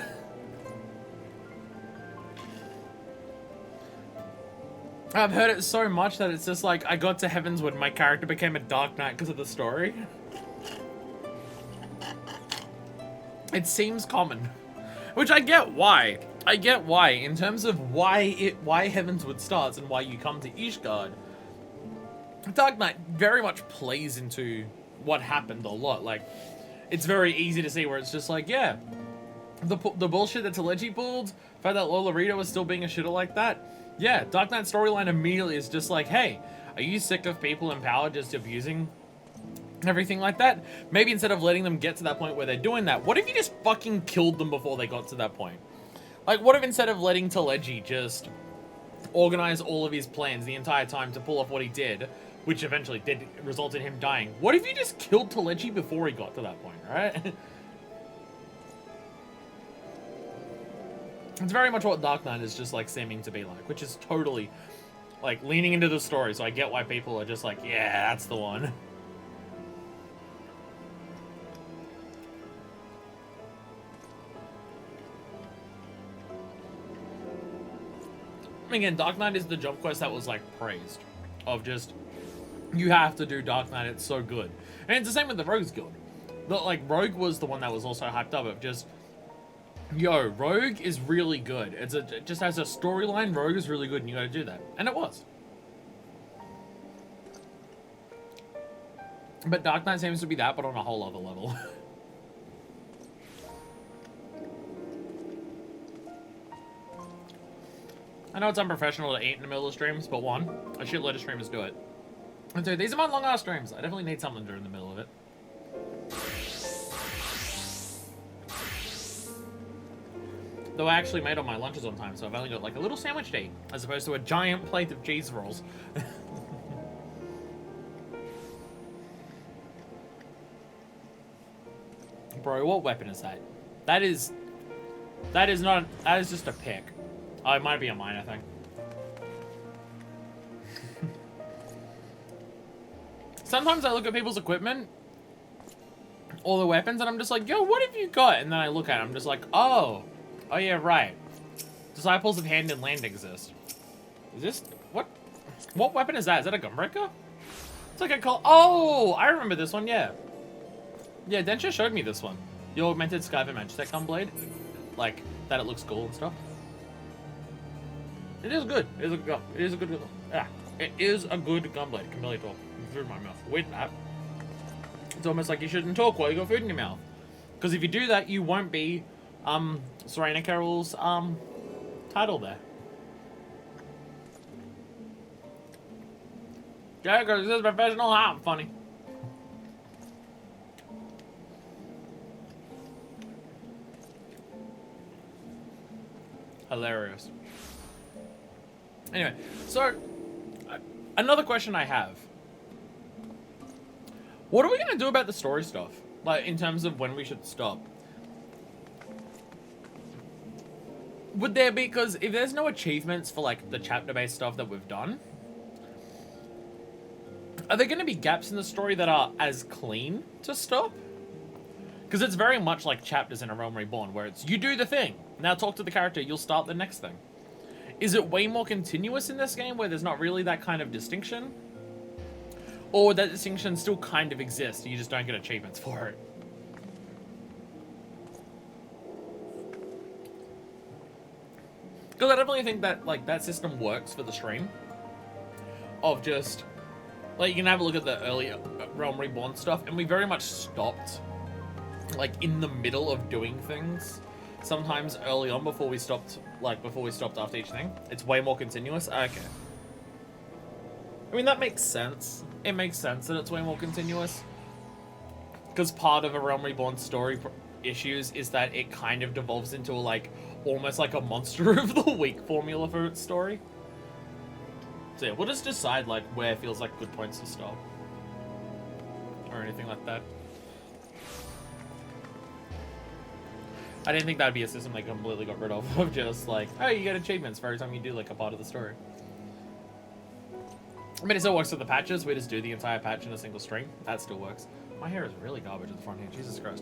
A: I've heard it so much that it's just like, I got to Heavensward, my character became a Dark Knight because of the story. It seems common, which I get why. In terms of why Heavensward starts and why you come to Ishgard. Dark Knight very much plays into what happened a lot. Like, it's very easy to see where it's just like, yeah, the bullshit that Teleji pulled, the fact that Lolorito was still being a shitter like that. Yeah, Dark Knight's storyline immediately is just like, hey, are you sick of people in power just abusing everything like that? Maybe instead of letting them get to that point where they're doing that, what if you just fucking killed them before they got to that point? Like, what if instead of letting Teleji just organize all of his plans the entire time to pull off what he did, which eventually did result in him dying, what if you just killed Teleji before he got to that point, right? It's very much what Dark Knight is just like seeming to be like, which is totally like leaning into the story, so I get why people are just like, yeah, that's the one. Again, Dark Knight is the job quest that was like praised, of just, you have to do Dark Knight, it's so good. And it's the same with the Rogues Guild. Like, Rogue was the one that was also hyped up of just, yo, Rogue is really good. It just has a storyline, Rogue is really good, and you gotta do that. And it was. But Dark Knight seems to be that, but on a whole other level. I know it's unprofessional to eat in the middle of streams, but one, a shitload of streamers do it. And two, these are my long-ass streams. I definitely need something to do in the middle of it. Though I actually made all my lunches on time, so I've only got like a little sandwich to eat, as opposed to a giant plate of cheese rolls. Bro, what weapon is that? That is just a pick. Oh, it might be a minor thing. Sometimes I look at people's equipment, all the weapons, and I'm just like, yo, what have you got? And then I look at it, I'm just like, oh yeah, right. Disciples of Hand and Land exist. Is this, what weapon is that? Is that a gunbreaker? It's like a call. Oh, I remember this one, yeah. Yeah, Densha showed me this one. The augmented Skyver Magitech gunblade. Like, that it looks cool and stuff. It is good. It is a good It is a good gunblade. It can barely talk. Food in my mouth. With that, it's almost like you shouldn't talk while you got food in your mouth. Because if you do that, you won't be Serena Carroll's title there. Yeah, because this is professional. I'm funny. Hilarious. Anyway, so another question I have. What are we going to do about the story stuff? Like, in terms of when we should stop? Would there be, because if there's no achievements for, like, the chapter-based stuff that we've done, are there going to be gaps in the story that are as clean to stop? Because it's very much like chapters in A Realm Reborn, where it's, you do the thing, now talk to the character, you'll start the next thing. Is it way more continuous in this game, where there's not really that kind of distinction? Or that distinction still kind of exists, you just don't get achievements for it? Because I definitely think that, like, that system works for the stream. Of just, like, you can have a look at the earlier Realm Reborn stuff, and we very much stopped, like, in the middle of doing things. Sometimes early on before we stopped after each thing. It's way more continuous. Okay. I mean, that makes sense. It makes sense that it's way more continuous. Because part of A Realm Reborn story issues is that it kind of devolves into, like, almost like a Monster of the Week formula for its story. So yeah, we'll just decide, like, where it feels like good points to stop. Or anything like that. I didn't think that'd be a system they completely got rid of just like, oh, you get achievements for every time you do, like, a part of the story. I mean, it still works with the patches. We just do the entire patch in a single stream. That still works. My hair is really garbage at the front here. Jesus Christ.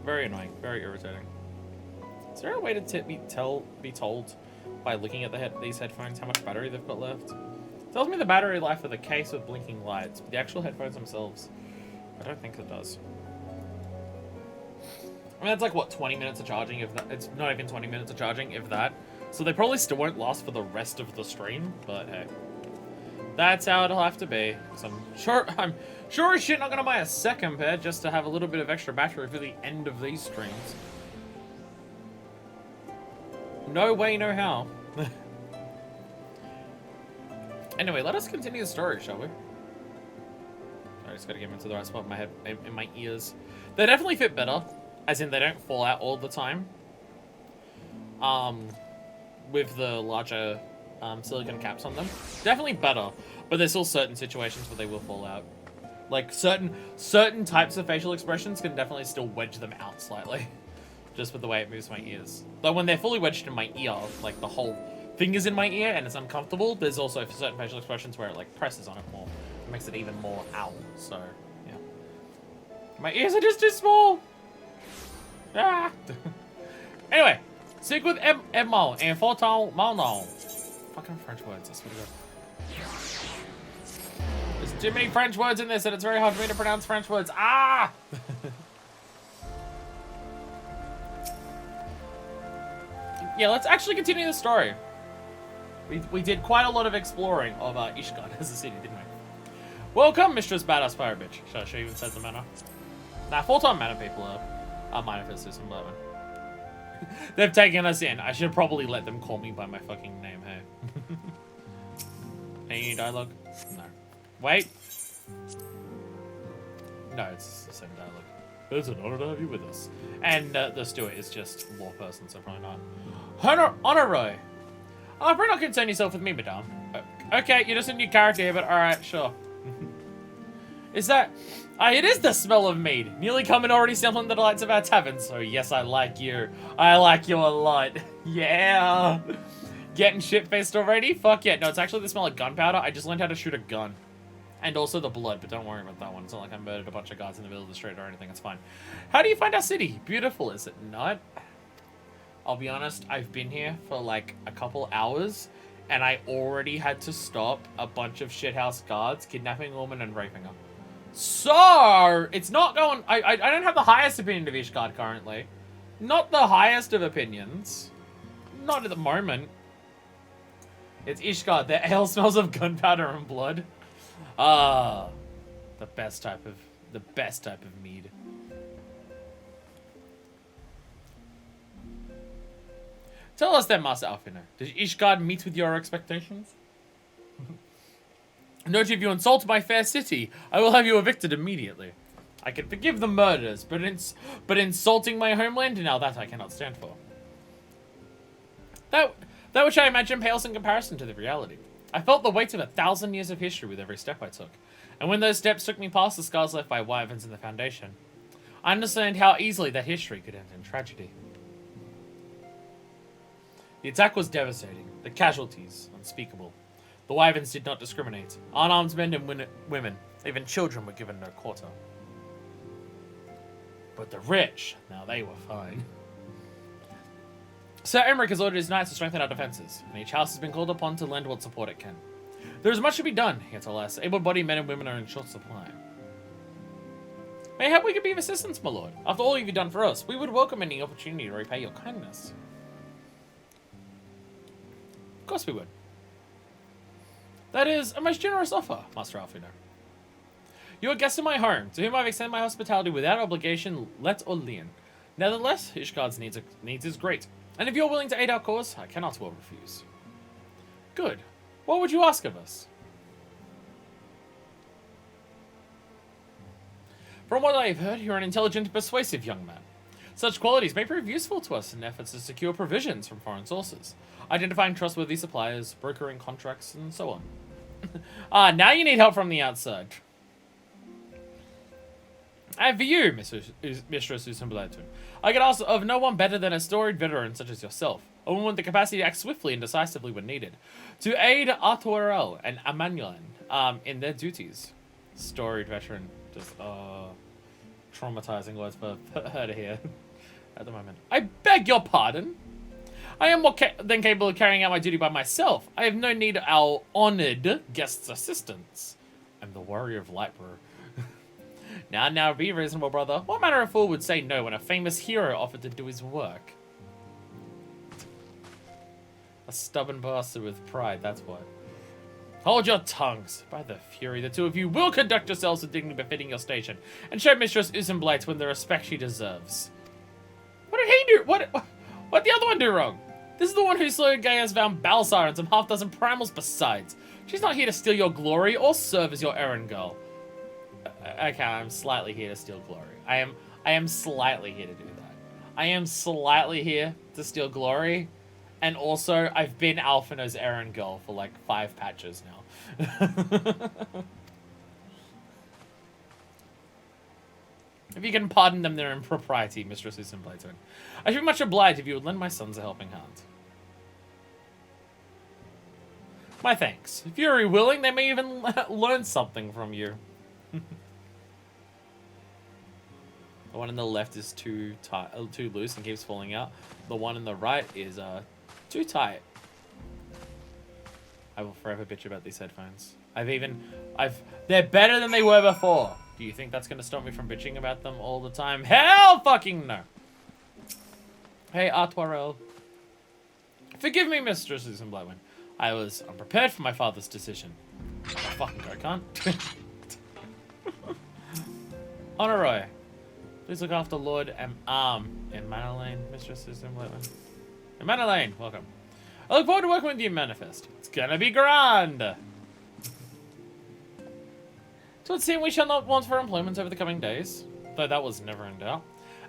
A: Very annoying. Very irritating. Is there a way to be told by looking at these headphones how much battery they've got left? It tells me the battery life of the case with blinking lights, but the actual headphones themselves, I don't think it does. I mean, that's like, what, 20 minutes of charging, if that. It's not even 20 minutes of charging, if that. So they probably still won't last for the rest of the stream, but hey. That's how it'll have to be. So I'm sure as shit not gonna buy a second pair just to have a little bit of extra battery for the end of these streams. No way, no how. Anyway, let us continue the story, shall we? I just gotta get them into the right spot in my head, in my ears. They definitely fit better, as in they don't fall out all the time. With the larger silicone caps on them. Definitely better, but there's still certain situations where they will fall out. Like, certain types of facial expressions can definitely still wedge them out slightly. Just with the way it moves my ears. But when they're fully wedged in my ear, like the whole thing is in my ear and it's uncomfortable, there's also certain facial expressions where it, like, presses on it more. It makes it even more ow, so, yeah. My ears are just too small! Ah! Anyway, stick with Emmo and Photon Mono. Fucking French words, I swear to God. There's too many French words in this and it's very hard for me to pronounce French words. Ah! Yeah, let's actually continue the story. We did quite a lot of exploring of Ishgard as a city, didn't we? Welcome, Mistress Badass Pirate Bitch. Should I show you what says the manor? Nah, full-time manor people are minor for System 11. They've taken us in. I should probably let them call me by my fucking name, hey? Any dialogue? No. Wait. No, it's the same dialogue. It's an honor to have you with us. And the steward is just law person, so probably not. Honoroi. Oh, probably not concern yourself with me, madame. Okay, you're just a new character here, but alright, sure. Is that... it is the smell of mead. Nearly come and already sampling the delights of our tavern. So yes, I like you. I like you a lot. Yeah. Getting shit-faced already? Fuck yeah. No, it's actually the smell of gunpowder. I just learned how to shoot a gun. And also the blood, but don't worry about that one. It's not like I murdered a bunch of guys in the middle of the street or anything. It's fine. How do you find our city? Beautiful, is it not? I'll be honest, I've been here for like a couple hours, and I already had to stop a bunch of shithouse guards kidnapping a woman and raping her. So, it's not going... I don't have the highest opinion of Ishgard currently. Not the highest of opinions. Not at the moment. It's Ishgard. The ale smells of gunpowder and blood. Ah, the best type of mead. Tell us then, Master Alfino. Did Ishgard meet with your expectations? Note, if you insult my fair city, I will have you evicted immediately. I can forgive the murders, but insulting my homeland, now that I cannot stand for. That which I imagine pales in comparison to the reality. I felt the weight of 1,000 years of history with every step I took. And when those steps took me past the scars left by wyverns in the foundation, I understand how easily that history could end in tragedy. The attack was devastating. The casualties, unspeakable. The wyverns did not discriminate. Unarmed men and women, even children, were given no quarter. But the rich, now they were fine. Sir Emmerich has ordered his knights to strengthen our defences, and each house has been called upon to lend what support it can. There is much to be done, yet alas, able-bodied men and women are in short supply. Mayhap we could be of assistance, my lord. After all you've done for us, we would welcome any opportunity to repay your kindness. Of course we would. That is a most generous offer, Master Alfino. You are guests in my home, to whom I've extended my hospitality without obligation, let or lien. Nevertheless, Ishgard's needs is great, and if you're willing to aid our cause, I cannot well refuse. Good. What would you ask of us? From what I have heard, you're an intelligent and persuasive young man. Such qualities may prove useful to us in efforts to secure provisions from foreign sources, identifying trustworthy suppliers, brokering contracts, and so on. Now you need help from the outside. And for you, Mistress Usumbletun, I could ask of no one better than a storied veteran such as yourself, a woman with the capacity to act swiftly and decisively when needed, to aid Artuarel and Amanulan in their duties. Storied veteran, just traumatizing words for her to hear at the moment. I beg your pardon. I am more than capable of carrying out my duty by myself. I have no need of our honored guest's assistance. I'm the warrior of Lightbrew. Now, be reasonable, brother. What manner of fool would say no when a famous hero offered to do his work? A stubborn bastard with pride, that's what. Hold your tongues. By the fury, the two of you will conduct yourselves with dignity befitting your station, and show Mistress Usenblight the respect she deserves. What did he do? What the other one do wrong? This is the one who slaughtered Gaia's Van Balsarans and half-dozen primals besides. She's not here to steal your glory or serve as your errand girl. Okay, I'm slightly here to steal glory. I am slightly here to do that. I am slightly here to steal glory, and also I've been Alfino's errand girl for like 5 patches now. If you can pardon them their impropriety, Mistress Usenblight, I should be much obliged if you would lend my sons a helping hand. My thanks. If you're willing, they may even learn something from you. The one on the left is too loose and keeps falling out. The one on the right is too tight. I will forever bitch about these headphones. They're better than they were before. Do you think that's gonna stop me from bitching about them all the time? Hell fucking no. Hey, Artuarel. Forgive me, Mistress Susan Blywin. I was unprepared for my father's decision. Oh, fucking go, can't. Honoroy. Please look after Lord and Manolane, Mistress Susan Blywin. And Manolane, welcome. I look forward to working with you, Manifest. It's gonna be grand. So it seems we shall not want for employment over the coming days, though that was never in doubt.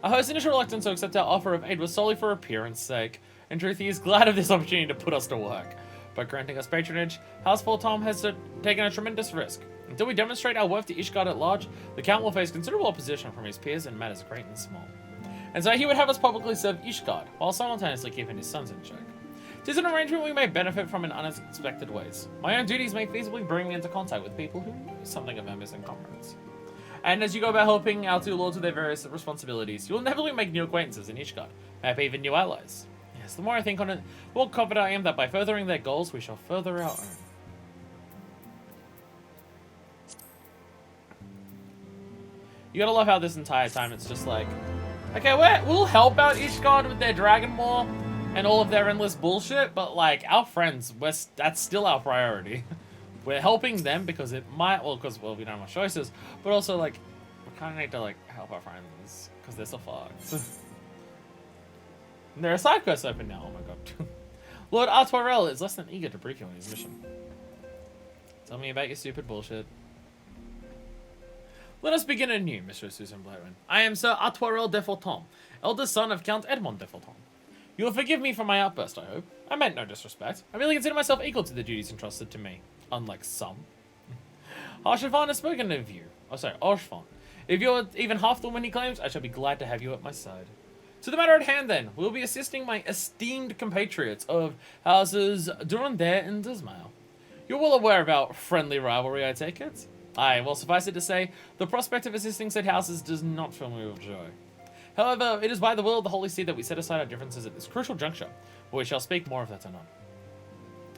A: Our host's initial reluctance to accept our offer of aid was solely for appearance sake. In truth, he is glad of this opportunity to put us to work. By granting us patronage, Houseful Tom has taken a tremendous risk. Until we demonstrate our worth to Ishgard at large, the Count will face considerable opposition from his peers in matters great and small. And so he would have us publicly serve Ishgard, while simultaneously keeping his sons in check. It is an arrangement we may benefit from in unexpected ways. My own duties may feasibly bring me into contact with people who know something of our missing comrades. And as you go about helping our two lords with their various responsibilities, you will inevitably make new acquaintances in Ishgard, maybe even new allies. Yes, the more I think on it, the more confident I am that by furthering their goals, we shall further our own. You gotta love how this entire time it's just like, okay, we'll help out Ishgard with their Dragon War and all of their endless bullshit, but like, our friends, that's still our priority. We're helping them because it might, well, because, well, we don't have much choices, but also, like, we kind of need to, like, help our friends because they're so fucked. And there are side quests open now, oh my god. Lord Artoirel is less than eager to brief you on his mission. Tell me about your stupid bullshit. Let us begin anew, Mr. Susan Blatwin. I am Sir Artoirel de Forton, eldest son of Count Edmond de Forton. You will forgive me for my outburst, I hope. I meant no disrespect. I really consider myself equal to the duties entrusted to me, unlike some. Archivon has spoken of you. Oh, sorry, Archivon. If you're even half the woman he claims, I shall be glad to have you at my side. To the matter at hand, then, we'll be assisting my esteemed compatriots of houses Durandare and Dismail. You're well aware of our friendly rivalry, I take it? Aye, well, suffice it to say, the prospect of assisting said houses does not fill me with joy. However, it is by the will of the Holy See that we set aside our differences at this crucial juncture, but we shall speak more of that anon.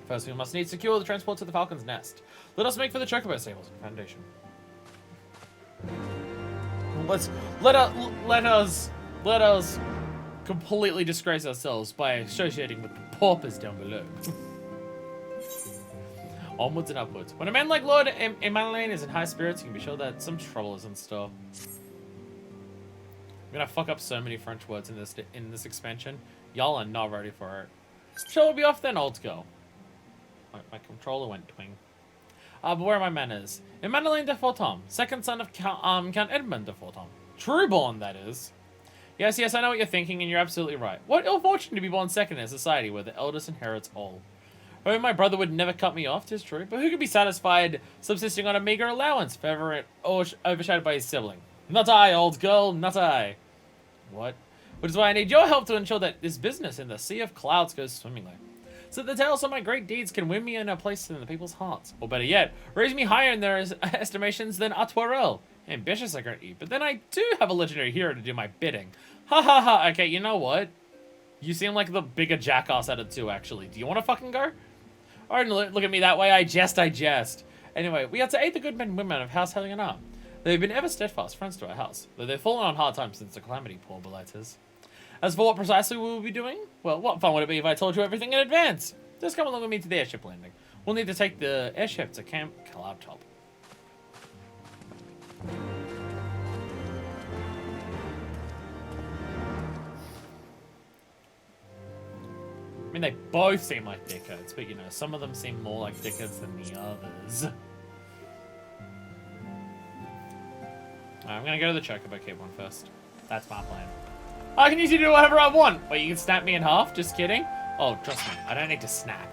A: First, we must need secure the transport to the Falcon's Nest. Let us make for the Chocobo stables and foundation. Let us completely disgrace ourselves by associating with the paupers down below. Onwards and upwards. When a man like Lord Emmanuel is in high spirits, you can be sure that some trouble is in store. I'm gonna fuck up so many French words in this expansion. Y'all are not ready for it. Shall we be off then, old girl? My controller went twing. But where are my manners? Emmanuel de Forton, second son of Count Edmond de Forton. Trueborn, that is. Yes, I know what you're thinking, and you're absolutely right. What ill fortune to be born second in a society where the eldest inherits all. Oh, my brother would never cut me off, 'tis true, but who could be satisfied subsisting on a meager allowance, forever overshadowed by his sibling? Not I, old girl, not I. What? Which is why I need your help to ensure that this business in the sea of clouds goes swimmingly. So that the tales of my great deeds can win me in a place in the people's hearts. Or better yet, raise me higher in their estimations than Artoirel. Ambitious, I grant you, but then I do have a legendary hero to do my bidding. Ha ha ha, okay, you know what? You seem like the bigger jackass out of two, actually. Do you want to fucking go? Alright, look at me that way, I jest. Anyway, we are to aid the good men and women of House Helionar. They've been ever steadfast friends to our house, though they've fallen on hard times since the calamity, poor belighters. As for what precisely we will be doing, well, what fun would it be if I told you everything in advance? Just come along with me to the airship landing. We'll need to take the airship to Camp Cloudtop. I mean, they both seem like dickheads, but you know, some of them seem more like dickheads than the others. I'm gonna go to the Chocobo Cave one first. That's my plan. I can usually do whatever I want. Wait, you can snap me in half? Just kidding? Oh, trust me, I don't need to snap.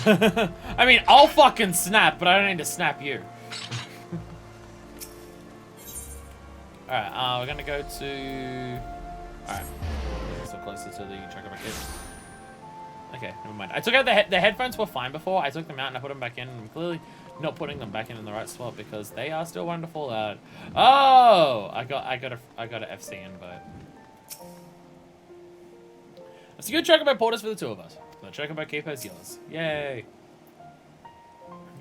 A: I mean, I'll fucking snap, but I don't need to snap you. Alright, we're gonna go to... Alright, so closer to the Chocobo Cave. Okay, never mind. I took out the headphones were fine before. I took them out and I put them back in. I'm clearly not putting them back in the right spot because they are still wonderful out. Oh, I got a FC invite. Let's do Chocobo Porters for the two of us. The Chocobo Keeper is yours. Yay.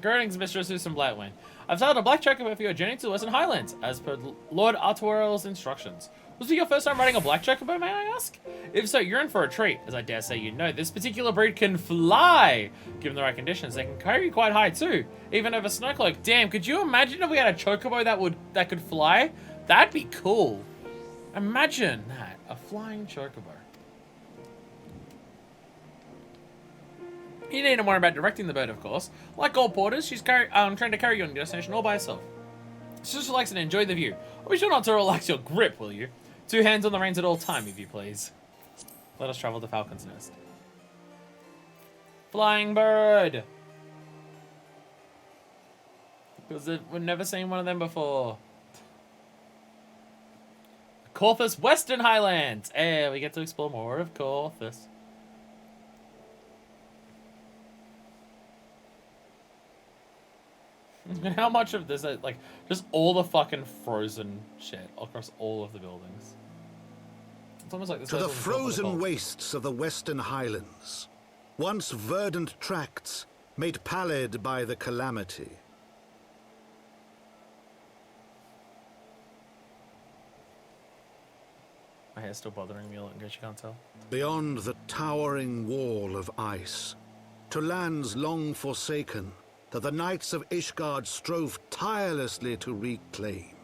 A: Greetings, Mr. Susan Blatwin. I've started a black Chocobo for your journey to the Western Highlands, as per Lord Artoirel's instructions. Was it your first time riding a black Chocobo, may I ask? If so, you're in for a treat. As I dare say you know, this particular breed can fly! Given the right conditions, they can carry quite high too, even over Snowcloak. Damn, could you imagine if we had a Chocobo that could fly? That'd be cool. Imagine that, a flying Chocobo. You needn't worry about directing the bird, of course. Like all porters, she's trying to carry you on your destination all by herself. She just relax and enjoy the view. Be sure not to relax your grip, will you? 2 hands on the reins at all time, if you please. Let us travel to Falcon's Nest. Flying bird! Because we've never seen one of them before. Corthus Western Highlands. We get to explore more of Corthus. And how much of this, like, just all the fucking frozen shit across all of the buildings. It's almost like this.
D: To the frozen wastes of the Western Highlands, once verdant tracts made pallid by the calamity.
A: My hair's still bothering me a lot in case you can't tell.
D: Beyond the towering wall of ice, to lands long forsaken, that the knights of Ishgard strove tirelessly to reclaim.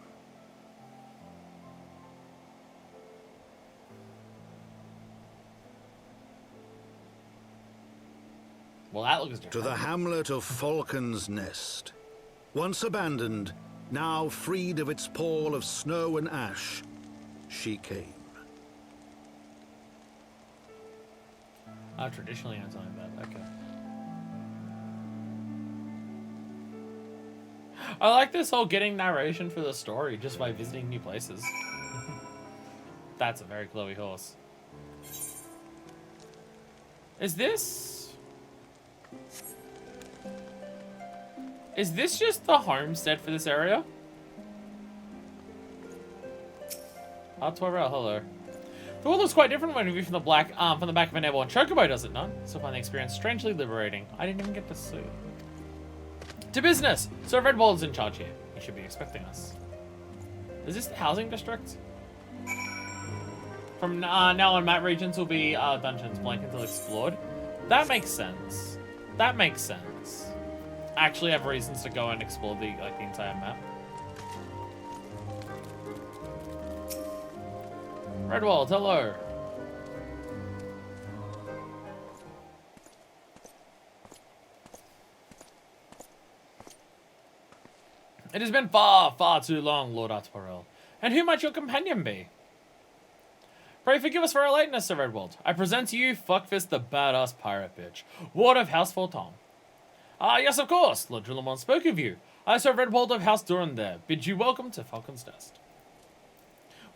A: Well, that looks different.
D: To the hamlet of Falcon's Nest, once abandoned, now freed of its pall of snow and ash, she came.
A: Traditionally anti-that, okay. I like this whole getting narration for the story just by visiting new places. That's a very Chloe horse. Is this just the homestead for this area? Artwell, hello. The world looks quite different when we view from the back of an airborne chocobo, does it not? So I find the experience strangely liberating. I didn't even get to see. To business! Sir Redwald's in charge here. He should be expecting us. Is this the housing district? From now on, map regions will be dungeons blank until explored. That makes sense. That makes sense. I actually have reasons to go and explore the entire map. Redwald, hello. It has been far, far too long, Lord Artwarel. And who might your companion be? Pray forgive us for our lateness, Sir Redwald. I present to you Fuckfist the badass pirate bitch, Ward of House Fortom. Ah, yes, of course. Lord Drillamon spoke of you. I, Sir Redwald of House Duran there, bid you welcome to Falcon's Nest.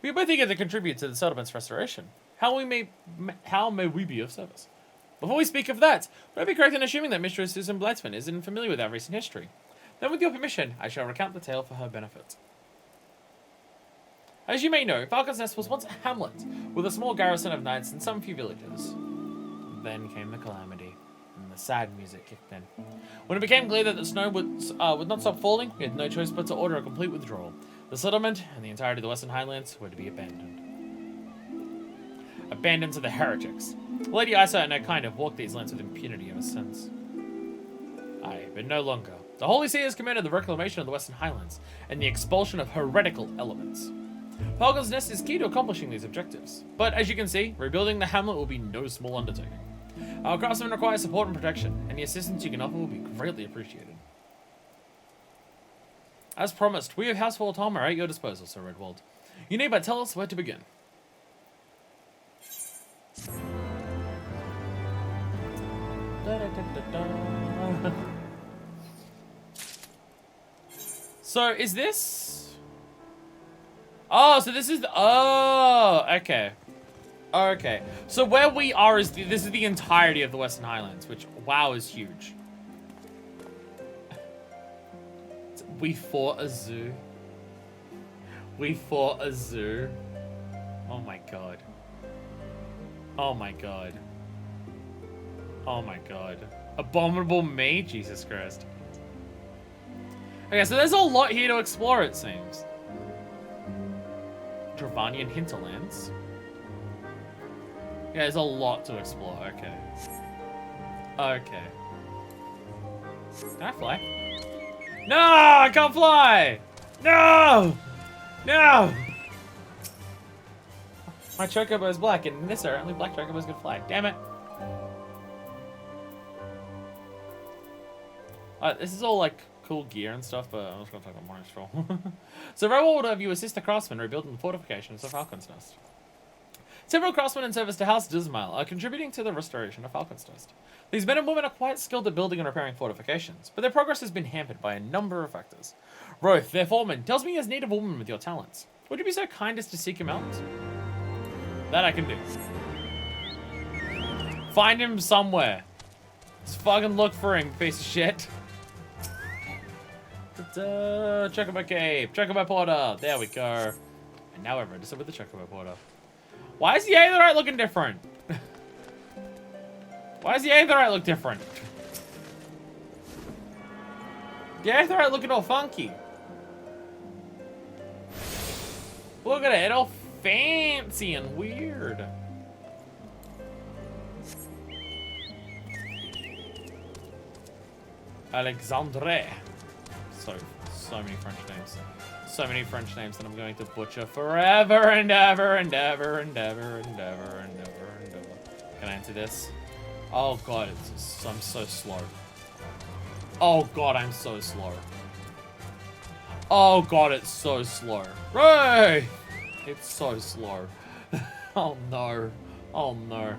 A: We are both eager to contribute to the settlement's restoration. How may we be of service? Before we speak of that, would I be correct in assuming that Mistress Susan Blightsman isn't familiar with our recent history? Then with your permission, I shall recount the tale for her benefit. As you may know, Falcon's Nest was once a hamlet, with a small garrison of knights and some few villagers. Then came the calamity, and the sad music kicked in. When it became clear that the snow would not stop falling, we had no choice but to order a complete withdrawal. The settlement and the entirety of the Western Highlands were to be abandoned. Abandoned to the heretics. Lady Isa and her kind have walked these lands with impunity ever since. Aye, but no longer. The Holy See has commanded the reclamation of the Western Highlands and the expulsion of heretical elements. Falcon's Nest is key to accomplishing these objectives, but as you can see, rebuilding the hamlet will be no small undertaking. Our craftsmen require support and protection, and the assistance you can offer will be greatly appreciated. As promised, we of House Fortom are at your disposal, Sir Redwald. You need but tell us where to begin. So, is this... Oh, so this is the... Oh, okay. Okay. So where we are is... This is the entirety of the Western Highlands, which, wow, is huge. We fought a zoo. We fought a zoo. Oh my god. Oh my god. Oh my god. Abominable me? Jesus Christ. Okay, so there's a lot here to explore, it seems. Dravanian hinterlands. Yeah, there's a lot to explore. Okay. Okay. Can I fly? No, I can't fly! No! No! My chocobo is black, and in this area, only black chocobos can fly. Damn it. This is all, like, cool gear and stuff, but I'm just gonna talk about more stroll. So, Redwald would have you assist the craftsmen rebuilding the fortifications of Falcon's Nest. Several craftsmen in service to House Dismail are contributing to the restoration of Falconstoast. These men and women are quite skilled at building and repairing fortifications, but their progress has been hampered by a number of factors. Roth, their foreman, tells me he has need of a woman with your talents. Would you be so kind as to seek him out? That I can do. Find him somewhere. Let's fucking look for him, piece of shit. Chocobo Cave, Chocobo Porter. There we go. And now we're registered with the Chocobo Porter. Why is the Aetherite looking different? Why does the Aetherite look different? The Aetherite looking all funky. Look at it, all fancy and weird. Alexandre. So many French names. So many French names that I'm going to butcher forever and ever and ever and ever and ever and ever and ever. Can I enter this? Oh god, I'm so slow. Oh god, I'm so slow. Oh god, it's so slow. Ray! It's so slow. Oh no. Oh no.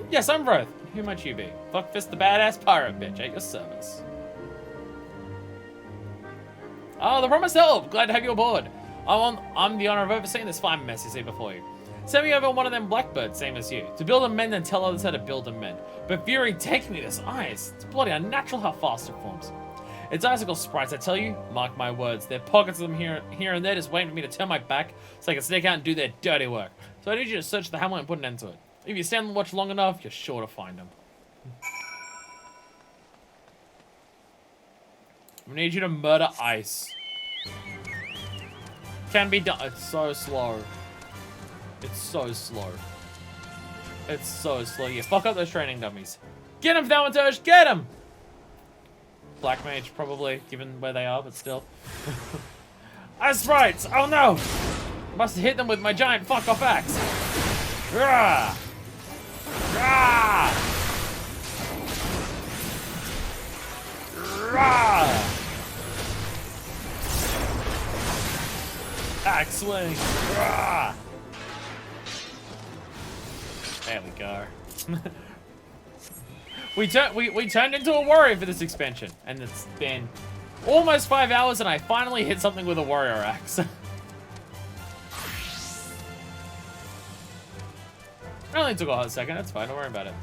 A: Yes, I'm Roth. Who might you be? Fuckfist the badass pirate bitch at your service. Oh, the promised help! Glad to have you aboard. I'm the honor of overseeing this fine mess you see before you. Send me over one of them blackbirds, same as you, to build and mend and tell others how to build and mend. But Fury taking me this ice. It's bloody unnatural how fast it forms. It's icicle sprites, I tell you. Mark my words. There are pockets of them here and there just waiting for me to turn my back so I can sneak out and do their dirty work. So I need you to search the hamlet and put an end to it. If you stand and watch long enough, you're sure to find them. I need you to murder ice. Can be done. It's so slow. It's so slow. It's so slow. Yeah, fuck up those training dummies. Get him, Thaumaturge! Get him! Black Mage, probably, given where they are, but still. Ice sprites! Oh no! Must have hit them with my giant fuck-off axe. Rah! Rah! Rah! Axe swing! Rah! There we go. we turned into a warrior for this expansion, and it's been almost 5 hours, and I finally hit something with a warrior axe. It only took a hot second. That's fine. Don't worry about it.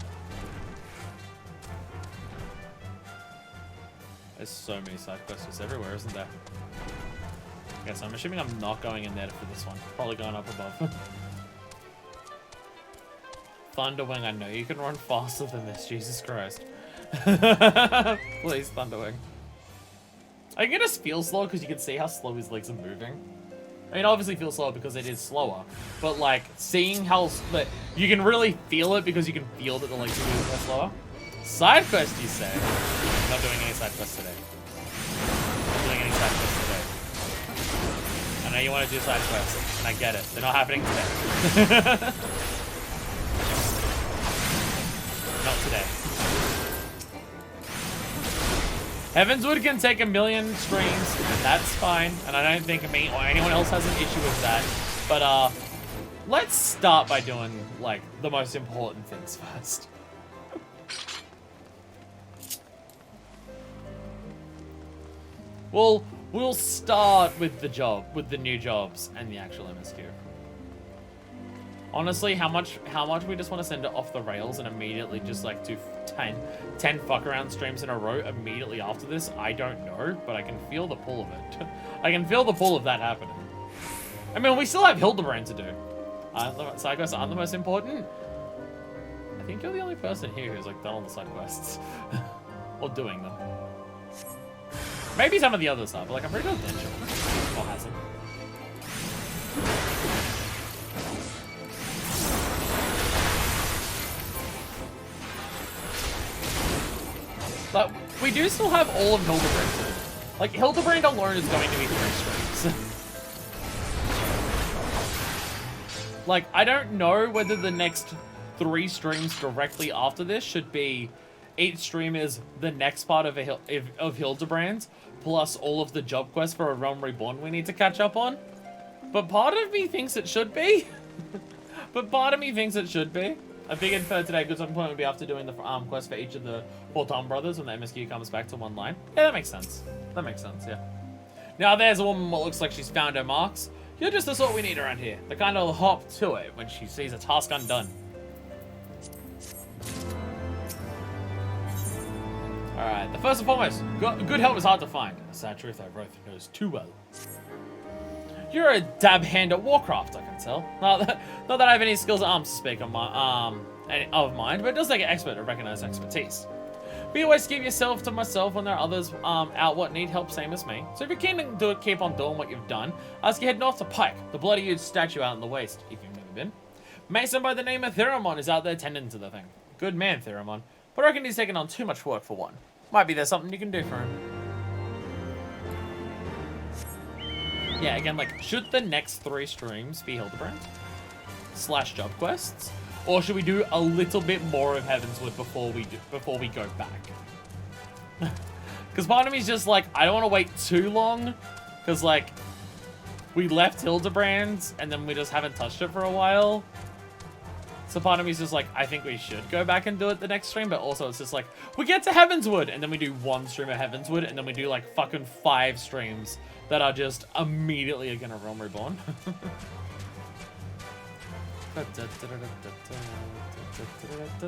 A: There's so many side quests everywhere, isn't there? Okay, so I'm assuming I'm not going in there for this one. Probably going up above. Thunderwing, I know you can run faster than this, Jesus Christ. Please, Thunderwing. I can just feel slow because you can see how slow his legs are moving. I mean, obviously feel slower because it is slower, but like seeing how you can really feel it because you can feel that the legs are moving slower. Side quest, you say? I'm not doing any side quests today. I'm not doing any side quests today. I know you want to do side quests, and I get it. They're not happening today. Not today. Heavensward can take 1 million streams, and that's fine. And I don't think me or anyone else has an issue with that. But let's start by doing like the most important things first. We'll start with the new jobs and the actual MSQ. Honestly, how much we just want to send it off the rails and immediately just like do 10 fuck around streams in a row immediately after this, I don't know, but I can feel the pull of it. I can feel the pull of that happening. I mean, we still have Hildebrand to do. Side quests aren't the most important. I think you're the only person here who's like done all the side quests. Or doing them. Maybe some of the others are, but like I'm pretty sure Ninja or hasn't. But we do still have all of Hildebrand. Like, Hildebrand alone is going to be 3 streams. Like, I don't know whether the next 3 streams directly after this should be each stream is the next part of Hildebrand, plus all of the job quests for A Realm Reborn we need to catch up on. But part of me thinks it should be. But part of me thinks it should be. I figured for today, good some point would be after doing the quest for each of the 4 Tom brothers when the MSQ comes back to one line. Yeah, that makes sense. That makes sense, yeah. Now there's a woman what looks like she's found her marks. You're just the sort we need around here. The kind of hop to it when she sees a task undone. Alright, the first and foremost, good help is hard to find. A sad truth I Roth knows too well. You're a dab hand at Warcraft, I can tell. Not that I have any skills at arms to speak of mine, but it does take an expert to recognize expertise. Be always keep yourself to myself when there are others out what need help, same as me. So if you're keen to do it, keep on doing what you've done. Ask you head north to Pike, the bloody huge statue out in the waste, if you've never been. Mason by the name of Theramon is out there tending to the thing. Good man, Theramon. But I reckon he's taking on too much work for one. Might be there's something you can do for him. Yeah, again, like, should the next 3 streams be Hildebrand? / job quests? Or should we do a little bit more of Heavensward before we go back? Because part of me is just like, I don't want to wait too long. Because, like, we left Hildebrand and then we just haven't touched it for a while. So part of me is just like, I think we should go back and do it the next stream. But also it's just like, we get to Heavensward and then we do 1 stream of Heavensward and then we do like fucking 5 streams that are just immediately gonna Realm Reborn.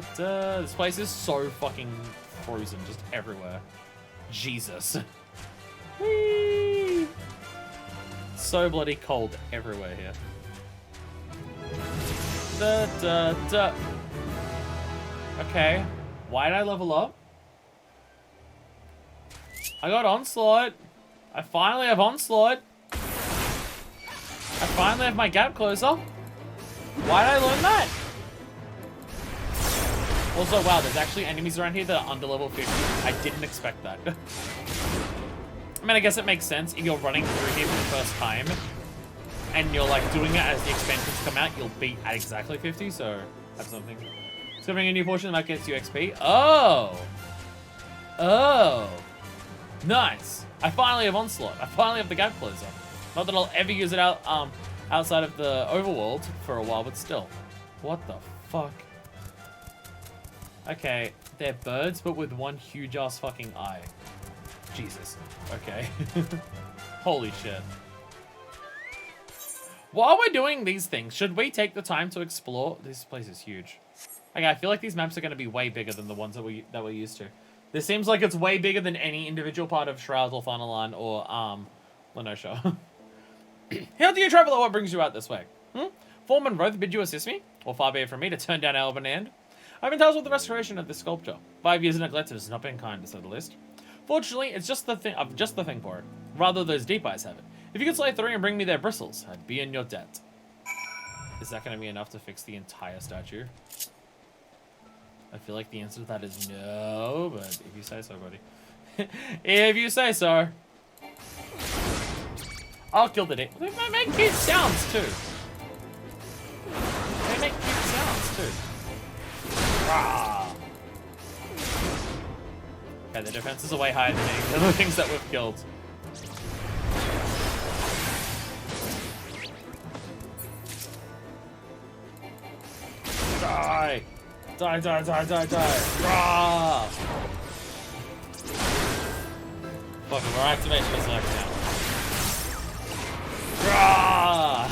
A: This place is so fucking frozen, just everywhere. Jesus. Whee! So bloody cold everywhere here. Okay, why did I level up? I got Onslaught. I finally have Onslaught. I finally have my gap closer. Why did I learn that? Also, wow, there's actually enemies around here that are under level 50. I didn't expect that. I mean, I guess it makes sense. If you're running through here for the first time, and you're, like, doing it as the expansions come out, you'll be at exactly 50, so that's something. Discovering a new portion that gets you XP. Oh! Oh! Nice! I finally have Onslaught. I finally have the gap closer. Not that I'll ever use it outside of the overworld for a while, but still. What the fuck? Okay, they're birds, but with one huge-ass fucking eye. Jesus. Okay. Holy shit. While we're doing these things, should we take the time to explore? This place is huge. Okay, I feel like these maps are going to be way bigger than the ones that we're used to. This seems like it's way bigger than any individual part of Shroud or Thanalan or Lenosha. How do you travel, or what brings you out this way? Foreman Roth, bid you assist me? Or far be it from me to turn down Elven Hand? I've been tasked with the restoration of this sculpture. 5 years of neglect has not been kind, to say the least. Fortunately, it's just the thing. I've just the thing for it. Rather, those deep eyes have it. If you could slay 3 and bring me their bristles, I'd be in your debt. Is that going to be enough to fix the entire statue? I feel like the answer to that is no, but if you say so, buddy. If you say so. I'll kill the day. They make cute sounds too. They make cute sounds too. Rah. Okay, the defenses are way higher than any of the things that we've killed. Die! Die, die, die, die, die! Rah! Fuck it, we're activating this like now. Rah!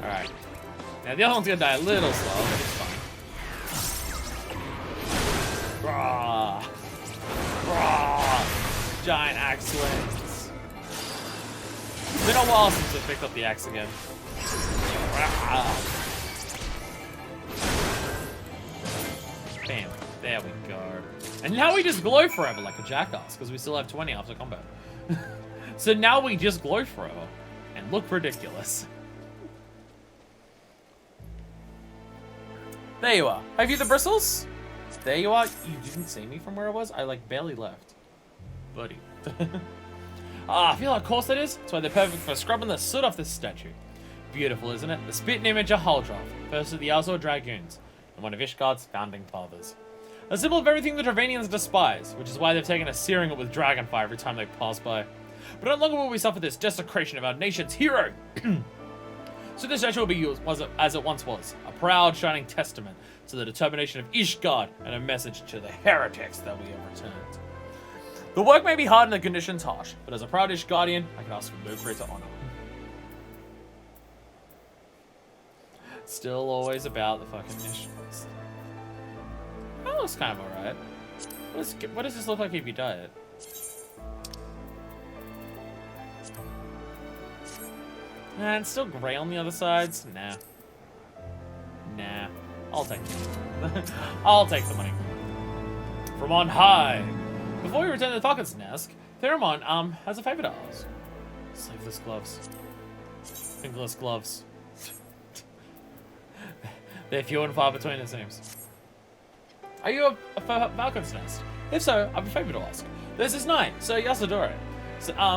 A: Alright. Now the other one's gonna die a little slow, but it's fine. Rah! Rah! Giant axe swings. It's been a while since I picked up the axe again. Rah! Bam. There we go. And now we just glow forever like a jackass, because we still have 20 after combat. So now we just glow forever and look ridiculous. There you are. Have you the bristles? There you are. You didn't see me from where I was? I like barely left. Buddy. I feel like course it is. That's why they're perfect for scrubbing the soot off this statue. Beautiful, isn't it? The spitting image of Huldroth, first of the Azor Dragoons, and one of Ishgard's founding fathers. A symbol of everything the Dravanians despise, which is why they've taken a searing it with dragonfire every time they pass by. But no longer will we suffer this desecration of our nation's hero. So this statue will be used as it once was, a proud, shining testament to the determination of Ishgard and a message to the heretics that we have returned. The work may be hard and the conditions harsh, but as a proud Ishgardian, I can ask for no greater honor. Still always about the fucking missions. That looks kind of alright. What does this look like if you dye it? And it's still grey on the other sides? Nah. Nah. I'll take it. I'll take the money. From on high. Before we return to the Falcon's Nest, Theramon has a favor to ask. Sleeveless gloves. Fingerless gloves. They're few and far between, it seems. Are you a Falcon's Nest? If so, I have a favor to ask. There's this knight, Sir Yasadore,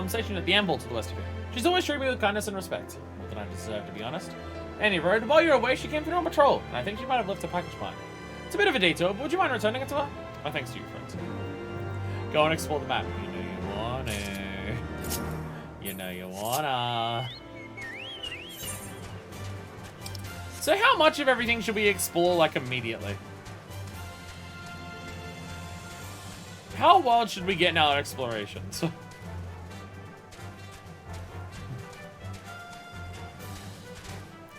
A: stationed at the Amble to the west of here. She's always treated me with kindness and respect. More than I deserve, to be honest. Any road, while you're away, she came through on patrol, and I think she might have left a package behind. It's a bit of a detour, but would you mind returning it to her? My thanks to you, friends. Go and explore the map. You know you wanna. You know you wanna. So how much of everything should we explore, like, immediately? How wild should we get in our explorations?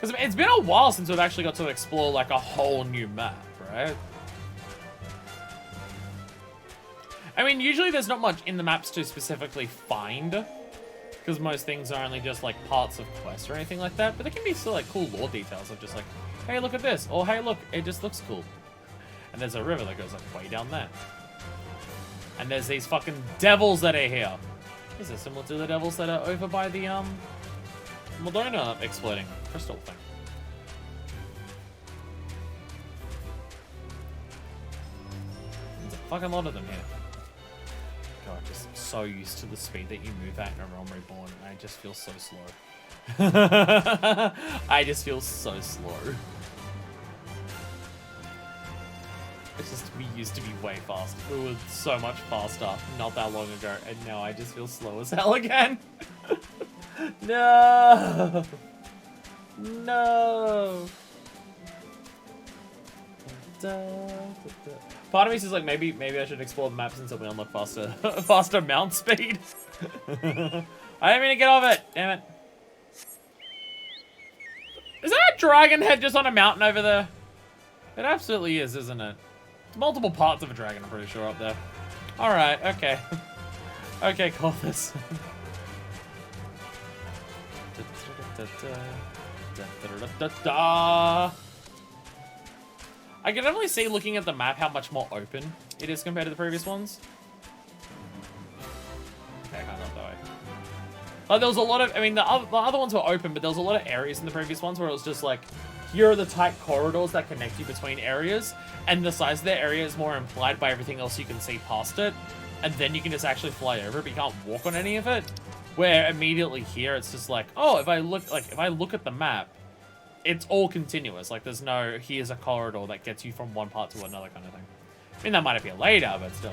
A: Because it's been a while since we've actually got to explore, like, a whole new map, right? I mean, usually there's not much in the maps to specifically find, because most things are only just, like, parts of quests or anything like that, but there can be still, like, cool lore details of just, like, hey, look at this, or hey, look, it just looks cool. And there's a river that goes, like, way down there. And there's these fucking devils that are here. Is this similar to the devils that are over by the, Moldona exploding crystal thing? There's a fucking lot of them here. God, just so used to the speed that you move at in a Realm Reborn. I just feel so slow. I just feel so slow. It's just, we used to be way faster. We were so much faster not that long ago, and now I just feel slow as hell again. No! No! Part of me says, like, maybe I should explore the maps until we unlock faster mount speed. I didn't mean to get off it, damn it. Is that a dragon head just on a mountain over there? It absolutely is, isn't it? It's multiple parts of a dragon, I'm pretty sure, up there. Alright, okay. Okay, call this. I can definitely see, looking at the map, how much more open it is compared to the previous ones. Okay, I can't up that way. Like, there was a lot of, I mean, the other ones were open, but there was a lot of areas in the previous ones where it was just like, here are the tight corridors that connect you between areas, and the size of the area is more implied by everything else you can see past it, and then you can just actually fly over it, but you can't walk on any of it. Where immediately here, it's just like, oh, if I look at the map, it's all continuous. Like, there's no, here's a corridor that gets you from one part to another kind of thing. I mean, that might appear later, but still.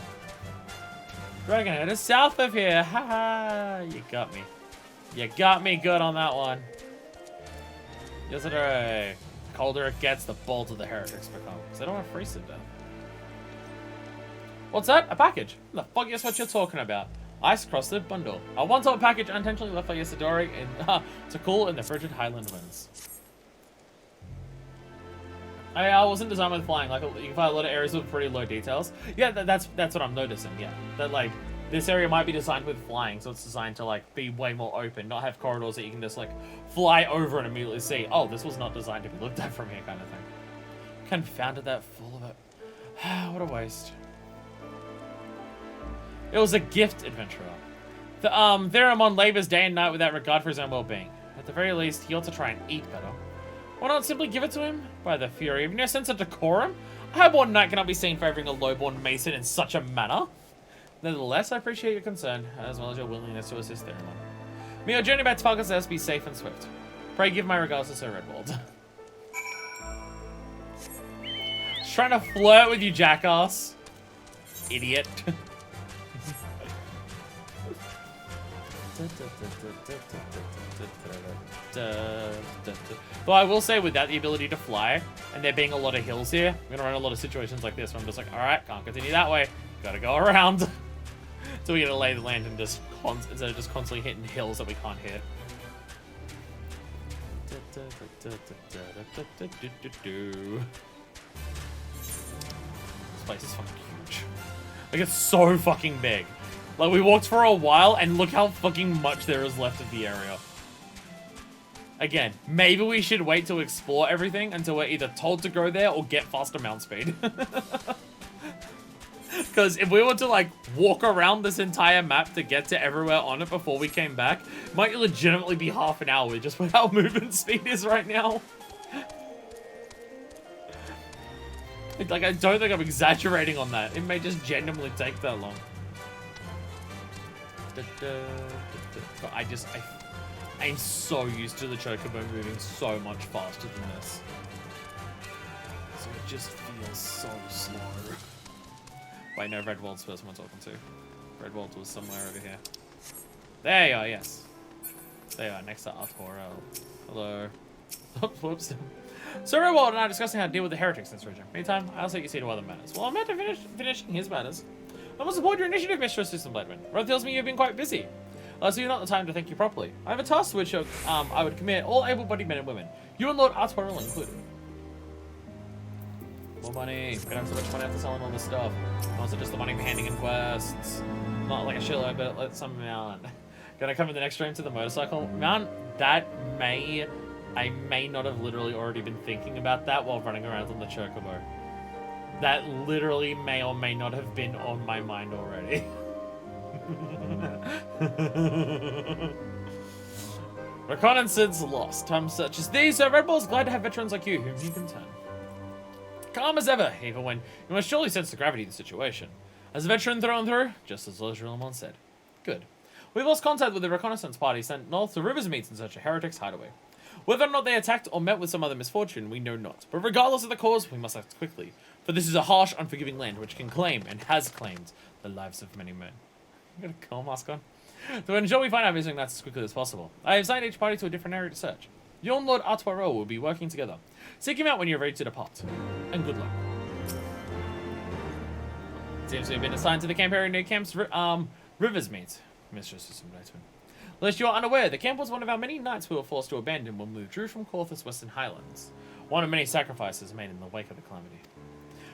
A: Dragonhead is south of here. Haha, you got me. You got me good on that one. Yes, it colder it gets, the bolder the heretics become. Because they don't have freeze death. What's that? A package? What the fuck is what you're talking about? Ice-crusted bundle. A one-top package unintentionally left by Yasadori to cool in the frigid highland winds. I wasn't designed with flying. Like, you can find a lot of areas with pretty low details. Yeah, that's what I'm noticing. Yeah, that like this area might be designed with flying, so it's designed to like be way more open, not have corridors that you can just like fly over and immediately see. Oh, this was not designed to be looked at from here, kind of thing. Confounded that fool of it. What a waste. It was a gift, adventurer. Theramon labors day and night without regard for his own well-being. At the very least, he ought to try and eat better. Why not simply give it to him? By the fury of no sense of decorum, a highborn knight cannot be seen favoring a lowborn mason in such a manner. Nevertheless, I appreciate your concern, as well as your willingness to assist Theramon. May your journey back to Falcon's Nest be safe and swift. Pray give my regards to Sir Redwald. Just trying to flirt with you, jackass. Idiot. But I will say, without the ability to fly, and there being a lot of hills here, I'm gonna run a lot of situations like this where I'm just like, alright, can't continue that way. Gotta go around. So we gotta lay the land and just instead of just constantly hitting hills that we can't hit. This place is fucking huge. Like, it's so fucking big. Like, we walked for a while, and look how fucking much there is left of the area. Again, maybe we should wait to explore everything until we're either told to go there or get faster mount speed. Because if we were to, like, walk around this entire map to get to everywhere on it before we came back, it might legitimately be half an hour just with how movement speed is right now. Like, I don't think I'm exaggerating on that. It may just genuinely take that long. But I'm so used to the Chocobo moving so much faster than this. So it just feels so slow. Wait, no, Redwald's the person we're talking to. Redwald was somewhere over here. There you are, yes. There you are, next to Arturo. Hello. Oh, whoops. So Redwald and I are discussing how to deal with the heretics in this region. Meantime, I'll take you see to other matters. Well, I'm about to finishing his matters. I will support your initiative, Mistress Susan Bladman. Rod tells me you've been quite busy. So you're not the time to thank you properly. I have a task to which I would commit all able-bodied men and women. You and Lord Arturo included. More money. We're gonna have so much money after selling all this stuff. And also just the money for handing in quests. Not like a shitload, but like some amount. Gonna come in the next stream to the motorcycle. Man, that I may not have literally already been thinking about that while running around on the Chocobo. That literally may or may not have been on my mind already. Reconnaissance lost. Times such as these, so Red Bull's glad to have veterans like you whom he can turn. Calm as ever, even when you must surely sense the gravity of the situation. As a veteran thrown through, just as Lemon said. Good. We've lost contact with the reconnaissance party sent north to Riversmeet in search of heretics' hideaway. Whether or not they attacked or met with some other misfortune, we know not. But regardless of the cause, we must act quickly. For this is a harsh, unforgiving land which can claim, and has claimed, the lives of many men. You got a coal mask on? To ensure we find our missing knights as quickly as possible, I have assigned each party to a different area to search. You and Lord Arturo will be working together. Seek him out when you're ready to depart. And good luck. Seems we've been assigned to the camp area near Camp's Riversmeet, Mistress Susan Bladman. Lest you are unaware, the camp was one of our many knights we were forced to abandon when we withdrew from Corthus Western Highlands. One of many sacrifices made in the wake of the calamity.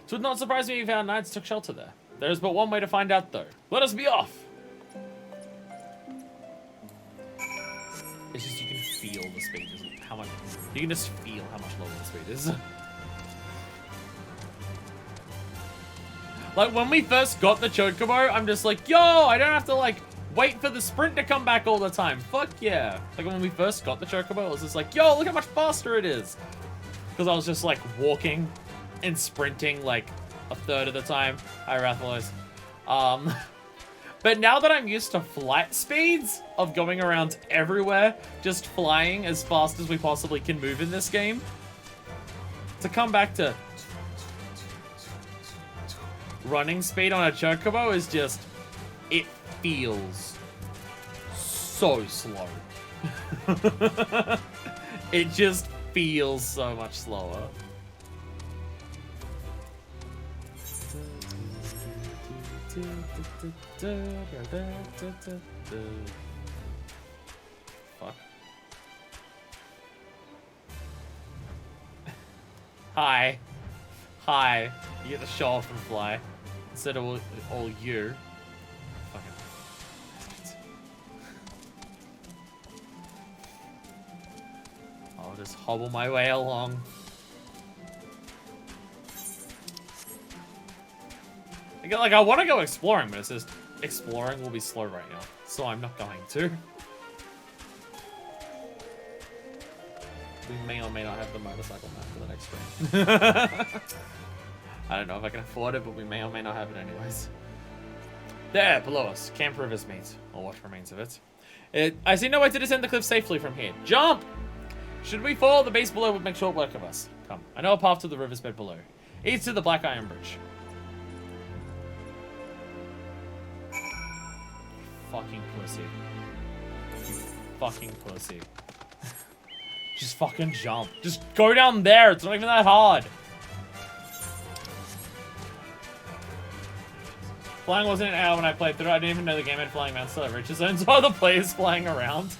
A: It would not surprise me if our knights took shelter there. There is but one way to find out, though. Let us be off! It's just you can feel the speed. How much? You can just feel how much lower the speed is. Like, when we first got the Chocobo, I'm just like, yo, I don't have to, like, wait for the sprint to come back all the time. Fuck yeah. Like, when we first got the Chocobo, I was just like, yo, look how much faster it is. Because I was just, like, walking and sprinting, like, a third of the time. Hi, Rathalos. But now that I'm used to flight speeds of going around everywhere, just flying as fast as we possibly can move in this game, to come back to running speed on a Chocobo is just, it feels so slow. It just feels so much slower. Fuck. Hi. Hi. You get to show off and fly. Instead of all you. Fucking. I'll just hobble my way along. Like, I want to go exploring, but it says exploring will be slow right now. So I'm not going to. We may or may not have the motorcycle map for the next stream. I don't know if I can afford it, but we may or may not have it anyways. There, below us, Camp Riversmeet, or what remains of it. I see no way to descend the cliff safely from here. Jump! Should we fall, the base below would make short work of us. Come, I know a path to the river's bed below. East to the Black Iron Bridge. Fucking pussy. You fucking pussy. Just fucking jump. Just go down there. It's not even that hard. Flying wasn't an hour when I played through. I didn't even know the game had flying mounts till it reaches zone, so other players flying around.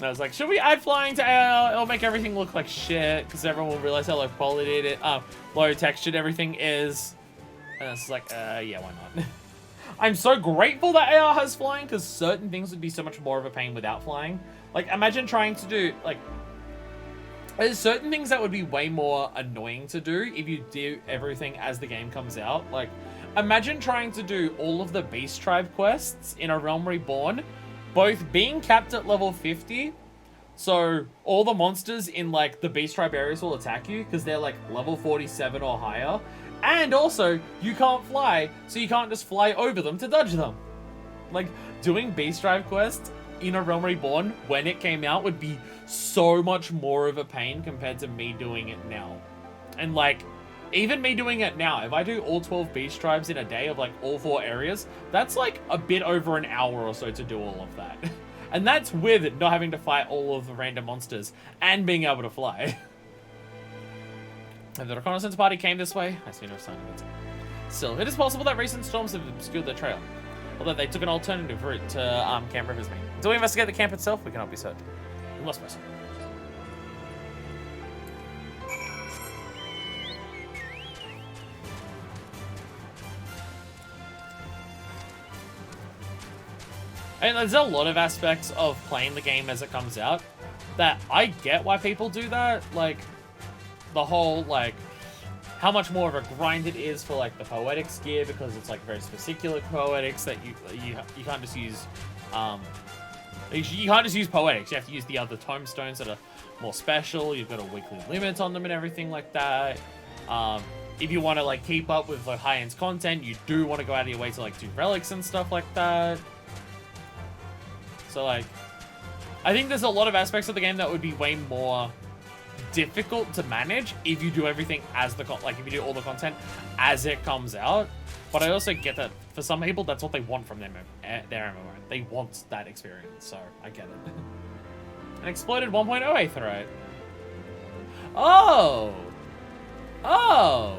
A: I was like, should we add flying to AR? It'll make everything look like shit, because everyone will realize how low quality it is, low textured everything is. And it's like, yeah, why not? I'm so grateful that AR has flying, because certain things would be so much more of a pain without flying. Like, imagine trying to do, like, there's certain things that would be way more annoying to do if you do everything as the game comes out. Like, imagine trying to do all of the Beast Tribe quests in A Realm Reborn, both being capped at level 50, so all the monsters in, like, the Beast Tribe areas will attack you, because they're, like, level 47 or higher, and also, you can't fly, so you can't just fly over them to dodge them. Like, doing Beast Tribe quests in A Realm Reborn, when it came out, would be so much more of a pain compared to me doing it now. And, like, even me doing it now, if I do all 12 Beast Tribes in a day of, like, all 4 areas, that's, like, a bit over an hour or so to do all of that. And that's with not having to fight all of the random monsters and being able to fly. If the reconnaissance party came this way, I see no sign of it. Still, it is possible that recent storms have obscured the trail, although they took an alternative route to Camp River's Mean. Until we investigate the camp itself, we cannot be certain. We must be certain. And there's a lot of aspects of playing the game as it comes out that I get why people do that. Like, the whole, like, how much more of a grind it is for, like, the Poetics gear, because it's, like, very particular Poetics that you can't just use, you can't just use Poetics. You have to use the other Tomestones that are more special. You've got a weekly limit on them and everything like that. If you want to, like, keep up with, like, high-end content, you do want to go out of your way to, like, do relics and stuff like that. So, like, I think there's a lot of aspects of the game that would be way more difficult to manage if you do everything as the, like, if you do all the content as it comes out. But I also get that for some people, that's what they want from their MMO. They want that experience, so I get it. An exploded 1.0 Aetheryte. Oh! Oh!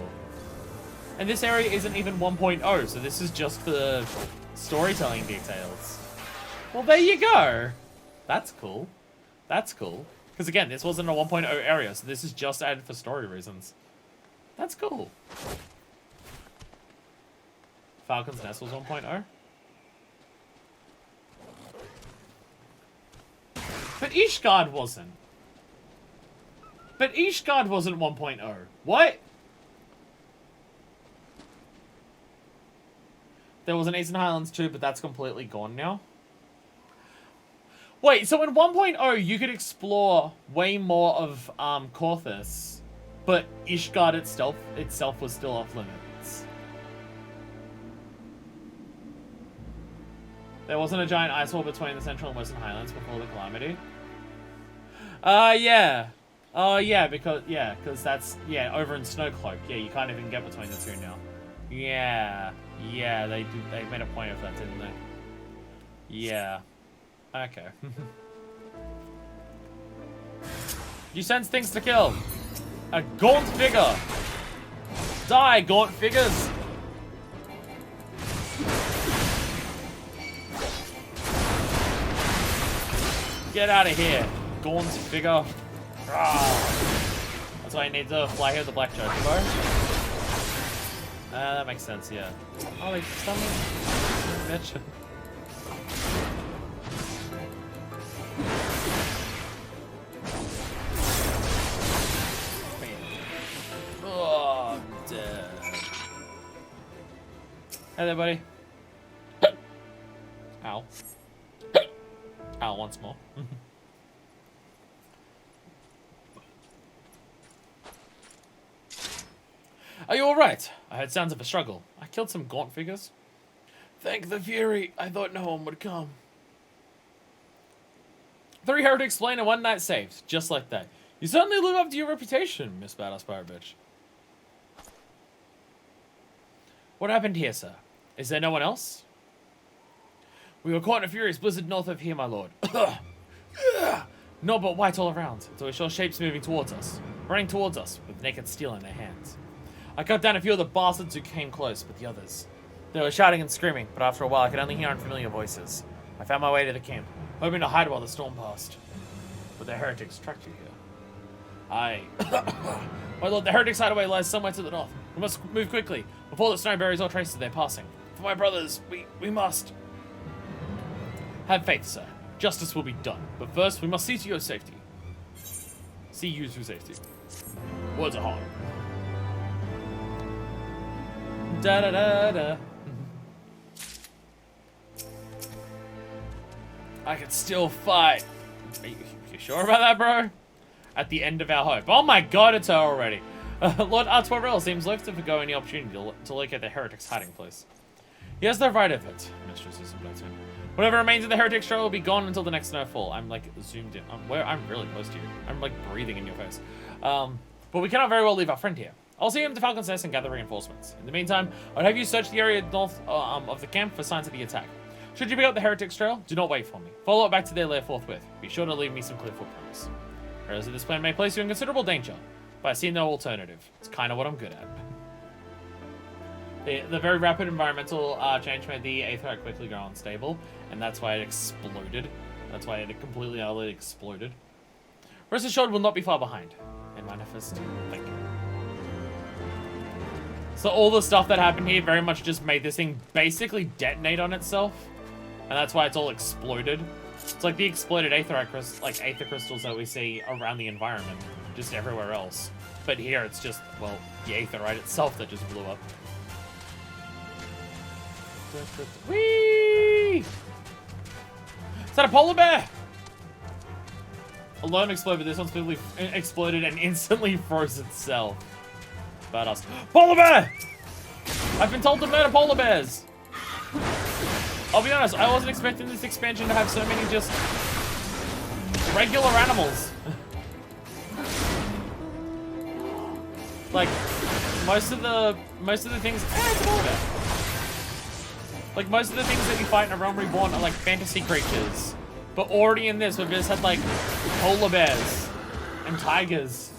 A: And this area isn't even 1.0, so this is just the storytelling details. Well, there you go. That's cool. That's cool. Because again, this wasn't a 1.0 area, so this is just added for story reasons. That's cool. Falcon's Nest was 1.0. But Ishgard wasn't. But Ishgard wasn't 1.0. What? There was an Eastern Highlands too, but that's completely gone now. Wait, so in 1.0, you could explore way more of Korthus, but Ishgard itself was still off limits. There wasn't a giant ice wall between the Central and Western Highlands before the calamity. Yeah. Oh, yeah, because that's, yeah, over in Snowcloak. Yeah, you can't even get between the two now. Yeah, they made a point of that, didn't they? Yeah. Okay. You sense things to kill. A gaunt figure. Die, gaunt figures. Get out of here, gaunt figure. That's why I need to fly here with the Black Judge bow. That makes sense, yeah. Oh, they stunned me. Bitch. Oh, I'm dead. Hey there, buddy. Ow. Ow, once more. Are you alright? I heard sounds of a struggle. I killed some gaunt figures. Thank the Fury. I thought no one would come. 3 heretics slain and 1 knight saved. Just like that. You certainly live up to your reputation, Miss Badass Pirate Bitch. What happened here, sir? Is there no one else? We were caught in a furious blizzard north of here, my lord. No, but white all around, until we saw shapes moving towards us, running towards us, with naked steel in their hands. I cut down a few of the bastards who came close, but the others. They were shouting and screaming, but after a while I could only hear unfamiliar voices. I found my way to the camp, hoping to hide while the storm passed. But the heretics tracked you here. My lord, the heretics' hideaway lies somewhere to the north. We must move quickly, before the snow buries all traces of their passing. For my brothers, we must. Have faith, sir. Justice will be done. But first, we must see to your safety. See you to safety. Words are hard. Da-da-da-da. I can still fight. Are you sure about that, bro? At the end of our hope. Oh my god, it's her already. Lord Artwarel seems loath to forgo any opportunity to locate the heretic's hiding place. He has the right of it, Mistress Isabella. Whatever remains of the heretic's trail will be gone until the next snowfall. I'm like zoomed in. I'm really close to you. I'm like breathing in your face. But we cannot very well leave our friend here. I'll see him to Falcon's Nest and gather reinforcements. In the meantime, I'd have you search the area north of the camp for signs of the attack. Should you pick up the heretic's trail, do not wait for me. Follow it back to their lair forthwith. Be sure to leave me some clear footprints. Whereas this plan may place you in considerable danger, but I see no alternative. It's kind of what I'm good at. The very rapid environmental change made the Aetherite quickly go unstable, and that's why it exploded. That's why it completely and utterly exploded. Rest assured, will not be far behind. And manifest, thank you. So all the stuff that happened here very much just made this thing basically detonate on itself, and that's why it's all exploded. It's like the exploded Aether crystals that we see around the environment, just everywhere else. But here it's just, well, the Aetherite itself that just blew up. Whee! Is that a polar bear? A lone exploded, but this one specifically exploded and instantly froze itself. Badass. Polar bear! I've been told to murder polar bears! I'll be honest, I wasn't expecting this expansion to have so many just regular animals. Like, most of the things... it's a polar bear. Like, most of the things that you fight in A Realm Reborn are like fantasy creatures. But already in this, we've just had like polar bears and tigers.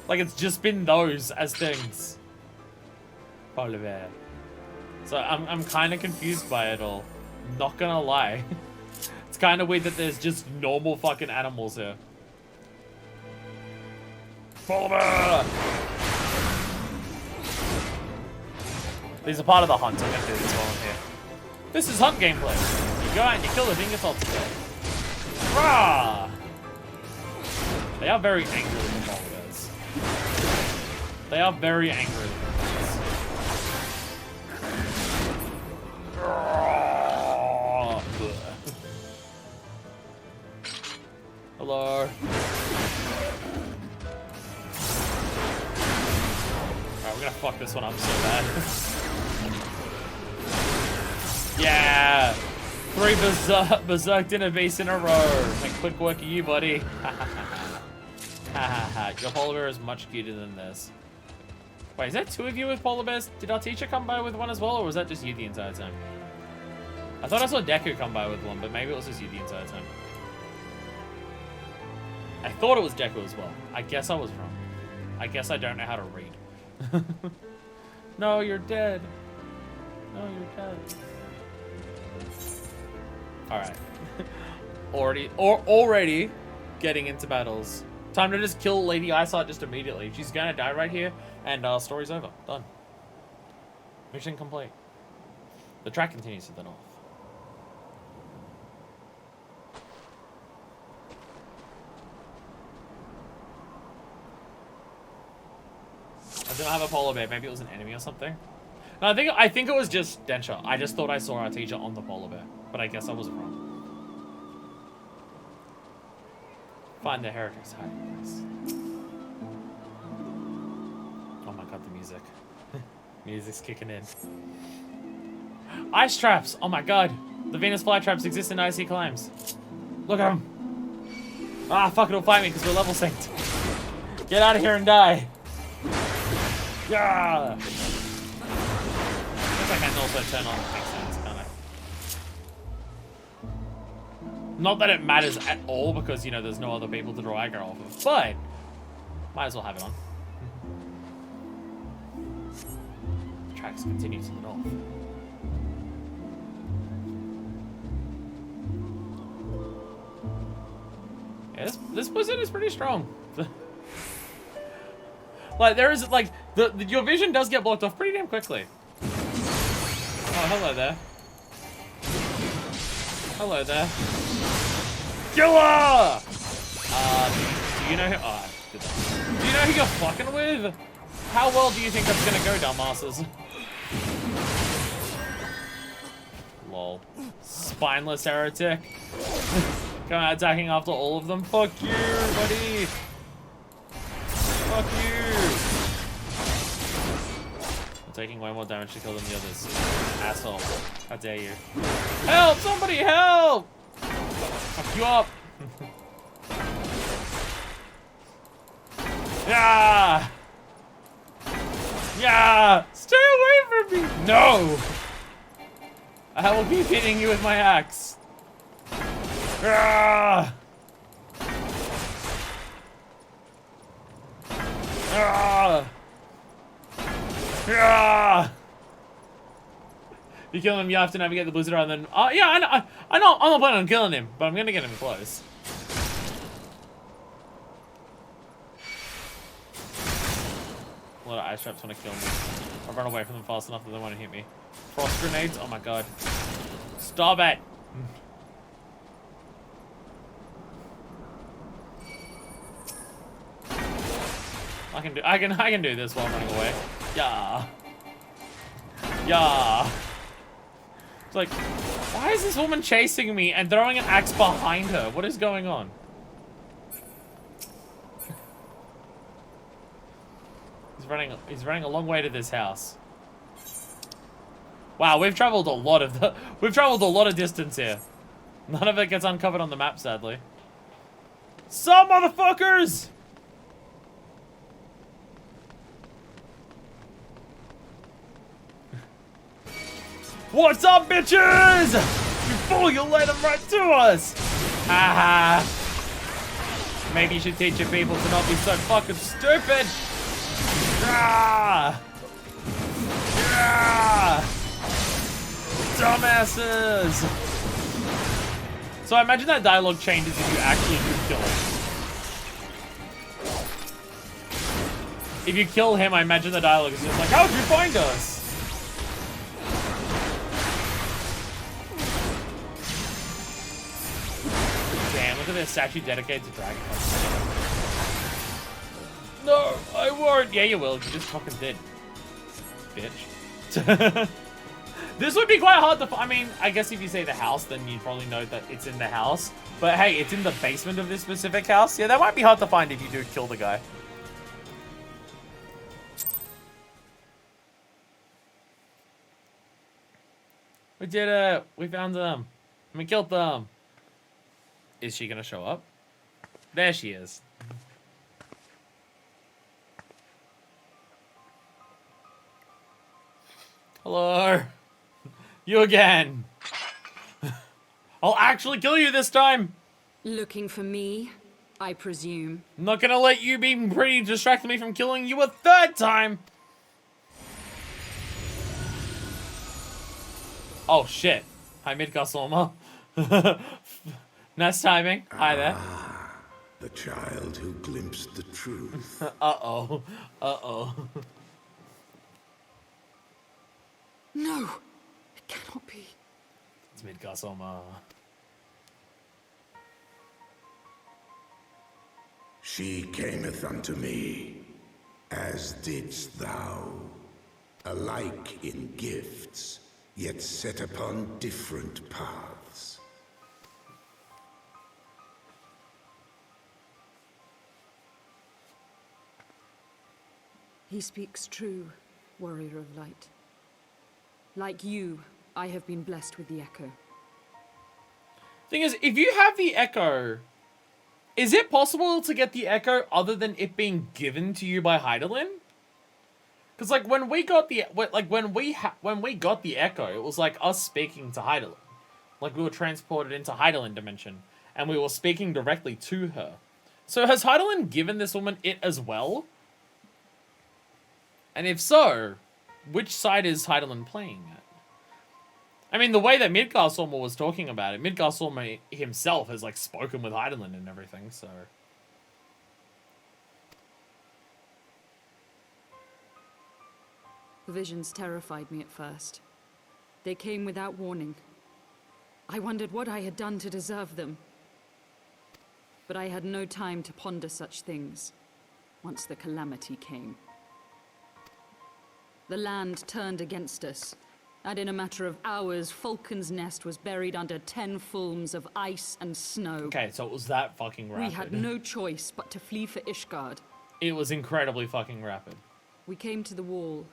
A: Like, it's just been those as things. Polar bear. So I'm kind of confused by it all. Not gonna lie. It's kind of weird that there's just normal fucking animals here. Polar bear! These are part of the hunt. I'm gonna do this while I'm here. This is hunt gameplay. You go out and you kill the thing, it's all together. Rah! They are very angry with the polar bears. They are very angry with the bears. Hello. Alright, we're gonna fuck this one up so bad. Yeah! 3 berserked in a base in a row. Like, quick work of you, buddy. Ha ha ha. Your polar bear is much cuter than this. Wait, is that 2 of you with polar bears? Did our teacher come by with one as well, or was that just you the entire time? I thought I saw Deku come by with one, but maybe it was just you the entire time. I thought it was Deku as well. I guess I was wrong. I guess I don't know how to read. No, you're dead. No, you're dead. Alright. Already getting into battles. Time to just kill Lady Iceheart just immediately. She's gonna die right here, and story's over. Done. Mission complete. The track continues to the north. I don't have a polar bear. Maybe it was an enemy or something. No, I think it was just Densha. I just thought I saw our teacher on the polar bear, but I guess I was wrong. Find the heretic's hiding place. Oh my god, the music. Music's kicking in. Ice traps! Oh my god. The Venus flytraps exist in icy climes. Look at them. Ah, fuck, it'll fight me because we're level synced. Get out of here and die. Yeah. I can also turn on makes sense, kind of. Not that it matters at all, because, you know, there's no other people to draw aggro off of, but might as well have it on. Tracks continue to the north. Yeah, this blizzard is pretty strong. Like, there is, like, your vision does get blocked off pretty damn quickly. Oh, hello there. Hello there. Killer! Do you know who... Oh, I did that. Do you know who you're fucking with? How well do you think that's gonna go, dumbasses? Lol. Spineless heretic. Going out attacking after all of them. Fuck you, buddy. Fuck you. I'm taking way more damage to kill than the others. Asshole. How dare you. Help! Somebody help! Fuck you up. Yeah! Yeah! Stay away from me! No! I will keep hitting you with my axe. Ah! Ah! Ah! You kill him, you have to navigate the blizzard, and then... yeah, I know, I'm not planning on killing him, but I'm gonna get him close. A lot of ice traps want to kill me. I run away from them fast enough that they want to hit me. Frost grenades? Oh my god. Stop it! I can do this while I'm running away. Yeah. Yeah. It's like, why is this woman chasing me and throwing an axe behind her? What is going on? He's running a long way to this house. Wow, we've traveled a lot of distance here. None of it gets uncovered on the map, sadly. Some motherfuckers! What's up, bitches? You fool, you let them right to us! Haha. Maybe you should teach your people to not be so fucking stupid! Ah! Ah! Dumbasses! So I imagine that dialogue changes if you actually do kill him. If you kill him, I imagine the dialogue is just like, how'd you find us? Damn, look at this statue dedicated to Dragon. No, I won't. Yeah, you will. You just fucking did. Bitch. This would be quite hard to find. I mean, I guess if you say the house, then you'd probably know that it's in the house. But hey, it's in the basement of this specific house. Yeah, that might be hard to find if you do kill the guy. We did it. We found them. We killed them. Is she gonna show up? There she is. Hello. You again. I'll actually kill you this time.
E: Looking for me, I presume.
A: I'm not gonna let you be pretty distracting me from killing you a third time. Oh shit. Hi, Midgard. Nice timing. Hi there.
F: The child who glimpsed the truth.
A: Uh-oh. Uh-oh.
E: No, it cannot be.
A: It's Midgard.
F: She cameth unto me, as didst thou, alike in gifts, yet set upon different paths.
E: He speaks true, warrior of light. Like you, I have been blessed with the echo.
A: Thing is, if you have the echo, is it possible to get the echo other than it being given to you by Heidelin? Because like when we got the echo, it was like us speaking to Heidelin. Like we were transported into Heidelin dimension, and we were speaking directly to her. So has Heidelin given this woman it as well? And if so, which side is Heidelin playing at? I mean, the way that Midgardsormr was talking about it, Midgardsormr himself has like spoken with Heidelin and everything, so...
E: The visions terrified me at first. They came without warning. I wondered what I had done to deserve them. But I had no time to ponder such things once the calamity came. The land turned against us, and in a matter of hours, Falcon's Nest was buried under 10 fulms of ice and snow.
A: Okay, so it was that fucking rapid.
E: We had no choice but to flee for Ishgard.
A: It was incredibly fucking rapid.
E: We came to the wall,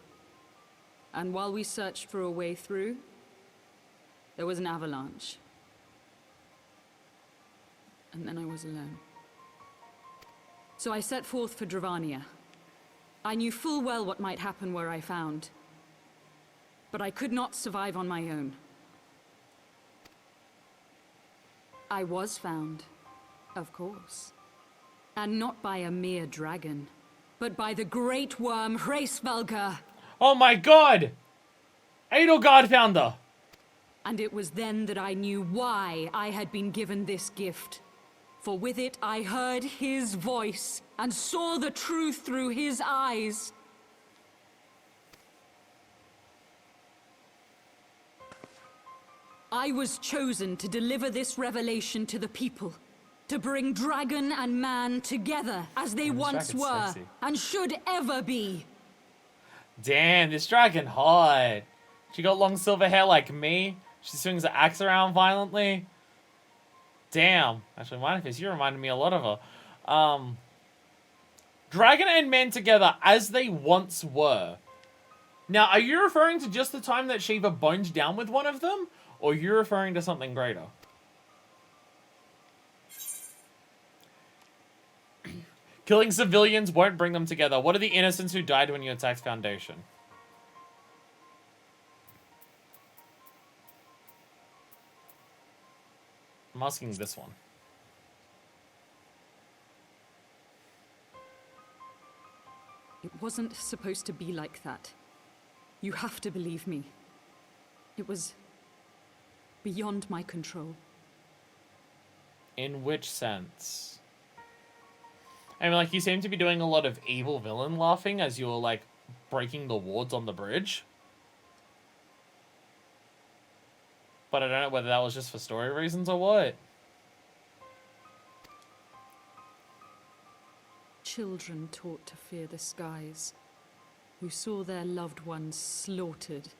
E: and while we searched for a way through, there was an avalanche. And then I was alone. So I set forth for Dravania. I knew full well what might happen where I found. But I could not survive on my own. I was found, of course. And not by a mere dragon, but by the great worm Hraesvelgr.
A: Oh my god! Edelgard found her!
E: And it was then that I knew why I had been given this gift. For with it I heard his voice, and saw the truth through his eyes. I was chosen to deliver this revelation to the people. To bring dragon and man together as they once were,
A: sexy.
E: and should ever be.
A: Damn, this dragon hot. She got long silver hair like me. She swings the axe around violently. Damn. Actually, Manifest, you reminded me a lot of her. Dragon and men together as they once were. Now, are you referring to just the time that Shiva boned down with one of them? Or are you referring to something greater? Killing civilians won't bring them together. What are the innocents who died when you attacked Foundation? I'm asking this one.
E: It wasn't supposed to be like that. You have to believe me. It was beyond my control.
A: In which sense? I mean, like, you seem to be doing a lot of evil villain laughing as you were, like, breaking the wards on the bridge. But I don't know whether that was just for story reasons or what.
E: Children taught to fear the skies, who saw their loved ones slaughtered.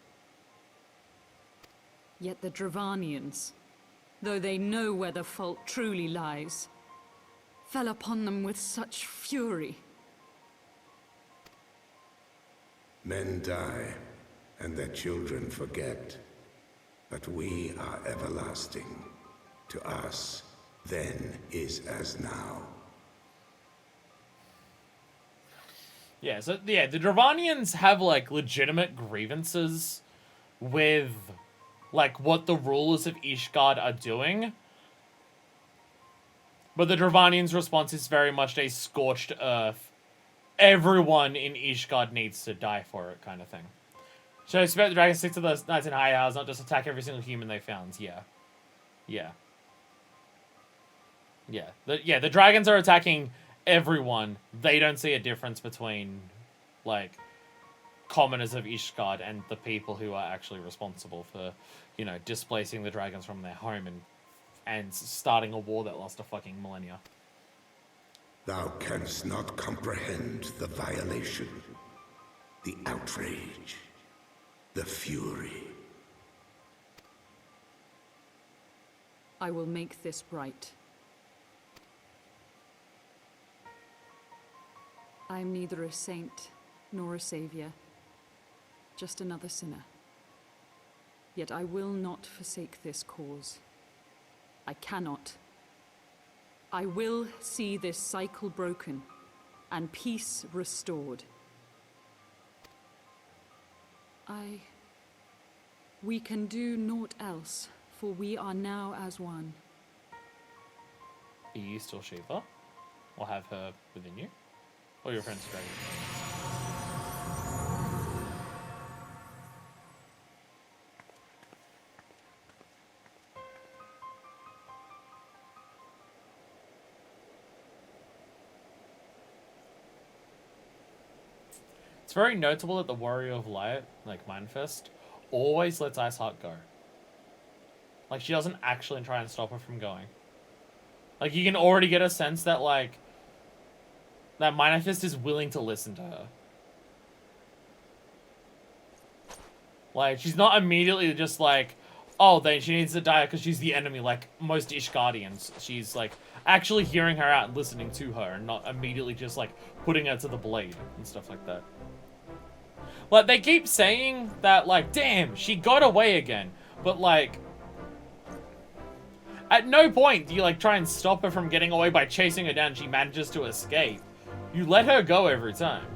E: Yet the Dravanians, though they know where the fault truly lies, fell upon them with such fury.
F: Men die, and their children forget. But we are everlasting. To us, then is as now.
A: Yeah, so, yeah, the Dravanians have, like, legitimate grievances with, like, what the rulers of Ishgard are doing. But the Dravanians' response is very much a scorched earth. Everyone in Ishgard needs to die for it kind of thing. So I expect the dragons stick to the knights in high house, not just attack every single human they found. Yeah. Yeah. Yeah. The dragons are attacking everyone. They don't see a difference between, like, commoners of Ishgard and the people who are actually responsible for, you know, displacing the dragons from their home and starting a war that lasts a fucking millennia.
F: Thou canst not comprehend the violation, the outrage, the fury.
E: I will make this right. I am neither a saint nor a savior, just another sinner. Yet I will not forsake this cause. I cannot. I will see this cycle broken and peace restored. We can do naught else, for we are now as one.
A: Are you still Shiva? Or have her within you? Or your friends dragon? It's very notable that the Warrior of Light, like Mindfist, always lets Iceheart go. Like, she doesn't actually try and stop her from going. Like, you can already get a sense that, like, that Mindfist is willing to listen to her. Like, she's not immediately just like, oh, then she needs to die because she's the enemy, like most Ishgardians. She's, like, actually hearing her out and listening to her and not immediately just, like, putting her to the blade and stuff like that. Like, they keep saying that, like, damn, she got away again. But, like, at no point do you, like, try and stop her from getting away by chasing her down and she manages to escape. You let her go every time.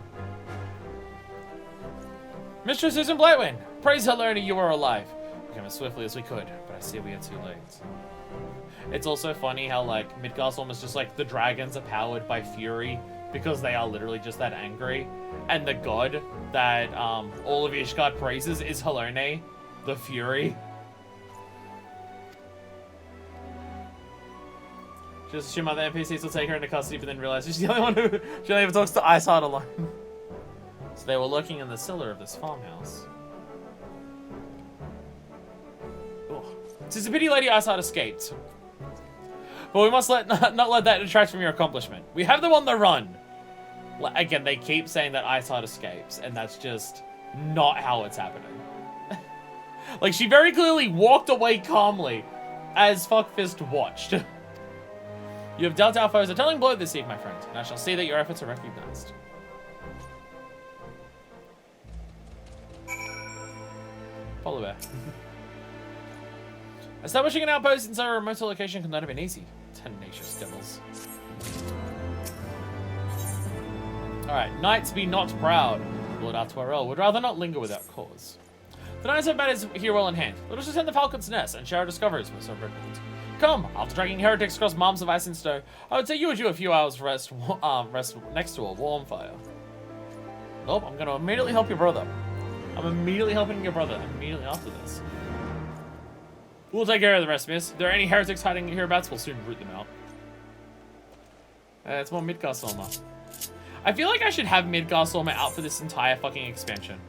A: Mistress Susan Blightwind, praise Helena you are alive. We came as swiftly as we could, but I see we are too late. It's also funny how, like, Midgard's almost just like the dragons are powered by fury because they are literally just that angry. And the god that all of Ishgard praises is Helene, the Fury. Just assume other NPCs will take her into custody, but then realize she's the only one who she only ever talks to Iceheart alone. So they were lurking in the cellar of this farmhouse. Ugh. It's a pity Lady Iceheart escaped. But we must not let that detract from your accomplishment. We have them on the run. Again, they keep saying that Iceheart escapes, and that's just not how it's happening. Like, she very clearly walked away calmly as Fuckfist watched. You have dealt our foes a telling blow this eve, my friend, and I shall see that your efforts are recognized. Polar bear. Establishing an outpost in such a remote location could not have been easy. Tenacious devils. Alright, knights be not proud. Lord Artuarel would rather not linger without cause. The knights have matters here well in hand. Let us ascend the Falcon's Nest and share our discoveries with Sir Bridland. Come, after dragging heretics across miles of ice and snow, I would say you would do a few hours rest next to a warm fire. Nope, I'm gonna immediately help your brother. I'm immediately helping your brother immediately after this. We'll take care of the rest, miss. If there are any heretics hiding hereabouts, we'll soon root them out. It's more Midgardsormr. I feel like I should have Midgardsormr out for this entire fucking expansion.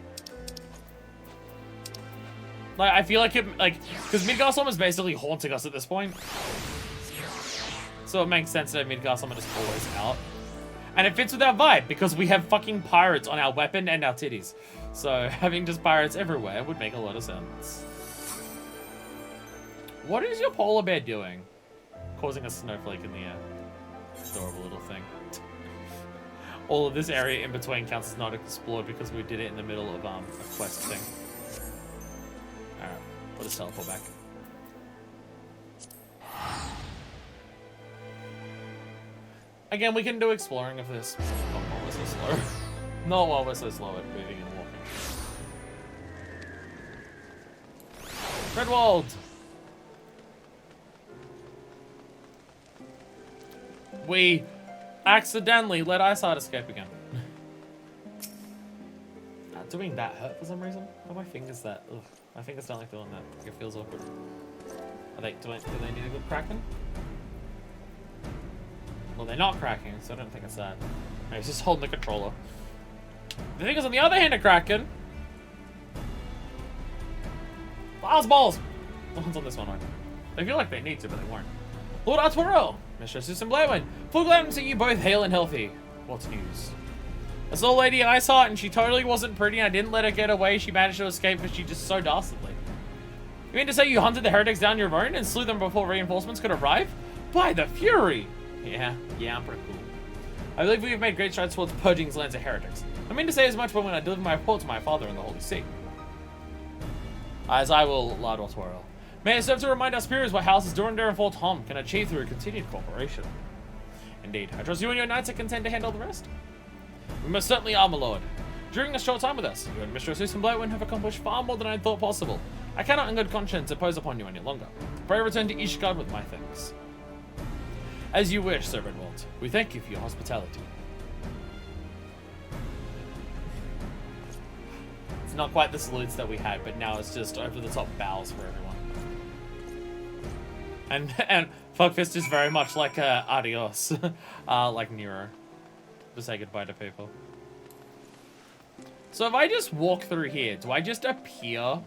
A: Like, I feel like it, like, because Midgardsormr is basically haunting us at this point. So it makes sense to have Midgardsormr just always out. And it fits with our vibe, because we have fucking pirates on our weapon and our titties. So having just pirates everywhere would make a lot of sense. What is your polar bear doing? Causing a snowflake in the air. Adorable little thing. All of this area in between counts as not explored because we did it in the middle of a quest thing. Alright, we'll just teleport back. Again, we can do exploring of this. Not while we're so slow. Not while we're so slow at moving and walking. Redwald! We accidentally let Iceheart escape again. Doing that hurt for some reason? Oh, my fingers that. Ugh. My fingers don't like doing that. Like, it feels awkward. Do they need a good cracking? Well, they're not cracking, so I don't think it's that. No, he's just holding the controller. The thing is, on the other hand, are cracking. Balls, balls! The ones on this one aren't. They feel like they need to, but they weren't. Lord Artuarel, Mistress Susan Blightwind, full glad to see you both hale and healthy. What's news? I saw Lady Iceheart, and she totally wasn't pretty, and I didn't let her get away. She managed to escape because she's just so dastardly. You mean to say you hunted the heretics down your own and slew them before reinforcements could arrive? By the Fury! Yeah, I'm pretty cool. I believe we have made great strides towards purging these lands of heretics. I mean to say as much when I deliver my report to my father in the Holy See. As I will, Lord Artuarel. May it serve to remind our superiors what houses Durandar and Fort Tom can achieve through continued cooperation. Indeed, I trust you and your knights are content to handle the rest. We most certainly are, my lord. During a short time with us, you and Mistress Uspenblight have accomplished far more than I thought possible. I cannot in good conscience impose upon you any longer. Pray return to Ishgard with my thanks. As you wish, Sir Redwald. We thank you for your hospitality. It's not quite the salutes that we had, but now it's just over-the-top bows for everyone. And Fuckfist is very much like adios, like Nero, to say goodbye to people. So if I just walk through here, do I just appear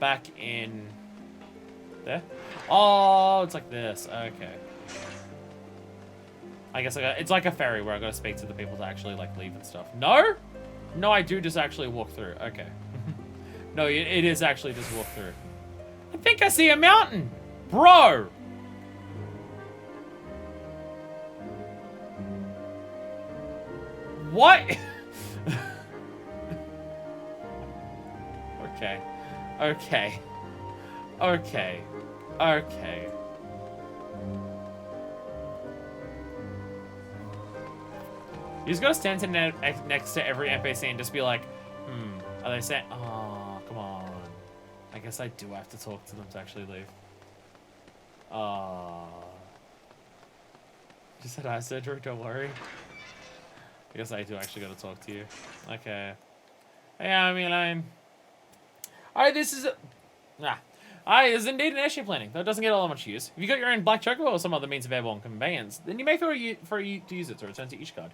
A: back in there? Oh, it's like this. Okay. I guess it's like a ferry where I gotta speak to the people to actually like leave and stuff. No? No, I do just actually walk through. Okay. No, it is actually just walk through. I think I see a mountain. Bro! What? Okay. Okay. Okay. Okay. You just gotta stand next to every NPC and just be like, are they saying, oh, come on. I guess I do have to talk to them to actually leave. Just said eye surgery, don't worry. I guess I do actually gotta talk to you. Okay. Yeah, I mean, alright, this is is indeed an airship landing, though it doesn't get all that much use. If you got your own black chocobo or some other means of airborne conveyance, then you may feel for you to use it to return to Ishgard.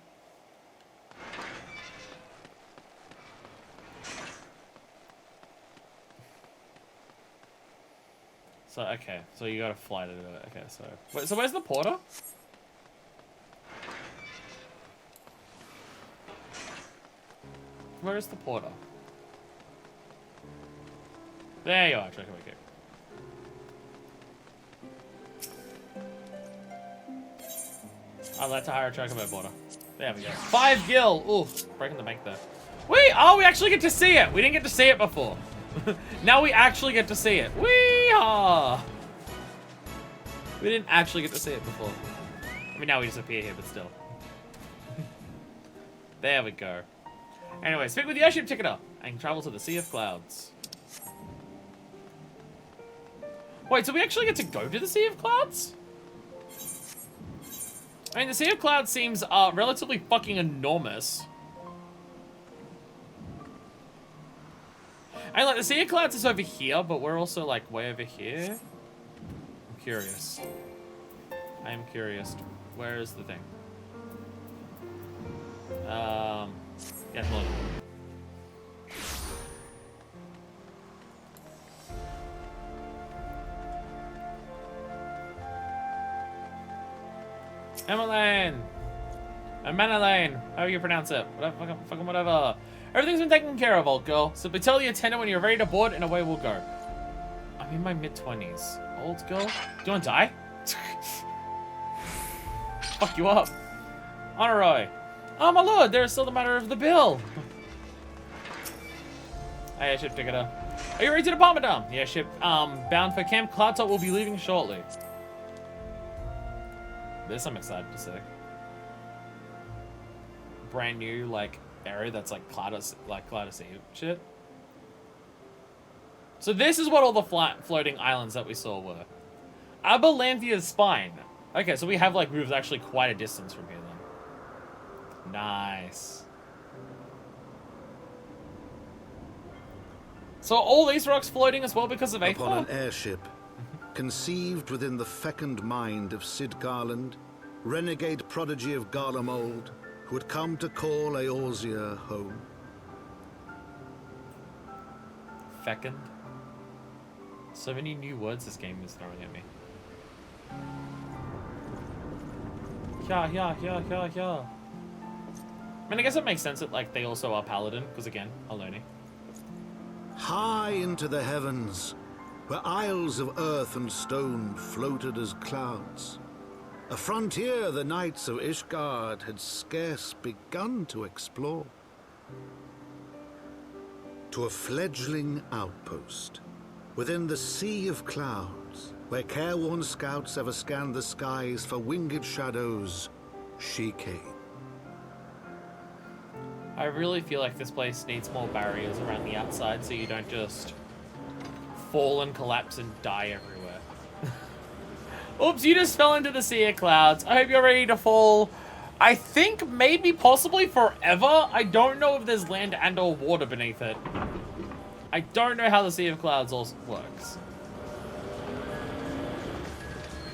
A: So, okay, so you gotta fly to do it. Okay, so... Wait, so where's the porter? Where is the porter? There you are, Chocobo Kick. I'd like to hire a Chocobo porter. There we go. 5 gil! Oof, breaking the bank there. Wait! Oh, we actually get to see it! We didn't get to see it before. Now we actually get to see it. Wee-haw! We didn't actually get to see it before. I mean, now we just appear here, but still. There we go. Anyway, speak with the airship ticketer and travel to the Sea of Clouds. Wait, so we actually get to go to the Sea of Clouds? I mean, the Sea of Clouds seems relatively fucking enormous. And like, the Sea of Clouds is over here, but we're also like way over here. I'm curious. I am curious. Where is the thing? Yeah, look. Emmeline! Emmeline! How do you pronounce it? Whatever, fucking whatever. Everything's been taken care of, old girl. Simply tell the attendant when you're ready to board and away we'll go. I'm in my mid-20s. Old girl? Do you want to die? Fuck you up. Honoroi. Oh, my lord, there's still the matter of the bill. Hey, airship ticketer. Are you ready to depart, madame? The airship, bound for Camp Cloudtop will be leaving shortly. This I'm excited to see. Brand new, like, area that's like cloud of sea shit. So this is what all the floating islands that we saw were. Aberlanthia's Spine. Okay, so we have like moved actually quite a distance from here then. Nice. So all these rocks floating as well because of Aether?
D: Upon an airship, conceived within the fecund mind of Sid Garland, renegade prodigy of Garlemald, who had come to call Eorzea home.
A: Fecund? So many new words this game is throwing at me. Yeah. I mean, I guess it makes sense that like they also are paladin, because again, Aloni.
D: High into the heavens, where isles of earth and stone floated as clouds. A frontier the knights of Ishgard had scarce begun to explore. To a fledgling outpost, within the Sea of Clouds, where careworn scouts ever scanned the skies for winged shadows, she came.
A: I really feel like this place needs more barriers around the outside so you don't just fall and collapse and die everywhere. Oops, you just fell into the sea of clouds. I hope you're ready to fall. I think maybe possibly forever. I don't know if there's land and or water beneath it. I don't know how the Sea of Clouds also works.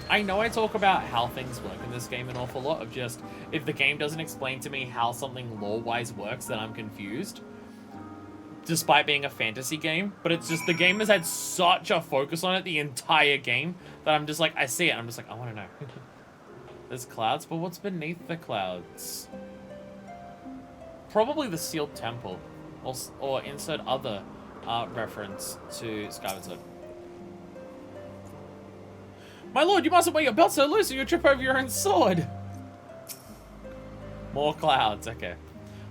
A: I know I talk about how things work in this game an awful lot of just, if the game doesn't explain to me how something lore-wise works, then I'm confused. Despite being a fantasy game, but it's just the game has had such a focus on it the entire game that I'm just like, I see it, I'm just like, I want to know. There's clouds, but what's beneath the clouds? Probably the sealed temple, or insert other reference to Skyward Sword. My lord, you mustn't wear your belt so loose or you'll trip over your own sword. More clouds, okay.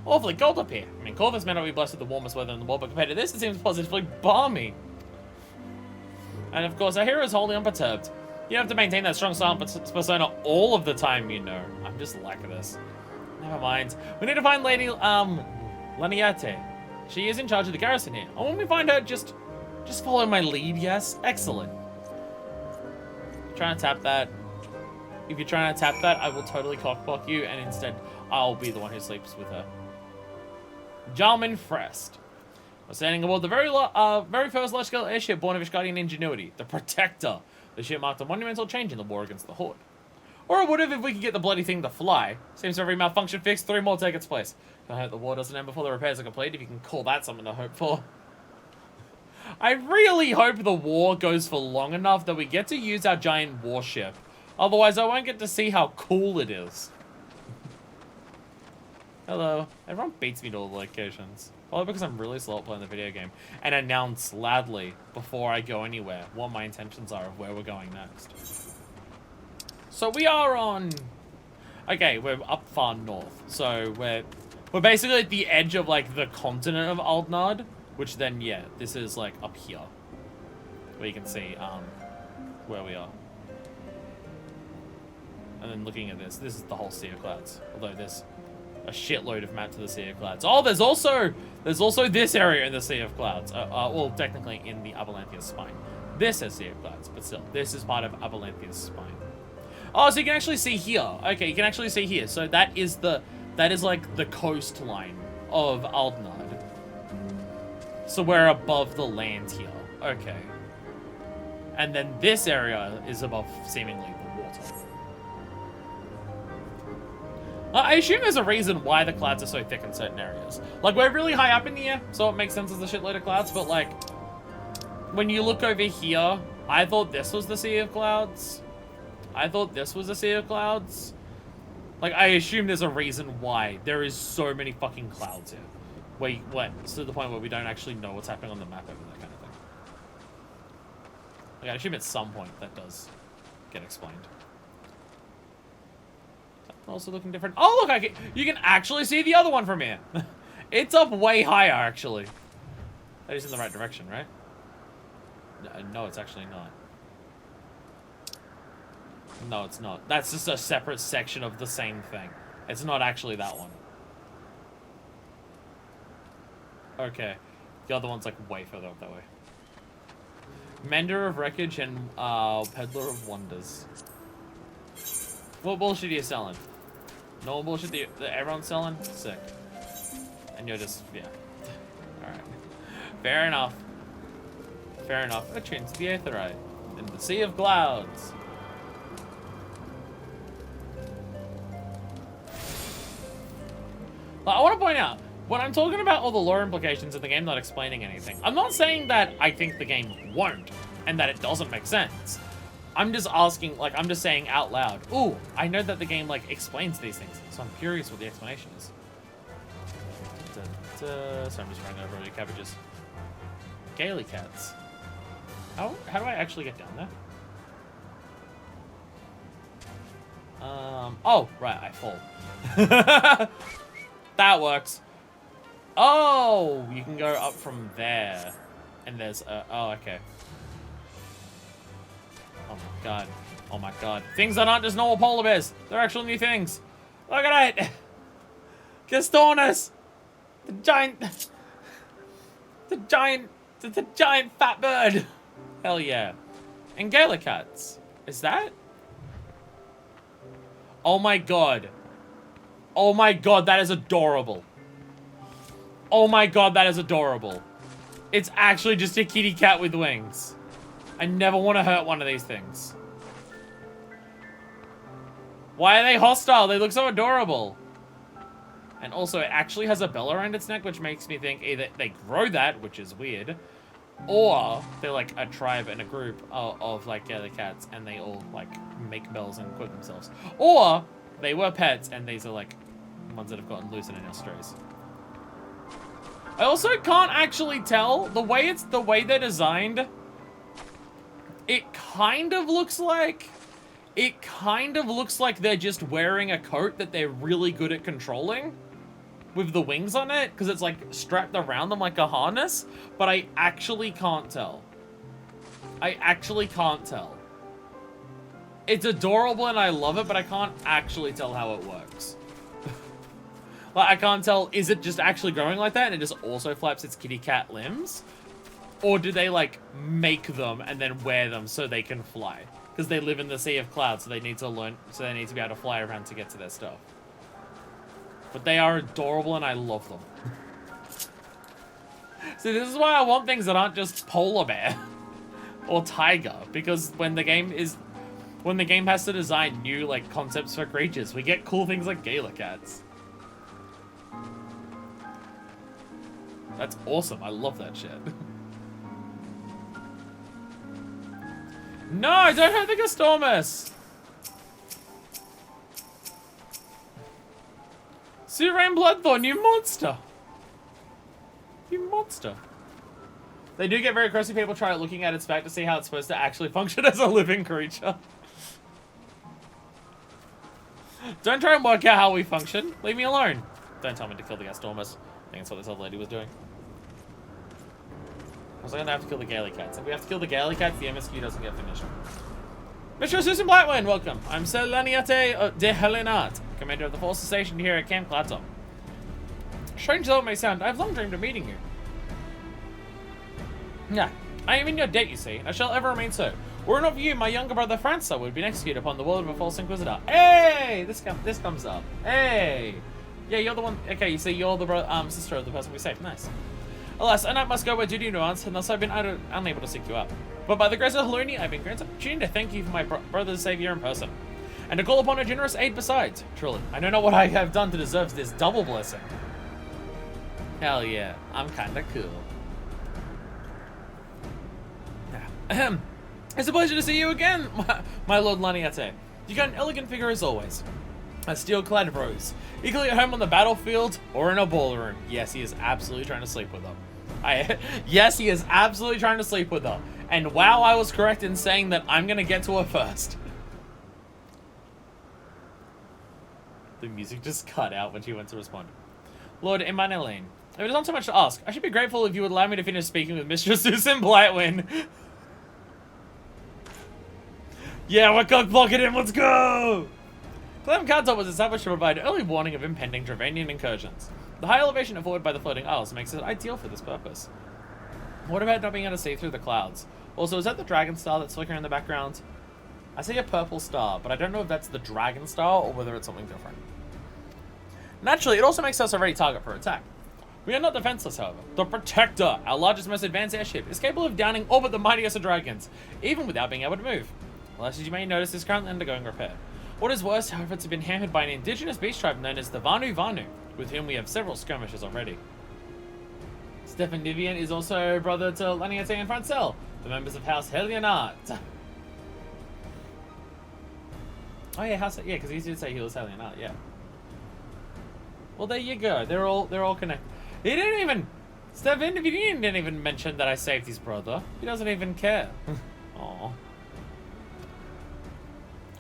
A: Awfully cold up here. I mean, Corvus may not be blessed with the warmest weather in the world, but compared to this, it seems positively balmy. And of course, our hero is wholly unperturbed. You have to maintain that strong silent persona all of the time, you know. I'm just like this. Never mind. We need to find Lady, Laniate. She is in charge of the garrison here. And when we find her, just follow my lead, yes? Excellent. Trying to tap that. If you're trying to tap that, I will totally cockblock you, and instead, I'll be the one who sleeps with her. Jarman Frest. We're standing aboard the very first large-scale airship born of Ishgardian ingenuity, the Protector. The ship marked a monumental change in the war against the Horde. Or it would have if we could get the bloody thing to fly. Seems every malfunction fixed, 3 more take its place. I hope the war doesn't end before the repairs are complete, if you can call that something to hope for. I really hope the war goes for long enough that we get to use our giant warship. Otherwise, I won't get to see how cool it is. Hello. Everyone beats me to all the locations. Probably because I'm really slow at playing the video game. And announce loudly before I go anywhere what my intentions are of where we're going next. So we are on... Okay, we're up far north. So we're basically at the edge of, like, the continent of Aldnard. Which then, yeah, this is, like, up here. Where you can see, where we are. And then looking at this is the whole Sea of Clouds. Although there's a shitload of map to the Sea of Clouds. Oh, there's also this area in the Sea of Clouds. Well, technically in the Aberlanthia's spine. This is Sea of Clouds, but still, this is part of Aberlanthia's spine. Oh, so you can actually see here. Okay, you can actually see here. So that is like the coastline of Aldnard. So we're above the land here. Okay. And then this area is above, seemingly, the water. I assume there's a reason why the clouds are so thick in certain areas. Like, we're really high up in the air, so it makes sense as a shitload of clouds, but, like, when you look over here, I thought this was the Sea of Clouds. I thought this was the Sea of Clouds. Like, I assume there's a reason why there is so many fucking clouds here. To the point where we don't actually know what's happening on the map over that kind of thing. Like, I assume at some point that does get explained. Also looking different. Oh, look, you can actually see the other one from here. It's up way higher, actually. That is in the right direction, right? No, it's actually not. No, it's not. That's just a separate section of the same thing. It's not actually that one. Okay. The other one's like way further up that way. Mender of Wreckage and Peddler of Wonders. What bullshit are you selling? No bullshit that everyone's selling? Sick. And you're just, yeah. Alright. Fair enough. Fair enough. A train to the Aetherite. In the Sea of Clouds. I want to point out, when I'm talking about all the lore implications of the game not explaining anything, I'm not saying that I think the game won't, and that it doesn't make sense. I'm just asking, like, I'm just saying out loud, ooh, I know that the game, like, explains these things, so I'm curious what the explanation is. So I'm just running over all the cabbages. Gaily cats. How do I actually get down there? Oh, right, I fall. That works. Oh, you can go up from there. And there's oh, okay. Oh my god. Oh my god. Things that aren't just normal polar bears. They're actual new things. Look at it. Castornus. The giant fat bird. Hell yeah. And Gala cats. Is that? Oh my god. Oh my god, that is adorable. Oh my god, that is adorable. It's actually just a kitty cat with wings. I never want to hurt one of these things. Why are they hostile? They look so adorable. And also, it actually has a bell around its neck, which makes me think either they grow that, which is weird, or they're like a tribe and a group of like the cats, and they all like make bells and equip themselves. Or they were pets, and these are like ones that have gotten loose and are now strays. I also can't actually tell the way they're designed. It kind of looks like they're just wearing a coat that they're really good at controlling with the wings on it, because it's like strapped around them like a harness, but I actually can't tell. It's adorable and I love it, but I can't actually tell how it works. Like, I can't tell, is it just actually growing like that and it just also flaps its kitty cat limbs? Or do they like make them and then wear them so they can fly? Because they live in the sea of clouds, so they need to be able to fly around to get to their stuff. But they are adorable and I love them. See, this is why I want things that aren't just polar bear or tiger, because when the game has to design new like concepts for creatures, we get cool things like Gala cats. That's awesome. I love that shit. No, don't hurt the Gastormus! Surain Bloodthorn, you monster! You monster. They do get very aggressive. People try looking at its back to see how it's supposed to actually function as a living creature. Don't try and work out how we function. Leave me alone. Don't tell me to kill the Gastormus. I think that's what this old lady was doing. I was gonna have to kill the Gaily cats. If we have to kill the Gaily cats, the MSQ doesn't get finished. Mr. Susan Blightwind, welcome. I'm Selaniate de Helenat, commander of the forces stationed here at Camp Glatom. Strange though it may sound, I've long dreamed of meeting you. Yeah, I am in your debt, you see, and I shall ever remain so. Were it not for you, my younger brother Francois would have been executed upon the world of a false inquisitor. Hey! This comes up. Hey! Yeah, you're the one. Okay, you see, you're the sister of the person we saved. Nice. Alas, a knight must go where duty demands, and thus I've been unable to seek you up. But by the grace of Haluni, I've been granted opportunity to thank you for my brother's savior in person, and to call upon a generous aid besides. Truly, I know not what I have done to deserve this double blessing. Hell yeah, I'm kinda cool. Ahem. It's a pleasure to see you again, my Lord Laniate. You got an elegant figure as always. A steel-clad rose. Equally at home on the battlefield or in a ballroom. Yes, he is absolutely trying to sleep with her. Yes, he is absolutely trying to sleep with her. And wow, I was correct in saying that I'm going to get to her first. The music just cut out when she went to respond. Lord Emanueline, if it is not so much to ask, I should be grateful if you would allow me to finish speaking with Mistress Susan Blightwind. Yeah, we're cock blocking him, let's go! Clem Cartop was established to provide early warning of impending Dravanian incursions. The high elevation afforded by the floating isles makes it ideal for this purpose. What about not being able to see through the clouds? Also, is that the dragon star that's flickering in the background? I see a purple star, but I don't know if that's the dragon star or whether it's something different. Naturally, it also makes us a ready target for attack. We are not defenseless, however. The Protector, our largest, most advanced airship, is capable of downing all but the mightiest of dragons, even without being able to move. Alas, as you may notice, is currently undergoing repair. What is worse, however, it's been hampered by an indigenous beast tribe known as the Vanu, with whom we have several skirmishes already. Stefan Nivian is also brother to Laniate and Francel, the members of House Helionat. Oh yeah, yeah, because he did say he was Helionat, yeah. Well, there you go. They're all connected. He didn't even, Stefan Nivian didn't even mention that I saved his brother. He doesn't even care. Aww.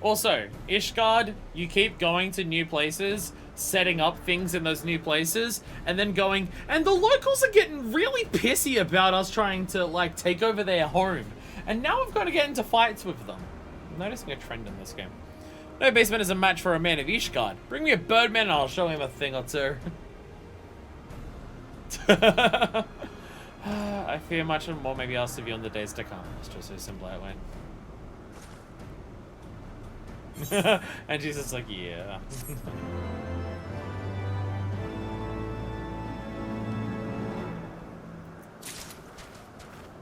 A: Also, Ishgard, you keep going to new places, setting up things in those new places, and then going, and the locals are getting really pissy about us trying to, like, take over their home. And now we've got to get into fights with them. I'm noticing a trend in this game. No beastman is a match for a man of Ishgard. Bring me a birdman and I'll show him a thing or two. I fear much more may be asked of you in the days to come. It's just so simple that way. And she's just like, yeah.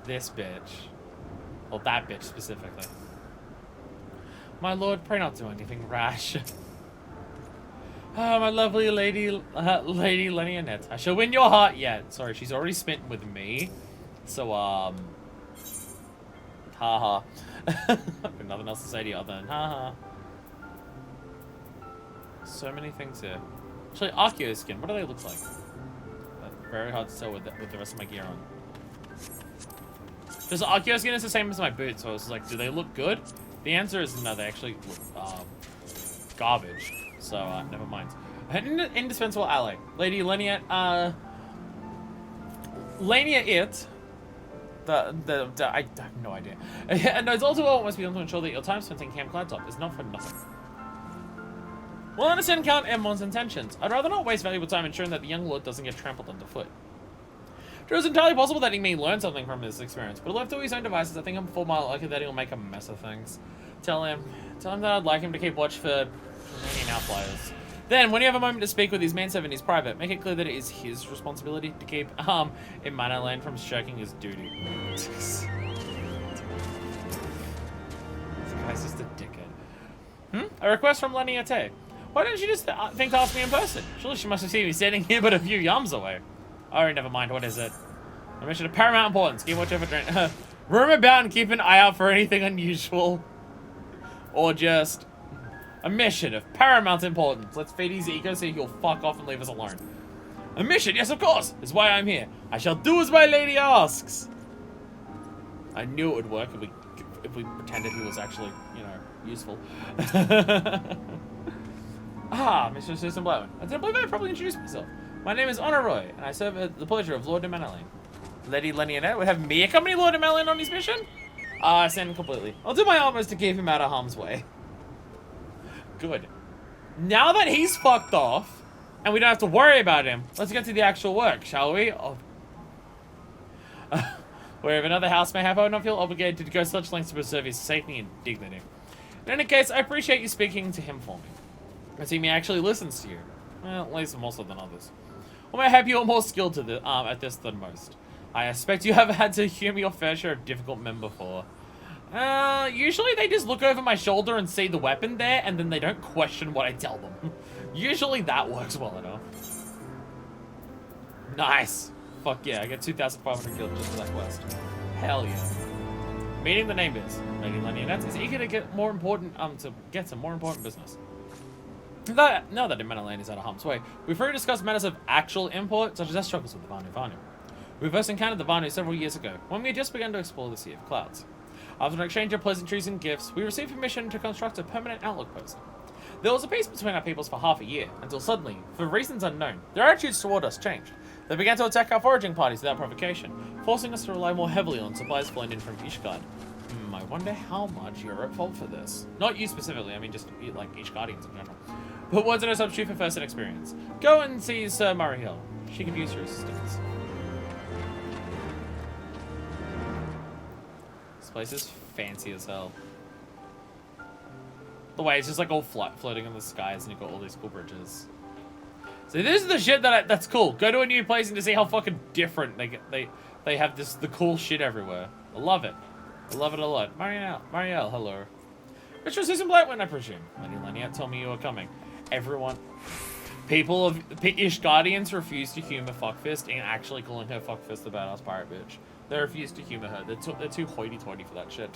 A: This bitch. Well, that bitch specifically. My lord, pray not do anything rash. Oh, my lovely lady Lenionette. I shall win your heart yet. Sorry, she's already smitten with me. So, haha. I've got nothing else to say to you other than haha. So many things here. Actually, Archeo skin. What do they look like? Very hard to tell with the rest of my gear on. Because Archeo skin is the same as my boots, so I was like, do they look good? The answer is no, they actually look garbage. So, never mind. An indispensable ally. Lady Leniette, Leniette, I have no idea. And knows all too well what must be done to ensure that your time spent in Camp Cloudtop is not for nothing. We'll understand Count Emmon's intentions. I'd rather not waste valuable time ensuring that the young lord doesn't get trampled underfoot. It is entirely possible that he may learn something from his experience, but left to his own devices, I think I'm full mile likely that he'll make a mess of things. Tell him that I'd like him to keep watch for remaining outflyers. Then, when you have a moment to speak with his manservant, he's private. Make it clear that it is his responsibility to keep in Manor from shirking his duty. This guy's just a dickhead. A request from Leniette. Why didn't she just think to ask me in person? Surely she must have seen me standing here but a few yums away. Oh, never mind. What is it? A mission of paramount importance. Keep watch over room about and keep an eye out for anything unusual. Or just a mission of paramount importance. Let's feed his ego so he'll fuck off and leave us alone. A mission? Yes, of course. Is why I'm here. I shall do as my lady asks. I knew it would work if we pretended he was actually, you know, useful. Mr. Susan Blowin. I don't believe I probably introduced myself. My name is Honor Roy, and I serve at the pleasure of Lord de Manolin. Lady Lenionette would have me accompany Lord de Manolin on his mission? I stand completely. I'll do my utmost to keep him out of harm's way. Good. Now that he's fucked off, and we don't have to worry about him, let's get to the actual work, shall we? Oh. Wherever another house may have, I would not feel obligated to go such lengths to preserve his safety and dignity. In any case, I appreciate you speaking to him for me. I see he actually listens to you. Well, at least more so than others. Well, I hope you are more skilled at this than most. I expect you have had to humor your fair share of difficult men before. Usually they just look over my shoulder and see the weapon there, and then they don't question what I tell them. Usually that works well enough. Nice. Fuck yeah, I get 2,500 gil just for that quest. Hell yeah. Meeting the neighbors. Lady Lenionette is eager to get some more important business. Now that Manor is out of harm's way, we've already discussed matters of actual import, such as our struggles with the Vanu. We first encountered the Vanu several years ago, when we had just begun to explore the Sea of Clouds. After an exchange of pleasantries and gifts, we received permission to construct a permanent outlook post. There was a peace between our peoples for half a year, until suddenly, for reasons unknown, their attitudes toward us changed. They began to attack our foraging parties without provocation, forcing us to rely more heavily on supplies flown in from Ishgard. I wonder how much you're at fault for this. Not you specifically, I mean just like Ishgardians in general. But words are no substitute for first-hand experience. Go and see Sir Murray Hill. She could use your assistance. This place is fancy as hell. The way it's just like all floating in the skies, and you've got all these cool bridges. So this is the shit that's cool. Go to a new place and to see how fucking different they have the cool shit everywhere. I love it. I love it a lot. Marielle, hello. Mr. Susan Blackwood, I presume. Lady Leniette told me you were coming. Everyone. People of Ishgardians refuse to humor Fuckfist and actually calling her Fuckfist the badass pirate bitch. They refuse to humor her. They're too hoity-toity for that shit.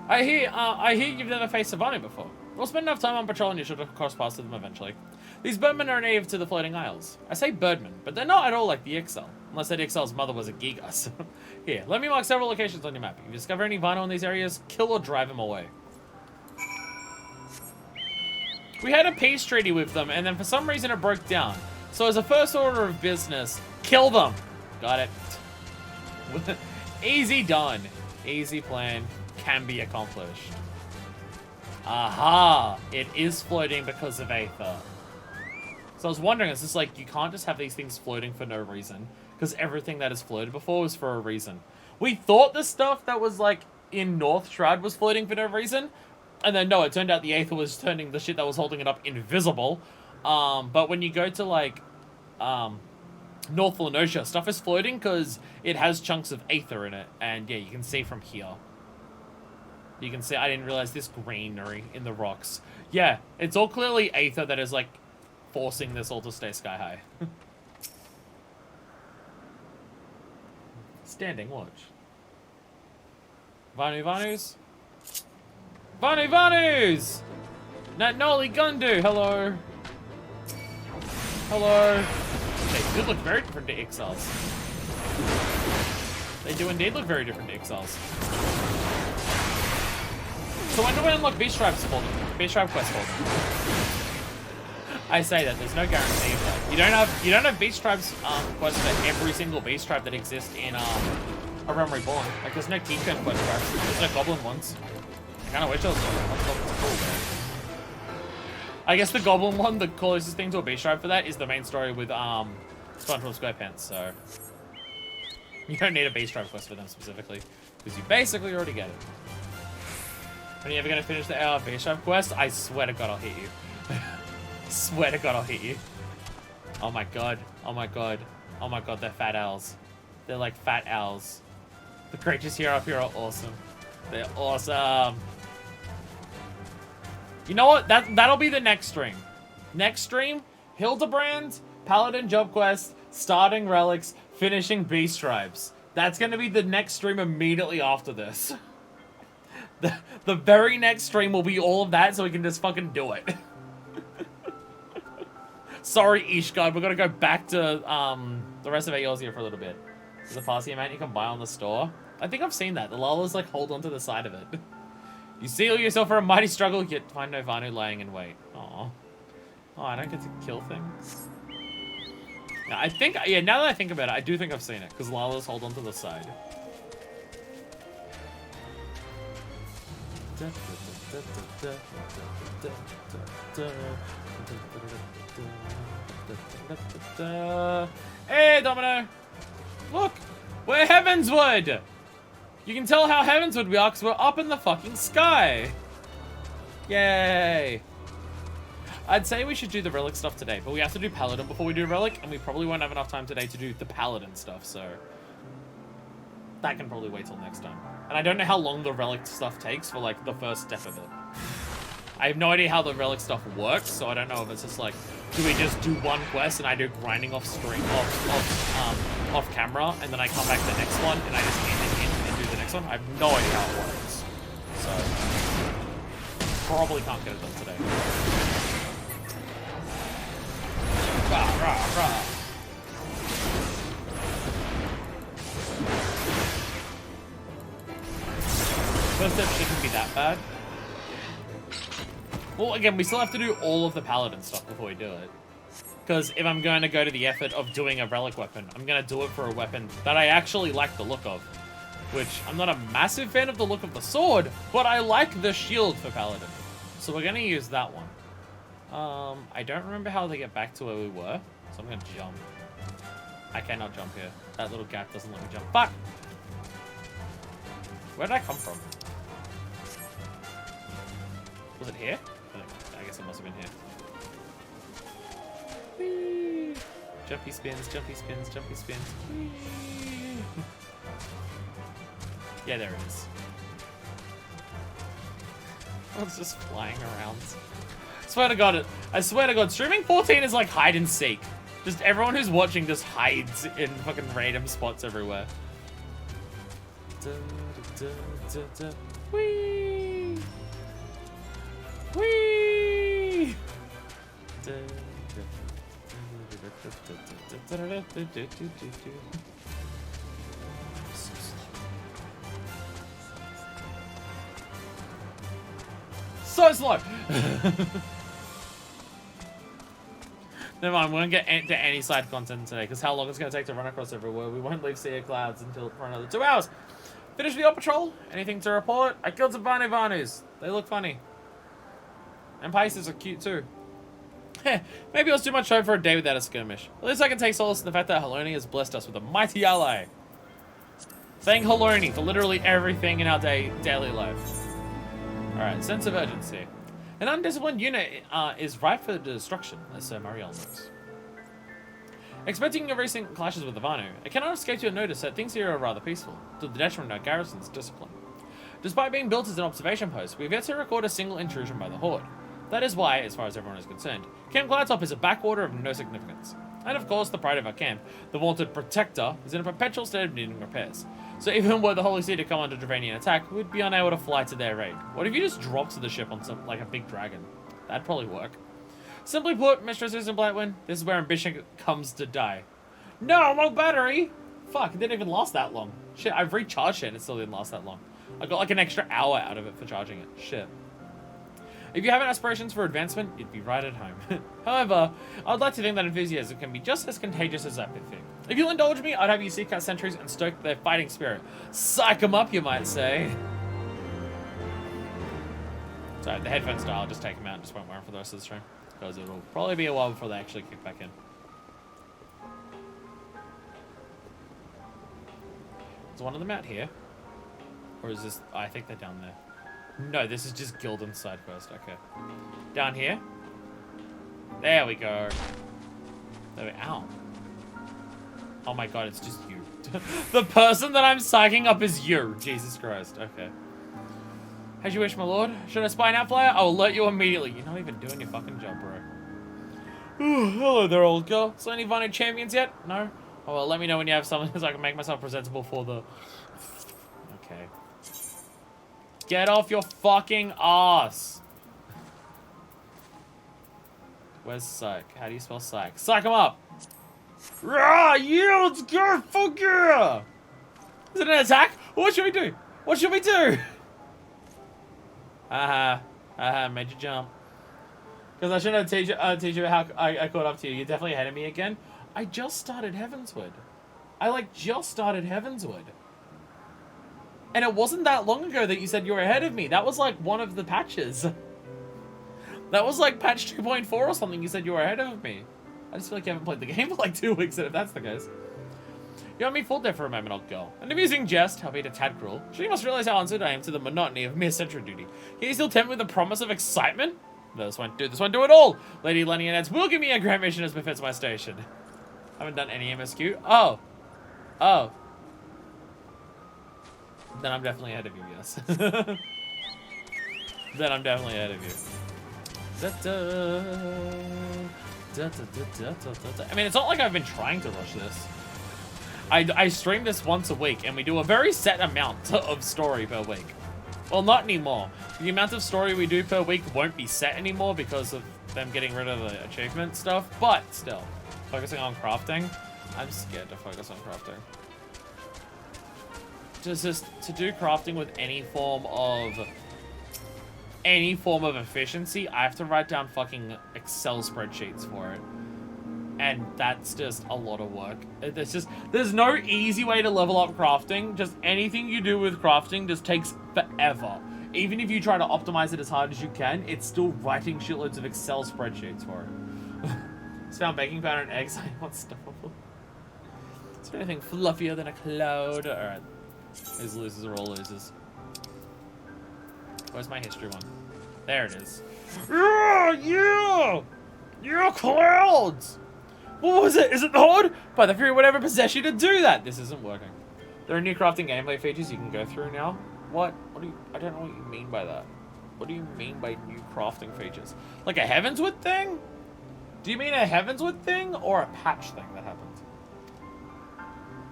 A: I hear you've never faced Savannah before. We'll spend enough time on patrol and you should cross paths with them eventually. These birdmen are native to the floating isles. I say birdmen, but they're not at all like the Ixel. Unless that Ixel's mother was a Gigas. Here, let me mark several locations on your map. If you discover any Vano in these areas, kill or drive them away. We had a peace treaty with them, and then for some reason it broke down. So as a first order of business, kill them. Got it. Easy done. Easy plan. Can be accomplished. Aha! It is floating because of Aether. So I was wondering, it's just like, you can't just have these things floating for no reason. Because everything that has floated before was for a reason. We thought the stuff that was, like, in North Shroud was floating for no reason. And then, no, it turned out the Aether was turning the shit that was holding it up invisible. But when you go to, like, North Lenosia, stuff is floating because it has chunks of Aether in it. And, yeah, you can see from here. You can see, I didn't realize this greenery in the rocks. Yeah, it's all clearly Aether that is, like, forcing this all to stay sky high. Standing watch. Vanus? Vanus! Nat Noli Gundu, hello. Hello. They do look very different to Exiles. They do indeed look very different to Exiles. So when do we unlock Beast Tribes for them? Beast Tribe quest for them? I say that, there's no guarantee of that. You don't have Beast Tribes quest for every single Beast Tribe that exists in A Realm Reborn. Like, there's no Keyturn quest tribes. There's no Goblin ones. I kinda wish there was one. Cool, man. I guess the Goblin one, the closest thing to a Beast Tribe for that is the main story with SpongeBob SquarePants, so you don't need a Beast Tribe quest for them specifically, because you basically already get it. When are you ever gonna finish the Beast Tribe quest? I swear to God I'll hit you. Swear to God I'll hit you. Oh my God. Oh my God. Oh my God, they're fat owls. They're like fat owls. The creatures here up here are awesome. They're awesome. You know what? That'll be the next stream. Next stream, Hildebrand, Paladin job quest, starting relics, finishing Beast Tribes. That's gonna be the next stream immediately after this. The very next stream will be all of that so we can just fucking do it. Sorry, Ishgard, we're gonna go back to the rest of Eorzea for a little bit. There's a party amount you can buy on the store. I think I've seen that. The Lala's like hold onto the side of it. You seal yourself for a mighty struggle, yet find no Vanu lying in wait. Aww. Oh, I don't get to kill things. Now, I think, yeah, now that I think about it, I do think I've seen it, because Lala's hold onto the side. Hey, Domino! Look! We're Heavensward! You can tell how Heavensward we are because we're up in the fucking sky! Yay! I'd say we should do the relic stuff today, but we have to do Paladin before we do relic, and we probably won't have enough time today to do the Paladin stuff, so that can probably wait till next time. And I don't know how long the relic stuff takes for, like, the first step of it. I have no idea how the relic stuff works, so I don't know if it's just like, do we just do one quest and I do grinding off camera, and then I come back to the next one and I just hand it in and do the next one? I have no idea how it works. So, probably can't get it done today. Rah, rah, rah. First step shouldn't be that bad. Well, again, we still have to do all of the Paladin stuff before we do it. Because if I'm going to go to the effort of doing a relic weapon, I'm going to do it for a weapon that I actually like the look of. Which, I'm not a massive fan of the look of the sword, but I like the shield for Paladin. So we're going to use that one. I don't remember how to get back to where we were, so I'm going to jump. I cannot jump here. That little gap doesn't let me jump. Fuck! Where did I come from? Was it here? I guess it must have been here. Whee! Jumpy spins, jumpy spins, jumpy spins. Whee! Yeah, there it is. I was just flying around. I swear to God, streaming 14 is like hide and seek. Just everyone who's watching just hides in fucking random spots everywhere. Whee! Whee! So slow! Never mind, we won't get into any side content today, because how long it's going to take to run across everywhere. We won't leave Sea of Clouds until for another 2 hours. Finish the Op Patrol. Anything to report? I killed some Vanus. They look funny. And Pisces are cute too. Maybe it was too much hope for a day without a skirmish. At least I can take solace in the fact that Haloni has blessed us with a mighty ally. Thank Haloni for literally everything in our daily life. Alright, sense of urgency. An undisciplined unit is ripe for destruction, as Sir Mariel knows. Expecting your recent clashes with Ivano, it cannot escape your notice that things here are rather peaceful, to the detriment of our garrison's discipline. Despite being built as an observation post, we've yet to record a single intrusion by the Horde. That is why, as far as everyone is concerned, Camp Cloudtop is a backwater of no significance. And of course, the pride of our camp, the vaunted Protector, is in a perpetual state of needing repairs. So even were the Holy See to come under Dravanian attack, we'd be unable to fly to their aid. What if you just dropped to the ship on some, like a big dragon? That'd probably work. Simply put, Mistress Susan Blightwind, this is where ambition comes to die. No, my battery! Fuck, it didn't even last that long. Shit, I've recharged it and it still didn't last that long. I got like an extra hour out of it for charging it. Shit. If you have aspirations for advancement, you'd be right at home. However, I'd like to think that enthusiasm can be just as contagious as apathy. If you'll indulge me, I'd have you seek out sentries and stoke their fighting spirit. Psych them up, you might say. Sorry, the headphone style, just take them out and just won't wear them for the rest of the stream. Because it'll probably be a while before they actually kick back in. Is one of them out here? Or is this... I think they're down there. No, this is just Gildan's side quest. Okay. Down here. There we go. There we... Ow. Oh my god, it's just you. The person that I'm psyching up is you. Jesus Christ. Okay. As you wish, my lord. Should I spy an outflyer? I'll alert you immediately. You're not even doing your fucking job, bro. Ooh, hello there, old girl. So any Vino champions yet? No? Oh, well, let me know when you have something so I can make myself presentable for the... Okay. Get off your fucking ass. Where's Psych? How do you spell Psych? Psych him up! Rah! Yeah, let's go! Fuck yeah! Is it an attack? What should we do? What should we do? Made you jump. Because I shouldn't teach you how I caught up to you. You're definitely ahead of me again. I just started Heavensward. I just started Heavensward. And it wasn't that long ago that you said you were ahead of me. That was like one of the patches. That was like patch 2.4 or something. You said you were ahead of me. I just feel like you haven't played the game for like 2 weeks, and if that's the case. You had me fooled there for a moment, old girl. An amusing jest, albeit a tad cruel. Sure, you must realize how unsuited I am to the monotony of mere sentry duty. Can you still tempt me with the promise of excitement? No, this won't do it all. Lady Lenny and Eds will give me a grand mission as befits my station. Haven't done any MSQ. Oh. Then I'm definitely ahead of you, yes. Then I'm definitely ahead of you. I mean, it's not like I've been trying to rush this. I stream this once a week, and we do a very set amount of story per week. Well, not anymore. The amount of story we do per week won't be set anymore because of them getting rid of the achievement stuff, but still. Focusing on crafting. I'm scared to focus on crafting. Just to do crafting with any form of efficiency, I have to write down fucking Excel spreadsheets for it. And that's just a lot of work. There's no easy way to level up crafting. Just anything you do with crafting just takes forever. Even if you try to optimize it as hard as you can, it's still writing shitloads of Excel spreadsheets for it. Just found baking powder and eggs. I want stuff. Is there anything fluffier than a cloud? Alright. These losers are all losers. Where's my history one? There it is. Yeah! Yeah, clouds! What was it? Is it the Horde? By the Fury, whatever possessed you to do that? This isn't working. There are new crafting gameplay features you can go through now. What? What do you... I don't know what you mean by that. What do you mean by new crafting features? Like a Heavensward thing? Do you mean a Heavensward thing or a patch thing that happened?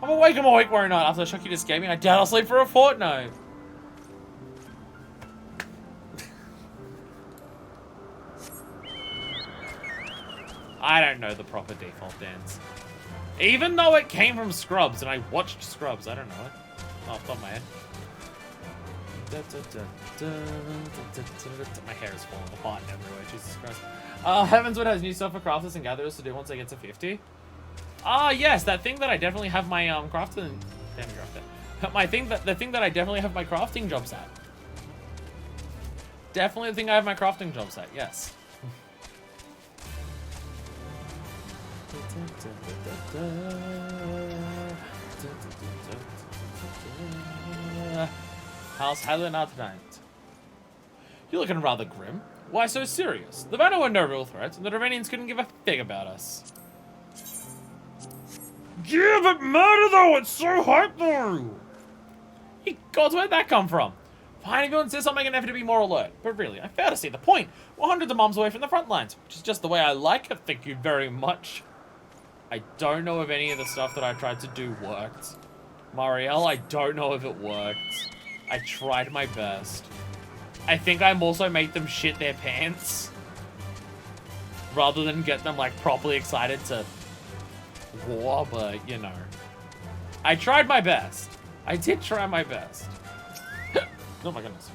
A: I'm awake worry not. After the shock you just gave me, I doubt I'll sleep for a fortnight. I don't know the proper default dance. Even though it came from Scrubs, and I watched Scrubs, I don't know it. Off the top of my head. My hair is falling apart everywhere, Jesus Christ. Heavensward has new stuff for crafters and gatherers to do once they get to 50. Ah, yes, that thing that I definitely have my crafting... Damn, dropped it. The thing that I definitely have my crafting jobs at. Definitely the thing I have my crafting jobs at, yes. How's Helena tonight? You're looking rather grim. Why so serious? The Vanna were no real threat, and the Romanians couldn't give a fig about us. Yeah, but murder though, it's so hype though! Ye gods, where'd that come from? Fine, if you insist on making an effort to be more alert. But really, I fail to see the point. We're hundreds of miles away from the front lines, which is just the way I like it, thank you very much. I don't know if any of the stuff that I tried to do worked. Marielle, I don't know if it worked. I tried my best. I think I also made them shit their pants. Rather than get them, like, properly excited to war, but, you know. I tried my best. I did try my best. Oh my goodness.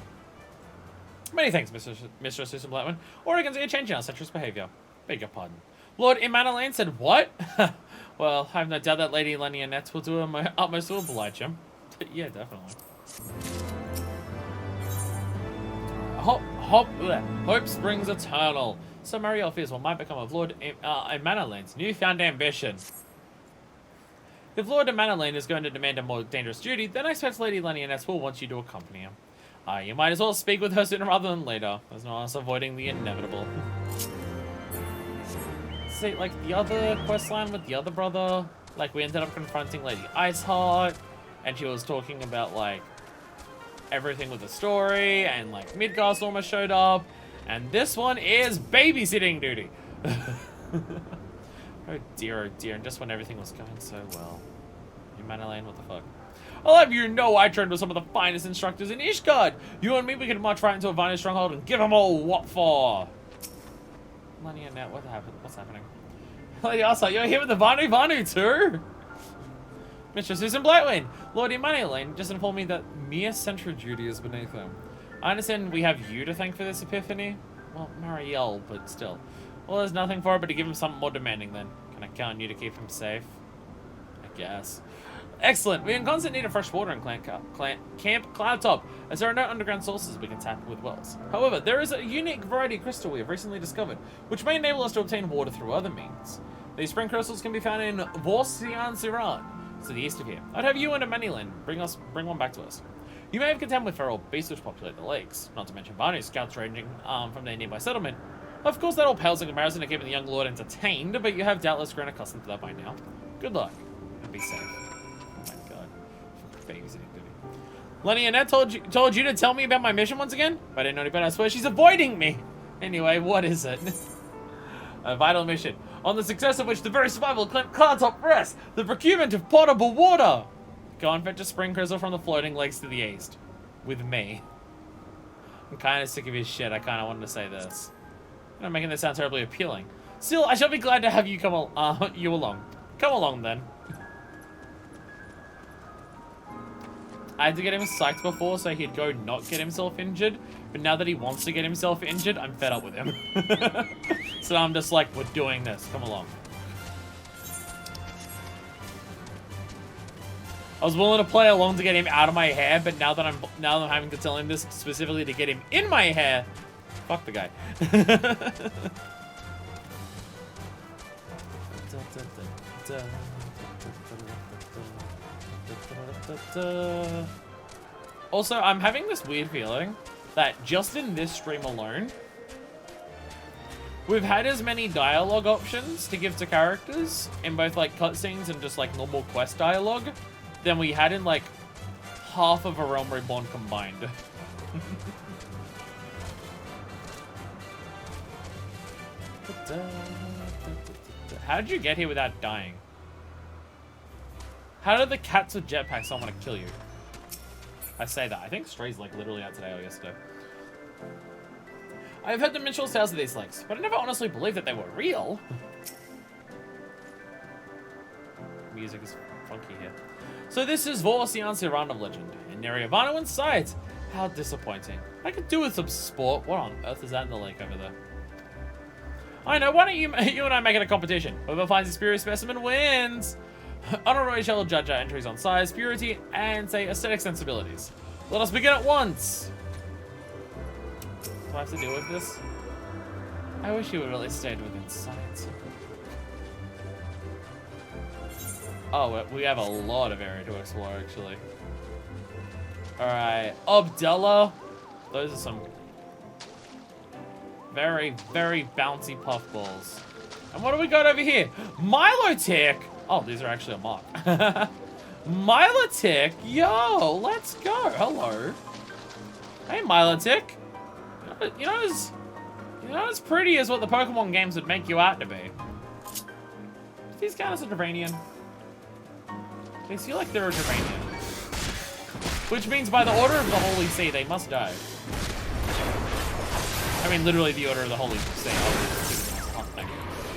A: Many thanks, Mr. Susan Blackman. Or I can see a change in our centrist behavior. Beg your pardon. Lord Emmanuel said, what? Well, I have no doubt that Lady Lenny-Annette will do my utmost to oblige him. Yeah, definitely. Hope springs eternal. So Marielle fears what might become of Lord Emmanuel's newfound ambition. If Lord Emmanuel is going to demand a more dangerous duty, then I expect Lady Lenny-Annette will want you to accompany him. You might as well speak with her sooner rather than later. There's no us avoiding the inevitable. See, like, the other quest line with the other brother, like, we ended up confronting Lady Iceheart, and she was talking about, like, everything with the story, and, like, Midgast almost showed up, and this one is babysitting duty. Oh dear, and just when everything was going so well. Emmanuel, what the fuck? I'll have you know I trained with some of the finest instructors in Ishgard. You and me, we can march right into a Vanna stronghold and give them all what for. Lenny and Nat, what happened? What's happening? Lady Asa, you're here with the Vanu too? Mr. Susan Blightwing, Lord Emmanuel just informed me that mere sentry duty is beneath him. I understand we have you to thank for this epiphany. Well, Marielle, but still. Well, there's nothing for it but to give him something more demanding then. Can I count on you to keep him safe? I guess. Excellent. We're in constant need of fresh water in Camp Cloudtop, as there are no underground sources we can tap with wells. However, there is a unique variety of crystal we have recently discovered, which may enable us to obtain water through other means. These spring crystals can be found in Vorsian-Siran, to the east of here. I'd have you and Emmanuel bring one back to us. You may have contend with feral beasts which populate the lakes, not to mention Vanu scouts ranging from their nearby settlement. Of course, that all pales in comparison to keeping the young lord entertained, but you have doubtless grown accustomed to that by now. Good luck, and be safe. Oh my god. Babysitting duty. Lenny Annette told you to tell me about my mission once again? If I didn't know any better, I swear she's avoiding me! Anyway, what is it? A vital mission, on the success of which the very survival of Cloudtop rests, the procurement of potable water! Go and fetch a spring crystal from the floating lakes to the east. With me. I'm kind of sick of his shit, I kind of wanted to say this. I'm making this sound terribly appealing. Still, I shall be glad to have you come along. Come along, then. I had to get him psyched before so he'd go not get himself injured, but now that he wants to get himself injured, I'm fed up with him. So I'm just like, we're doing this. Come along. I was willing to play along to get him out of my hair, but now that I'm having to tell him this specifically to get him in my hair, fuck the guy. Also, I'm having this weird feeling that just in this stream alone, we've had as many dialogue options to give to characters in both like cutscenes and just like normal quest dialogue than we had in like half of A Realm Reborn combined. How did you get here without dying? How did the cats with jetpacks not want to kill you? I say that. I think Stray's like literally out today or yesterday. I've heard the minstrel tales of these lakes, but I never honestly believed that they were real. Music is funky here. So this is Vorsian-Siran of legend, in Nerevano and sight. How disappointing. I could do with some sport. What on earth is that in the lake over there? I know, why don't you and I make it a competition? Whoever finds a spurious specimen wins! Honorary shall judge our entries on size, purity, and, say, aesthetic sensibilities. Let us begin at once! Do I have to deal with this? I wish you would really stayed within sight. Oh, we have a lot of area to explore, actually. Alright. Obdella. Those are some very, very bouncy puffballs. And what do we got over here? Milotic! Oh, these are actually a mock. Milotic! Yo, let's go. Hello. Hey, Milotic. You know as pretty as what the Pokemon games would make you out to be. These guys are Duranian. They feel like they're a Duranian. Which means by the order of the Holy See, they must die. I mean, literally the order of the Holy See.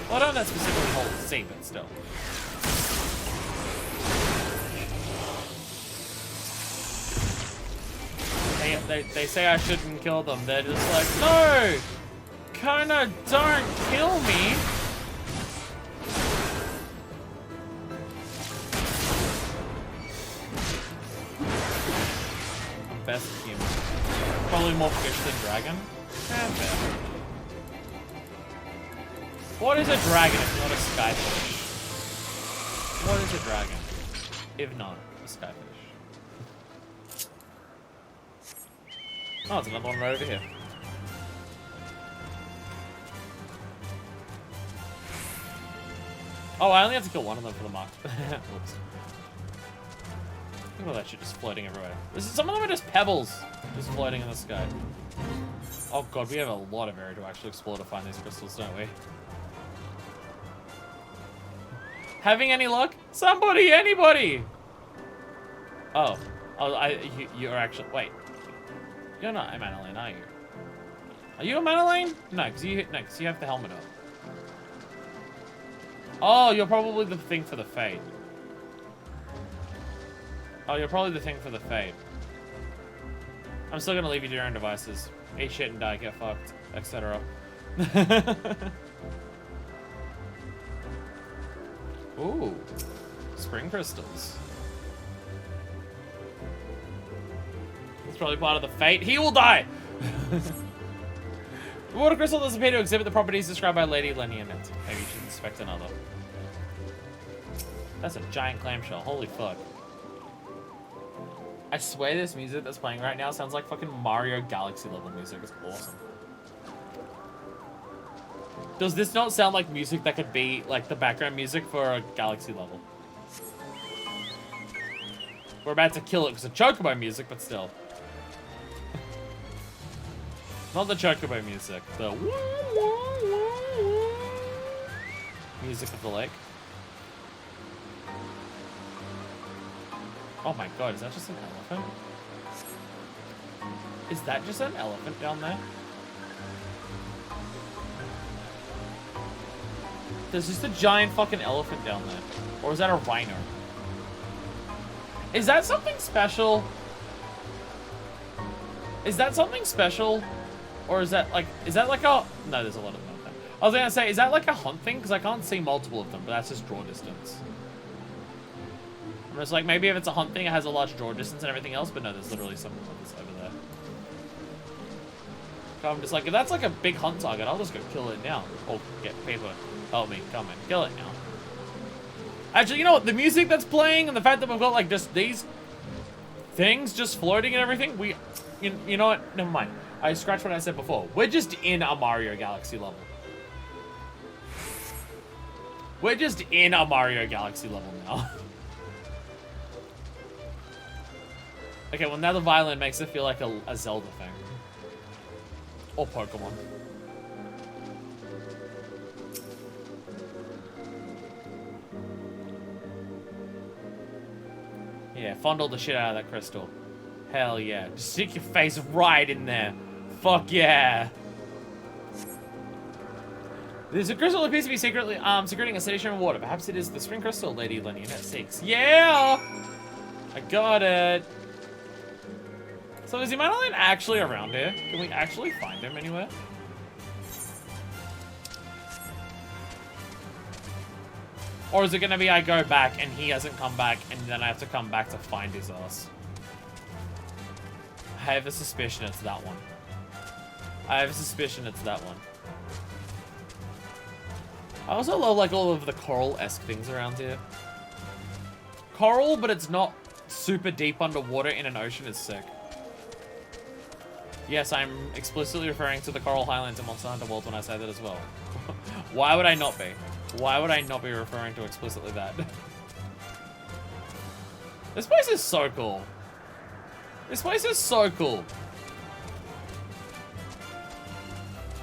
A: Well, I don't know that specifically Holy See, but still. They say I shouldn't kill them. They're just like, no! Kinda don't kill me! Best human. Probably more fish than dragon. Fair. What is a dragon if not a skyfish? What is a dragon if not a skyfish? Oh, there's another one right over here. Oh, I only have to kill one of them for the mark. Oops. Look at all that shit just floating everywhere. Some of them are just pebbles just floating in the sky. Oh god, we have a lot of area to actually explore to find these crystals, don't we? Having any luck? Somebody, anybody! Oh. You're actually, wait. You're not a Manolane, are you? Are you a Manolane? No, because you have the helmet on. Oh, you're probably the thing for the Fade. Oh, you're probably the thing for the Fade. I'm still gonna leave you to your own devices. Eat shit and die, get fucked, etc. Ooh. Spring crystals. That's probably part of the fate. He will die! The water crystal does appear to exhibit the properties described by Lady Lenianet. Maybe you should inspect another. That's a giant clamshell. Holy fuck. I swear this music that's playing right now sounds like fucking Mario Galaxy level music. It's awesome. Does this not sound like music that could be like the background music for a Galaxy level? We're about to kill it because of Chocobo music, but still. Not the Chocobo music, the music of the lake. Oh my god, is that just an elephant? Is that just an elephant down there? There's just a giant fucking elephant down there. Or is that a rhino? Is that something special? Is that something special? Or is that like a... No, there's a lot of them out there. I was gonna say, is that like a hunt thing? Because I can't see multiple of them, but that's just draw distance. I'm just like, maybe if it's a hunt thing, it has a large draw distance and everything else, but no, there's literally some others over there. So I'm just like, if that's like a big hunt target, I'll just go kill it now. Or get people, help me, come and kill it now. Actually, you know what? The music that's playing and the fact that we've got like just these things just floating and everything, you know what? Never mind. I scratched what I said before. We're just in a Mario Galaxy level. We're just in a Mario Galaxy level now. Okay, well now the violin makes it feel like a Zelda thing. Or Pokemon. Yeah, fondle the shit out of that crystal. Hell yeah. Just stick your face right in there. Fuck yeah. There's a crystal that appears to be secretly secreting a station of water. Perhaps it is the spring crystal Lady Lenianet seeks. Yeah! I got it. So is the Manolane actually around here? Can we actually find him anywhere? Or is it gonna be I go back and he hasn't come back and then I have to come back to find his ass? I have a suspicion it's that one. I have a suspicion it's that one. I also love like all of the coral-esque things around here. Coral, but it's not super deep underwater in an ocean is sick. Yes, I'm explicitly referring to the Coral Highlands in Monster Hunter World when I say that as well. Why would I not be? Why would I not be referring to explicitly that? This place is so cool. This place is so cool.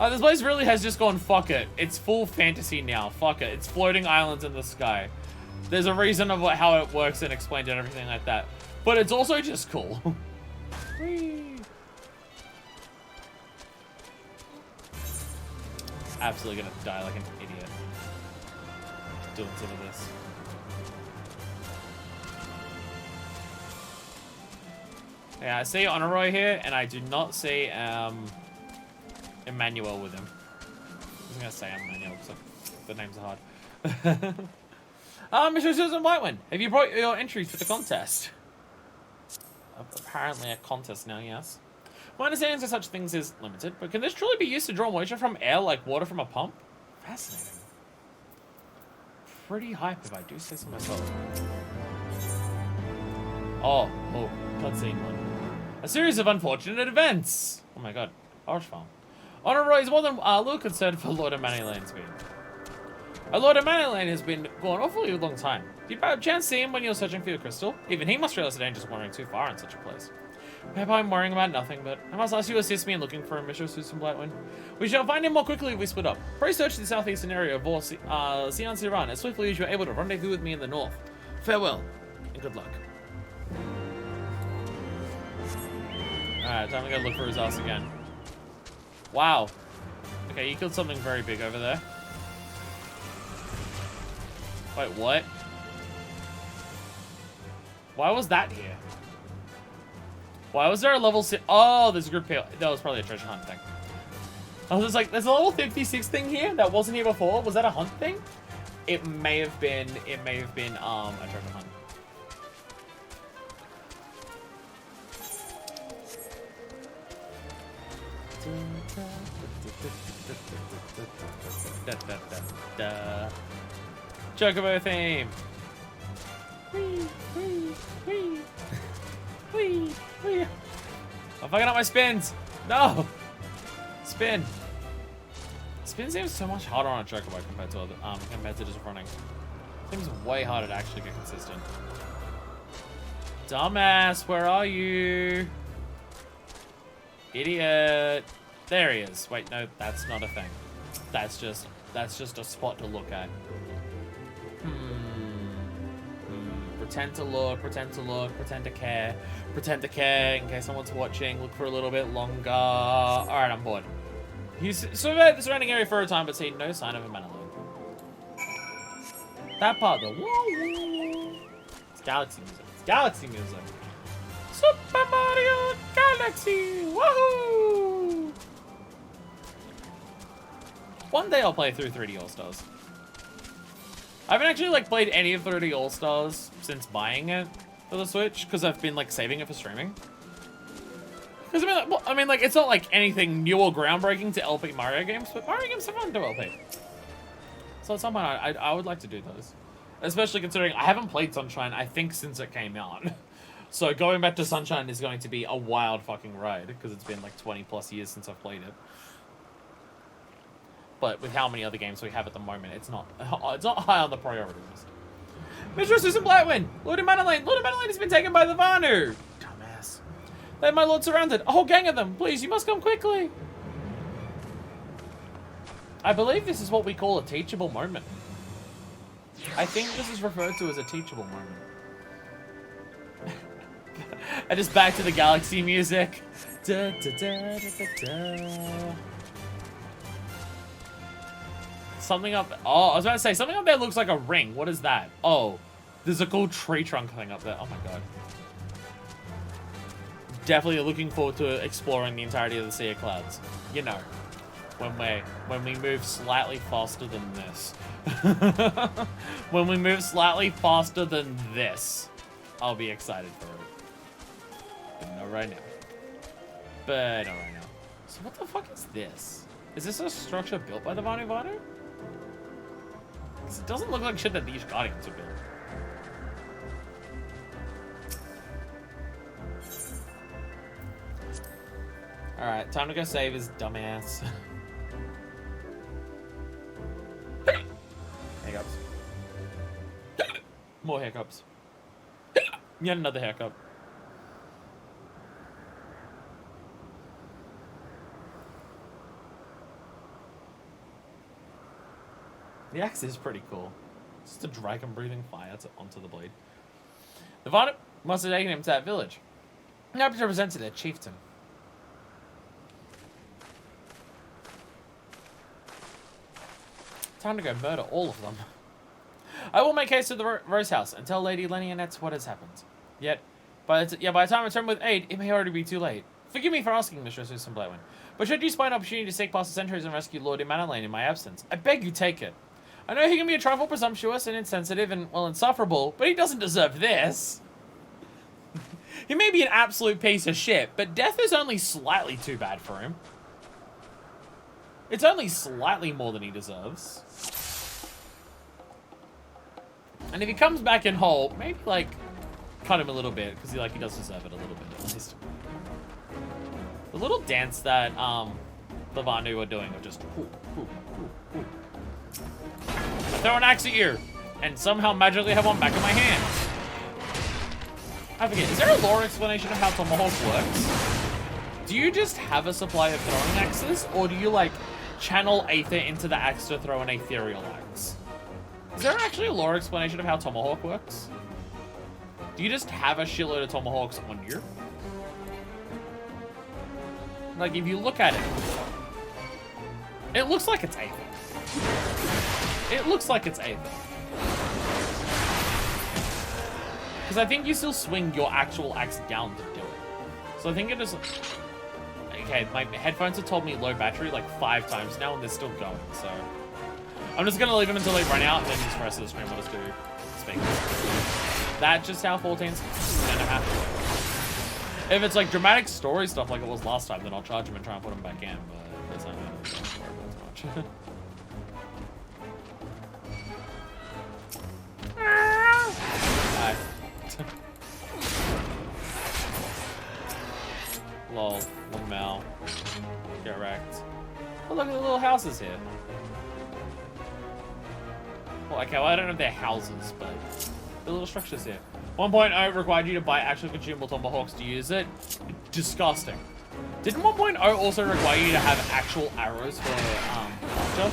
A: This place really has just gone, fuck it. It's full fantasy now. Fuck it. It's floating islands in the sky. There's a reason of how it works and explained and everything like that. But it's also just cool. Whee! Absolutely gonna die like an idiot. Doing some of this. Yeah, I see Honoroy here, and I do not see Emmanuel with him. I was gonna say Emmanuel because the names are hard. Mr. Susan Whitewind, have you brought your entries for the contest? Apparently a contest now, yes. My understanding of such things is limited, but can this truly be used to draw moisture from air like water from a pump? Fascinating. Pretty hype if I do say so myself. Oh, cutscene one. A series of unfortunate events. Oh my god, harsh farm. Honoroy is more than a little concerned for Lord Emmanuelane's speed. Lord Emmanuelane has been gone awfully a long time. Did you by chance see him when you were searching for your crystal? Even he must realize the dangers of wandering too far in such a place. Maybe I'm worrying about nothing, but I must ask you to assist me in looking for Mr. Susan Blightwind. We shall find him more quickly if we split up. Pray search the southeastern area of Xi'an Siran as swiftly as you are able to rendezvous with me in the north. Farewell, and good luck. Alright, time to go look for his ass again. Wow. Okay, you killed something very big over there. Wait, what? Why was that here? Why was there a level 6? Oh, there's a group of, that was probably a treasure hunt thing. I was just like, there's a level 56 thing here that wasn't here before. Was that a hunt thing? It may have been a treasure hunt. Chocobo theme. Whee, whee, whee. Whee, whee. I'm fucking up my spins. No. Spin. Spin seems so much harder on a chocobo compared to other, compared to just running. Seems way harder to actually get consistent. Dumbass, where are you? Idiot. There he is. Wait, no, that's not a thing. That's just a spot to look at. Pretend to look, pretend to care in case someone's watching, look for a little bit longer. Alright, I'm bored. He's surveyed the surrounding area for a time, but seen no sign of a Manalone. That part, though. It's galaxy music. It's galaxy music. Super Mario Galaxy! Woohoo! One day I'll play through 3D All-Stars. I haven't actually played any of 3D All-Stars since buying it for the Switch because I've been saving it for streaming. Because it's not anything new or groundbreaking to LP Mario games, but Mario games have fun to LP. So at some point I would like to do those, especially considering I haven't played Sunshine I think since it came out. So going back to Sunshine is going to be a wild fucking ride because it's been 20 plus years since I've played it. But with how many other games we have at the moment, it's not high on the priority list. Mr. Susan Blightwind! Lord Emmanuelane! Lord Emmanuelane has been taken by the Vanu! Dumbass. They have my lord surrounded. A whole gang of them. Please, you must come quickly. I believe this is what we call a teachable moment. I think this is referred to as a teachable moment. And just back to the galaxy music. Da, da, da, da, da, da. Something up. Oh, I was about to say something up there looks like a ring. What is that? Oh, there's a cool tree trunk thing up there. Oh my god. Definitely looking forward to exploring the entirety of the Sea of Clouds. You know, when we move slightly faster than this. When we move slightly faster than this, I'll be excited for it. But not right now. But not right now. So what the fuck is this? Is this a structure built by the Vanu Vanu? It doesn't look like shit that the Ishgardians would build. Alright, time to go save his dumbass. Hiccups. More hiccups. Yet another hiccup. The axe is pretty cool. Just a dragon breathing fire onto the blade. The Varnum must have taken him to that village. Now to present to their chieftain. Time to go murder all of them. I will make haste to the Rose House and tell Lady Lenionette what has happened. Yet, by the time I return with aid, it may already be too late. Forgive me for asking, Mistress Susan Blaywin, but should you spy an opportunity to seek past the centuries and rescue Lord Mannerlane in my absence, I beg you take it. I know he can be a trifle presumptuous and insensitive and, well, insufferable, but he doesn't deserve this. He may be an absolute piece of shit, but death is only slightly too bad for him. It's only slightly more than he deserves. And if he comes back in whole, maybe, like, cut him a little bit, because he does deserve it a little bit, at least. The little dance that, the Vanu are doing of just, ooh, ooh, ooh, ooh. I throw an axe at you, and somehow magically have one back in my hand. I forget, is there a lore explanation of how Tomahawk works? Do you just have a supply of throwing axes, or do you, like, channel Aether into the axe to throw an ethereal axe? Is there actually a lore explanation of how Tomahawk works? Do you just have a shitload of Tomahawks on you? Like, if you look at it, it looks like it's Aether. It looks like it's Aether. Because I think you still swing your actual axe down to do it. So I think it is... Okay, my headphones have told me low battery like 5 times now, and they're still going, so... I'm just gonna leave them until they run out, and then just the rest of the stream will just do speakers. That's just how 14's gonna have to work. If it's like dramatic story stuff like it was last time, then I'll charge them and try and put them back in, but that's not gonna worry about as much. Hi. Lol, Lamel. Get wrecked. Oh, look at the little houses here. Well, okay, well, I don't know if they're houses, but the little structures here. 1.0 required you to buy actual consumable Tomahawks to use it. Disgusting. Didn't 1.0 also require you to have actual arrows for, Archer?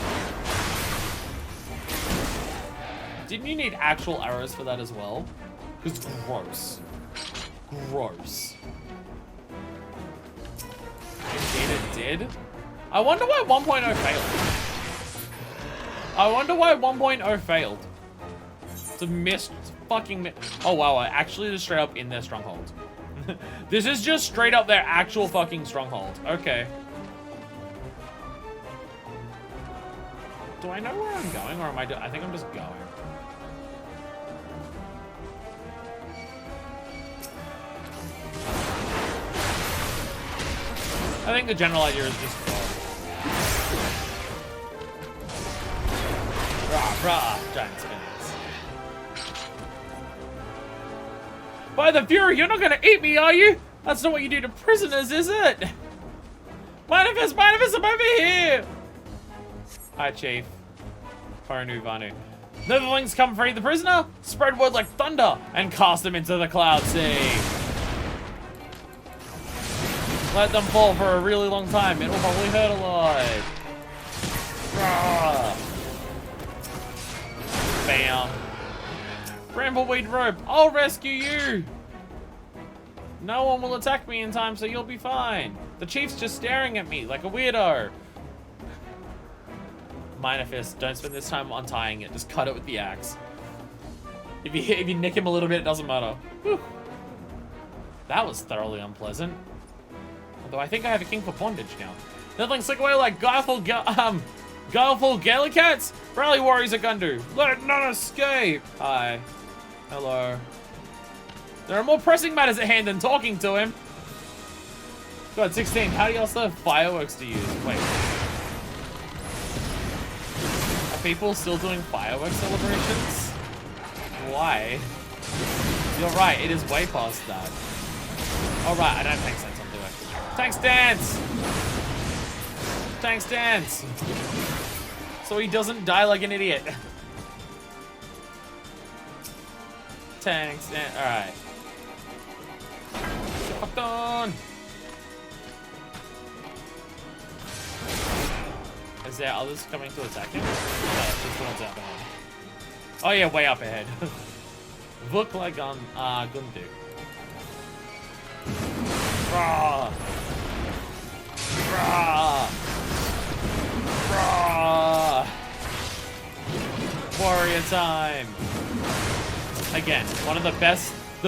A: Didn't you need actual arrows for that as well? Because gross. Gross. Indeed it did. I wonder why 1.0 failed. I wonder why 1.0 failed. It's a missed fucking oh wow, I actually just straight up in their stronghold. This is just straight up their actual fucking stronghold. Okay. Do I know where I'm going, or am I think I'm just going. I think the general idea is just go. Rah, rah, giant spinners. By the Fury, you're not gonna eat me, are you? That's not what you do to prisoners, is it? Manifest, I'm over here! Hi, Chief. Faranu Vanu. Netherlings come free the prisoner, spread word like thunder, and cast them into the cloud sea. Let them fall for a really long time. It will probably hurt a lot. Rah. Bam. Brambleweed rope. I'll rescue you. No one will attack me in time, so you'll be fine. The chief's just staring at me like a weirdo. Minor fist. Don't spend this time untying it. Just cut it with the axe. If you nick him a little bit, it doesn't matter. Whew. That was thoroughly unpleasant. Although I think I have a king for bondage now. Nothing slick away like guileful Gallicats. Rally warriors at Gundu. Let none escape. Hi. Hello. There are more pressing matters at hand than talking to him. God, 16. How do y'all still have fireworks to use? Wait. Are people still doing fireworks celebrations? Why? You're right. It is way past that. All right. I don't think sense. Tanks dance! Tanks dance! So he doesn't die like an idiot. Tanks dance. Alright. Get fucked on! Is there others coming to attack him? No, just the ones up ahead. Oh yeah, way up ahead. Look like on Gundu. Rah! Rah! Rah! Warrior time! Again, one of the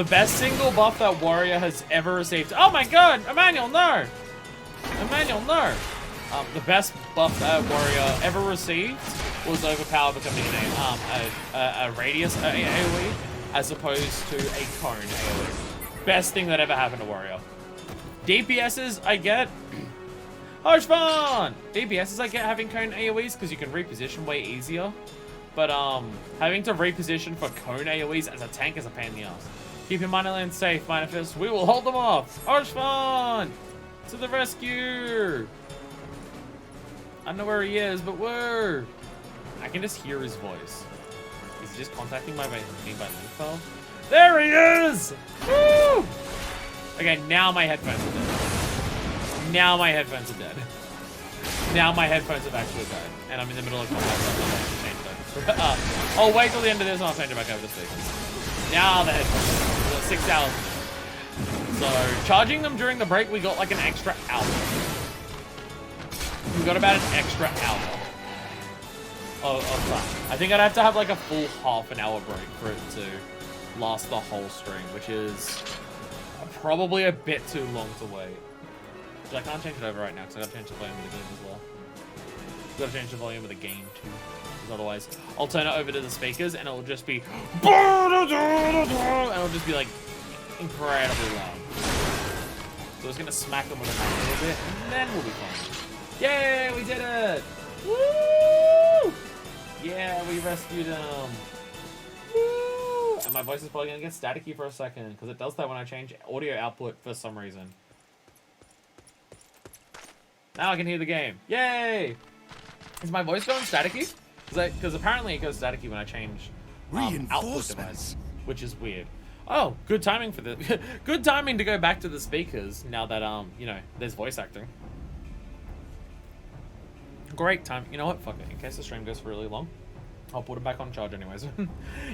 A: best single buff that Warrior has ever received. Oh my god! Emmanuel, no! Emmanuel, no! The best buff that Warrior ever received was Overpower becoming a radius AoE as opposed to a cone AoE. Best thing that ever happened to Warrior. DPSs I get. Hush fun! DPSs I get having cone AoEs because you can reposition way easier. But having to reposition for cone AoEs as a tank is a pain in the ass. Keep your mana lane safe, Manifest. We will hold them off. Hush fun! To the rescue! I don't know where he is, but where? I can just hear his voice. Is he just contacting me by info? There he is! Woo! Okay, now my headphones are dead. Now my headphones are dead. Now my headphones have actually died. And I'm in the middle of combat, so I'm going to change them. I'll wait till the end of this and I'll change it back over to speakers. Now the headphones. We've got 6 hours. So, charging them during the break, we got like an extra hour. We got about an extra hour of time. I think I'd have to have like a full half-an-hour break for it to last the whole stream, which is probably a bit too long to wait. But I can't change it over right now because I gotta change the volume of the game as well. Gotta change the volume of the game too, because otherwise I'll turn it over to the speakers and it'll just be and it'll just be like incredibly loud. So I was gonna smack them with a knife a little bit and then we'll be fine. Yay, we did it! Woo! Yeah, we rescued him. Woo! And my voice is probably gonna get staticky for a second, because it does that when I change audio output for some reason. Now I can hear the game. Yay! Is my voice going staticky? Because apparently it goes staticky when I change output device, which is weird. Oh, good timing for the good timing to go back to the speakers now that you know, there's voice acting. Great time. You know what? Fuck it. In case the stream goes for really long, I'll put it back on charge anyways.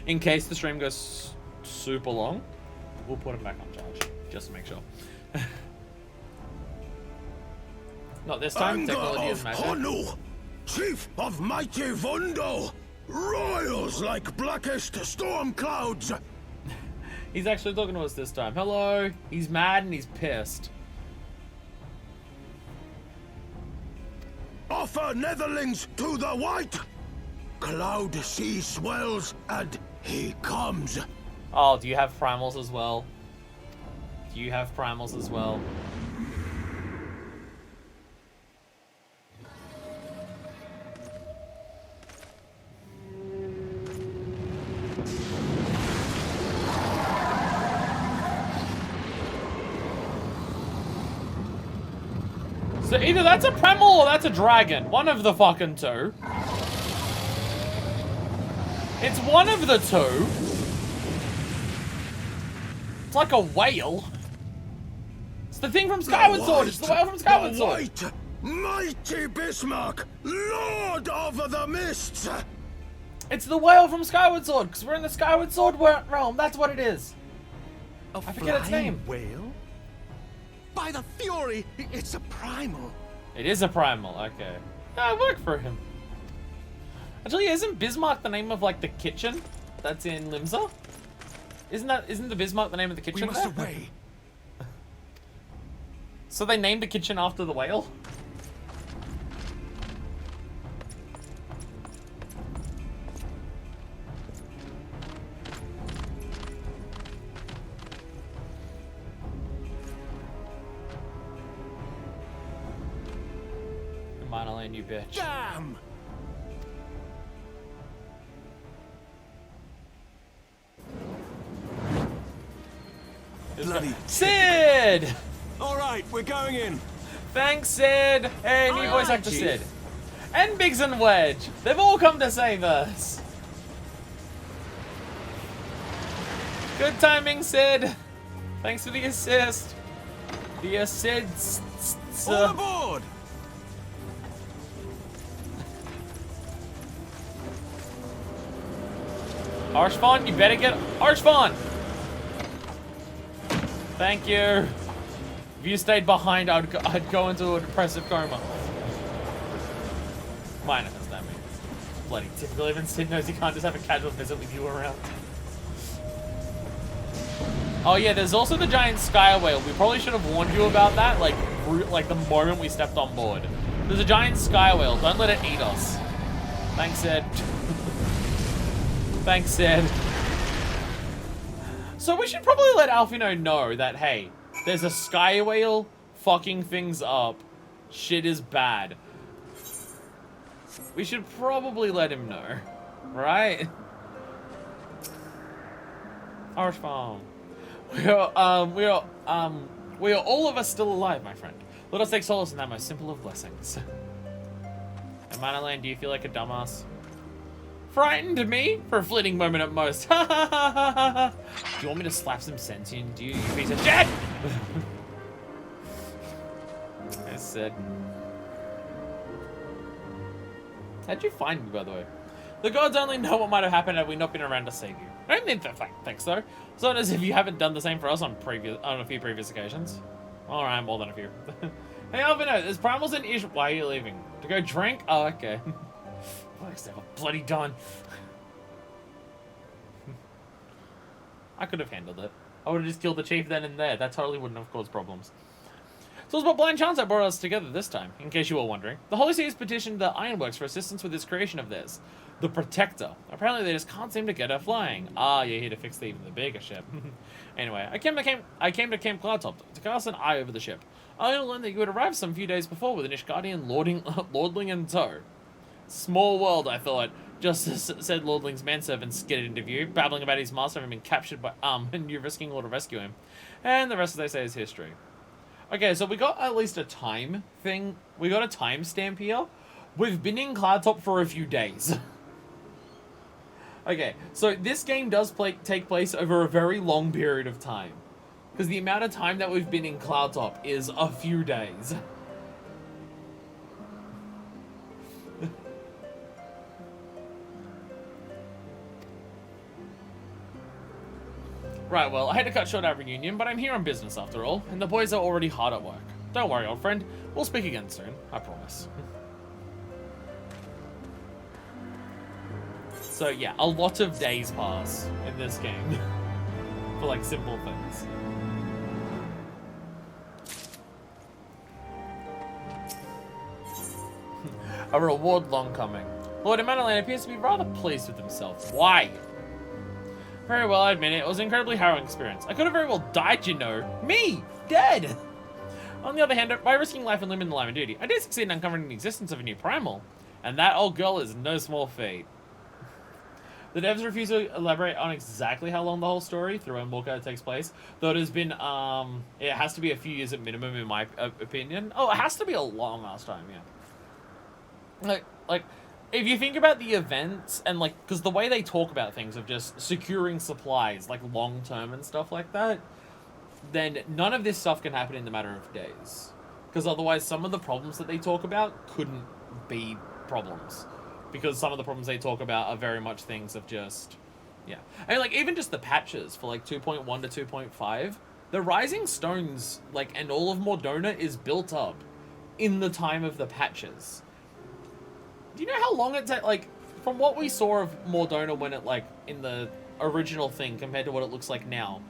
A: In case the stream goes super long, we'll put it back on charge just to make sure. Not this time. Technology is magic.
F: Honu, chief of mighty Vondo, royals like blackest storm clouds.
A: He's actually talking to us this time. Hello. He's mad and he's pissed.
F: Offer netherlings to the white. Cloud sea swells and he comes.
A: Oh, do you have primals as well? Do you have primals as well? So either that's a primal or that's a dragon. One of the fucking two. It's one of the two. It's like a whale. It's the thing from Skyward Sword. It's the whale from Skyward Sword.
F: White, mighty Bismarck, Lord of the Mists.
A: It's the whale from Skyward Sword, because we're in the Skyward Sword realm. That's what it is. I forget its name.
C: Whale? By the Fury, it's a primal.
A: It is a primal, okay. Yeah, I work for him. Actually, isn't Bismarck the name of like the kitchen that's in Limsa? Isn't the Bismarck the name of the kitchen?
C: We must away.
A: So they named the kitchen after the whale? Mana lane, you bitch.
C: Damn!
A: Bloody Sid!
F: All right, we're going in.
A: Thanks, Sid! Hey, new
B: Aye,
A: voice
B: aye,
A: actor
B: Chief.
A: Sid. And Biggs and Wedge. They've all come to save us. Good timing, Sid. Thanks for the assist. The assist.
F: All aboard.
A: Arshvon, you better get Arshvon. Thank you. If you stayed behind, I'd go into a depressive coma. Minus that means. Bloody typical. Even Sid knows he can't just have a casual visit with you around. Oh yeah, there's also the giant sky whale. We probably should have warned you about that, like the moment we stepped on board. There's a giant sky whale. Don't let it eat us. Thanks, Sid. Thanks, Sid. So we should probably let Alfino know that, hey, there's a sky whale fucking things up. Shit is bad. We should probably let him know, right? Harsh farm. We are all of us still alive, my friend. Let us take solace in that most simple of blessings. And Manaland, do you feel like a dumbass? Frightened me? For a fleeting moment at most. Do you want me to slap some sense in? Do you piece of shit? I said. How'd you find me, by the way? The gods only know what might have happened had we not been around to save you. I don't mean thanks though. It's not as if you haven't done the same for us on a few previous occasions. Alright, more than a few. Hey Alvino, there's primals in Ish. Why are you leaving? To go drink? Oh, okay. Bloody done. I could have handled it. I would have just killed the chief then and there. That totally wouldn't have caused problems. So it's what blind chance that brought us together this time, in case you were wondering. The Holy See has petitioned the Ironworks for assistance with this creation of theirs. The Protector. Apparently they just can't seem to get her flying. Ah, you're here to fix even the bigger ship. Anyway, I came to Camp Cloudtop to cast an eye over the ship. I only learned that you had arrived some few days before with an Ishgardian lordling in tow. Small world, I thought. Just as said Lordling's manservant skidded into view, babbling about his master having been captured by and you risking all to rescue him. And the rest, as they say, is history. Okay, so we got at least a time thing. We got a timestamp here. We've been in Cloudtop for a few days. Okay, so this game does take place over a very long period of time. Because the amount of time that we've been in Cloudtop is a few days. Right, well, I had to cut short our reunion, but I'm here on business after all, and the boys are already hard at work. Don't worry, old friend. We'll speak again soon. I promise. So, yeah, a lot of days pass in this game. For, like, simple things. A reward long coming. Lord Emmanuel appears to be rather pleased with himself. Why? Very well, I admit it. It was an incredibly harrowing experience. I could have very well died, you know. Me! Dead! On the other hand, by risking life and limb in the line of duty, I did succeed in uncovering the existence of a new primal. And that old girl is no small feat. The devs refuse to elaborate on exactly how long the whole story through and walkout takes place, though it has been, it has to be a few years at minimum in my opinion. Oh, it has to be a long ass time, yeah. Like, if you think about the events and like, because the way they talk about things of just securing supplies, like long term and stuff like that, then none of this stuff can happen in the matter of days. Because otherwise some of the problems that they talk about couldn't be problems. Because some of the problems they talk about are very much things of just, yeah. I mean, like, even just the patches for, like, 2.1 to 2.5, the Rising Stones, like, and all of Mordona is built up in the time of the patches. Do you know how long it takes, like, from what we saw of Mordona when it, like, in the original thing compared to what it looks like now,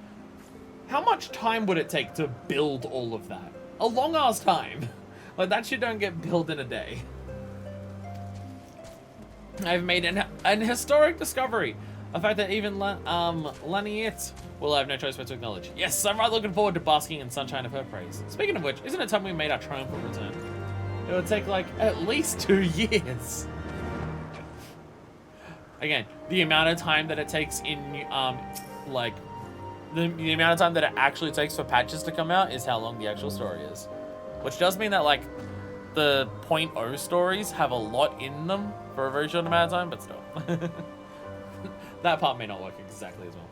A: how much time would it take to build all of that? A long-ass time. Like, that shit don't get built in a day. I've made an historic discovery. A fact that even Laniet will have no choice but to acknowledge. Yes, I'm right looking forward to basking in sunshine of her praise. Speaking of which, isn't it time we made our triumphant return? It would take, like, at least 2 years. Again, the amount of time that it takes in, like, the amount of time that it actually takes for patches to come out is how long the actual story is. Which does mean that, like, the .0 stories have a lot in them for a very short amount of time, but still. That part may not work exactly as well.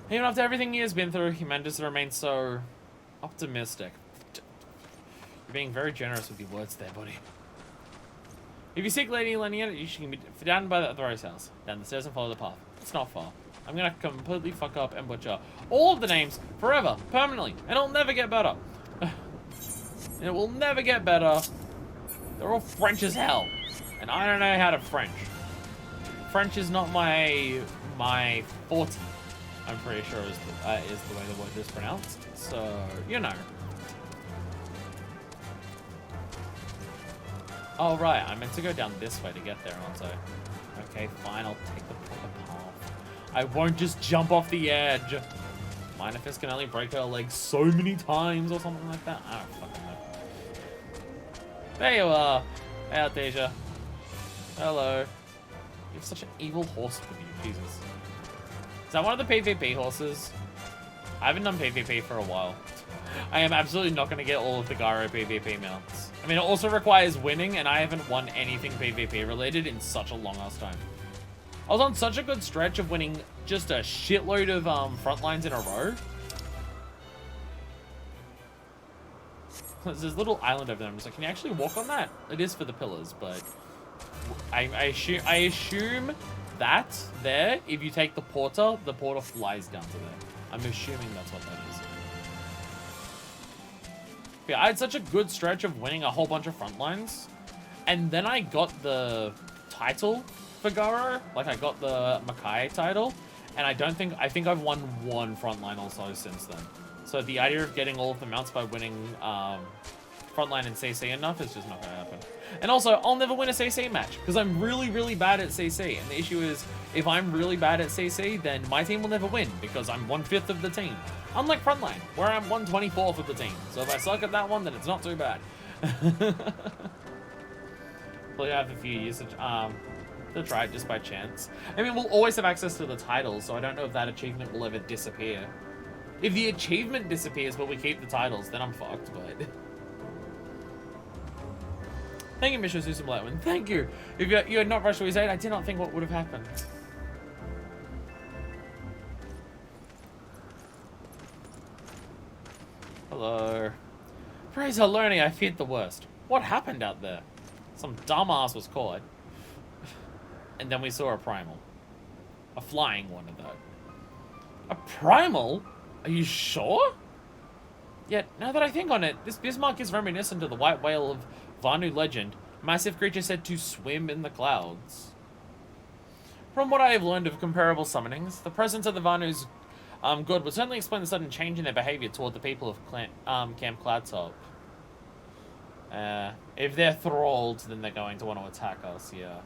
A: Even after everything he has been through, he manages to remain so optimistic. You're being very generous with your words there, buddy. If you seek Lady Lenian, you should be down by the Rose House. Down the stairs and follow the path. It's not far. I'm gonna completely fuck up and butcher all of the names forever, permanently, and it'll never get better. It will never get better. They're all French as hell, and I don't know how to French. French is not my forte. I'm pretty sure is the way the word is pronounced. So you know. Oh right, I meant to go down this way to get there, aren't I? Okay, fine. I'll take the proper path. I won't just jump off the edge. Minifest can only break her legs so many times or something like that. I don't fucking know. There you are. Hey, Artesia. Hello. You have such an evil horse with you, Jesus. Is that one of the PvP horses? I haven't done PvP for a while. I am absolutely not going to get all of the Gyro PvP mounts. I mean, it also requires winning, and I haven't won anything PvP related in such a long ass time. I was on such a good stretch of winning just a shitload of front lines in a row. There's this little island over there. I'm just like, can you actually walk on that? It is for the pillars, but I assume that there, if you take the porter flies down to there. I'm assuming that's what that is. Yeah, I had such a good stretch of winning a whole bunch of front lines, and then I got the title for Garo. Like, I got the Makai title, and I think I've won one frontline also since then. So the idea of getting all of the mounts by winning frontline and CC enough is just not going to happen. And also, I'll never win a CC match because I'm really, really bad at CC. And the issue is, if I'm really bad at CC, then my team will never win because I'm 1/5 of the team. Unlike frontline, where I'm 1/24 of the team. So if I suck at that one, then it's not too bad. Probably have a few years to try it just by chance. I mean, we'll always have access to the titles, so I don't know if that achievement will ever disappear. If the achievement disappears but we keep the titles, then I'm fucked, but... Thank you, Mr. Susan Blackman. Thank you. If you had not rushed to his aid, I did not think what would have happened. Hello. Praise her learning, I feared the worst. What happened out there? Some dumbass was caught. And then we saw a primal. A flying one at that. A primal? Are you sure? Yet, now that I think on it, this Bismarck is reminiscent of the white whale of Vanu legend. Massive creature said to swim in the clouds. From what I have learned of comparable summonings, the presence of the Vanu's god would certainly explain the sudden change in their behavior toward the people of Camp Cloudtop. If they're thralled, then they're going to want to attack us, yeah.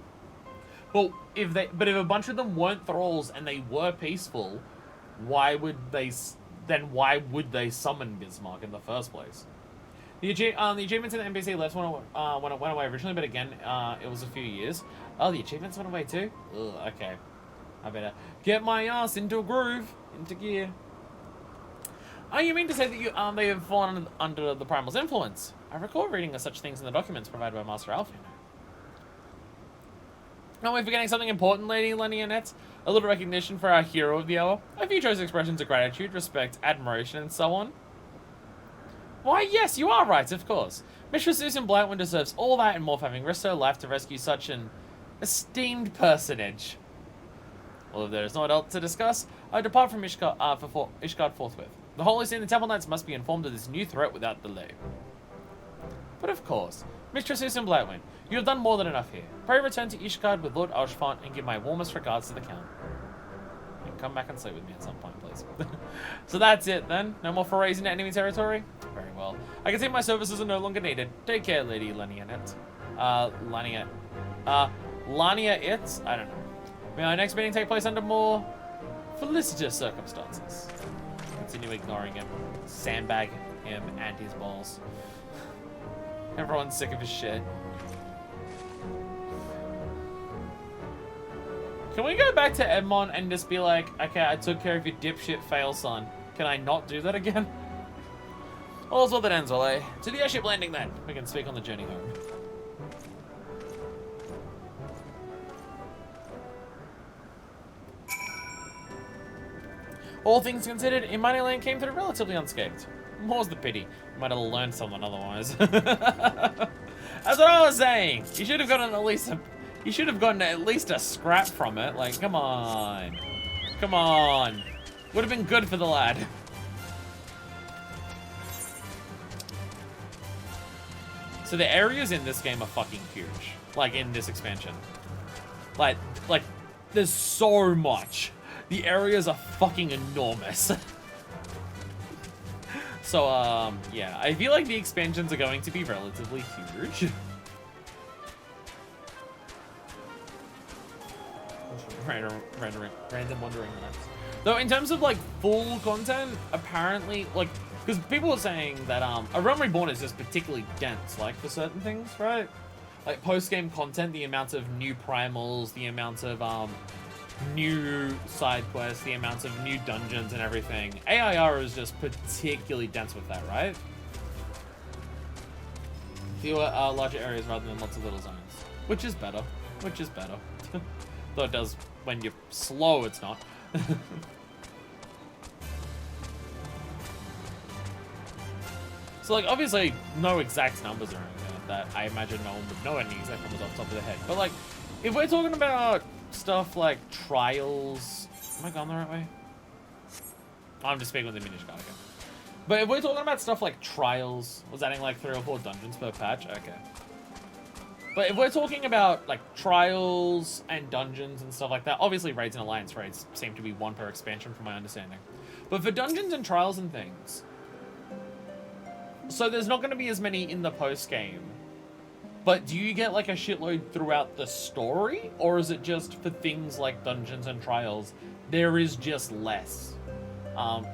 A: Well, if a bunch of them weren't thralls and they were peaceful, why would they summon Bismarck in the first place? The achievements in the NPC list when it went away originally, but again, it was a few years. Oh, the achievements went away too? Ugh, okay. I better get my ass into a groove, into gear. Oh, you mean to say that they have fallen under the Primal's influence? I recall reading of such things in the documents provided by Master Alfie. Are we forgetting something important, Lady Lenionette? A little recognition for our hero of the hour? A few choice expressions of gratitude, respect, admiration, and so on. Why, yes, you are right, of course. Mistress Susan Blightwind deserves all that and more for having risked her life to rescue such an esteemed personage. Well, if there is not else to discuss, I depart from Ishgard forthwith. The Holy See and the Temple Knights must be informed of this new threat without delay. But of course, Mistress Susan Blightwind, you have done more than enough here. Pray return to Ishgard with Lord Alshfont and give my warmest regards to the Count. And come back and sleep with me at some point, please. So that's it then. No more forays into enemy territory? Very well. I can see my services are no longer needed. Take care, Lady Lanianet. Lania Itz? I don't know. May our next meeting take place under more felicitous circumstances. Continue ignoring him. Sandbag him and his balls. Everyone's sick of his shit. Can we go back to Edmond and just be like, okay, I took care of your dipshit fail, son. Can I not do that again? All's well that ends well, eh? To the airship landing then. We can speak on the journey home. All things considered, Imani Lane came through relatively unscathed. More's the pity. Might have learned something otherwise. That's what I was saying. You should have gotten at least a scrap from it. Like, come on. Come on. Would have been good for the lad. So the areas in this game are fucking huge. Like, in this expansion. Like, there's so much. The areas are fucking enormous. So, yeah. I feel like the expansions are going to be relatively huge. Random wandering nights. Though, in terms of, like, full content, apparently, like, because people are saying that, A Realm Reborn is just particularly dense, like, for certain things, right? Like, post-game content, the amount of new primals, the amount of, new side quests, the amount of new dungeons and everything. AIR is just particularly dense with that, right? Fewer, larger areas rather than lots of little zones. Which is better. Which is better. Though it does, when you're slow, it's not. So, like, obviously, no exact numbers or anything like that. I imagine no one would know any exact numbers off the top of their head. But, like, if we're talking about stuff like trials... Am I going the right way? I'm just speaking with the Ishgard again. But if we're talking about stuff like trials, was adding like 3 or 4 dungeons per patch? Okay. But if we're talking about like trials and dungeons and stuff like that, obviously raids and alliance raids seem to be 1 per expansion from my understanding. But for dungeons and trials and things, so there's not going to be as many in the post game. But do you get like a shitload throughout the story? Or is it just for things like dungeons and trials, there is just less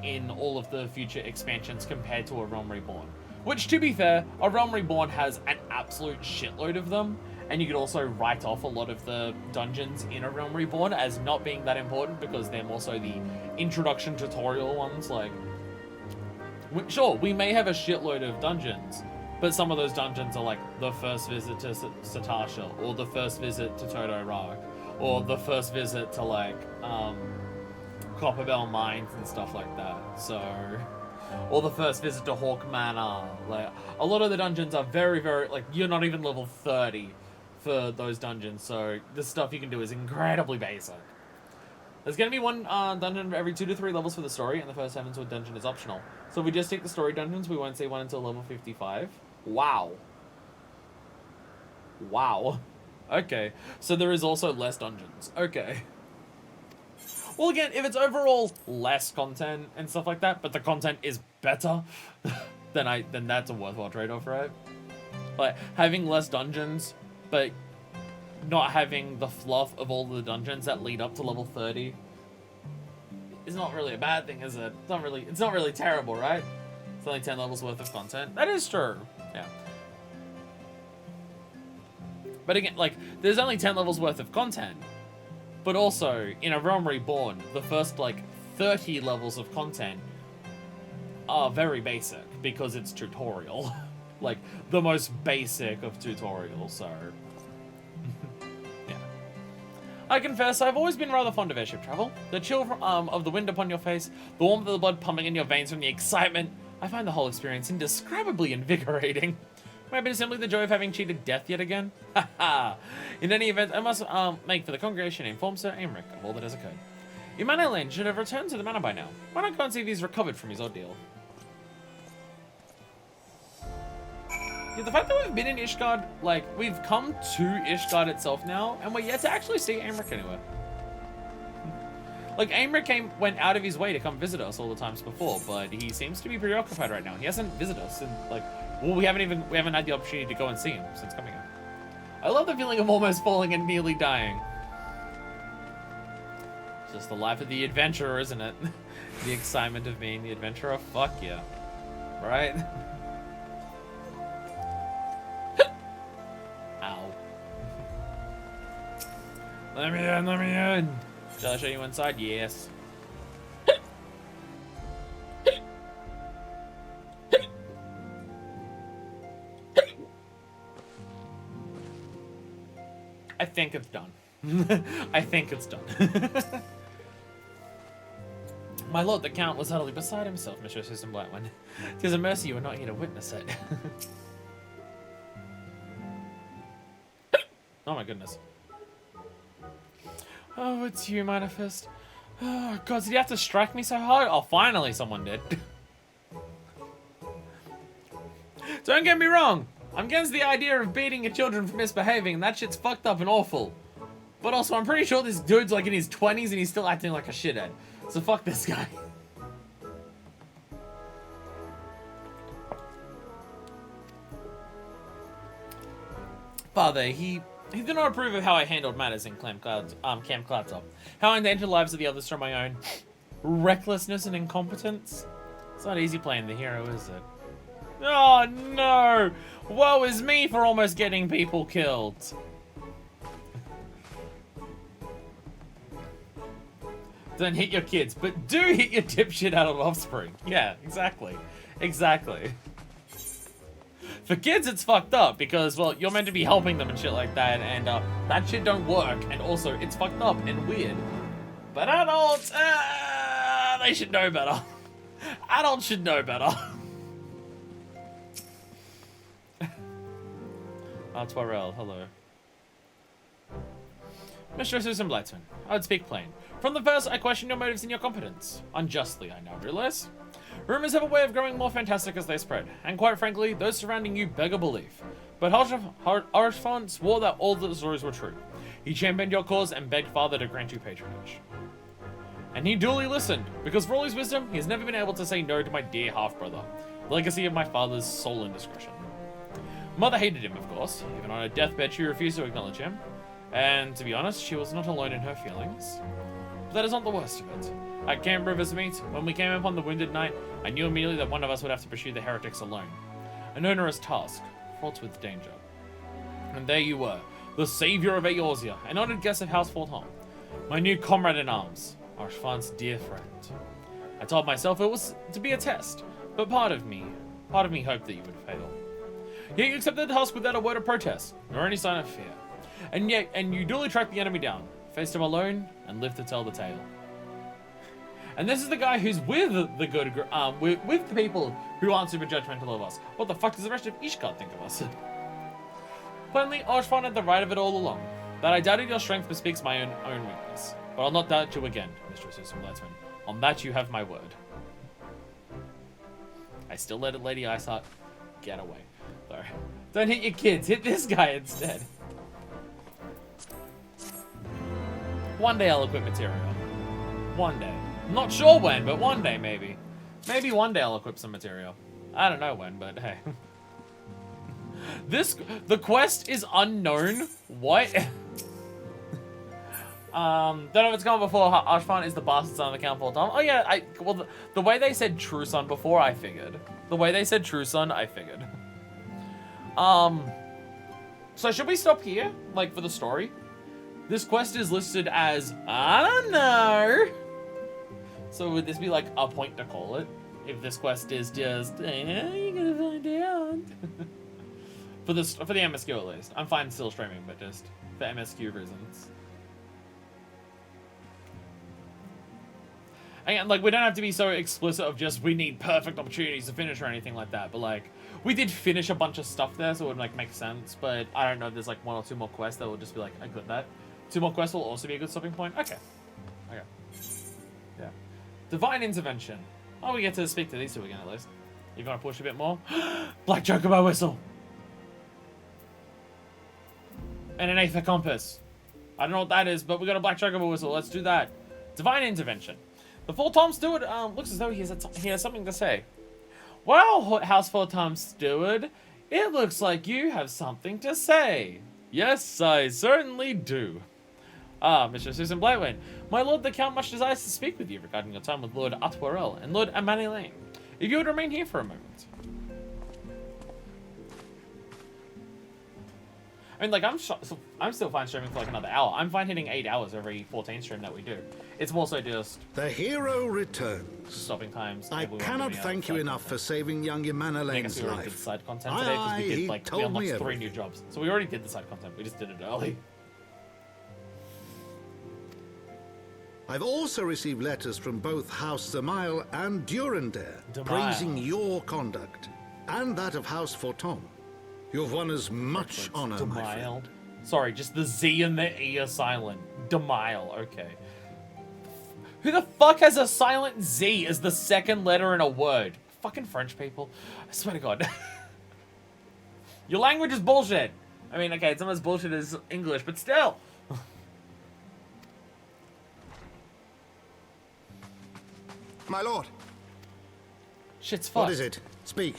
A: in all of the future expansions compared to A Realm Reborn? Which, to be fair, A Realm Reborn has an absolute shitload of them. And you could also write off a lot of the dungeons in A Realm Reborn as not being that important because they're more so the introduction tutorial ones. Like, sure, we may have a shitload of dungeons, but some of those dungeons are like the first visit to Satasha, or the first visit to Todo Rock, or the first visit to like Copperbell Mines and stuff like that. So, or the first visit to Hawk Manor. Like, a lot of the dungeons are very, very, like, you're not even level 30 for those dungeons. So the stuff you can do is incredibly basic. There's going to be 1 dungeon every 2 to 3 levels for the story, and the first Heavensward dungeon is optional. So if we just take the story dungeons, we won't see 1 until level 55. Wow. Wow. Okay. So there is also less dungeons. Okay. Well, again, if it's overall less content and stuff like that, but the content is better, then that's a worthwhile trade-off, right? Like, having less dungeons, but not having the fluff of all the dungeons that lead up to level 30 is not really a bad thing, is it? It's not really terrible, right? It's only 10 levels worth of content. That is true. Yeah. But again, like, there's only 10 levels worth of content. But also, in A Realm Reborn, the first, like, 30 levels of content are very basic because it's tutorial. Like, the most basic of tutorials, so... yeah. I confess, I've always been rather fond of airship travel. The chill of the wind upon your face, the warmth of the blood pumping in your veins from the excitement. I find the whole experience indescribably invigorating. Maybe it's simply the joy of having cheated death yet again. Haha. In any event, I must make for the congregation and inform Sir Aymeric of all that has occurred. Imani Lane should have returned to the manor by now. Why not go and see if he's recovered from his ordeal? Yeah, the fact that we've been in Ishgard, like, we've come to Ishgard itself now, and we're yet to actually see Aymeric anywhere. Like, Aymeric went out of his way to come visit us all the times before, but he seems to be preoccupied right now. He hasn't visited us, and, like, well, we haven't had the opportunity to go and see him since coming here. I love the feeling of almost falling and nearly dying. It's just the life of the adventurer, isn't it? The excitement of being the adventurer. Fuck yeah. Right? Ow. Let me in, let me in. Shall I show you inside? Yes. I think it's done. I think it's done. My lord, the Count was utterly beside himself, Mistress Susan Blackman. 'Tis a mercy you were not here to witness it. Oh my goodness. Oh, it's you, Manifest. Oh, God, did you have to strike me so hard? Oh, finally someone did. Don't get me wrong. I'm against the idea of beating your children for misbehaving, and that shit's fucked up and awful. But also, I'm pretty sure this dude's like in his 20s and he's still acting like a shithead. So fuck this guy. Father, he did not approve of how I handled matters in Camp Cloudtop. How I endangered the lives of the others through my own recklessness and incompetence. It's not easy playing the hero, is it? Oh no! Woe is me for almost getting people killed. Don't hit your kids, but do hit your dipshit out of offspring. Yeah, exactly. Exactly. For kids, it's fucked up because, well, you're meant to be helping them and shit like that, and that shit don't work, and also, it's fucked up and weird. But adults, they should know better. Adults should know better. Twarell, hello. Mistress Susan Blightsman, I would speak plain. From the first, I questioned your motives and your competence. Unjustly, I now realize. Rumors have a way of growing more fantastic as they spread, and quite frankly, those surrounding you beg a belief. But Arshfont swore that all the stories were true. He championed your cause and begged Father to grant you patronage. And he duly listened, because for all his wisdom, he has never been able to say no to my dear half-brother, legacy of my father's sole indiscretion. Mother hated him, of course. Even on her deathbed, she refused to acknowledge him. And to be honest, she was not alone in her feelings. But that is not the worst of it. At Camp River's Meet, when we came upon the Wounded Knight, I knew immediately that one of us would have to pursue the heretics alone. An onerous task, fraught with danger. And there you were, the savior of Eorzea, an honored guest of House Forthom, my new comrade in arms, Arshfant's dear friend. I told myself it was to be a test, but part of me hoped that you would fail. Yet you accepted the task without a word of protest, nor any sign of fear. And you duly tracked the enemy down, faced him alone, and lived to tell the tale. And this is the guy who's with the good, with the people who aren't super judgmental of us. What the fuck does the rest of Ishgard think of us? Plainly, Arshfont had the right of it all along. That I doubted your strength bespeaks my own weakness. But I'll not doubt you again, Mistress Susan Blightsman. On that you have my word. I still let Lady Iceheart get away. Though. Don't hit your kids, hit this guy instead. One day I'll equip material. One day. I'm not sure when, but one day maybe. Maybe one day I'll equip some material. I don't know when, but hey. The quest is unknown. What? Don't know if it's gone before. Arshfont is the bastard son of the Count Forthom. Oh yeah, well, the way they said true son before, I figured. The way they said true son, I figured. So should we stop here, like, for the story? This quest is listed as, I don't know. So would this be, like, a point to call it? If this quest is just, you're gonna find out. for the MSQ at least. I'm fine still streaming, but just for MSQ reasons. Again, like, we don't have to be so explicit of just, we need perfect opportunities to finish or anything like that, but, like, we did finish a bunch of stuff there, so it would, like, make sense, but I don't know if there's, like, 1 or 2 more quests that will just be, like, I got that. 2 more quests will also be a good stopping point? Okay. Okay. Yeah. Divine Intervention. Oh, we get to speak to these 2 again, at least. You're gonna push a bit more? Black Chocobo Whistle! And an Aether Compass. I don't know what that is, but we got a Black Chocobo Whistle. Let's do that. Divine Intervention. The Full-Time Steward looks as though he has something to say. Well, House Full-Time Steward, it looks like you have something to say. Yes, I certainly do. Mr. Susan Blightwin, my lord the Count much desires to speak with you regarding your time with Lord Atwarel and Lord Amanilane. If you would remain here for a moment. I mean, like, I'm still fine streaming for like another hour. I'm fine hitting 8 hours every 14 stream that we do. It's more so just
D: The hero returns.
A: stopping times.
D: I
A: everyone
D: cannot
A: getting out
D: thank
A: of
D: you
A: side
D: enough for
A: content.
D: saving young
A: I
D: Imanalane's
A: guess we already did
D: life.
A: side content today because we
D: He
A: did like we
D: told me
A: unlocked 3
D: everything.
A: new jobs. So we already did the side content. We just did it early.
D: I've also received letters from both House Zamail and Durandare
A: Zamail.
D: praising your conduct and that of House Forton. You've won as much honor, my friend.
A: Demile. Sorry, just the Z and the E are silent. Demile, okay. Who the fuck has a silent Z as the second letter in a word? Fucking French people. I swear to God. Your language is bullshit. I mean, okay, it's not as bullshit as English, but still.
G: My lord,
A: Shit's fucked.
D: What is it? Speak.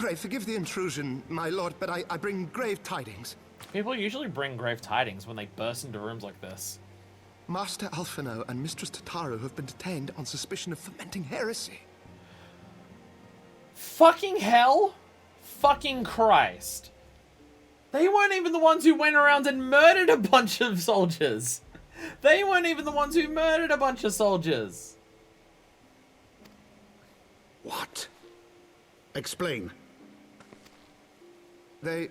G: pray forgive the intrusion, my lord, but I bring grave tidings.
A: People usually bring grave tidings when they burst into rooms like this.
G: Master Alphino and Mistress Tataru have been detained on suspicion of fomenting heresy.
A: Fucking hell? Fucking Christ. They weren't even the ones who went around and murdered a bunch of soldiers. They weren't even the ones who murdered a bunch of soldiers.
D: What? Explain.
G: They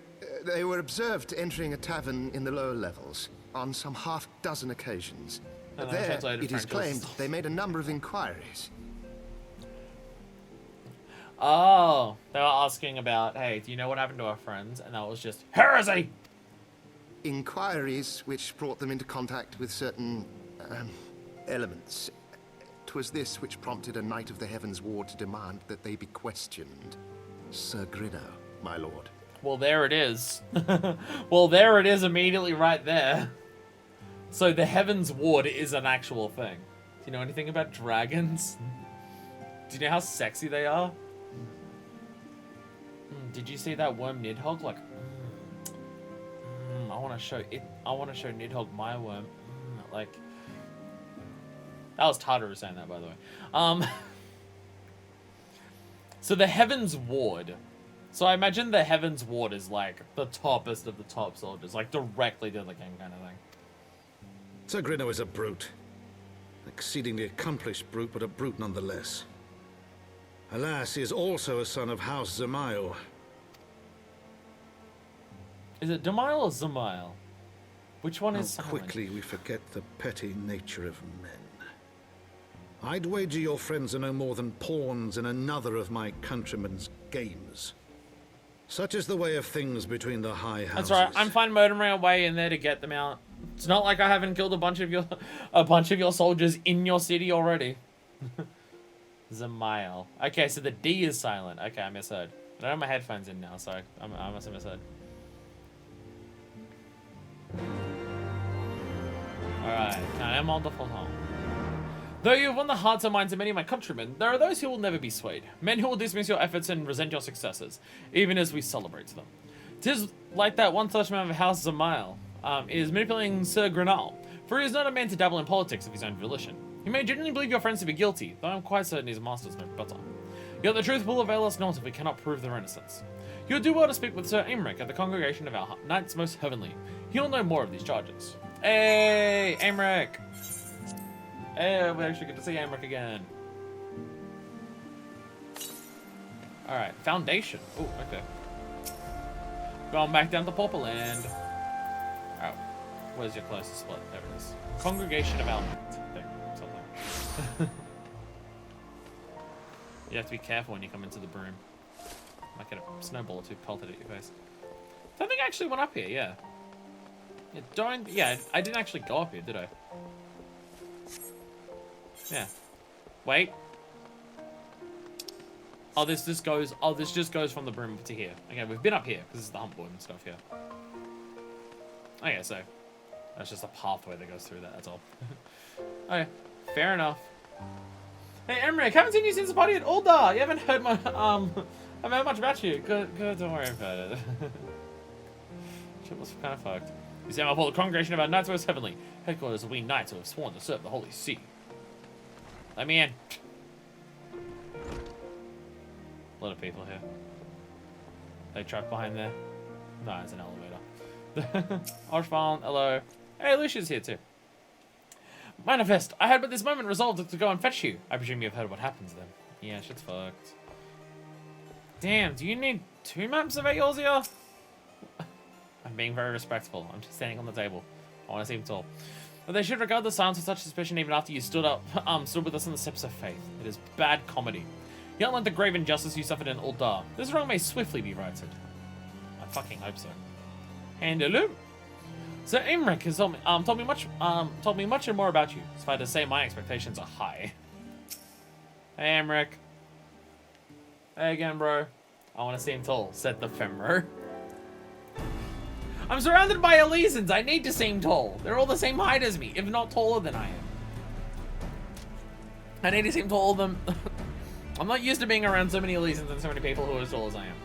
G: were observed entering a tavern in the lower levels on some half-dozen occasions.
A: No,
G: There,
A: translated
G: it is
A: French
G: claimed,
A: also.
G: they made a number of inquiries.
A: Oh, they were asking about, hey, do you know what happened to our friends? And that was just heresy.
G: Inquiries which brought them into contact with certain elements. 'Twas this which prompted a Knight of the Heavensward to demand that they be questioned.
D: Sir Grino, my lord.
A: Well, there it is. Well, there it is immediately right there. So the Heavensward is an actual thing. Do you know anything about dragons? Do you know how sexy they are? Did you see that worm Nidhogg? Like, I want to show it. I want to show Nidhogg my worm. Like, that was Tataru saying that, by the way. So the Heavensward. So I imagine the Heavensward is like the toppest of the top soldiers, like directly to the king kind of thing.
D: Sir Grino is a brute. Exceedingly accomplished brute, but a brute nonetheless. Alas, he is also a son of House Zamail.
A: Is it Demile or Zamail? Which one
D: How
A: is silent?
D: quickly we forget the petty nature of men. I'd wager your friends are no more than pawns in another of my countrymen's games. Such is the way of things between the high houses.
A: That's right. I'm fine motoring away in there to get them out. It's not like I haven't killed a bunch of your soldiers in your city already. Zamail. Okay, so the D is silent. Okay, I misheard. I don't have my headphones in now, so I must have misheard. Alright, I am on the full home. Though you have won the hearts and minds of many of my countrymen, there are those who will never be swayed. Men who will dismiss your efforts and resent your successes, even as we celebrate them. 'Tis like that one such man of House Zamail is manipulating Sir Grenal, for he is not a man to dabble in politics of his own volition. He may genuinely believe your friends to be guilty, though I'm quite certain his masters know better. Yet the truth will avail us not if we cannot prove their innocence. You'll do well to speak with Sir Aymeric at the congregation of our Knights Most Heavenly. He'll know more of these charges. Hey, Aymeric! Hey, we actually get to see Aymeric again. Alright, Foundation. Oh, okay. Going back down to Pauper Land. Alright, where's your closest spot? There it is. Congregation of our something. You have to be careful when you come into the broom. Might get a snowball or two pelted at your face. I think I actually went up here, yeah. Yeah, I didn't actually go up here, did I? Yeah. Wait. Oh, this just goes from the broom to here. Okay, we've been up here, because it's the hump board and stuff here. Okay, so that's just a pathway that goes through that, that's all. Okay, fair enough. Hey, Emmerich, haven't seen you since the party at Ulda. You haven't heard haven't heard much about you. Good, don't worry about it. Shit was kind of fucked. You see, I'm upon the congregation of our Knights Most Heavenly, headquarters of we knights who have sworn to serve the Holy See. Let me in. A lot of people here. They trapped behind there. No, it's an elevator. Oshvaln, hello. Hey, Lucia's here too. Manifest, I had but this moment resolved to go and fetch you. I presume you've heard what happens then. Yeah, shit's fucked. Damn, do you need 2 maps of Eorzea? I'm being very respectful. I'm just standing on the table. I want to seem tall. But they should regard the silence with such suspicion even after you stood with us on the steps of faith. It is bad comedy. You outlined the grave injustice you suffered in Uldar. This wrong may swiftly be righted. I fucking hope so. And hello. Sir Imric has told me much and more about you. It's fair to say my expectations are high. Hey Imric. Hey again, bro. I want to seem tall, said the Femro. I'm surrounded by Elysians. I need to seem tall. They're all the same height as me, if not taller than I am. I need to seem taller than... I'm not used to being around so many Elysians and so many people who are as tall as I am.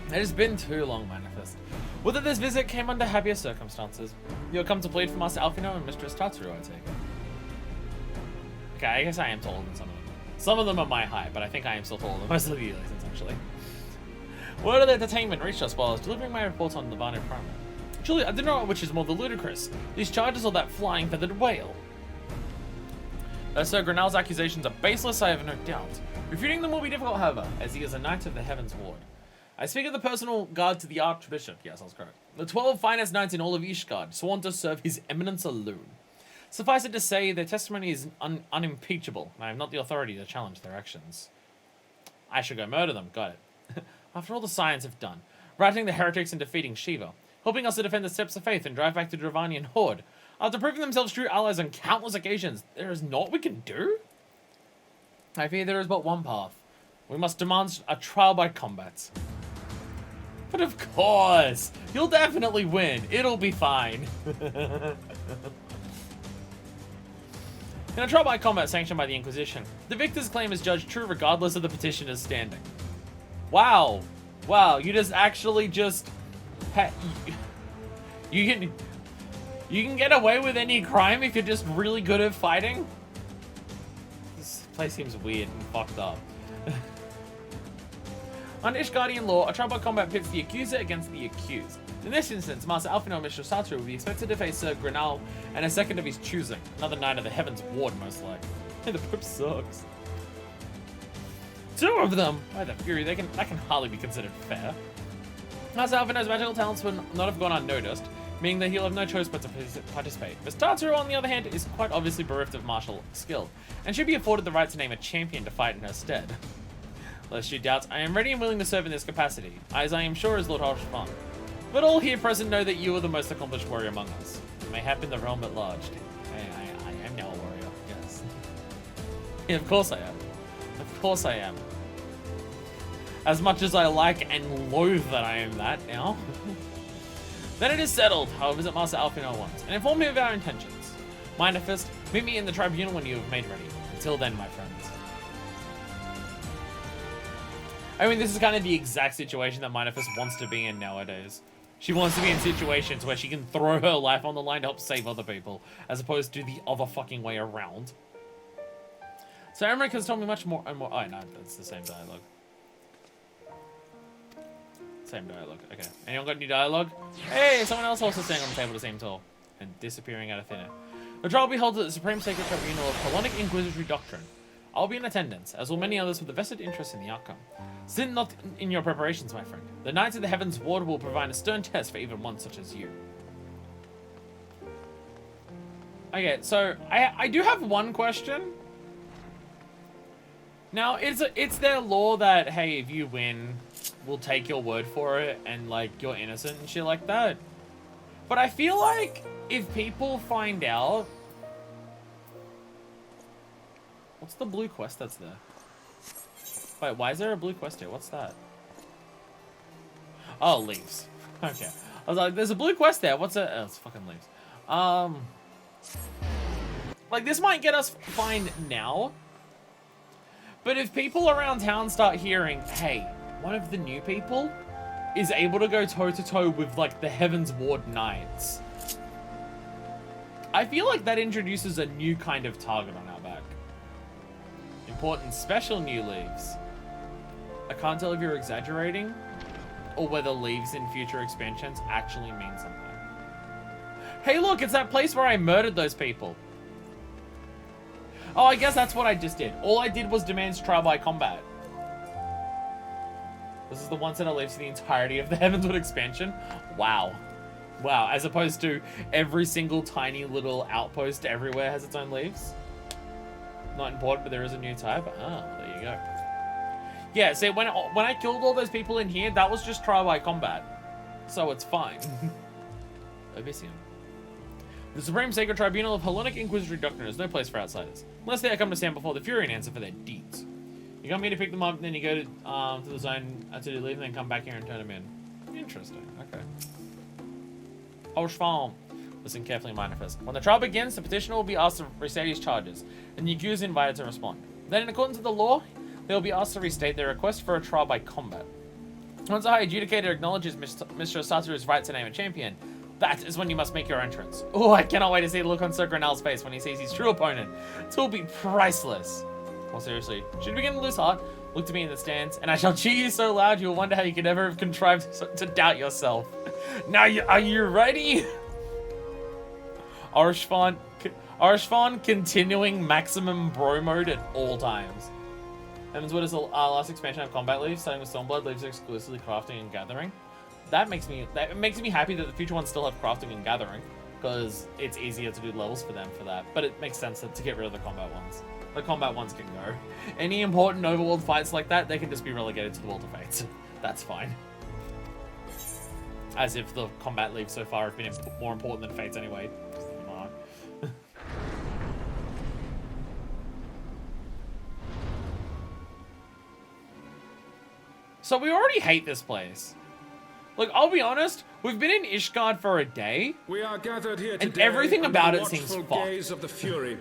A: It has been too long, Manifest. Whether this visit came under happier circumstances, you'll come to plead for Master Alphino and Mistress Tatsuru, I take it. Okay, I guess I am taller than some of them. Some of them are my height, but I think I am still taller than most of the Elysians, actually. Word of the entertainment reached us while I was delivering my reports on the Vanu Primer. Truly, I don't know which is more the ludicrous, these charges or that flying feathered whale. Sir Grenal's accusations are baseless, I have no doubt. Refuting them will be difficult, however, as he is a knight of the Heavensward. I speak of the personal guard to the Archbishop, yes, that's correct. The 12 finest knights in all of Ishgard, sworn to serve his eminence alone. Suffice it to say, their testimony is unimpeachable, and I have not the authority to challenge their actions. I should go murder them, got it. After all the Scions have done, routing the heretics and defeating Shiva, helping us to defend the steps of faith and drive back the Dravanian horde, after proving themselves true allies on countless occasions, there is naught we can do? I fear there is but one path. We must demand a trial by combat. But of course! You'll definitely win. It'll be fine. In a trial by combat sanctioned by the Inquisition, the victor's claim is judged true regardless of the petitioner's standing. Wow. Wow, you just actually just... You can get away with any crime if you're just really good at fighting? This place seems weird and fucked up. Under Ishgardian law, a trial by combat pits the accuser against the accused. In this instance, Master Alphino and Mistress Tatsuru will be expected to face Sir Grenal and a second of his choosing, another knight of the Heavensward most likely. Hey, the Pope sucks. 2 of them! By the fury, that can hardly be considered fair. Master Alphino's magical talents will not have gone unnoticed, meaning that he'll have no choice but to participate. Miss Tatsuru, on the other hand, is quite obviously bereft of martial skill, and should be afforded the right to name a champion to fight in her stead. Lest you doubt, I am ready and willing to serve in this capacity, as I am sure is Lord Harshfan. But all here present know that you are the most accomplished warrior among us. Mayhap in the realm at large. I am now a warrior, yes. Yeah, of course I am. Of course I am. As much as I like and loathe that I am that now. Then it is settled. I'll visit Master Alphino once and inform him of our intentions. Manifest, meet me in the tribunal when you have made ready. Until then, my friends. I mean, this is kind of the exact situation that Manifest wants to be in nowadays. She wants to be in situations where she can throw her life on the line to help save other people, as opposed to the other fucking way around. So Emmerich has told me much more and more. Oh, no, that's the same dialogue. Same dialogue. Okay. Anyone got new dialogue? Hey, someone else also staying on the table the same tall and disappearing out of thin air. The trial will be held at the Supreme Sacred Tribunal of Hellenic Inquisitory Doctrine. I'll be in attendance, as will many others with a vested interest in the outcome. Sin not in your preparations, my friend. The Knights of the Heavensward will provide a stern test for even one such as you. Okay, so I do have one question. Now, it's their law that, hey, if you win, we'll take your word for it, and, like, you're innocent and shit like that. But I feel like if people find out... What's the blue quest that's there? Wait, why is there a blue quest here? What's that? Oh, leaves. Okay. I was like, there's a blue quest there. What's it? Oh, it's fucking leaves. Like, this might get us fined now. But if people around town start hearing, hey, one of the new people is able to go toe-to-toe with, like, the Heavensward Knights, I feel like that introduces a new kind of target on our back. Important special new leaves. I can't tell if you're exaggerating or whether leaves in future expansions actually mean something. Hey look, it's that place where I murdered those people. Oh, I guess that's what I just did. All I did was demand trial by combat. This is the one set of leaves for the entirety of the Heavensward expansion. Wow. Wow, as opposed to every single tiny little outpost everywhere has its own leaves. Not important, but there is a new type. Ah, there you go. Yeah, see, when I killed all those people in here, that was just trial by combat. So it's fine. Obisium. The Supreme Sacred Tribunal of Hellenic Inquisitory Doctrine is no place for outsiders, unless they come to stand before the Fury and answer for their deeds. You come here to pick them up, and then you go to the zone to leave, and then come back here and turn them in. Interesting. Okay. Oshfarm. Listen carefully, manifest. When the trial begins, the petitioner will be asked to restate his charges, and the accused is invited to respond. Then, in accordance with the law, they will be asked to restate their request for a trial by combat. Once a high adjudicator acknowledges Mr. Satoru's right to name a champion, that is when you must make your entrance. Oh, I cannot wait to see the look on Sir Grenell's face when he sees his true opponent. It will be priceless. Well, seriously, should you begin to lose heart, look to me in the stands, and I shall cheer you so loud you will wonder how you could ever have contrived to doubt yourself. Now, are you ready? Arishvan continuing maximum bro mode at all times. Heavensward is the last expansion of combat leaves, starting with Stormblood, leaves exclusively crafting and gathering. That makes me happy that the future ones still have crafting and gathering, because it's easier to do levels for them for that. But it makes sense to get rid of the combat ones. The combat ones can go. Any important overworld fights like that, they can just be relegated to the World of Fates. That's fine. As if the combat leaves so far have been more important than Fates anyway. So we already hate this place. Like, I'll be honest, we've been in Ishgard for a day.
H: We are gathered here
A: and
H: today
A: everything about it
H: under the
A: seems
H: watchful
A: fucked.
H: gaze of the Fury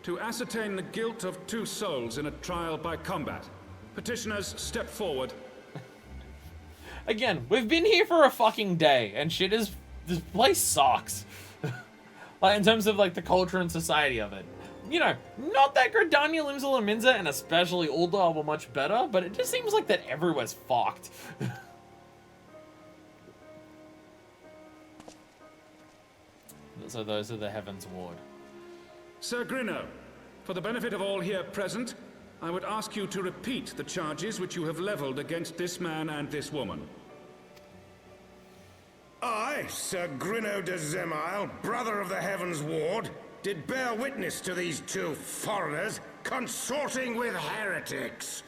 H: to ascertain the guilt of 2 souls in a trial by combat. Petitioners, step forward.
A: Again, we've been here for a fucking day, and shit is... This place sucks. Like, in terms of, like, the culture and society of it. You know, not that Gridania, Limsal, and Minza, and especially Uldar were much better, but it just seems like that everywhere's fucked. So those are the Heavensward.
H: Sir Grinno, for the benefit of all here present, I would ask you to repeat the charges which you have leveled against this man and this woman.
F: I, Sir Grinno de Zemile, brother of the Heavensward, did bear witness to these 2 foreigners consorting with heretics.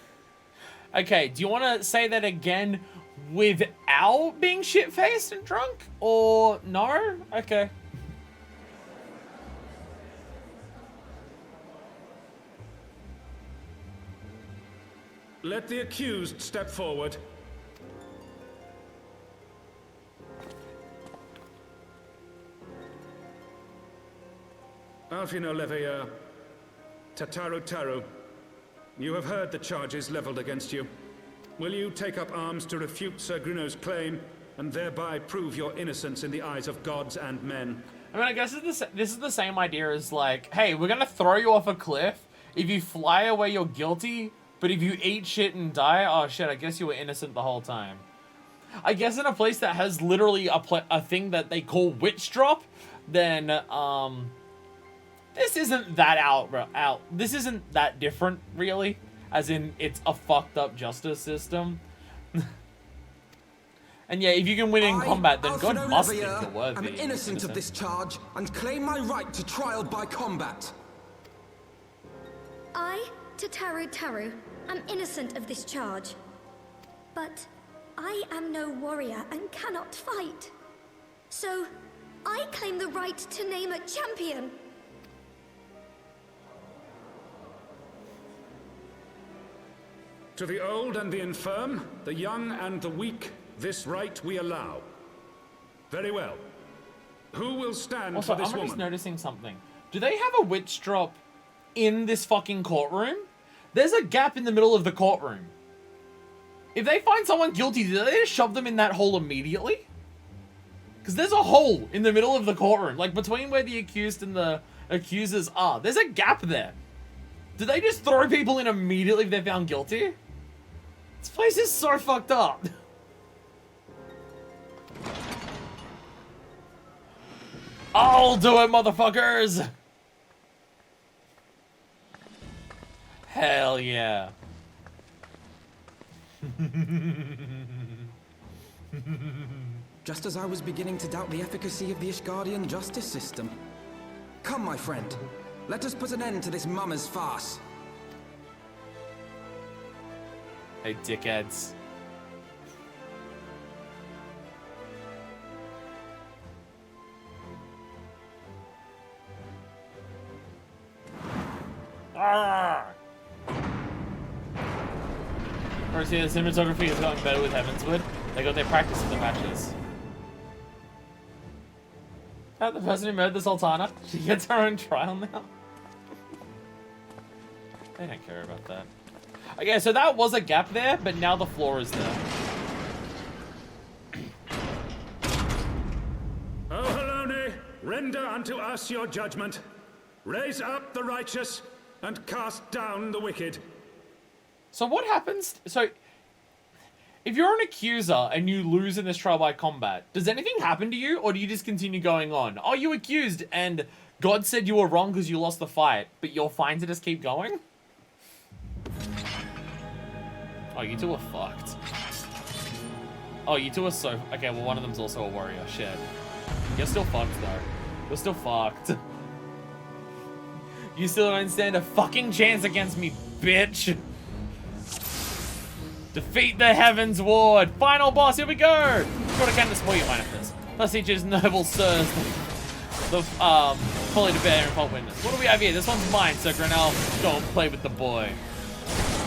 A: Okay, do you want to say that again without being shit-faced and drunk? Or no? Okay.
H: Let the accused step forward. Alfino Leveilleur, Tataru Taru, you have heard the charges leveled against you. Will you take up arms to refute Sir Grinno's claim and thereby prove your innocence in the eyes of gods and men?
A: I mean, I guess this is the same idea as like, hey, we're gonna throw you off a cliff. If you fly away, you're guilty. But if you eat shit and die, oh shit, I guess you were innocent the whole time. I guess in a place that has literally a thing that they call witch drop, then, this isn't that out. This isn't that different, really. As in, it's a fucked up justice system. And yeah, if you can win in combat, then God must think you're worthy.
B: I'm innocent of this charge and claim my right to trial by combat.
I: I, Tataru Taru, am innocent of this charge. But I am no warrior and cannot fight. So, I claim the right to name a champion.
H: To the old and the infirm, the young and the weak, this right we allow. Very well. Who will stand
A: also,
H: for this
A: I'm
H: woman?
A: just noticing something. Do they have a witch drop in this fucking courtroom? There's a gap in the middle of the courtroom. If they find someone guilty, do they just shove them in that hole immediately? Because there's a hole in the middle of the courtroom, like between where the accused and the accusers are. There's a gap there. Do they just throw people in immediately if they're found guilty? This place is so fucked up. I'll do it, motherfuckers! Hell yeah.
B: Just as I was beginning to doubt the efficacy of the Ishgardian justice system. Come, my friend. Let us put an end to this mummer's farce.
A: Hey, dickheads. First, yeah, the cinematography has gotten better with Heavensward. They got their practice in the matches. The person who murdered the Sultana, she gets her own trial now. They don't care about that. Okay, so that was a gap there, but now the floor is there.
H: O Halone, render unto us your judgment. Raise up the righteous and cast down the wicked.
A: So what happens? So, if you're an accuser and you lose in this trial by combat, does anything happen to you, or do you just continue going on? Are you accused and God said you were wrong because you lost the fight, but you're fine to just keep going? Oh, you two are fucked. Oh, you two are so... Okay, well, one of them's also a warrior. Shit. You're still fucked, though. You're still fucked. You still don't stand a fucking chance against me, bitch. Defeat the Heavensward. Final boss, here we go. Got a canvas for you, Manifest. Plus teaches noble sirs the fully to bear and fault witness. What do we have here? This one's mine, so Grinnell, go and play with the boy.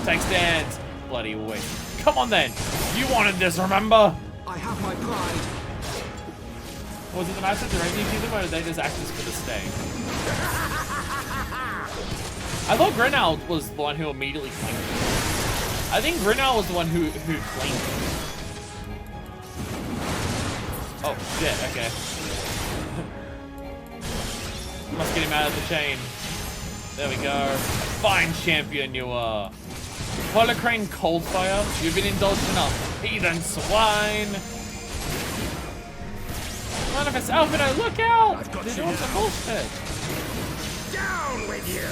A: Take stands. Bloody wait. Come on then. You wanted this, remember?
B: I have my pride.
A: Was it the match that directly accused them, or did they just act as for the state? I thought Grinnell was the one who immediately claimed it. I think Grinnell was the one who claimed it. Oh, shit, okay. Must get him out of the chain. There we go. Fine champion you are. Holocrane Coldfire, you've been indulged enough. Heathen swine. Manifest Alphino, look out! They're doing some bullshit.
F: Down with you!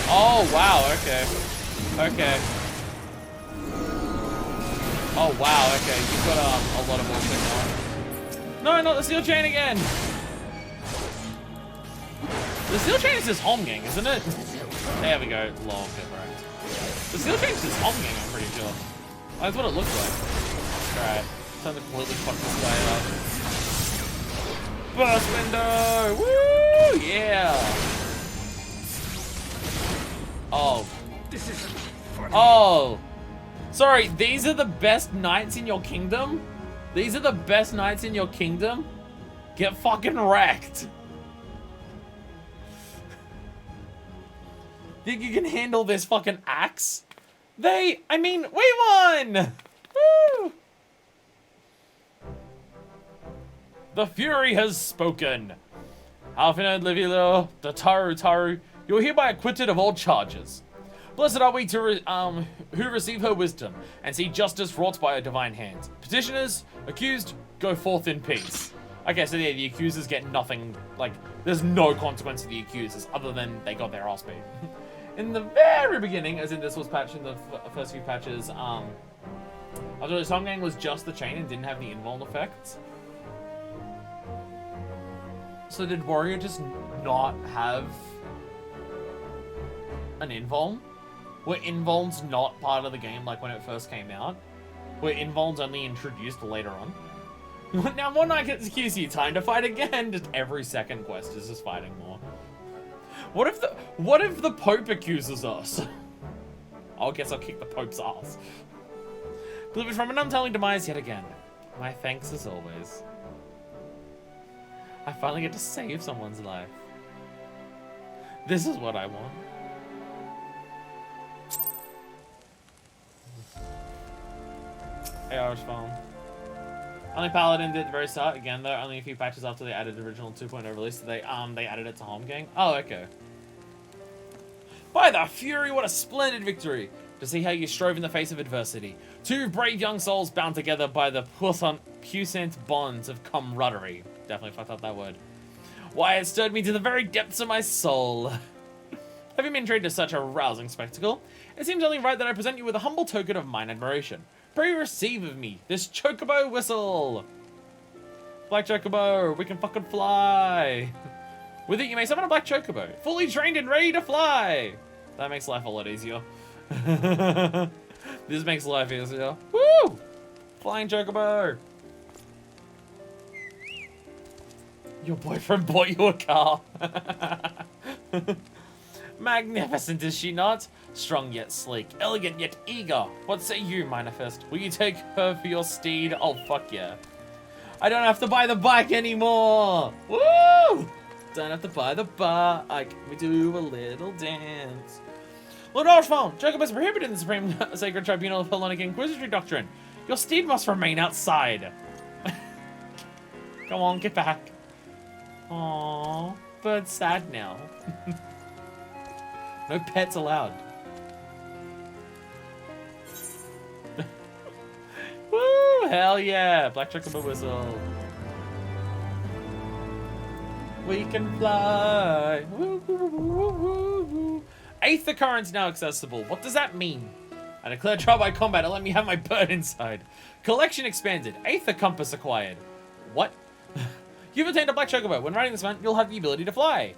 A: Oh, wow, okay. Okay. Oh, wow, okay. You've got a lot of bullshit going. No, not the steel chain again! The steel chain is his home gang, isn't it? There we go. Lol, okay, right. The steel chain is his home gang, I'm pretty sure. That's what it looks like. Alright. Time to completely fuck this guy up. Burst window! Woo! Yeah! Oh.
F: This isn't funny.
A: Oh! Sorry, these are the best knights in your kingdom? These are the best knights in your kingdom? Get fucking wrecked! Think you can handle this fucking axe? I mean, we won! Woo! The Fury has spoken. Alfina Livilo, the Taru, you're hereby acquitted of all charges. Blessed are we who receive her wisdom and see justice wrought by her divine hands. Petitioners, accused, go forth in peace. Okay, so yeah, the accusers get nothing, like, there's no consequence to the accusers other than they got their ass beat. In the very beginning, as in this was patched in the first few patches, although the Song Gang was just the chain and didn't have the invuln effects. So did Warrior just not have an invuln? Were invulns not part of the game like when it first came out? Were invulns only introduced later on? Now one night gets QC, time to fight again. Just every second quest is just fighting more. What if the Pope accuses us? I guess I'll kick the Pope's ass. Delivered from an untimely demise yet again. My thanks as always. I finally get to save someone's life. This is what I want. AR's phone. Only Paladin did at the very start. Again, though, only a few patches after they added the original 2.0 release, they added it to Home Gang. Oh, okay. By the Fury, what a splendid victory! To see how you strove in the face of adversity. Two brave young souls bound together by the puissant bonds of camaraderie. Definitely fucked up that word. Why, it stirred me to the very depths of my soul. Having been treated to such a rousing spectacle, it seems only right that I present you with a humble token of mine admiration. Pray receive of me this chocobo whistle. Black chocobo, we can fucking fly. With it, you may summon a black chocobo, fully trained and ready to fly. That makes life a lot easier. This makes life easier. Woo! Flying chocobo. Your boyfriend bought you a car. Magnificent, is she not? Strong yet sleek, elegant yet eager. What say you, Minifest? Will you take her for your steed? Oh, fuck yeah. I don't have to buy the bike anymore. Woo! Don't have to buy the bike. We do a little dance. Lord Archphone, Jacob is prohibited in the Supreme Sacred Tribunal of Hellenic Inquisitory Doctrine. Your steed must remain outside. Come on, get back. Aww, bird's sad now. No pets allowed. Woo! Hell yeah! Black chocobo whistle. We can fly. Woo, woo, woo, woo, woo, woo. Aether currents now accessible. What does that mean? I declare trial by combat and let me have my bird inside. Collection expanded. Aether compass acquired. What? You've obtained a black chocobo. When riding this event, you'll have the ability to fly.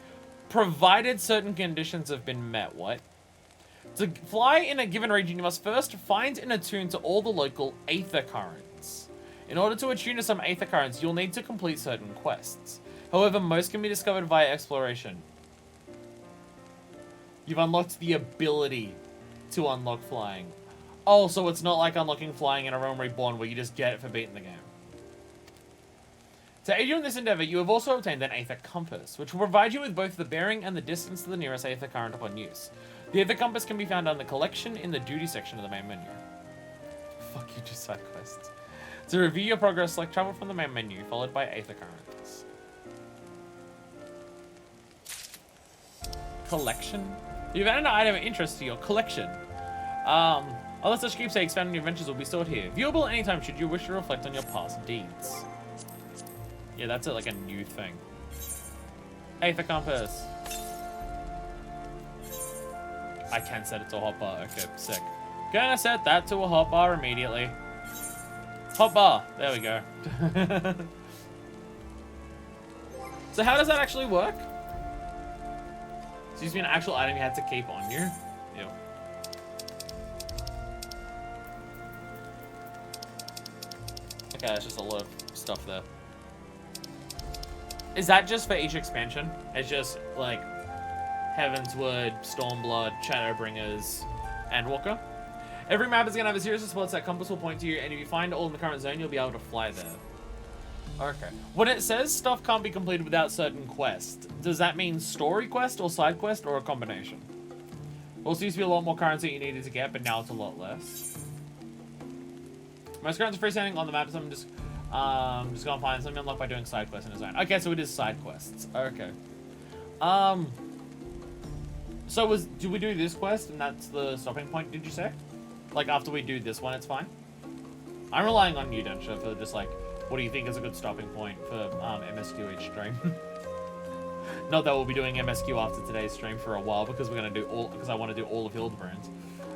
A: Provided certain conditions have been met. What? To fly in a given region, you must first find and attune to all the local aether currents. In order to attune to some aether currents, you'll need to complete certain quests. However, most can be discovered via exploration. You've unlocked the ability to unlock flying. Oh, so it's not like unlocking flying in A Realm Reborn where you just get it for beating the game. To aid you in this endeavor, you have also obtained an Aether Compass, which will provide you with both the bearing and the distance to the nearest Aether current upon use. The Aether Compass can be found on the collection in the duty section of the main menu. Fuck you, just side quests. To review your progress, select travel from the main menu, followed by Aether Currents. Collection? You've added an item of interest to your collection. Other such keepsakes found in your adventures will be stored here. Viewable at any time should you wish to reflect on your past deeds. Yeah, that's like a new thing. Aether Compass. I can set it to a hotbar. Okay, sick. Gonna set that to a hotbar immediately. Hotbar. There we go. So how does that actually work? Seems to be an actual item you had to keep on you. Ew. Okay, that's just a lot of stuff there. Is that just for each expansion? It's just like Heavensward, Stormblood, Shadowbringers, and Walker. Every map is gonna have a series of spots that compass will point to you, and if you find all in the current zone, you'll be able to fly there. Okay. When it says stuff can't be completed without certain quests, does that mean story quest or side quest or a combination? Also used to be a lot more currency you needed to get, but now it's a lot less. Most currency freestanding on the map, so I'm just gonna find something unlocked by doing side quests in a zone. Okay, so it is side quests. Okay. So do we do this quest and that's the stopping point, did you say? Like after we do this one, it's fine? I'm relying on you, Densha, for just like, what do you think is a good stopping point for MSQ each stream? Not that we'll be doing MSQ after today's stream for a while because we're gonna do because I want to do all of Hildebrand.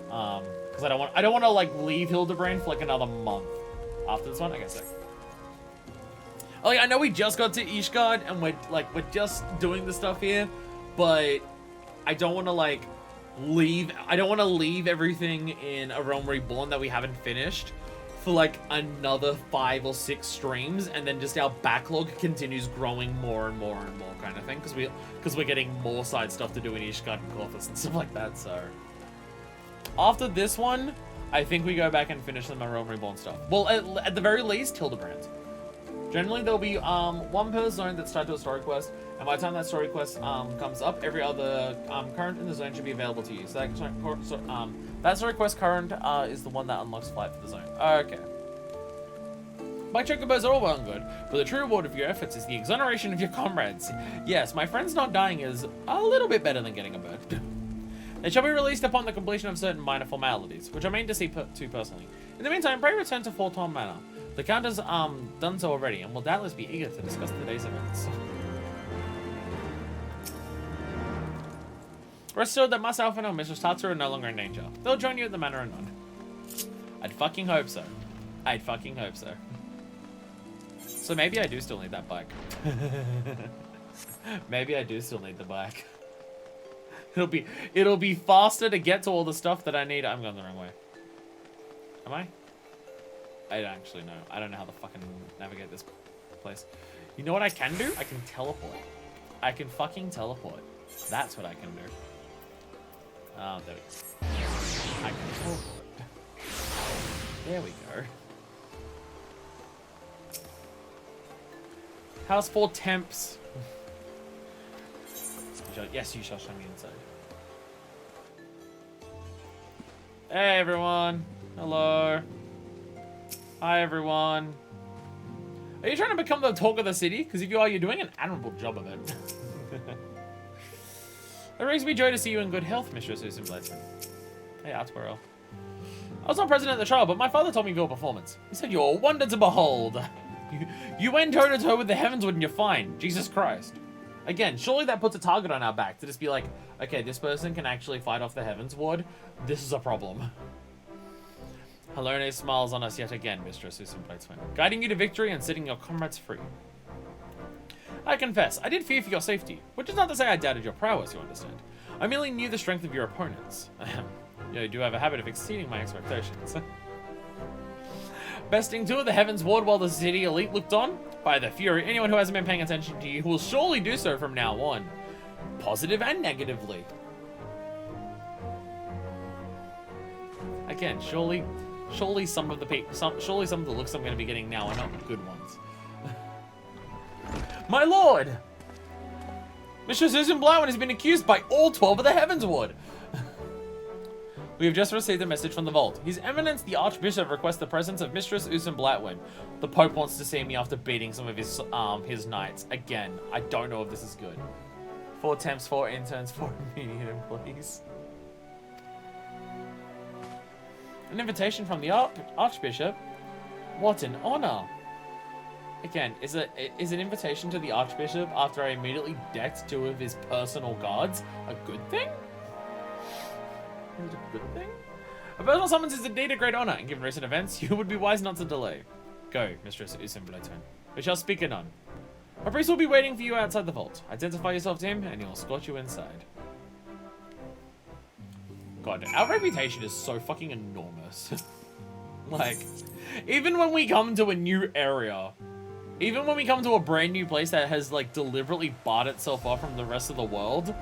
A: Because I don't want to like leave Hildebrand for like another month after this one. I guess. Oh yeah, I know we just got to Ishgard and we're just doing the stuff here, but I don't want to like leave. I don't want to leave everything in A Realm Reborn that we haven't finished for like another 5 or 6 streams, and then just our backlog continues growing more and more and more kind of thing, because we're getting more side stuff to do in Ishgard and Corthus and stuff like that. So after this one, I think we go back and finish some A Realm Reborn stuff. Well, at the very least, Hildebrand. Generally, there'll be one per zone that's tied to a story quest, and by the time that story quest comes up, every other current in the zone should be available to you. So that story quest current is the one that unlocks flight for the zone. Okay. My chocobos are all well and good, but the true reward of your efforts is the exoneration of your comrades. Yes, my friend's not dying is a little bit better than getting a bird. They shall be released upon the completion of certain minor formalities, which I mean to see to personally. In the meantime, pray return to Forton Manor. The Count has done so already, and will doubtless be eager to discuss today's events. Rest assured that myself and our Mistress Tatsu are no longer in danger. They'll join you at the Manor anon. I'd fucking hope so. I'd fucking hope so. So maybe I do still need that bike. Maybe I do still need the bike. It'll be faster to get to all the stuff that I need. I'm going the wrong way. Am I? I don't actually know. I don't know how to fucking navigate this place. You know what I can do? I can teleport. I can fucking teleport. That's what I can do. There we go. I can teleport. There we go. House 4 temps. Yes, you shall show me inside. Hey everyone. Hello. Hi everyone. Are you trying to become the talk of the city? Because if you are, you're doing an admirable job of it. It brings me joy to see you in good health, Mistress Susan Bladesman. Hey, Artwirl. I was not present at the trial, but my father told me of your performance. He said you're a wonder to behold. You went toe-to-toe with the Heavensward and you're fine. Jesus Christ. Again, surely that puts a target on our back to just be like, okay, this person can actually fight off the Heavensward. This is a problem. Halone smiles on us yet again, Mistress Susan Bladesman, guiding you to victory and setting your comrades free. I confess, I did fear for your safety, which is not to say I doubted your prowess, you understand. I merely knew the strength of your opponents. You do have a habit of exceeding my expectations. Besting 2 of the Heavensward while the city elite looked on? By the fury, anyone who hasn't been paying attention to you will surely do so from now on. Positive and negatively. Again, surely some of the looks I'm going to be getting now are not good ones. My lord! Mr. Susan Blauen has been accused by all 12 of the Heavensward. We have just received a message from the vault. His Eminence, the Archbishop, requests the presence of Mistress Usen Blatwin. The Pope wants to see me after beating some of his knights. Again, I don't know if this is good. 4 temps, 4 interns, 4 immediate employees. An invitation from the Archbishop? What an honor! Again, is an invitation to the Archbishop after I immediately decked 2 of his personal guards a good thing? Is it a good thing? A personal summons is indeed a great honor, and given recent events, you would be wise not to delay. Go, Mistress Usenblotun. We shall speak anon. A priest will be waiting for you outside the vault. Identify yourself to him, and he will escort you inside. God, our reputation is so fucking enormous. Like, even when we come to a new area, even when we come to a brand new place that has, like, deliberately barred itself off from the rest of the world,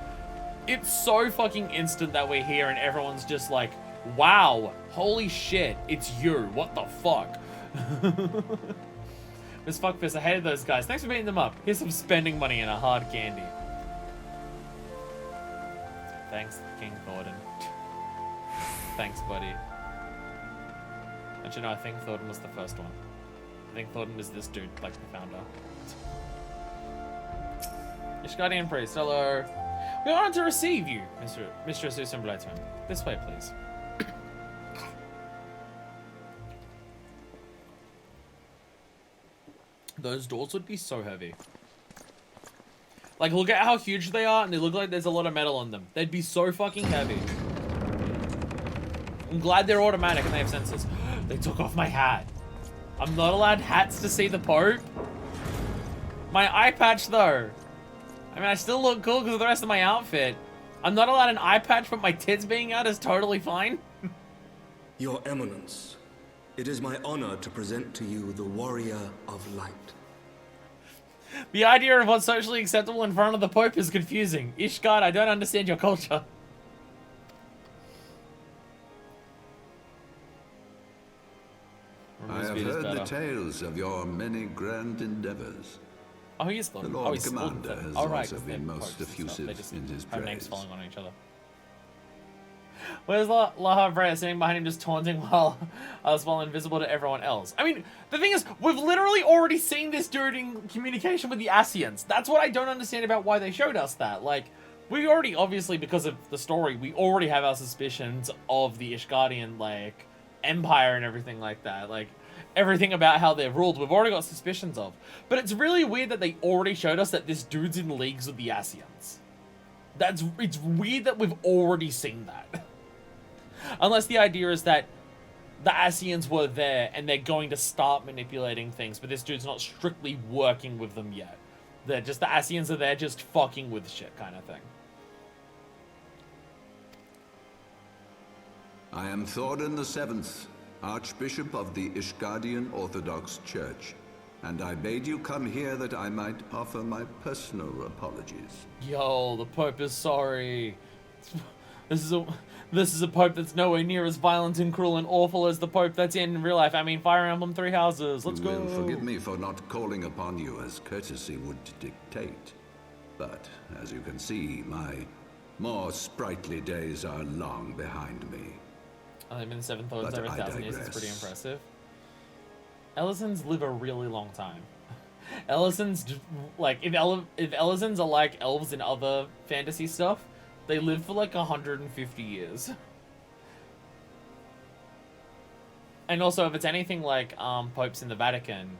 A: it's so fucking instant that we're here and everyone's just like, wow, holy shit, it's you, what the fuck? Miss Fuckfist, I hated those guys. Thanks for beating them up. Here's some spending money and a hard candy. Thanks, King Thornton. Thanks, buddy. Don't you know, I think Thornton was the first one. I think Thornton was this dude, like the founder. Ishgardian Priest, hello. We are honored to receive you, Mistress Susan Bladesman. This way, please. Those doors would be so heavy. Like, look at how huge they are, and they look like there's a lot of metal on them. They'd be so fucking heavy. I'm glad they're automatic and they have sensors. They took off my hat. I'm not allowed hats to see the Pope. My eye patch, though. I mean, I still look cool because of the rest of my outfit. I'm not allowed an eye patch, but my tits being out is totally fine.
J: Your Eminence, it is my honor to present to you the Warrior of Light.
A: The idea of what's socially acceptable in front of the Pope is confusing. Ishgard, I don't understand your culture.
K: I have heard the tales of your many grand endeavors.
A: Oh, he is the
K: Lord Commander has also been most effusive in his praise.
A: Names falling on each other. Where's Laha Freya sitting behind him just taunting while invisible to everyone else? I mean, the thing is, we've literally already seen this dude in communication with the Asians. That's what I don't understand about why they showed us that. Like, we already, obviously, because of the story, we already have our suspicions of the Ishgardian, like, empire and everything like that. Like, everything about how they're ruled, we've already got suspicions of. But it's really weird that they already showed us that this dude's in leagues with the Ascians. It's weird that we've already seen that. Unless the idea is that the Ascians were there and they're going to start manipulating things, but this dude's not strictly working with them yet. They're just, the Ascians are there just fucking with shit kind of thing.
K: I am Thorin the Seventh, Archbishop of the Ishgardian Orthodox Church, and I bade you come here that I might offer my personal apologies.
A: Yo, the Pope is sorry. This is a Pope that's nowhere near as violent and cruel and awful as the Pope that's in real life. I mean, Fire Emblem Three Houses. Let's go.
K: You will forgive me for not calling upon you as courtesy would dictate. But, as you can see, my more sprightly days are long behind me.
A: I've been 7,000 over 1,000 years. It's pretty impressive. Elizans live a really long time. Elizans, like, if Elizans are like elves in other fantasy stuff, they live for like 150 years. And also, if it's anything like popes in the Vatican,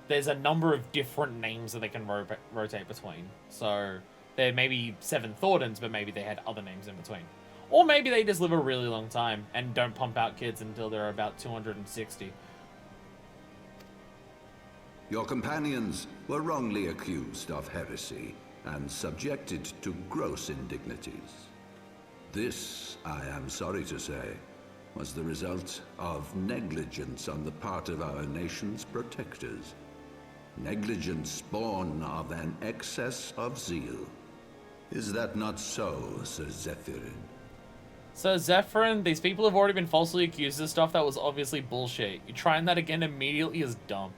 A: there's a number of different names that they can rotate between. So there may be 7 Thordens, but maybe they had other names in between. Or maybe they just live a really long time and don't pump out kids until they're about 260.
K: Your companions were wrongly accused of heresy and subjected to gross indignities. This, I am sorry to say, was the result of negligence on the part of our nation's protectors. Negligence born of an excess of zeal. Is that not so, Sir Zephyrin?
A: So Zephyrin, these people have already been falsely accused of stuff that was obviously bullshit. You trying that again immediately is dumb.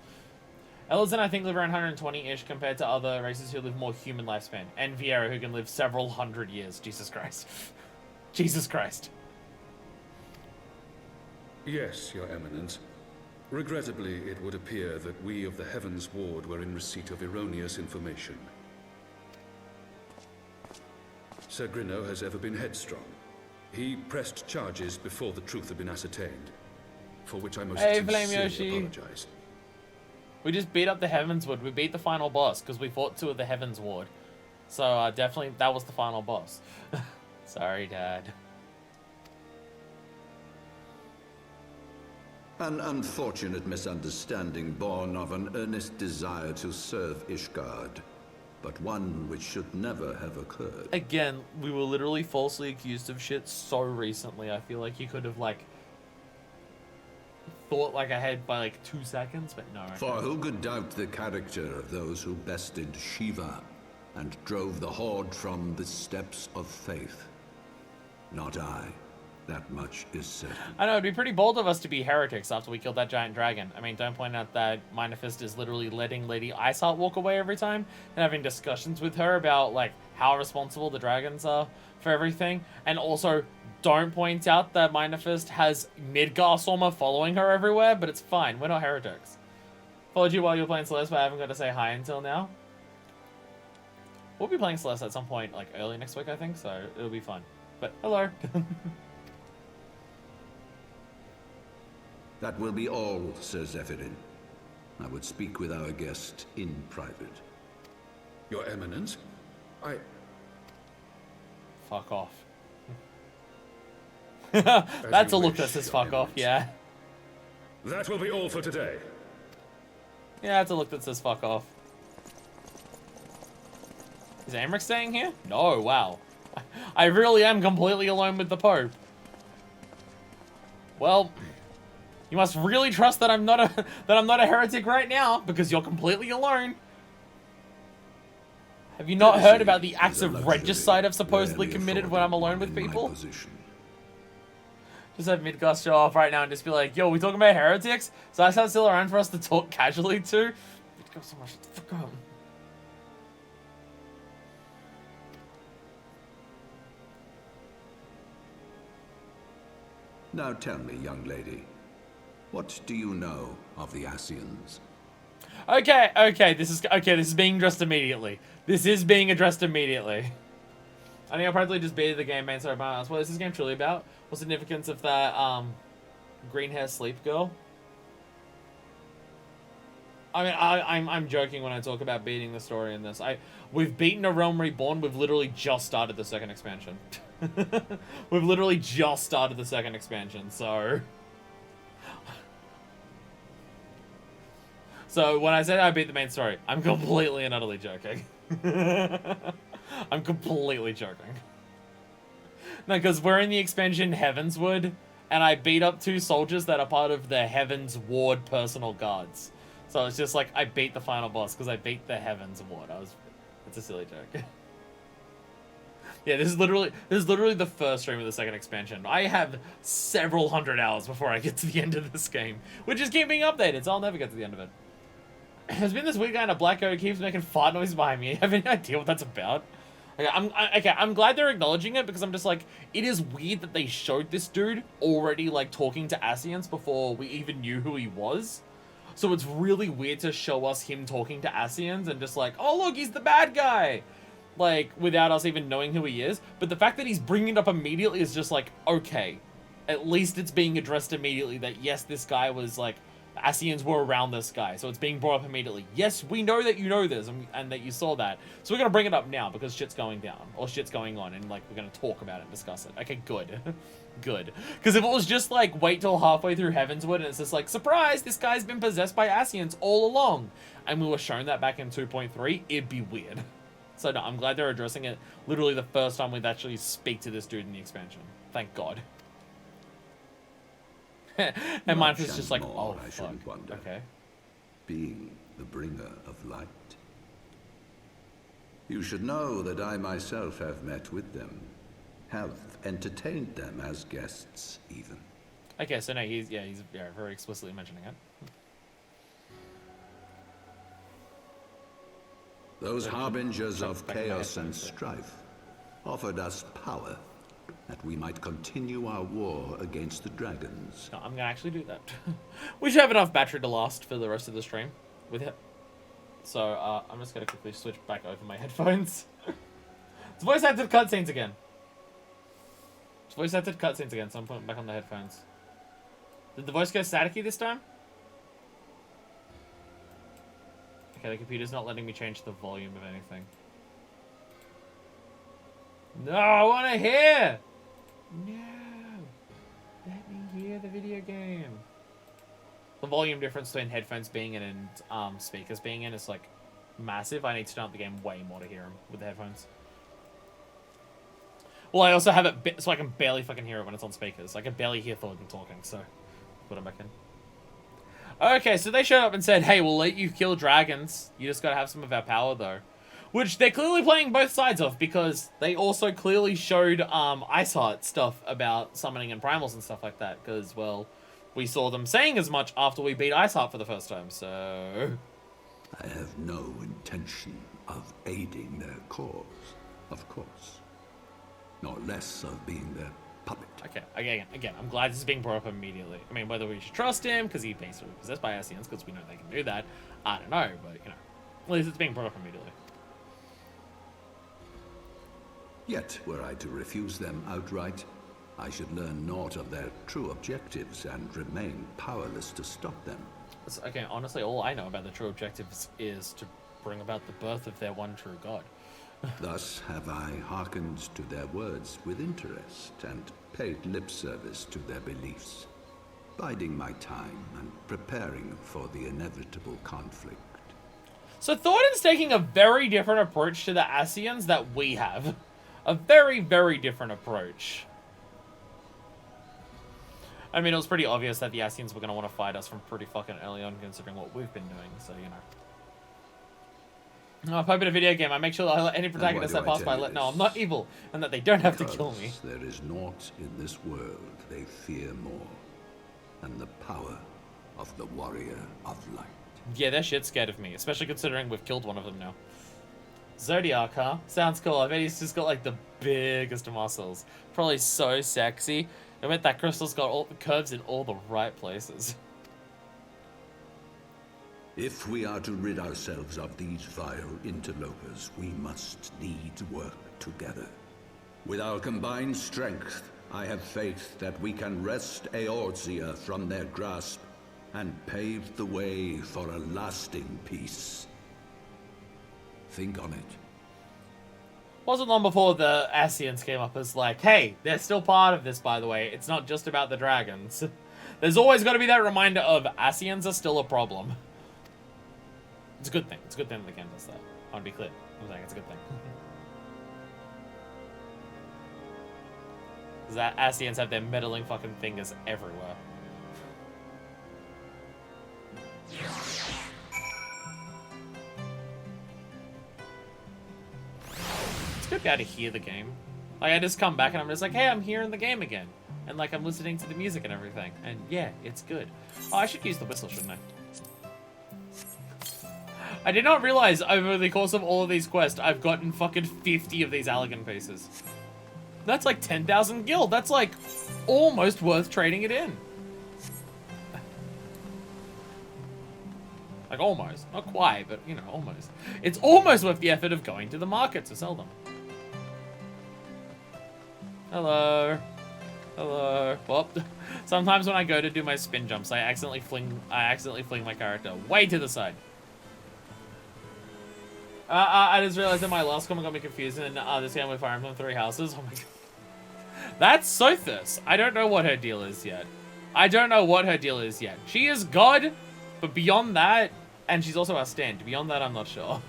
A: Elizan, I think, live around 120-ish compared to other races who live more human lifespan. And Viera, who can live several hundred years. Jesus Christ. Jesus Christ.
H: Yes, Your Eminence. Regrettably, it would appear that we of the Heavensward were in receipt of erroneous information. Sir Grinno has ever been headstrong. He pressed charges before the truth had been ascertained, for which I most sincerely apologize.
A: We just beat up the Heavensward. We beat the final boss because we fought 2 of the Heavensward. So definitely that was the final boss. Sorry, Dad.
K: An unfortunate misunderstanding born of an earnest desire to serve Ishgard, but one which should never have occurred.
A: Again, we were literally falsely accused of shit so recently. I feel like you could have, like, thought like ahead by like 2 seconds, but no.
K: For who could doubt the character of those who bested Shiva and drove the Horde from the steps of faith? Not I. That much is certain.
A: I know, it'd be pretty bold of us to be heretics after we killed that giant dragon. I mean, don't point out that Minor Fist is literally letting Lady Iceheart walk away every time and having discussions with her about, like, how responsible the dragons are for everything. And also, don't point out that Minor Fist has Midgardsormr following her everywhere, but it's fine. We're not heretics. Followed you while you were playing Celeste, but I haven't got to say hi until now. We'll be playing Celeste at some point, like, early next week, I think, so it'll be fun. But, hello.
K: That will be all, Sir Zephyrin. I would speak with our guest in private.
H: Your Eminence,
A: Fuck off. That's a look that says fuck off, yeah.
H: That will be all for today.
A: Yeah, that's a look that says fuck off. Is Amric staying here? No, wow. I really am completely alone with the Pope. Well, you must really trust that I'm not a heretic right now, because you're completely alone. Have you not heard about the acts of regicide I've supposedly committed when I'm alone with people? Just have Midgard show off right now and just be like, yo, we talking about heretics? So I still around for us to talk casually to? Midgard so much, fuck up.
K: Now tell me, young lady, what do you know of the Ascians?
A: Okay, this is being addressed immediately. This is being addressed immediately. I think I'll probably just beat the game, man, sorry about that. What is this game truly about? What's the significance of that, green hair sleep girl? I mean, I'm joking when I talk about beating the story in this. We've beaten A Realm Reborn. We've literally just started the second expansion. We've literally just started the second expansion, so... So when I said I beat the main story, I'm completely and utterly joking. I'm completely joking. No, because we're in the expansion Heavensward, and I beat up 2 soldiers that are part of the Heavensward personal guards. So it's just like I beat the final boss because I beat the Heavensward. It's a silly joke. Yeah, this is literally the first stream of the second expansion. I have several hundred hours before I get to the end of this game, which is keeping updated, so I'll never get to the end of it. There's been this weird guy in a black coat who keeps making fart noises behind me. I have any idea what that's about? Okay, I'm glad they're acknowledging it, because I'm just like, it is weird that they showed this dude already, like, talking to Ascians before we even knew who he was. So it's really weird to show us him talking to Ascians and just like, oh look, he's the bad guy! Like, without us even knowing who he is. But the fact that he's bringing it up immediately is just like, okay. At least it's being addressed immediately that, yes, this guy was, like, Ascians were around this guy. So it's being brought up immediately. Yes, we know that you know this and that you saw that. So we're going to bring it up now because shit's going down. Or shit's going on and, like, we're going to talk about it and discuss it. Okay, good. Good. Because if it was just, like, wait till halfway through Heavensward and it's just like, surprise, this guy's been possessed by Ascians all along. And we were shown that back in 2.3, it'd be weird. So no, I'm glad they're addressing it literally the first time we'd actually speak to this dude in the expansion. Thank God. And mine is just like, oh,
K: I
A: fuck.
K: shouldn't wonder.
A: Okay.
K: Being the bringer of light. You should know that I myself have met with them, have entertained them as guests, even.
A: Okay, so no, he's very explicitly mentioning it.
K: Those harbingers of chaos and strife offered us power that we might continue our war against the dragons.
A: No, I'm gonna actually do that. We should have enough battery to last for the rest of the stream with it. So I'm just gonna quickly switch back over my headphones. It's voice acted cutscenes again. It's voice acted cutscenes again, so I'm putting it back on the headphones. Did the voice go staticky this time? Okay, the computer's not letting me change the volume of anything. No, I want to hear! No! Let me hear the video game. The volume difference between headphones being in and speakers being in is, like, massive. I need to turn up the game way more to hear them with the headphones. Well, I also have it so I can barely fucking hear it when it's on speakers. I can barely hear Thornton talking, so put them back in. Okay, so they showed up and said, hey, we'll let you kill dragons. You just gotta have some of our power, though. Which they're clearly playing both sides of, because they also clearly showed Iceheart stuff about summoning and primals and stuff like that. Because, well, we saw them saying as much after we beat Iceheart for the first time, so...
K: I have no intention of aiding their cause, of course. Nor less of being their puppet.
A: Okay, again, I'm glad this is being brought up immediately. I mean, whether we should trust him, because he's basically possessed by Ascians, because we know they can do that, I don't know, but, you know, at least it's being brought up immediately.
K: Yet, were I to refuse them outright, I should learn naught of their true objectives and remain powerless to stop them.
A: Okay, honestly, all I know about the true objectives is to bring about the birth of their one true god.
K: Thus have I hearkened to their words with interest and paid lip service to their beliefs, biding my time and preparing for the inevitable conflict. So
A: Thornton's taking a very different approach to the Ascians that we have. A very, very different approach. I mean, it was pretty obvious that the Ascians were going to want to fight us from pretty fucking early on, considering what we've been doing, so, you know. If I play a video game, I make sure that I let any protagonist I pass by know I'm not evil, and that they don't have to kill me.
K: There is naught in this world they fear more than the power of the warrior of light.
A: Yeah, they're shit scared of me, especially considering we've killed one of them now. Zodiac, huh? Sounds cool. I bet he's just got, like, the biggest muscles. Probably so sexy. I bet that crystal's got all the curves in all the right places.
K: If we are to rid ourselves of these vile interlopers, we must needs work together. With our combined strength, I have faith that we can wrest Eorzea from their grasp and paved the way for a lasting peace. Think on it.
A: Wasn't long before the Ascians came up as like, hey, they're still part of this, by the way. It's not just about the dragons. There's always got to be that reminder of Ascians are still a problem. It's a good thing. It's a good thing that the game does that. I want to be clear. I'm saying it's a good thing. Because that Ascians have their meddling fucking fingers everywhere. It's good to be able to hear the game. Like, I just come back and I'm just like, hey, I'm hearing the game again. And, like, I'm listening to the music and everything. And, yeah, it's good. Oh, I should use the whistle, shouldn't I? I did not realize over the course of all of these quests, I've gotten fucking 50 of these Allegan pieces. That's like 10,000 gil. That's, like, almost worth trading it in. Like, almost. Not quite, but, you know, almost. It's almost worth the effort of going to the market to sell them. Hello. Hello. Well, sometimes when I go to do my spin jumps, I accidentally fling my character way to the side. I just realized that my last comment got me confused, and this game with Fire Emblem 3 Houses. Oh my god. That's Sothis. I don't know what her deal is yet. She is God, but beyond that, and she's also our stand. Beyond that, I'm not sure.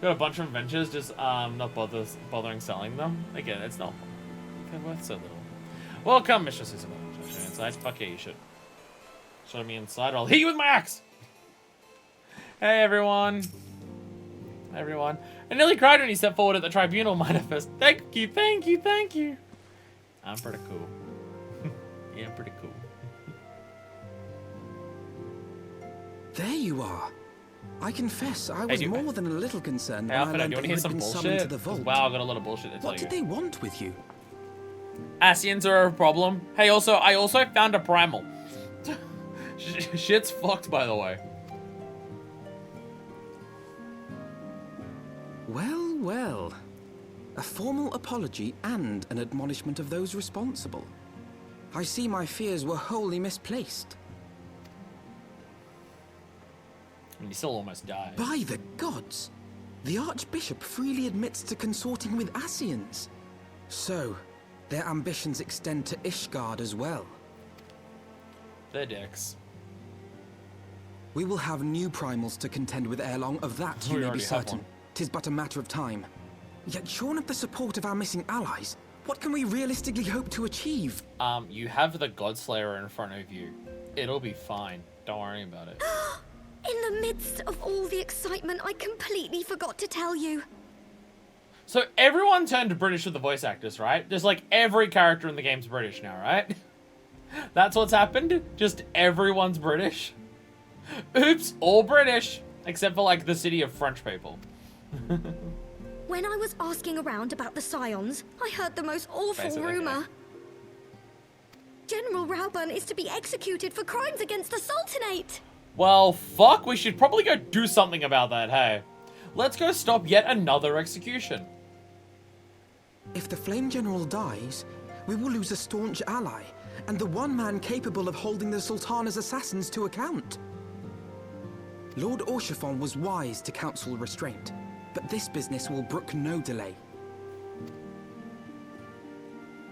A: Got a bunch of adventures, just not bothering selling them. Again, it's not. They're worth so little. Welcome, Mr. Suzaku. Show me inside. Fuck yeah, you should. Show me inside, or I'll hit you with my axe. Hey everyone. Everyone. I nearly cried when you stepped forward at the tribunal manifest. Thank you, thank you, thank you. I'm pretty cool. Yeah, I'm pretty cool.
B: There you are. I confess, I was more than a little concerned when I learned that you had been summoned to the vault.
A: Wow, I got a lot of bullshit to tell you.
B: What did they want with you?
A: Ascians are a problem. Hey, I also found a primal. Shit's fucked, by the way.
B: Well, well. A formal apology and an admonishment of those responsible. I see my fears were wholly misplaced.
A: You still almost died.
B: By the gods! The Archbishop freely admits to consorting with Ascians. So, their ambitions extend to Ishgard as well.
A: They're dicks.
B: We will have new primals to contend with ere long, of that you may be certain. 'Tis but a matter of time. Yet shorn of the support of our missing allies, what can we realistically hope to achieve?
A: You have the Godslayer in front of you. It'll be fine. Don't worry about it.
I: In the midst of all the excitement, I completely forgot to tell you.
A: So everyone turned British with the voice actors, right? Just like every character in the game's British now, right? That's what's happened? Just everyone's British? Oops, all British. Except for like the city of French people.
I: When I was asking around about the Scions, I heard the most awful rumor. General Rauburn is to be executed for crimes against the Sultanate.
A: Well, fuck, we should probably go do something about that, hey? Let's go stop yet another execution.
B: If the Flame General dies, we will lose a staunch ally, and the one man capable of holding the Sultana's assassins to account. Lord Orchiphon was wise to counsel restraint, but this business will brook no delay.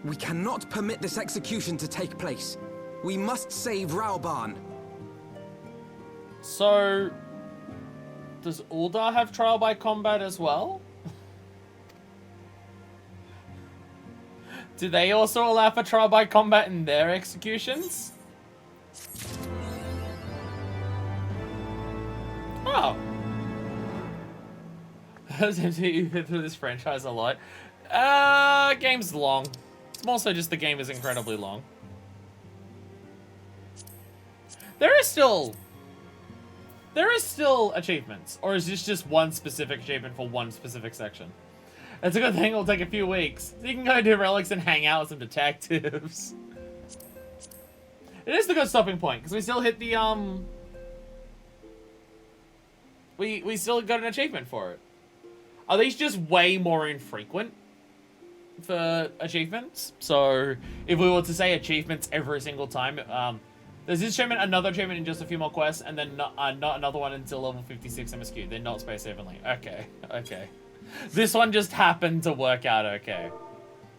B: We cannot permit this execution to take place. We must save Rauburn.
A: So, does Uldar have trial by combat as well? Do they also allow for trial by combat in their executions? Oh. You've been through this franchise a lot. Game's long. It's more so just the game is incredibly long. There is still achievements, or is this just one specific achievement for one specific section? It's a good thing it'll take a few weeks. So you can go do relics and hang out with some detectives. It is the good stopping point, because we still hit the, We still got an achievement for it. Are these just way more infrequent for achievements? So, if we were to say achievements every single time, There's this achievement, another achievement in just a few more quests, and then not another one until level 56 MSQ. They're not space evenly. Okay, okay. This one just happened to work out okay.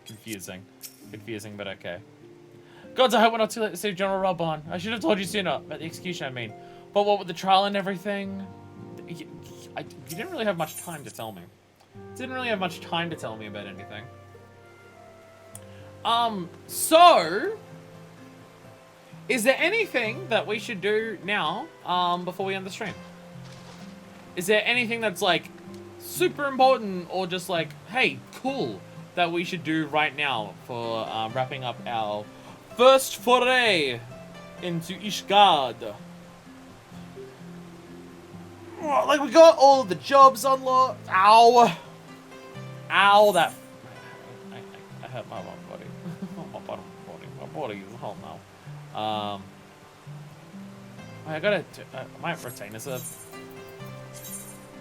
A: Confusing. Confusing, but okay. Gods, I hope we're not too late to see General Rob on. I should have told you sooner. About the execution, I mean. But what with the trial and everything? You didn't really have much time to tell me. Didn't really have much time to tell me about anything. So... is there anything that we should do now, before we end the stream? Is there anything that's, like, super important or just like, hey, cool, that we should do right now for wrapping up our first foray into Ishgard? Oh, like, we got all of the jobs unlocked. Ow. Ow, that... I hurt my body. My bottom body. My body is a whole now. I gotta... my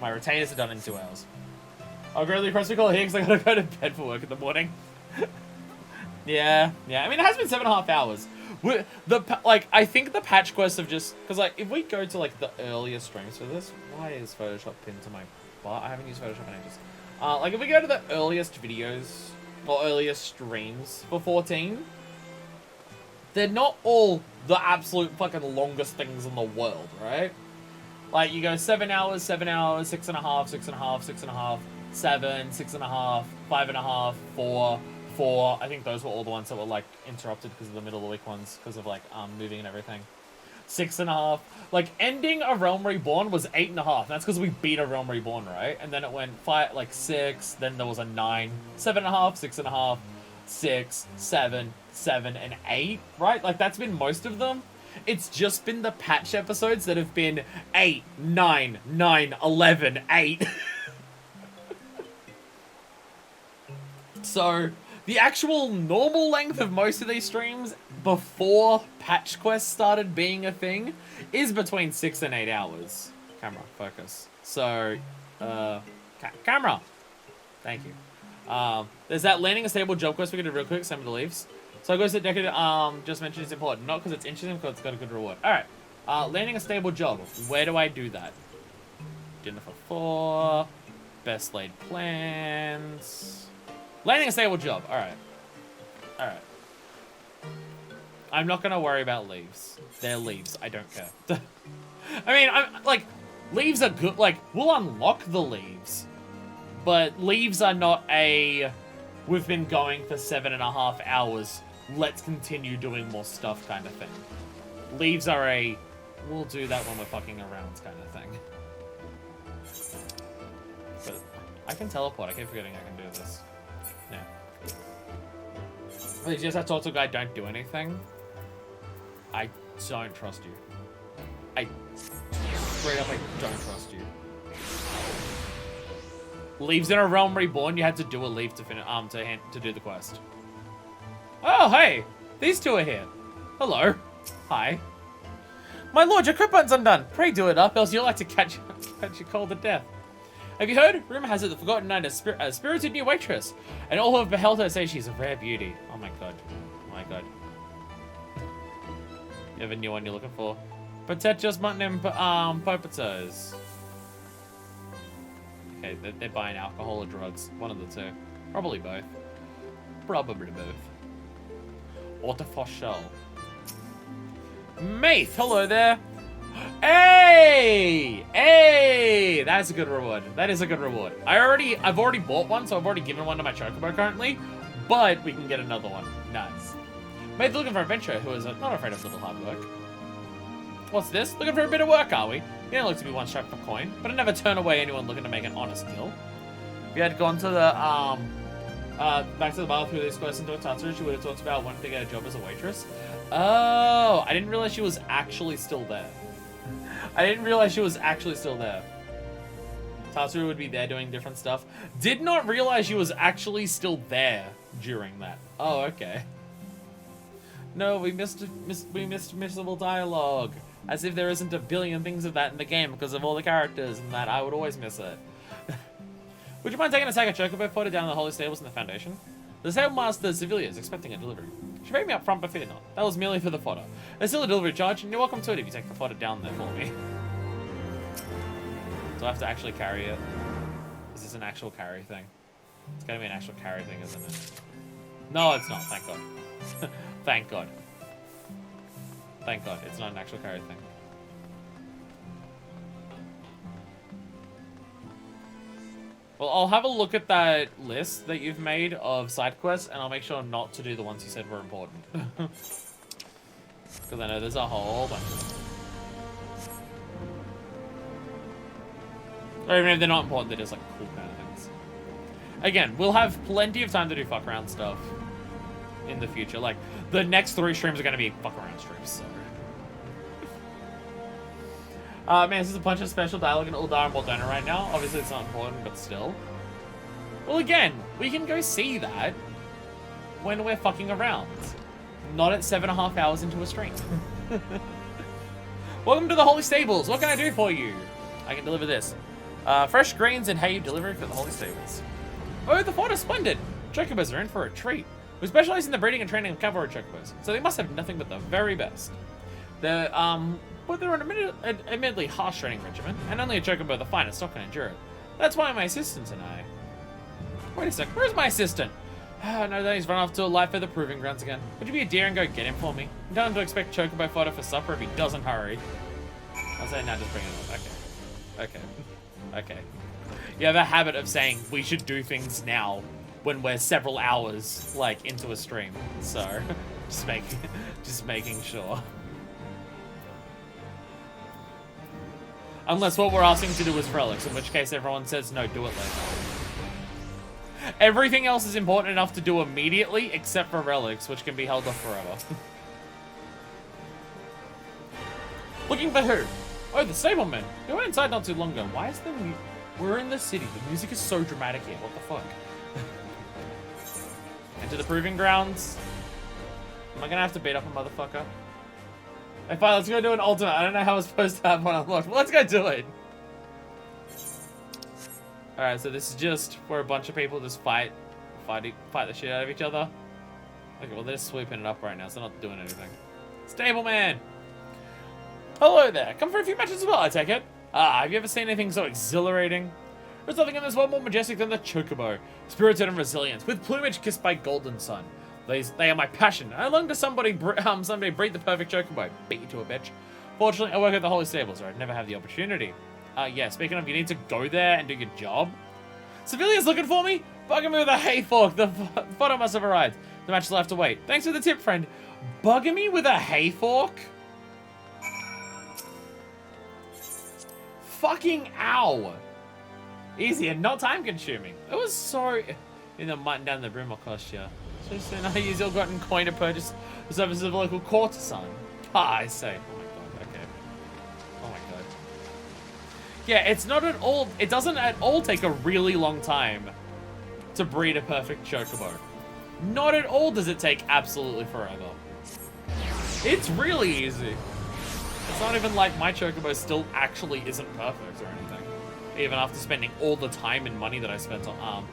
A: retainers are done in 2 hours. I'll go to the CrossFit call here because I gotta go to bed for work in the morning. yeah. I mean, it has been 7.5 hours. I think the patch quests have just... because, like, if we go to, like, the earlier streams for this... why is Photoshop pinned to my bar? I haven't used Photoshop in ages. Like, if we go to the earliest videos, or earliest streams for 14, they're not all the absolute fucking longest things in the world, right? Like, you go 7 hours, 7 hours, 6.5, 6.5, 6.5, 7, 6.5, 5.5, 4, 4. I think those were all the ones that were, like, interrupted because of the middle of the week ones, because of, like, moving and everything. 6.5. Like, ending a Realm Reborn was 8.5. That's because we beat a Realm Reborn, right? And then it went 6, then there was a 9, 7.5, 6.5, 6, 7, 7, and 8, right? Like, that's been most of them. It's just been the patch episodes that have been 8, 9, 9, 11, 8. So, the actual normal length of most of these streams before patch quests started being a thing is between 6 and 8 hours. Camera, focus. So, camera. Thank you. There's that landing a stable job quest we can do real quick, some of the leaves. So it goes to Decade, just mentioned it's important. Not because it's interesting, because it's got a good reward. Alright. Landing a stable job. Where do I do that? Dinner for 4. Best laid plans. Landing a stable job. Alright. Alright. I'm not gonna worry about leaves. They're leaves. I don't care. I mean, like, leaves are good. Like, we'll unlock the leaves. But leaves are not a... we've been going for 7.5 hours. Let's continue doing more stuff kind of thing. Leaves are a... we'll do that when we're fucking around kind of thing. But I can teleport. I keep forgetting I can do this. Yeah. Please, yes, I told the guy don't do anything. I don't trust you. Straight up, I don't trust you. Leaves in a Realm Reborn, you had to do a leave to finish, to do the quest. Oh, hey! These two are here. Hello. Hi. My lord, your crypt button's undone. Pray do it up, else you'll like to catch your cold to death. Have you heard? Rumor has it the Forgotten Knight is a spirited new waitress, and all who have beheld her say she's a rare beauty. Oh my god. Oh my god. You have a new one you're looking for? Potatoes, mutton, and potatos. Okay, they're buying alcohol or drugs. One of the two. Probably both. Probably both. Autofos shell. Maith, hello there. Hey! Hey! That's a good reward. That is a good reward. I've already bought one, so I've already given one to my Chocobo currently, but we can get another one. Nice. Maith looking for adventure, who is not afraid of little hard work. What's this? Looking for a bit of work, are we? You don't look to be one stripe per coin, but I never turn away anyone looking to make an honest deal. If you had gone to the, back to the bar through this question to a Tatsuru, she would have talked about wanting to get a job as a waitress. Oh, I didn't realize she was actually still there. I didn't realize she was actually still there. Tatsuru would be there doing different stuff. Did not realize she was actually still there during that. Oh, okay. No, we missed missable dialogue. As if there isn't a billion things of that in the game because of all the characters and that I would always miss it. Would you mind taking a sack of Chocobo, put it down in the holy stables in the Foundation? The sailmaster Sevilla is expecting a delivery. She paid me up front, but fear not. That was merely for the fodder. There's still a delivery charge, and you're welcome to it if you take the fodder down there for me. Do I have to actually carry it? Is this an actual carry thing? It's gonna be an actual carry thing, isn't it? No, it's not. Thank God. Thank God. Thank God. It's not an actual carry thing. Well, I'll have a look at that list that you've made of side quests, and I'll make sure not to do the ones you said were important. Because I know there's a whole bunch of them. Or even if they're not important, they're just like cool kind of things. Again, we'll have plenty of time to do fuck around stuff in the future. Like, the next 3 streams are going to be fuck around streams, so. Man, this is a bunch of special dialogue in Uldar and Moldona right now. Obviously, it's not important, but still. Well, again, we can go see that when we're fucking around. Not at 7.5 hours into a stream. Welcome to the Holy Stables. What can I do for you? I can deliver this. Fresh greens and hay delivery for the Holy Stables. Oh, the fort is splendid. Chocobos are in for a treat. We specialize in the breeding and training of cavalry chocobos, so they must have nothing but the very best. But they're an admittedly harsh training regimen, and only a chocobo the finest stock can endure it. That's why my assistant and I... Wait a sec, where's my assistant? No, then he's run off to a life for the proving grounds again. Would you be a dear and go get him for me? I'm down to expect chocobo fodder for supper if he doesn't hurry. I'll say now, just bring it up. Okay. Okay. You have a habit of saying we should do things now when we're several hours, like, into a stream. So, just making sure. Unless what we're asking to do is relics, in which case everyone says, no, do it later. Everything else is important enough to do immediately, except for relics, which can be held off forever. Looking for who? Oh, the stableman. We went inside not too long ago. Why is the We're in the city. The music is so dramatic here. What the fuck? Enter the proving grounds. Am I gonna have to beat up a motherfucker? Hey, fine, let's go do an ultimate. I don't know how we're supposed to have one unlocked, but let's go do it. Alright, so this is just where a bunch of people just fight the shit out of each other. Okay, well, they're sweeping it up right now, so they're not doing anything. Stableman! Hello there. Come for a few matches as well, I take it. Have you ever seen anything so exhilarating? There's nothing in this world more majestic than the chocobo. Spirited and resilient, with plumage kissed by golden sun. They are my passion. I long to someday breed the perfect chocobo. Beat you to a bitch. Fortunately, I work at the Holy Stables, or I'd never have the opportunity. Yeah, speaking of, you need to go there and do your job. Civilians looking for me? Bugging me with a hay fork. The photo must have arrived. The match will have to wait. Thanks for the tip, friend. Bugging me with a hay fork? Fucking ow. Easy and not time consuming. It was so... In the mutton down the brim will cost you. So soon I use ill-gotten coin to purchase the services of a local courtesan. I say. Oh my god, okay. Oh my god. Yeah, it's not at all... It doesn't at all take a really long time to breed a perfect chocobo. Not at all does it take absolutely forever. It's really easy. It's not even like my chocobo still actually isn't perfect or anything. Even after spending all the time and money that I spent on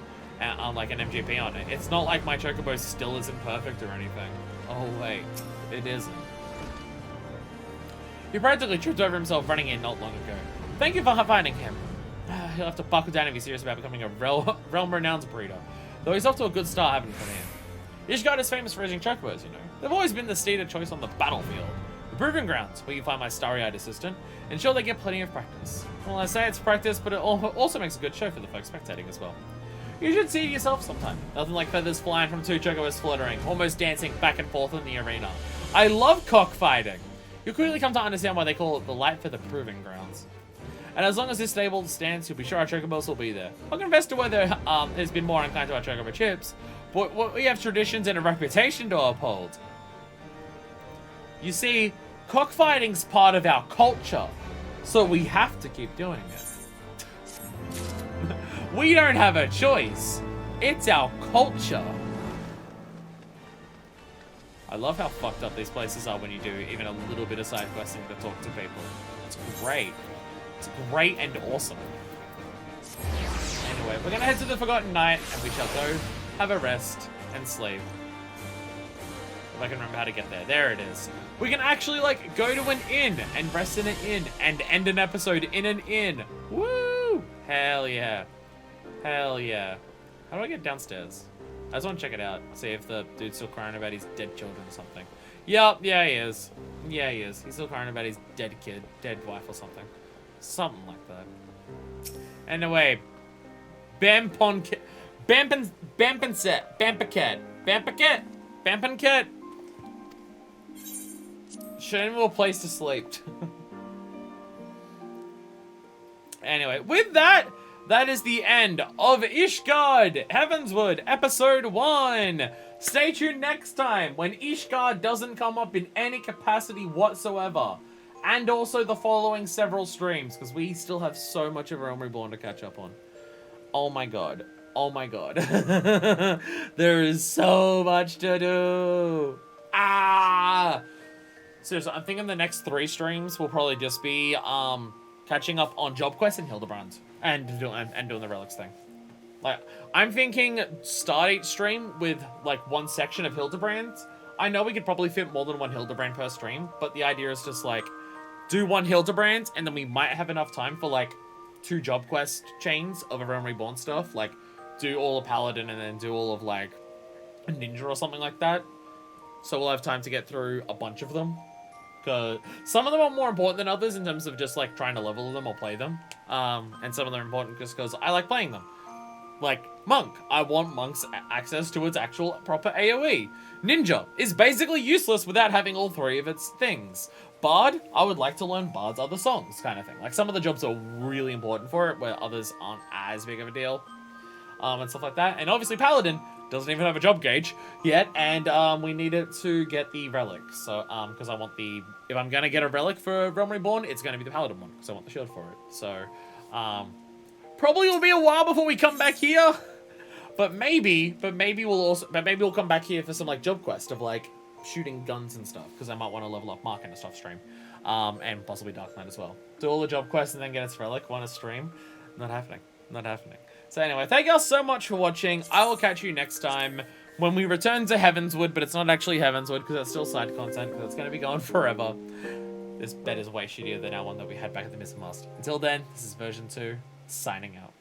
A: like an MGP on it. It's not like my chocobo still isn't perfect or anything. Oh wait, it isn't. He practically tripped over himself running in not long ago. Thank you for finding him. He'll have to buckle down if he's serious about becoming a realm-renowned breeder. Though he's off to a good start having from here. Ishgard is famous for raising chocobos, you know. They've always been the steed of choice on the battlefield. The proving grounds, where you find my starry-eyed assistant, ensure they get plenty of practice. Well, I say it's practice, but it also makes a good show for the folks spectating as well. You should see it yourself sometime. Nothing like feathers flying from 2 chocobos fluttering, almost dancing back and forth in the arena. I love cockfighting. You'll quickly come to understand why they call it the light for the proving grounds. And as long as this stable stands, you'll be sure our chocobos will be there. I'll confess to whether has been more unkind to our chocobo chips, but we have traditions and a reputation to uphold. You see, cockfighting's part of our culture, so we have to keep doing it. We don't have a choice. It's our culture. I love how fucked up these places are when you do even a little bit of side questing to talk to people. It's great. It's great and awesome. Anyway, we're gonna head to the Forgotten Night and we shall go have a rest and sleep. If I can remember how to get there. There it is. We can actually, like, go to an inn and rest in an inn and end an episode in an inn. Woo! Hell yeah. Hell yeah. How do I get downstairs? I just want to check it out. See if the dude's still crying about his dead children or something. Yup, yeah, he is. Yeah, he is. He's still crying about his dead kid, dead wife or something. Something like that. Anyway. Bamponket. Bampenset. Bampaket. Bampaket. Bampenket. Show him a place to sleep. Anyway, with that, that is the end of Ishgard Heavensward Episode 1. Stay tuned next time when Ishgard doesn't come up in any capacity whatsoever. And also the following several streams, because we still have so much of Realm Reborn to catch up on. Oh my god. Oh my god. There is so much to do. Ah! Seriously, I'm thinking the next 3 streams will probably just be catching up on Job Quest and Hildebrand. And doing the relics thing. Like, I'm thinking start each stream with, like, one section of Hildebrand. I know we could probably fit more than one Hildebrand per stream, but the idea is just, like, do one Hildebrand, and then we might have enough time for, like, 2 Job Quest chains of Realm Reborn stuff. Like, do all of Paladin and then do all of, like, a Ninja or something like that. So we'll have time to get through a bunch of them. Because some of them are more important than others in terms of just, like, trying to level them or play them. And some of them are important just because I like playing them. Like, Monk. I want Monk's access to its actual proper AoE. Ninja is basically useless without having all 3 of its things. Bard, I would like to learn Bard's other songs, kind of thing. Like, some of the jobs are really important for it, where others aren't as big of a deal. And stuff like that. And obviously Paladin doesn't even have a job gauge yet, and we need it to get the relic. So, because I want the... If I'm going to get a relic for Realm Reborn, it's going to be the Paladin one, because I want the shield for it. So, probably will be a while before we come back here. But maybe we'll come back here for some, like, job quest of, like, shooting guns and stuff, because I might want to level up Mark in a stuff stream. And possibly Dark Knight as well. Do all the job quests and then get its relic, want to stream. Not happening. Not happening. So anyway, thank you all so much for watching. I will catch you next time when we return to Heavensward, but it's not actually Heavensward because it's still side content because it's going to be going forever. This bed is way shittier than our one that we had back at the Missing Mast. Until then, this is version 2, signing out.